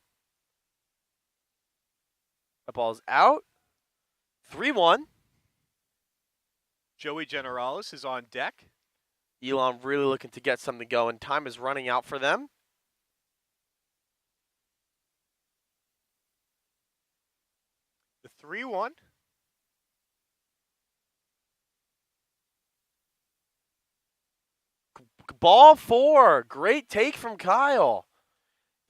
The ball's out. 3-1. Joey Generalis is on deck. Elon really looking to get something going. Time is running out for them. The 3-1. Ball 4. Great take from Kyle.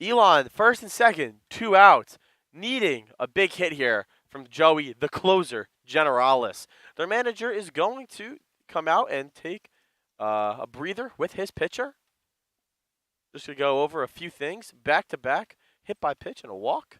Elon, first and second, 2 outs. Needing a big hit here from Joey, the closer, Generalis. Their manager is going to come out and take a breather with his pitcher. Just to go over a few things. Back-to-back, hit by pitch and a walk.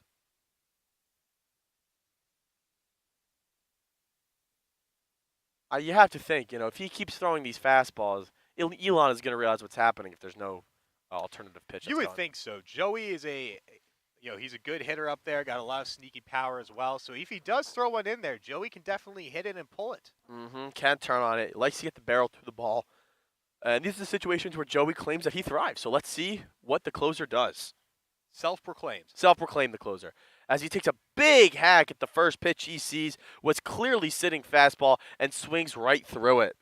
You have to think, if he keeps throwing these fastballs, Elon is going to realize what's happening if there's no alternative pitch. You would think so. Joey is he's a good hitter up there, got a lot of sneaky power as well. So if he does throw one in there, Joey can definitely hit it and pull it. Can turn on it. Likes to get the barrel to the ball. And these are the situations where Joey claims that he thrives. So let's see what the closer does. Self-proclaimed. Self-proclaimed the closer. As he takes a big hack at the first pitch he sees, was clearly sitting fastball, and swings right through it.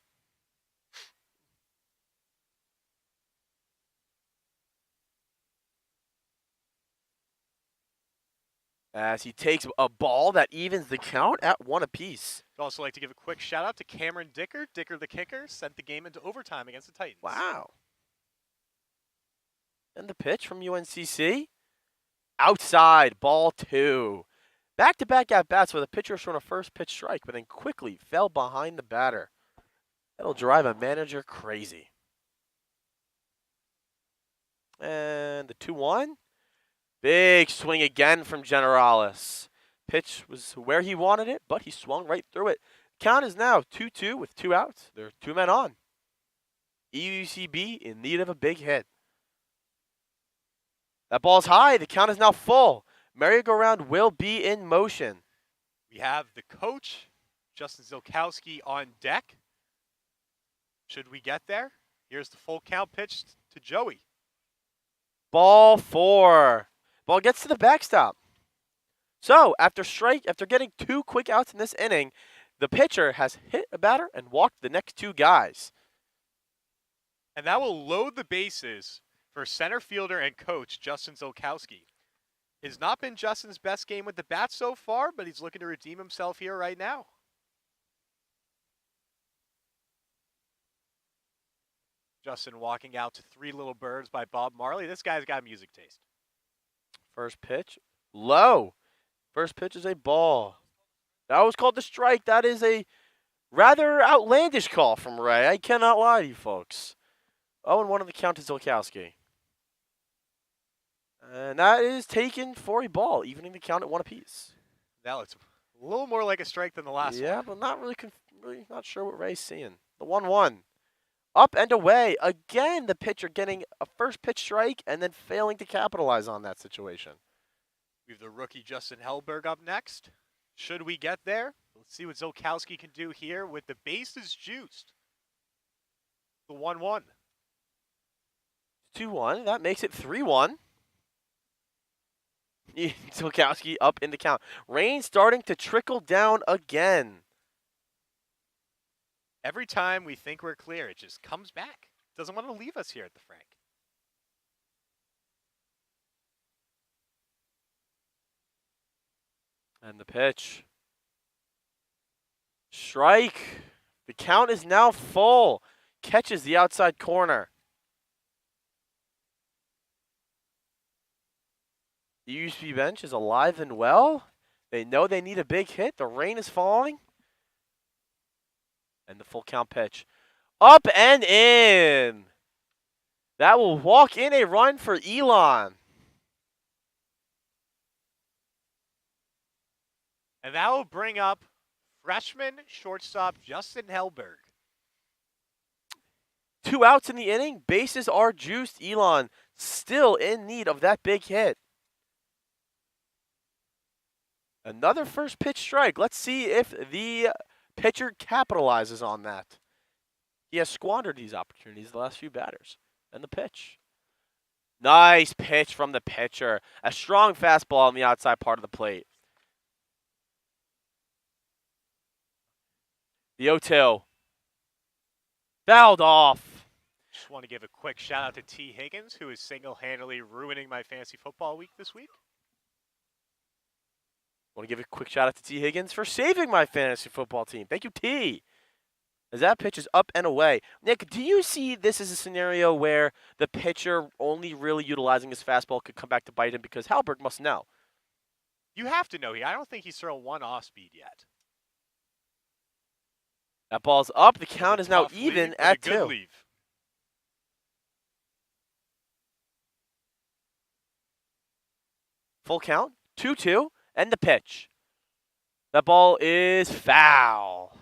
As he takes a ball that evens the count at 1 apiece. I'd also like to give a quick shout out to Cameron Dicker. Dicker the kicker sent the game into overtime against the Titans. Wow. And the pitch from UNCC. Outside, ball 2. Back-to-back at-bats where the pitcher showed a first pitch strike, but then quickly fell behind the batter. That'll drive a manager crazy. And the 2-1. Big swing again from Generalis. Pitch was where he wanted it, but he swung right through it. Count is now 2-2 with 2 outs. There are 2 men on. EUCB in need of a big hit. That ball's high. The count is now full. Merry-go-round will be in motion. We have the coach, Justin Zilkowski, on deck. Should we get there? Here's the full count pitch to Joey. Ball 4. Ball gets to the backstop. So, after getting 2 quick outs in this inning, the pitcher has hit a batter and walked the next 2 guys. And that will load the bases for center fielder and coach Justin Zilkowski. It's not been Justin's best game with the bat so far, but he's looking to redeem himself here right now. Justin walking out to 3 Little Birds by Bob Marley. This guy's got music taste. First pitch, low. First pitch is a ball. That was called the strike. That is a rather outlandish call from Ray. I cannot lie to you folks. 0-1 on the count to Zilkowski. And that is taken for a ball, evening the count at 1 apiece. That looks a little more like a strike than the last one. Yeah, but not really, really not sure what Ray's seeing. The 1-1. Up and away. Again, the pitcher getting a first pitch strike and then failing to capitalize on that situation. We have the rookie Justin Hellberg up next. Should we get there? Let's see what Zolkowski can do here with the bases juiced. The 1-1. 2-1. That makes it 3-1. Zolkowski up in the count. Rain starting to trickle down again. Every time we think we're clear, it just comes back. Doesn't want to leave us here at the Frank. And the pitch. Strike. The count is now full. Catches the outside corner. The UCB bench is alive and well. They know they need a big hit. The rain is falling. And the full count pitch. Up and in. That will walk in a run for Elon. And that will bring up freshman shortstop Justin Hellberg. 2 outs in the inning. Bases are juiced. Elon still in need of that big hit. Another first pitch strike. Let's see if the pitcher capitalizes on that. He has squandered these opportunities the last few batters. And the pitch. Nice pitch from the pitcher. A strong fastball on the outside part of the plate. The 0-2. Fouled off. Just want to give a quick shout out to T. Higgins, who is single-handedly ruining my fantasy football week this week. Want to give a quick shout out to T. Higgins for saving my fantasy football team. Thank you, T. As that pitch is up and away. Nick, do you see this as a scenario where the pitcher only really utilizing his fastball could come back to bite him because Hellberg must know? You have to know here. I don't think he's thrown one off-speed yet. That ball's up. The count is now Tough even leave, at but a good 2. leave. Full count. 2-2. And the pitch. That ball is foul.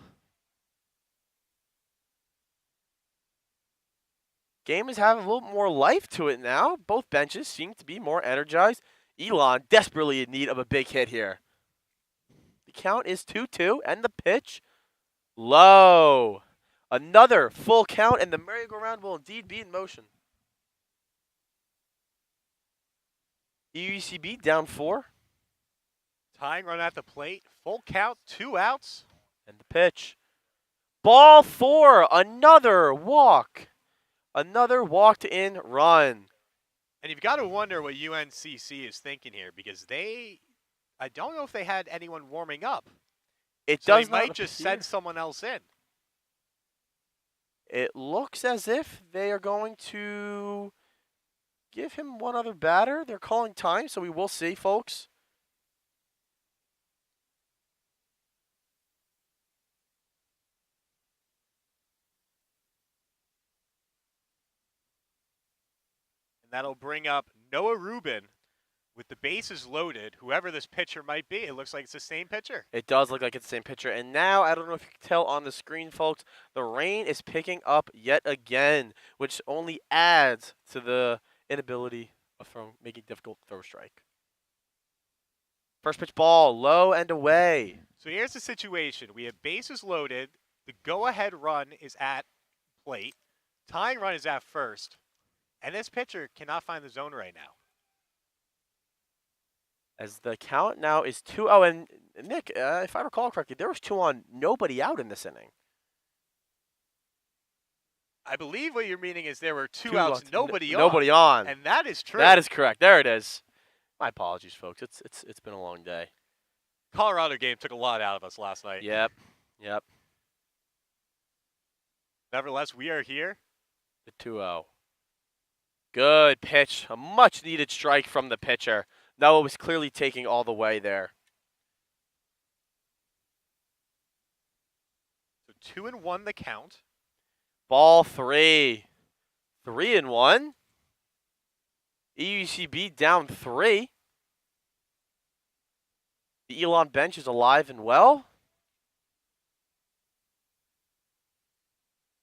Game is having a little more life to it now. Both benches seem to be more energized. Elon desperately in need of a big hit here. The count is 2-2, and the pitch low. Another full count, and the merry-go-round will indeed be in motion. EUCB down 4. Tying run at the plate. Full count, 2 outs. And the pitch. Ball 4. Another walk. Another walked-in run. And you've got to wonder what UNCC is thinking here, because I don't know if they had anyone warming up. It So does they not might just appear. send someone else in. It looks as if they are going to give him one other batter. They're calling time, so we will see, folks. And that'll bring up Noah Rubin with the bases loaded. Whoever this pitcher might be, it looks like it's the same pitcher. It does look like it's the same pitcher. And now, I don't know if you can tell on the screen, folks, the rain is picking up yet again, which only adds to the inability of making difficult throw strike. First pitch ball, low and away. So here's the situation. We have bases loaded. The go-ahead run is at plate. Tying run is at first. And this pitcher cannot find the zone right now. As the count now is 2-0. And Nick, if I recall correctly, there was 2 on, nobody out in this inning. I believe what you're meaning is there were 2 Two outs, outs, nobody on. nobody on. And that is true. That is correct. There it is. My apologies, folks. It's been a long day. Colorado game took a lot out of us last night. Yep. Nevertheless, we are here. The 2-0. Good pitch. A much-needed strike from the pitcher. Noah was clearly taking all the way there. So 2-1 the count. Ball 3. 3-1. EUCB down 3. The Elon bench is alive and well.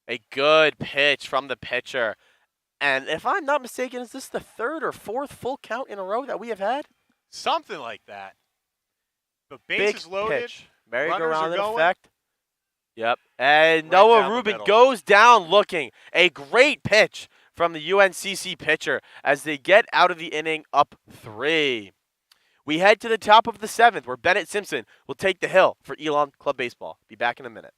A good pitch from the pitcher. And if I'm not mistaken, is this the 3rd or 4th full count in a row that we have had? Something like that. The Big bases loaded. pitch. Merry-go-round runners are going. effect. Yep. And Right Noah down the Rubin middle. goes down looking. A great pitch from the UNCC pitcher as they get out of the inning up 3. We head to the top of the 7th where Bennett Simpson will take the hill for Elon Club Baseball. Be back in a minute.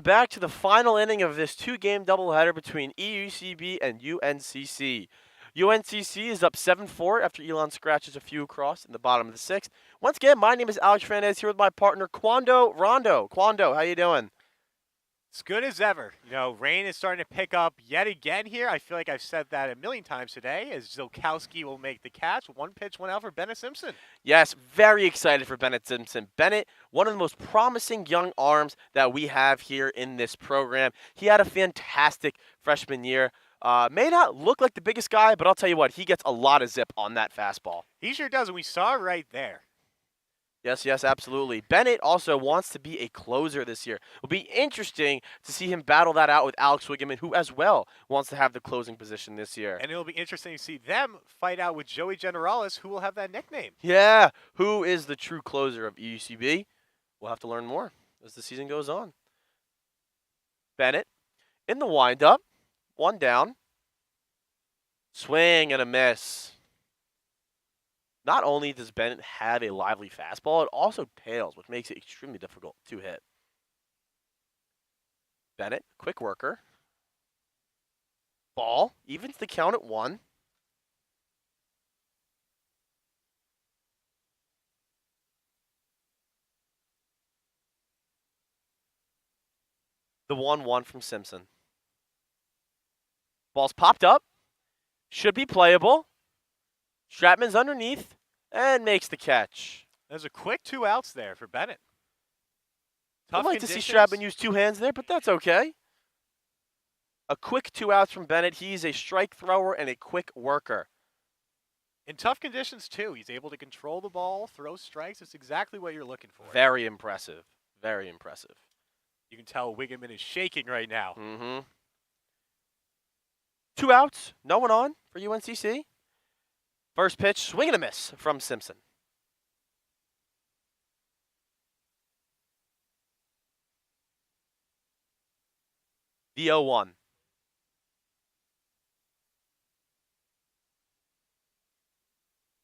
Back to the final inning of this 2-game doubleheader between EUCB and UNCC. UNCC is up 7-4 after Elon scratches a few across in the bottom of the 6th. Once again, my name is Alex Fernandez here with my partner Quando Rondo. Quando, how you doing? As good as ever. You know, rain is starting to pick up yet again here. I feel like I've said that a million times today as Zilkowski will make the catch. 1 pitch, 1 out for Bennett Simpson. Yes, very excited for Bennett Simpson. Bennett, one of the most promising young arms that we have here in this program. He had a fantastic freshman year. May not look like the biggest guy, but I'll tell you what, he gets a lot of zip on that fastball. He sure does, and we saw it right there. Yes, yes, absolutely. Bennett also wants to be a closer this year. It'll be interesting to see him battle that out with Alex Wiggeman, who as well wants to have the closing position this year. And it'll be interesting to see them fight out with Joey Generales, who will have that nickname. Yeah, who is the true closer of EUCB? We'll have to learn more as the season goes on. Bennett in the windup, 1 down. Swing and a miss. Not only does Bennett have a lively fastball, it also tails, which makes it extremely difficult to hit. Bennett, quick worker. Ball, evens the count at 1. The 1-1 from Simpson. Ball's popped up. Should be playable. Stratman's underneath and makes the catch. There's a quick 2 outs there for Bennett. I'd like to see Stratman use 2 hands there, but that's okay. A quick 2 outs from Bennett. He's a strike thrower and a quick worker. In tough conditions, too. He's able to control the ball, throw strikes. It's exactly what you're looking for. Very impressive. Very impressive. You can tell Wiggeman is shaking right now. 2 outs, no one on for UNCC. First pitch, swing and a miss from Simpson. The 0-1.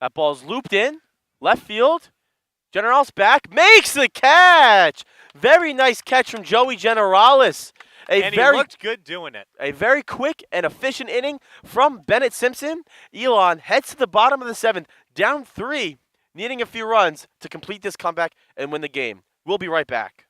That ball's looped in, left field. Generalis back, makes the catch. Very nice catch from Joey Generalis. And he looked good doing it. A very quick and efficient inning from Bennett Simpson. Elon heads to the bottom of the 7th, down 3, needing a few runs to complete this comeback and win the game. We'll be right back.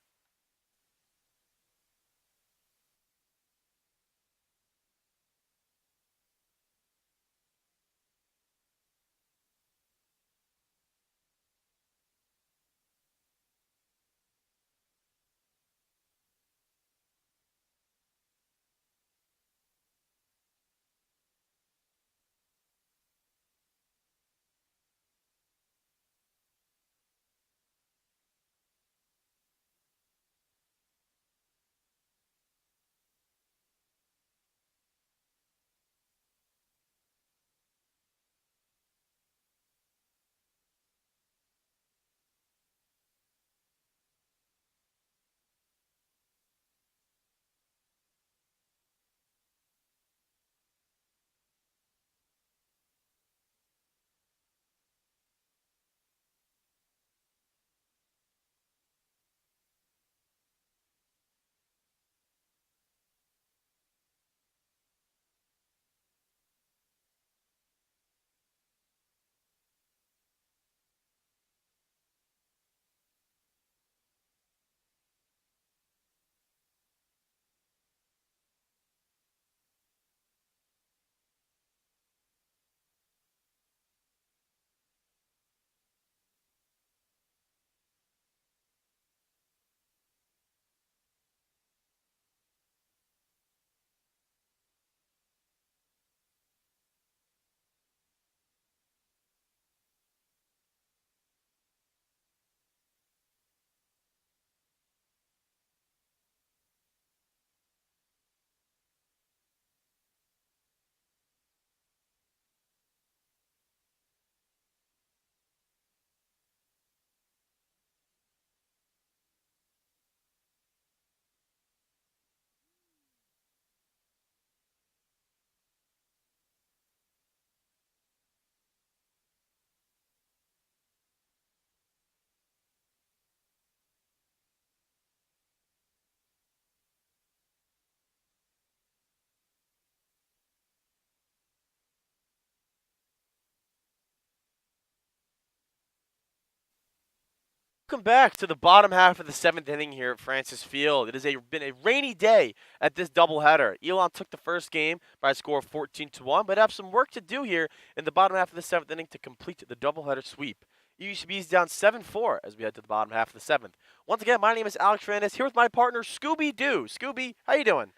Welcome back to the bottom half of the 7th inning here at Francis Field. It has been a rainy day at this doubleheader. Elon took the first game by a score of 14-1, but have some work to do here in the bottom half of the 7th inning to complete the doubleheader sweep. EUCB is down 7-4 as we head to the bottom half of the 7th. Once again, my name is Alex Fernandez here with my partner Scooby-Doo. Scooby, how you doing?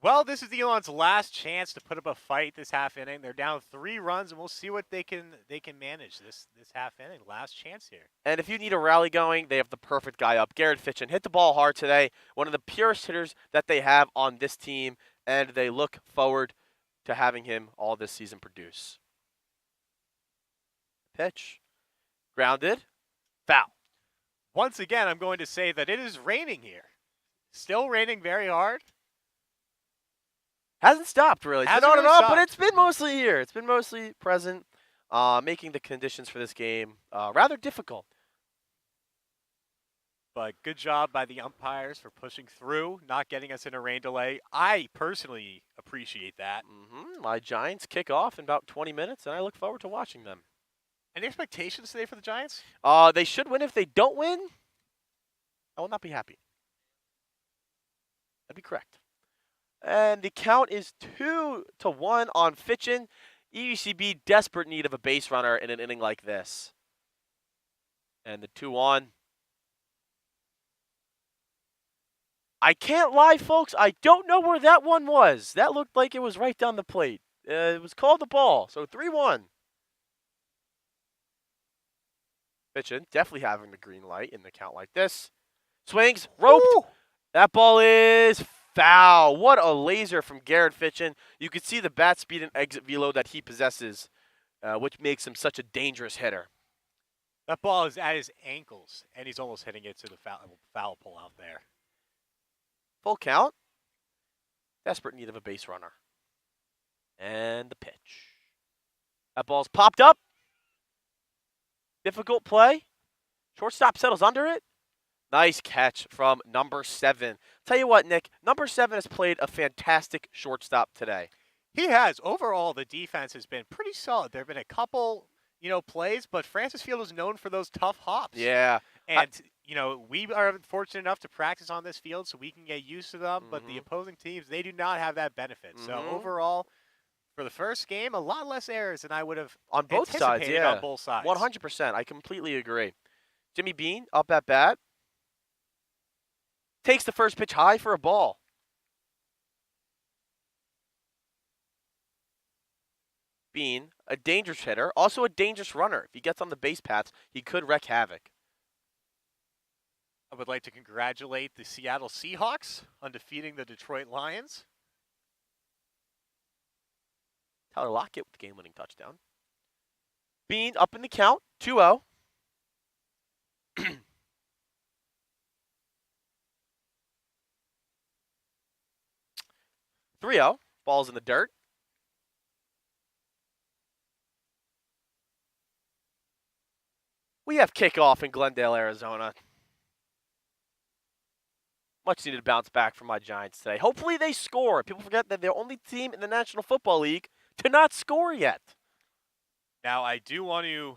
Well, this is Elon's last chance to put up a fight this half inning. They're down 3 runs, and we'll see what they can manage this half inning. Last chance here. And if you need a rally going, they have the perfect guy up. Garrett Fitchin hit the ball hard today. One of the purest hitters that they have on this team, and they look forward to having him all this season produce. Pitch. Grounded. Foul. Once again, I'm going to say that it is raining here. Still raining very hard. Hasn't stopped, really. It's been on and off, but it's been mostly here. It's been mostly present, making the conditions for this game rather difficult. But good job by the umpires for pushing through, not getting us in a rain delay. I personally appreciate that. My Giants kick off in about 20 minutes, and I look forward to watching them. Any expectations today for the Giants? They should win. If they don't win, I will not be happy. That'd be correct. And the count is 2-1 on Fitchin. EUCB desperate need of a base runner in an inning like this. And the 2-1. I can't lie, folks. I don't know where that one was. That looked like it was right down the plate. It was called the ball. So 3-1. Fitchin definitely having the green light in the count like this. Swings, roped. Ooh. That ball is foul. What a laser from Garrett Fitchin. You could see the bat speed and exit velo that he possesses, which makes him such a dangerous hitter. That ball is at his ankles, and he's almost hitting it to the foul pole out there. Full count. Desperate need of a base runner. And the pitch. That ball's popped up. Difficult play. Shortstop settles under it. Nice catch from number 7. Tell you what, Nick, number 7 has played a fantastic shortstop today. He has. Overall, the defense has been pretty solid. There have been a couple, plays, but Francis Field is known for those tough hops. Yeah. And, we are fortunate enough to practice on this field so we can get used to them, but the opposing teams, they do not have that benefit. So overall, for the first game, a lot less errors than I would have On both sides, yeah. on both sides. 100%. I completely agree. Jimmy Bean up at bat. Takes the first pitch high for a ball. Bean, a dangerous hitter, also a dangerous runner. If he gets on the base paths, he could wreak havoc. I would like to congratulate the Seattle Seahawks on defeating the Detroit Lions. Tyler Lockett with the game-winning touchdown. Bean up in the count, 2-0. 3-0. Ball's in the dirt. We have kickoff in Glendale, Arizona. Much needed bounce back from my Giants today. Hopefully they score. People forget that they're the only team in the National Football League to not score yet. Now, I do want to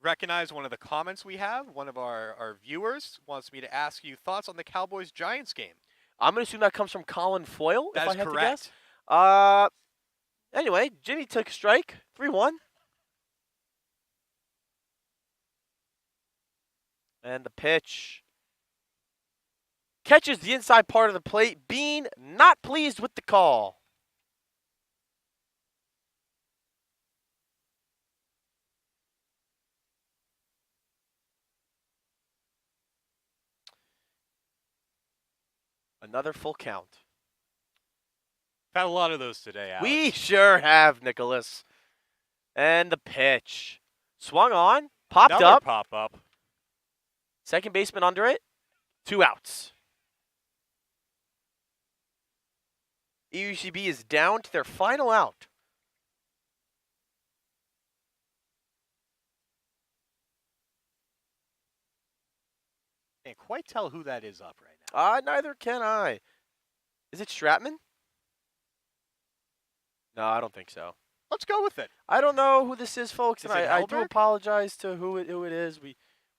recognize one of the comments we have. One of our viewers wants me to ask you thoughts on the Cowboys-Giants game. I'm going to assume that comes from Colin Foyle, That if is I had correct. to guess. Anyway, Jimmy took a strike, 3-1. And the pitch. Catches the inside part of the plate. Bean not pleased with the call. Another full count. Had a lot of those today, Alex. We sure have, Nicholas. And the pitch. Swung on, popped Another up. pop-up. Second baseman under it. 2 outs. EUCB is down to their final out. Can't quite tell who that is up right now. Neither can I. Is it Stratman? No, I don't think so. Let's go with it. I don't know who this is, folks, Is and it I do Hellberg? apologize to who it is. We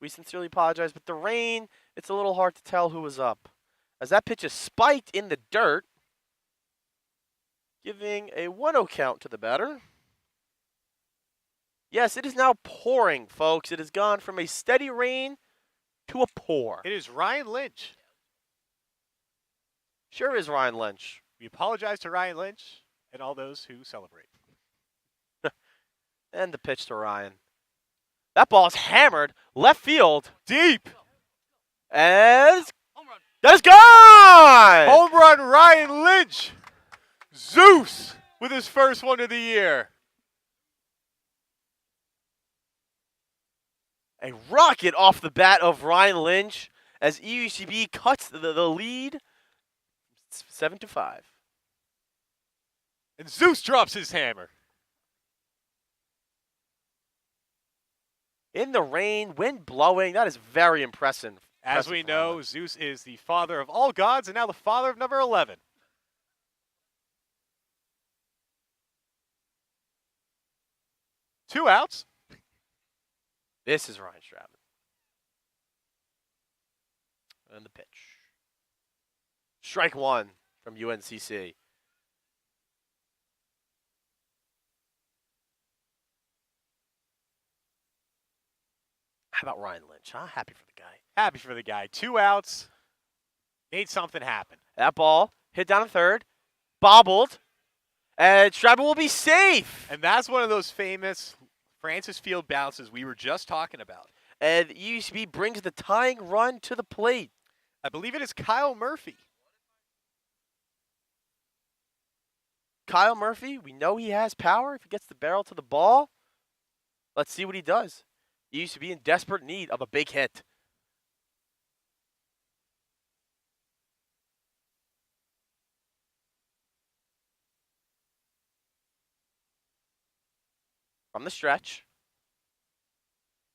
sincerely apologize. But the rain, it's a little hard to tell who was up. As that pitch is spiked in the dirt, giving a 1-0 count to the batter. Yes, it is now pouring, folks. It has gone from a steady rain to a pour. It is Ryan Lynch. Sure is Ryan Lynch. We apologize to Ryan Lynch and all those who celebrate. And the pitch to Ryan. That ball is hammered left field. Deep. As that is gone! Home run, Ryan Lynch. Zeus with his first one of the year. A rocket off the bat of Ryan Lynch as EUCB cuts the lead 7-5. And Zeus drops his hammer. In the rain, wind blowing, that is very impressive. As we know, Zeus is the father of all gods and now the father of number 11. Two outs. This is Ryan Stratman. And the pitch. Strike 1 from UNCC. How about Ryan Lynch, huh? Happy for the guy. Happy for the guy. 2 outs. Made something happen. That ball hit down to third. Bobbled. And Stratman will be safe. And that's one of those famous Francis Field bounces we were just talking about. And UCB brings the tying run to the plate. I believe it is Kyle Murphy. Kyle Murphy, we know he has power if he gets the barrel to the ball. Let's see what he does. He used to be in desperate need of a big hit. From the stretch.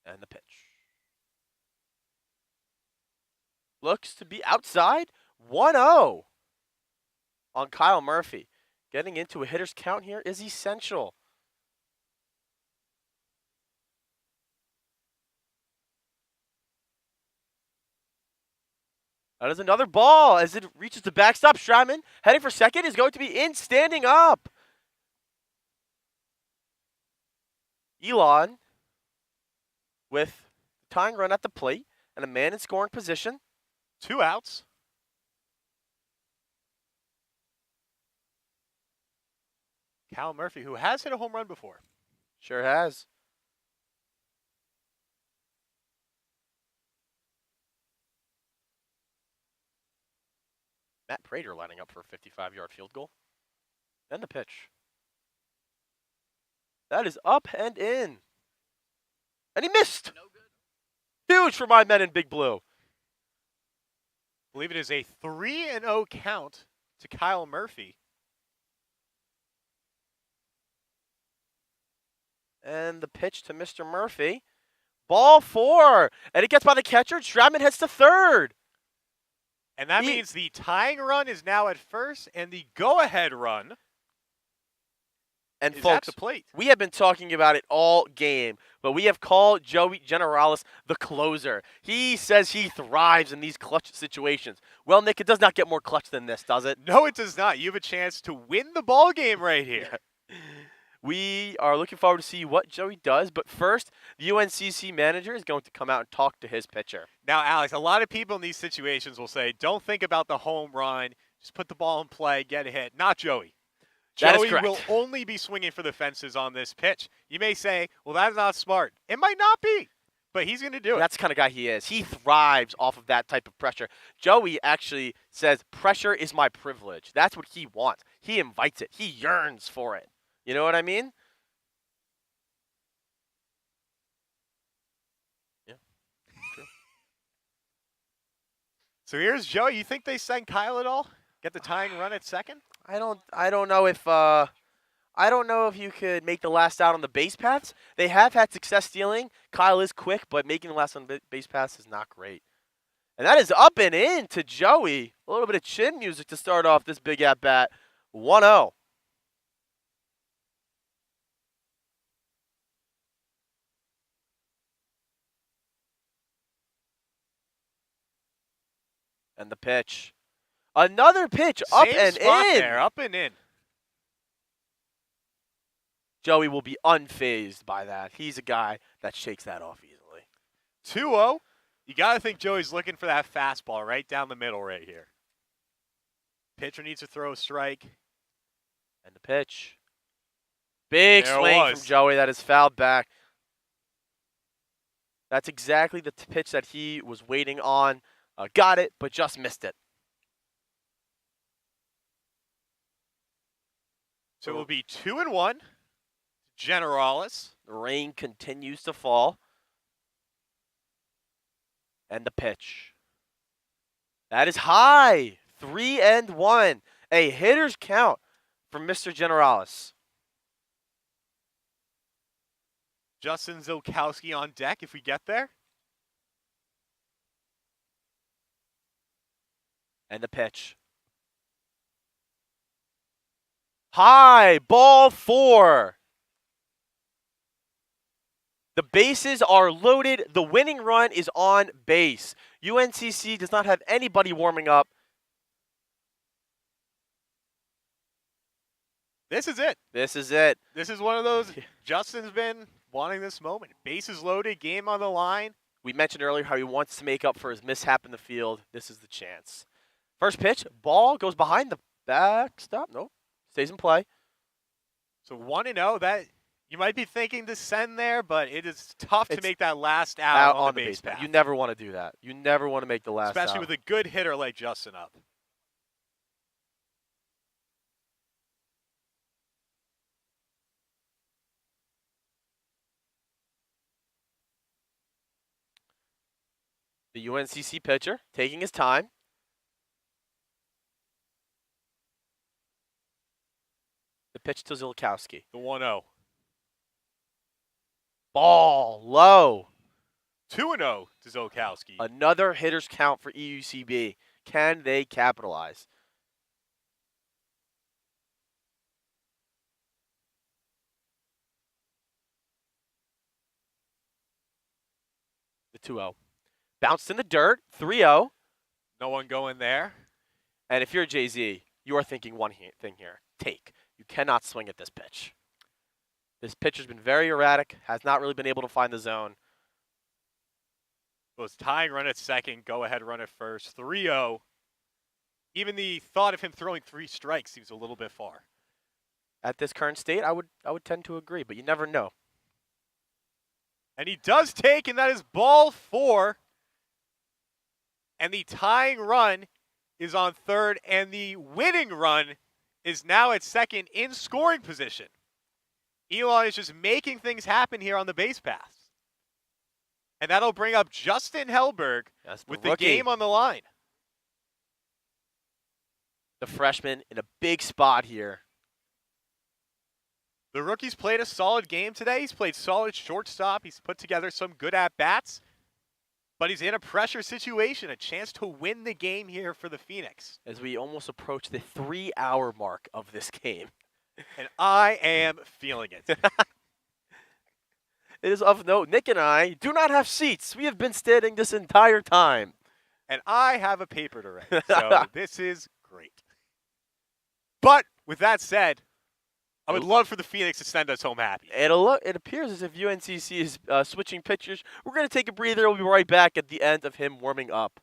And the pitch. looks to be outside. 1-0 on Kyle Murphy. Getting into a hitter's count here is essential. That is another ball as it reaches the backstop. Stratman, heading for second, is going to be in, standing up. Elon with tying run at the plate and a man in scoring position. 2 outs. Cal Murphy, who has hit a home run before. Sure has. Matt Prater lining up for a 55-yard field goal. Then the pitch. That is up and in. And he missed. No good. Huge for my men in Big Blue. I believe it is a 3-0 count to Kyle Murphy. And the pitch to Mr. Murphy. Ball 4. And it gets by the catcher. Stratman heads to third. And that means the tying run is now at first, and the go-ahead run and is folks, at the plate. We have been talking about it all game, but we have called Joey Generalis the closer. He says he thrives in these clutch situations. Well, Nick, it does not get more clutch than this, does it? No, it does not. You have a chance to win the ball game right here. We are looking forward to see what Joey does, but first, the UNCC manager is going to come out and talk to his pitcher. Now, Alex, a lot of people in these situations will say, don't think about the home run. Just put the ball in play, get a hit. Not Joey. That is Joey correct. will only be swinging for the fences on this pitch. You may say, well, that's not smart. It might not be, but he's going to do it. That's the kind of guy he is. He thrives off of that type of pressure. Joey actually says, pressure is my privilege. That's what he wants. He invites it. He yearns for it. You know what I mean? Yeah. True. So here's Joey. You think they send Kyle at all? Get the tying run at second? I don't know if you could make the last out on the base paths. They have had success stealing. Kyle is quick, but making the last on the base paths is not great. And that is up and in to Joey. A little bit of chin music to start off this big at bat. 1-0. And the pitch. Another pitch up Same and spot in. there, up and in. Joey will be unfazed by that. He's a guy that shakes that off easily. 2-0. You got to think Joey's looking for that fastball right down the middle right here. Pitcher needs to throw a strike. And the pitch. Big There it swing was. from Joey that is fouled back. That's exactly the pitch that he was waiting on. Got it, but just missed it. So it will be 2-1. Generalis. The rain continues to fall. And the pitch. That is high. 3-1. A hitter's count from Mr. Generalis. Justin Zilkowski on deck if we get there. And the pitch. High, ball 4. The bases are loaded. The winning run is on base. UNCC does not have anybody warming up. This is it. This is it. This is one of those. Justin's been wanting this moment. Bases loaded, game on the line. We mentioned earlier how he wants to make up for his mishap in the field. This is the chance. First pitch, ball goes behind the backstop. Nope, stays in play. So 1-0. That you might be thinking to send there, but it is tough to make that last out on the base path. You never want to do that. You never want to make the last Especially out. with a good hitter like Justin up. The UNCC pitcher taking his time. The pitch to Zilkowski. The 1-0. Ball low. 2-0 to Zolkowski. Another hitter's count for EUCB. Can they capitalize? The 2-0. Bounced in the dirt, 3-0. No one going there. And if you're Jay-Z, you are thinking one thing here. Take. You cannot swing at this pitch. This pitcher's been very erratic, has not really been able to find the zone. Was tying run at second, go ahead run at first, 3-0. Even the thought of him throwing 3 strikes seems a little bit far. At this current state, I would tend to agree, but you never know. And he does take, and that is ball 4. And the tying run is on third, and the winning run is now at second in scoring position. Elon is just making things happen here on the base pass. And that'll bring up Justin Hellberg with the game on the line. The freshman in a big spot here. The rookie's played a solid game today. He's played solid shortstop. He's put together some good at-bats. But he's in a pressure situation, a chance to win the game here for the Phoenix. As we almost approach the 3-hour mark of this game. And I am feeling it. It is of note, Nick and I do not have seats. We have been standing this entire time. And I have a paper to write. So this is great. But with that said, I would love for the Phoenix to send us home happy. It appears as if UNCC is switching pitchers. We're going to take a breather. We'll be right back at the end of him warming up.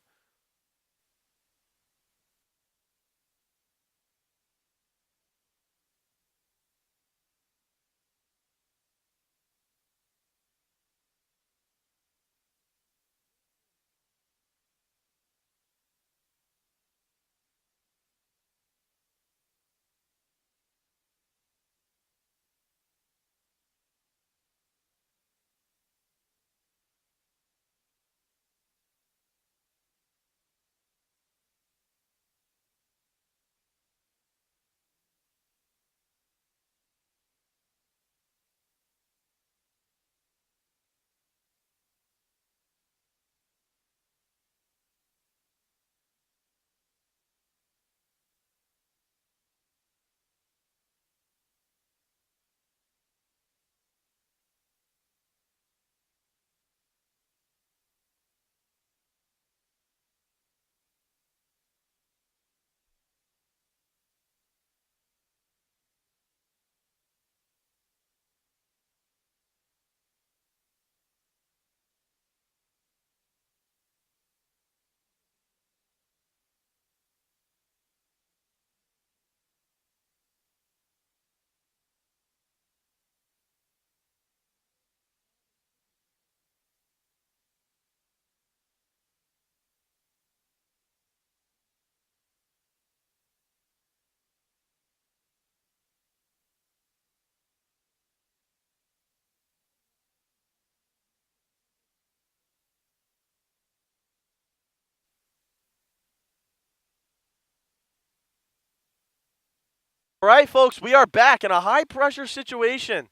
All right, folks, we are back in a high-pressure situation.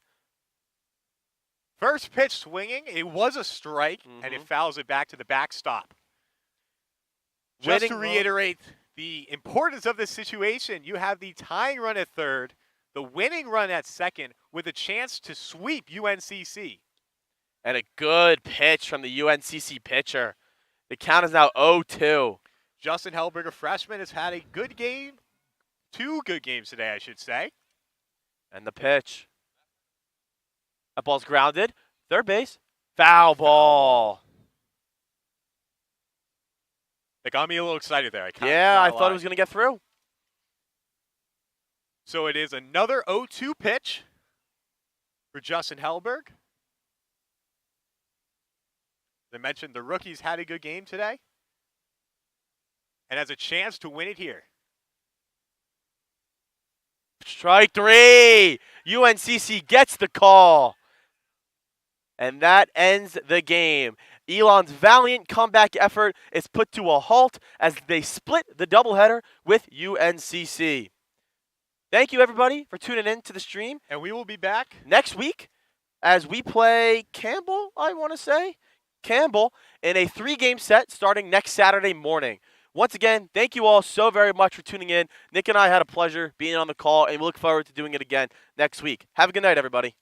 First pitch swinging, it was a strike, and it fouls it back to the backstop. Just to reiterate the importance of this situation, you have the tying run at third, the winning run at second, with a chance to sweep UNCC. And a good pitch from the UNCC pitcher. The count is now 0-2. Justin Hellberg, a freshman, has had a good game. 2 good games today, I should say. And the pitch. That ball's grounded. Third base. Foul ball. That got me a little excited there. I thought it was going to get through. So it is another 0-2 pitch for Justin Hellberg. As I mentioned, the rookie's had a good game today and has a chance to win it here. Strike 3. UNCC gets the call. And that ends the game. Elon's valiant comeback effort is put to a halt as they split the doubleheader with UNCC. Thank you, everybody, for tuning in to the stream. And we will be back next week as we play Campbell, I want to say. Campbell in a 3-game set starting next Saturday morning. Once again, thank you all so very much for tuning in. Nick and I had a pleasure being on the call, and we look forward to doing it again next week. Have a good night, everybody.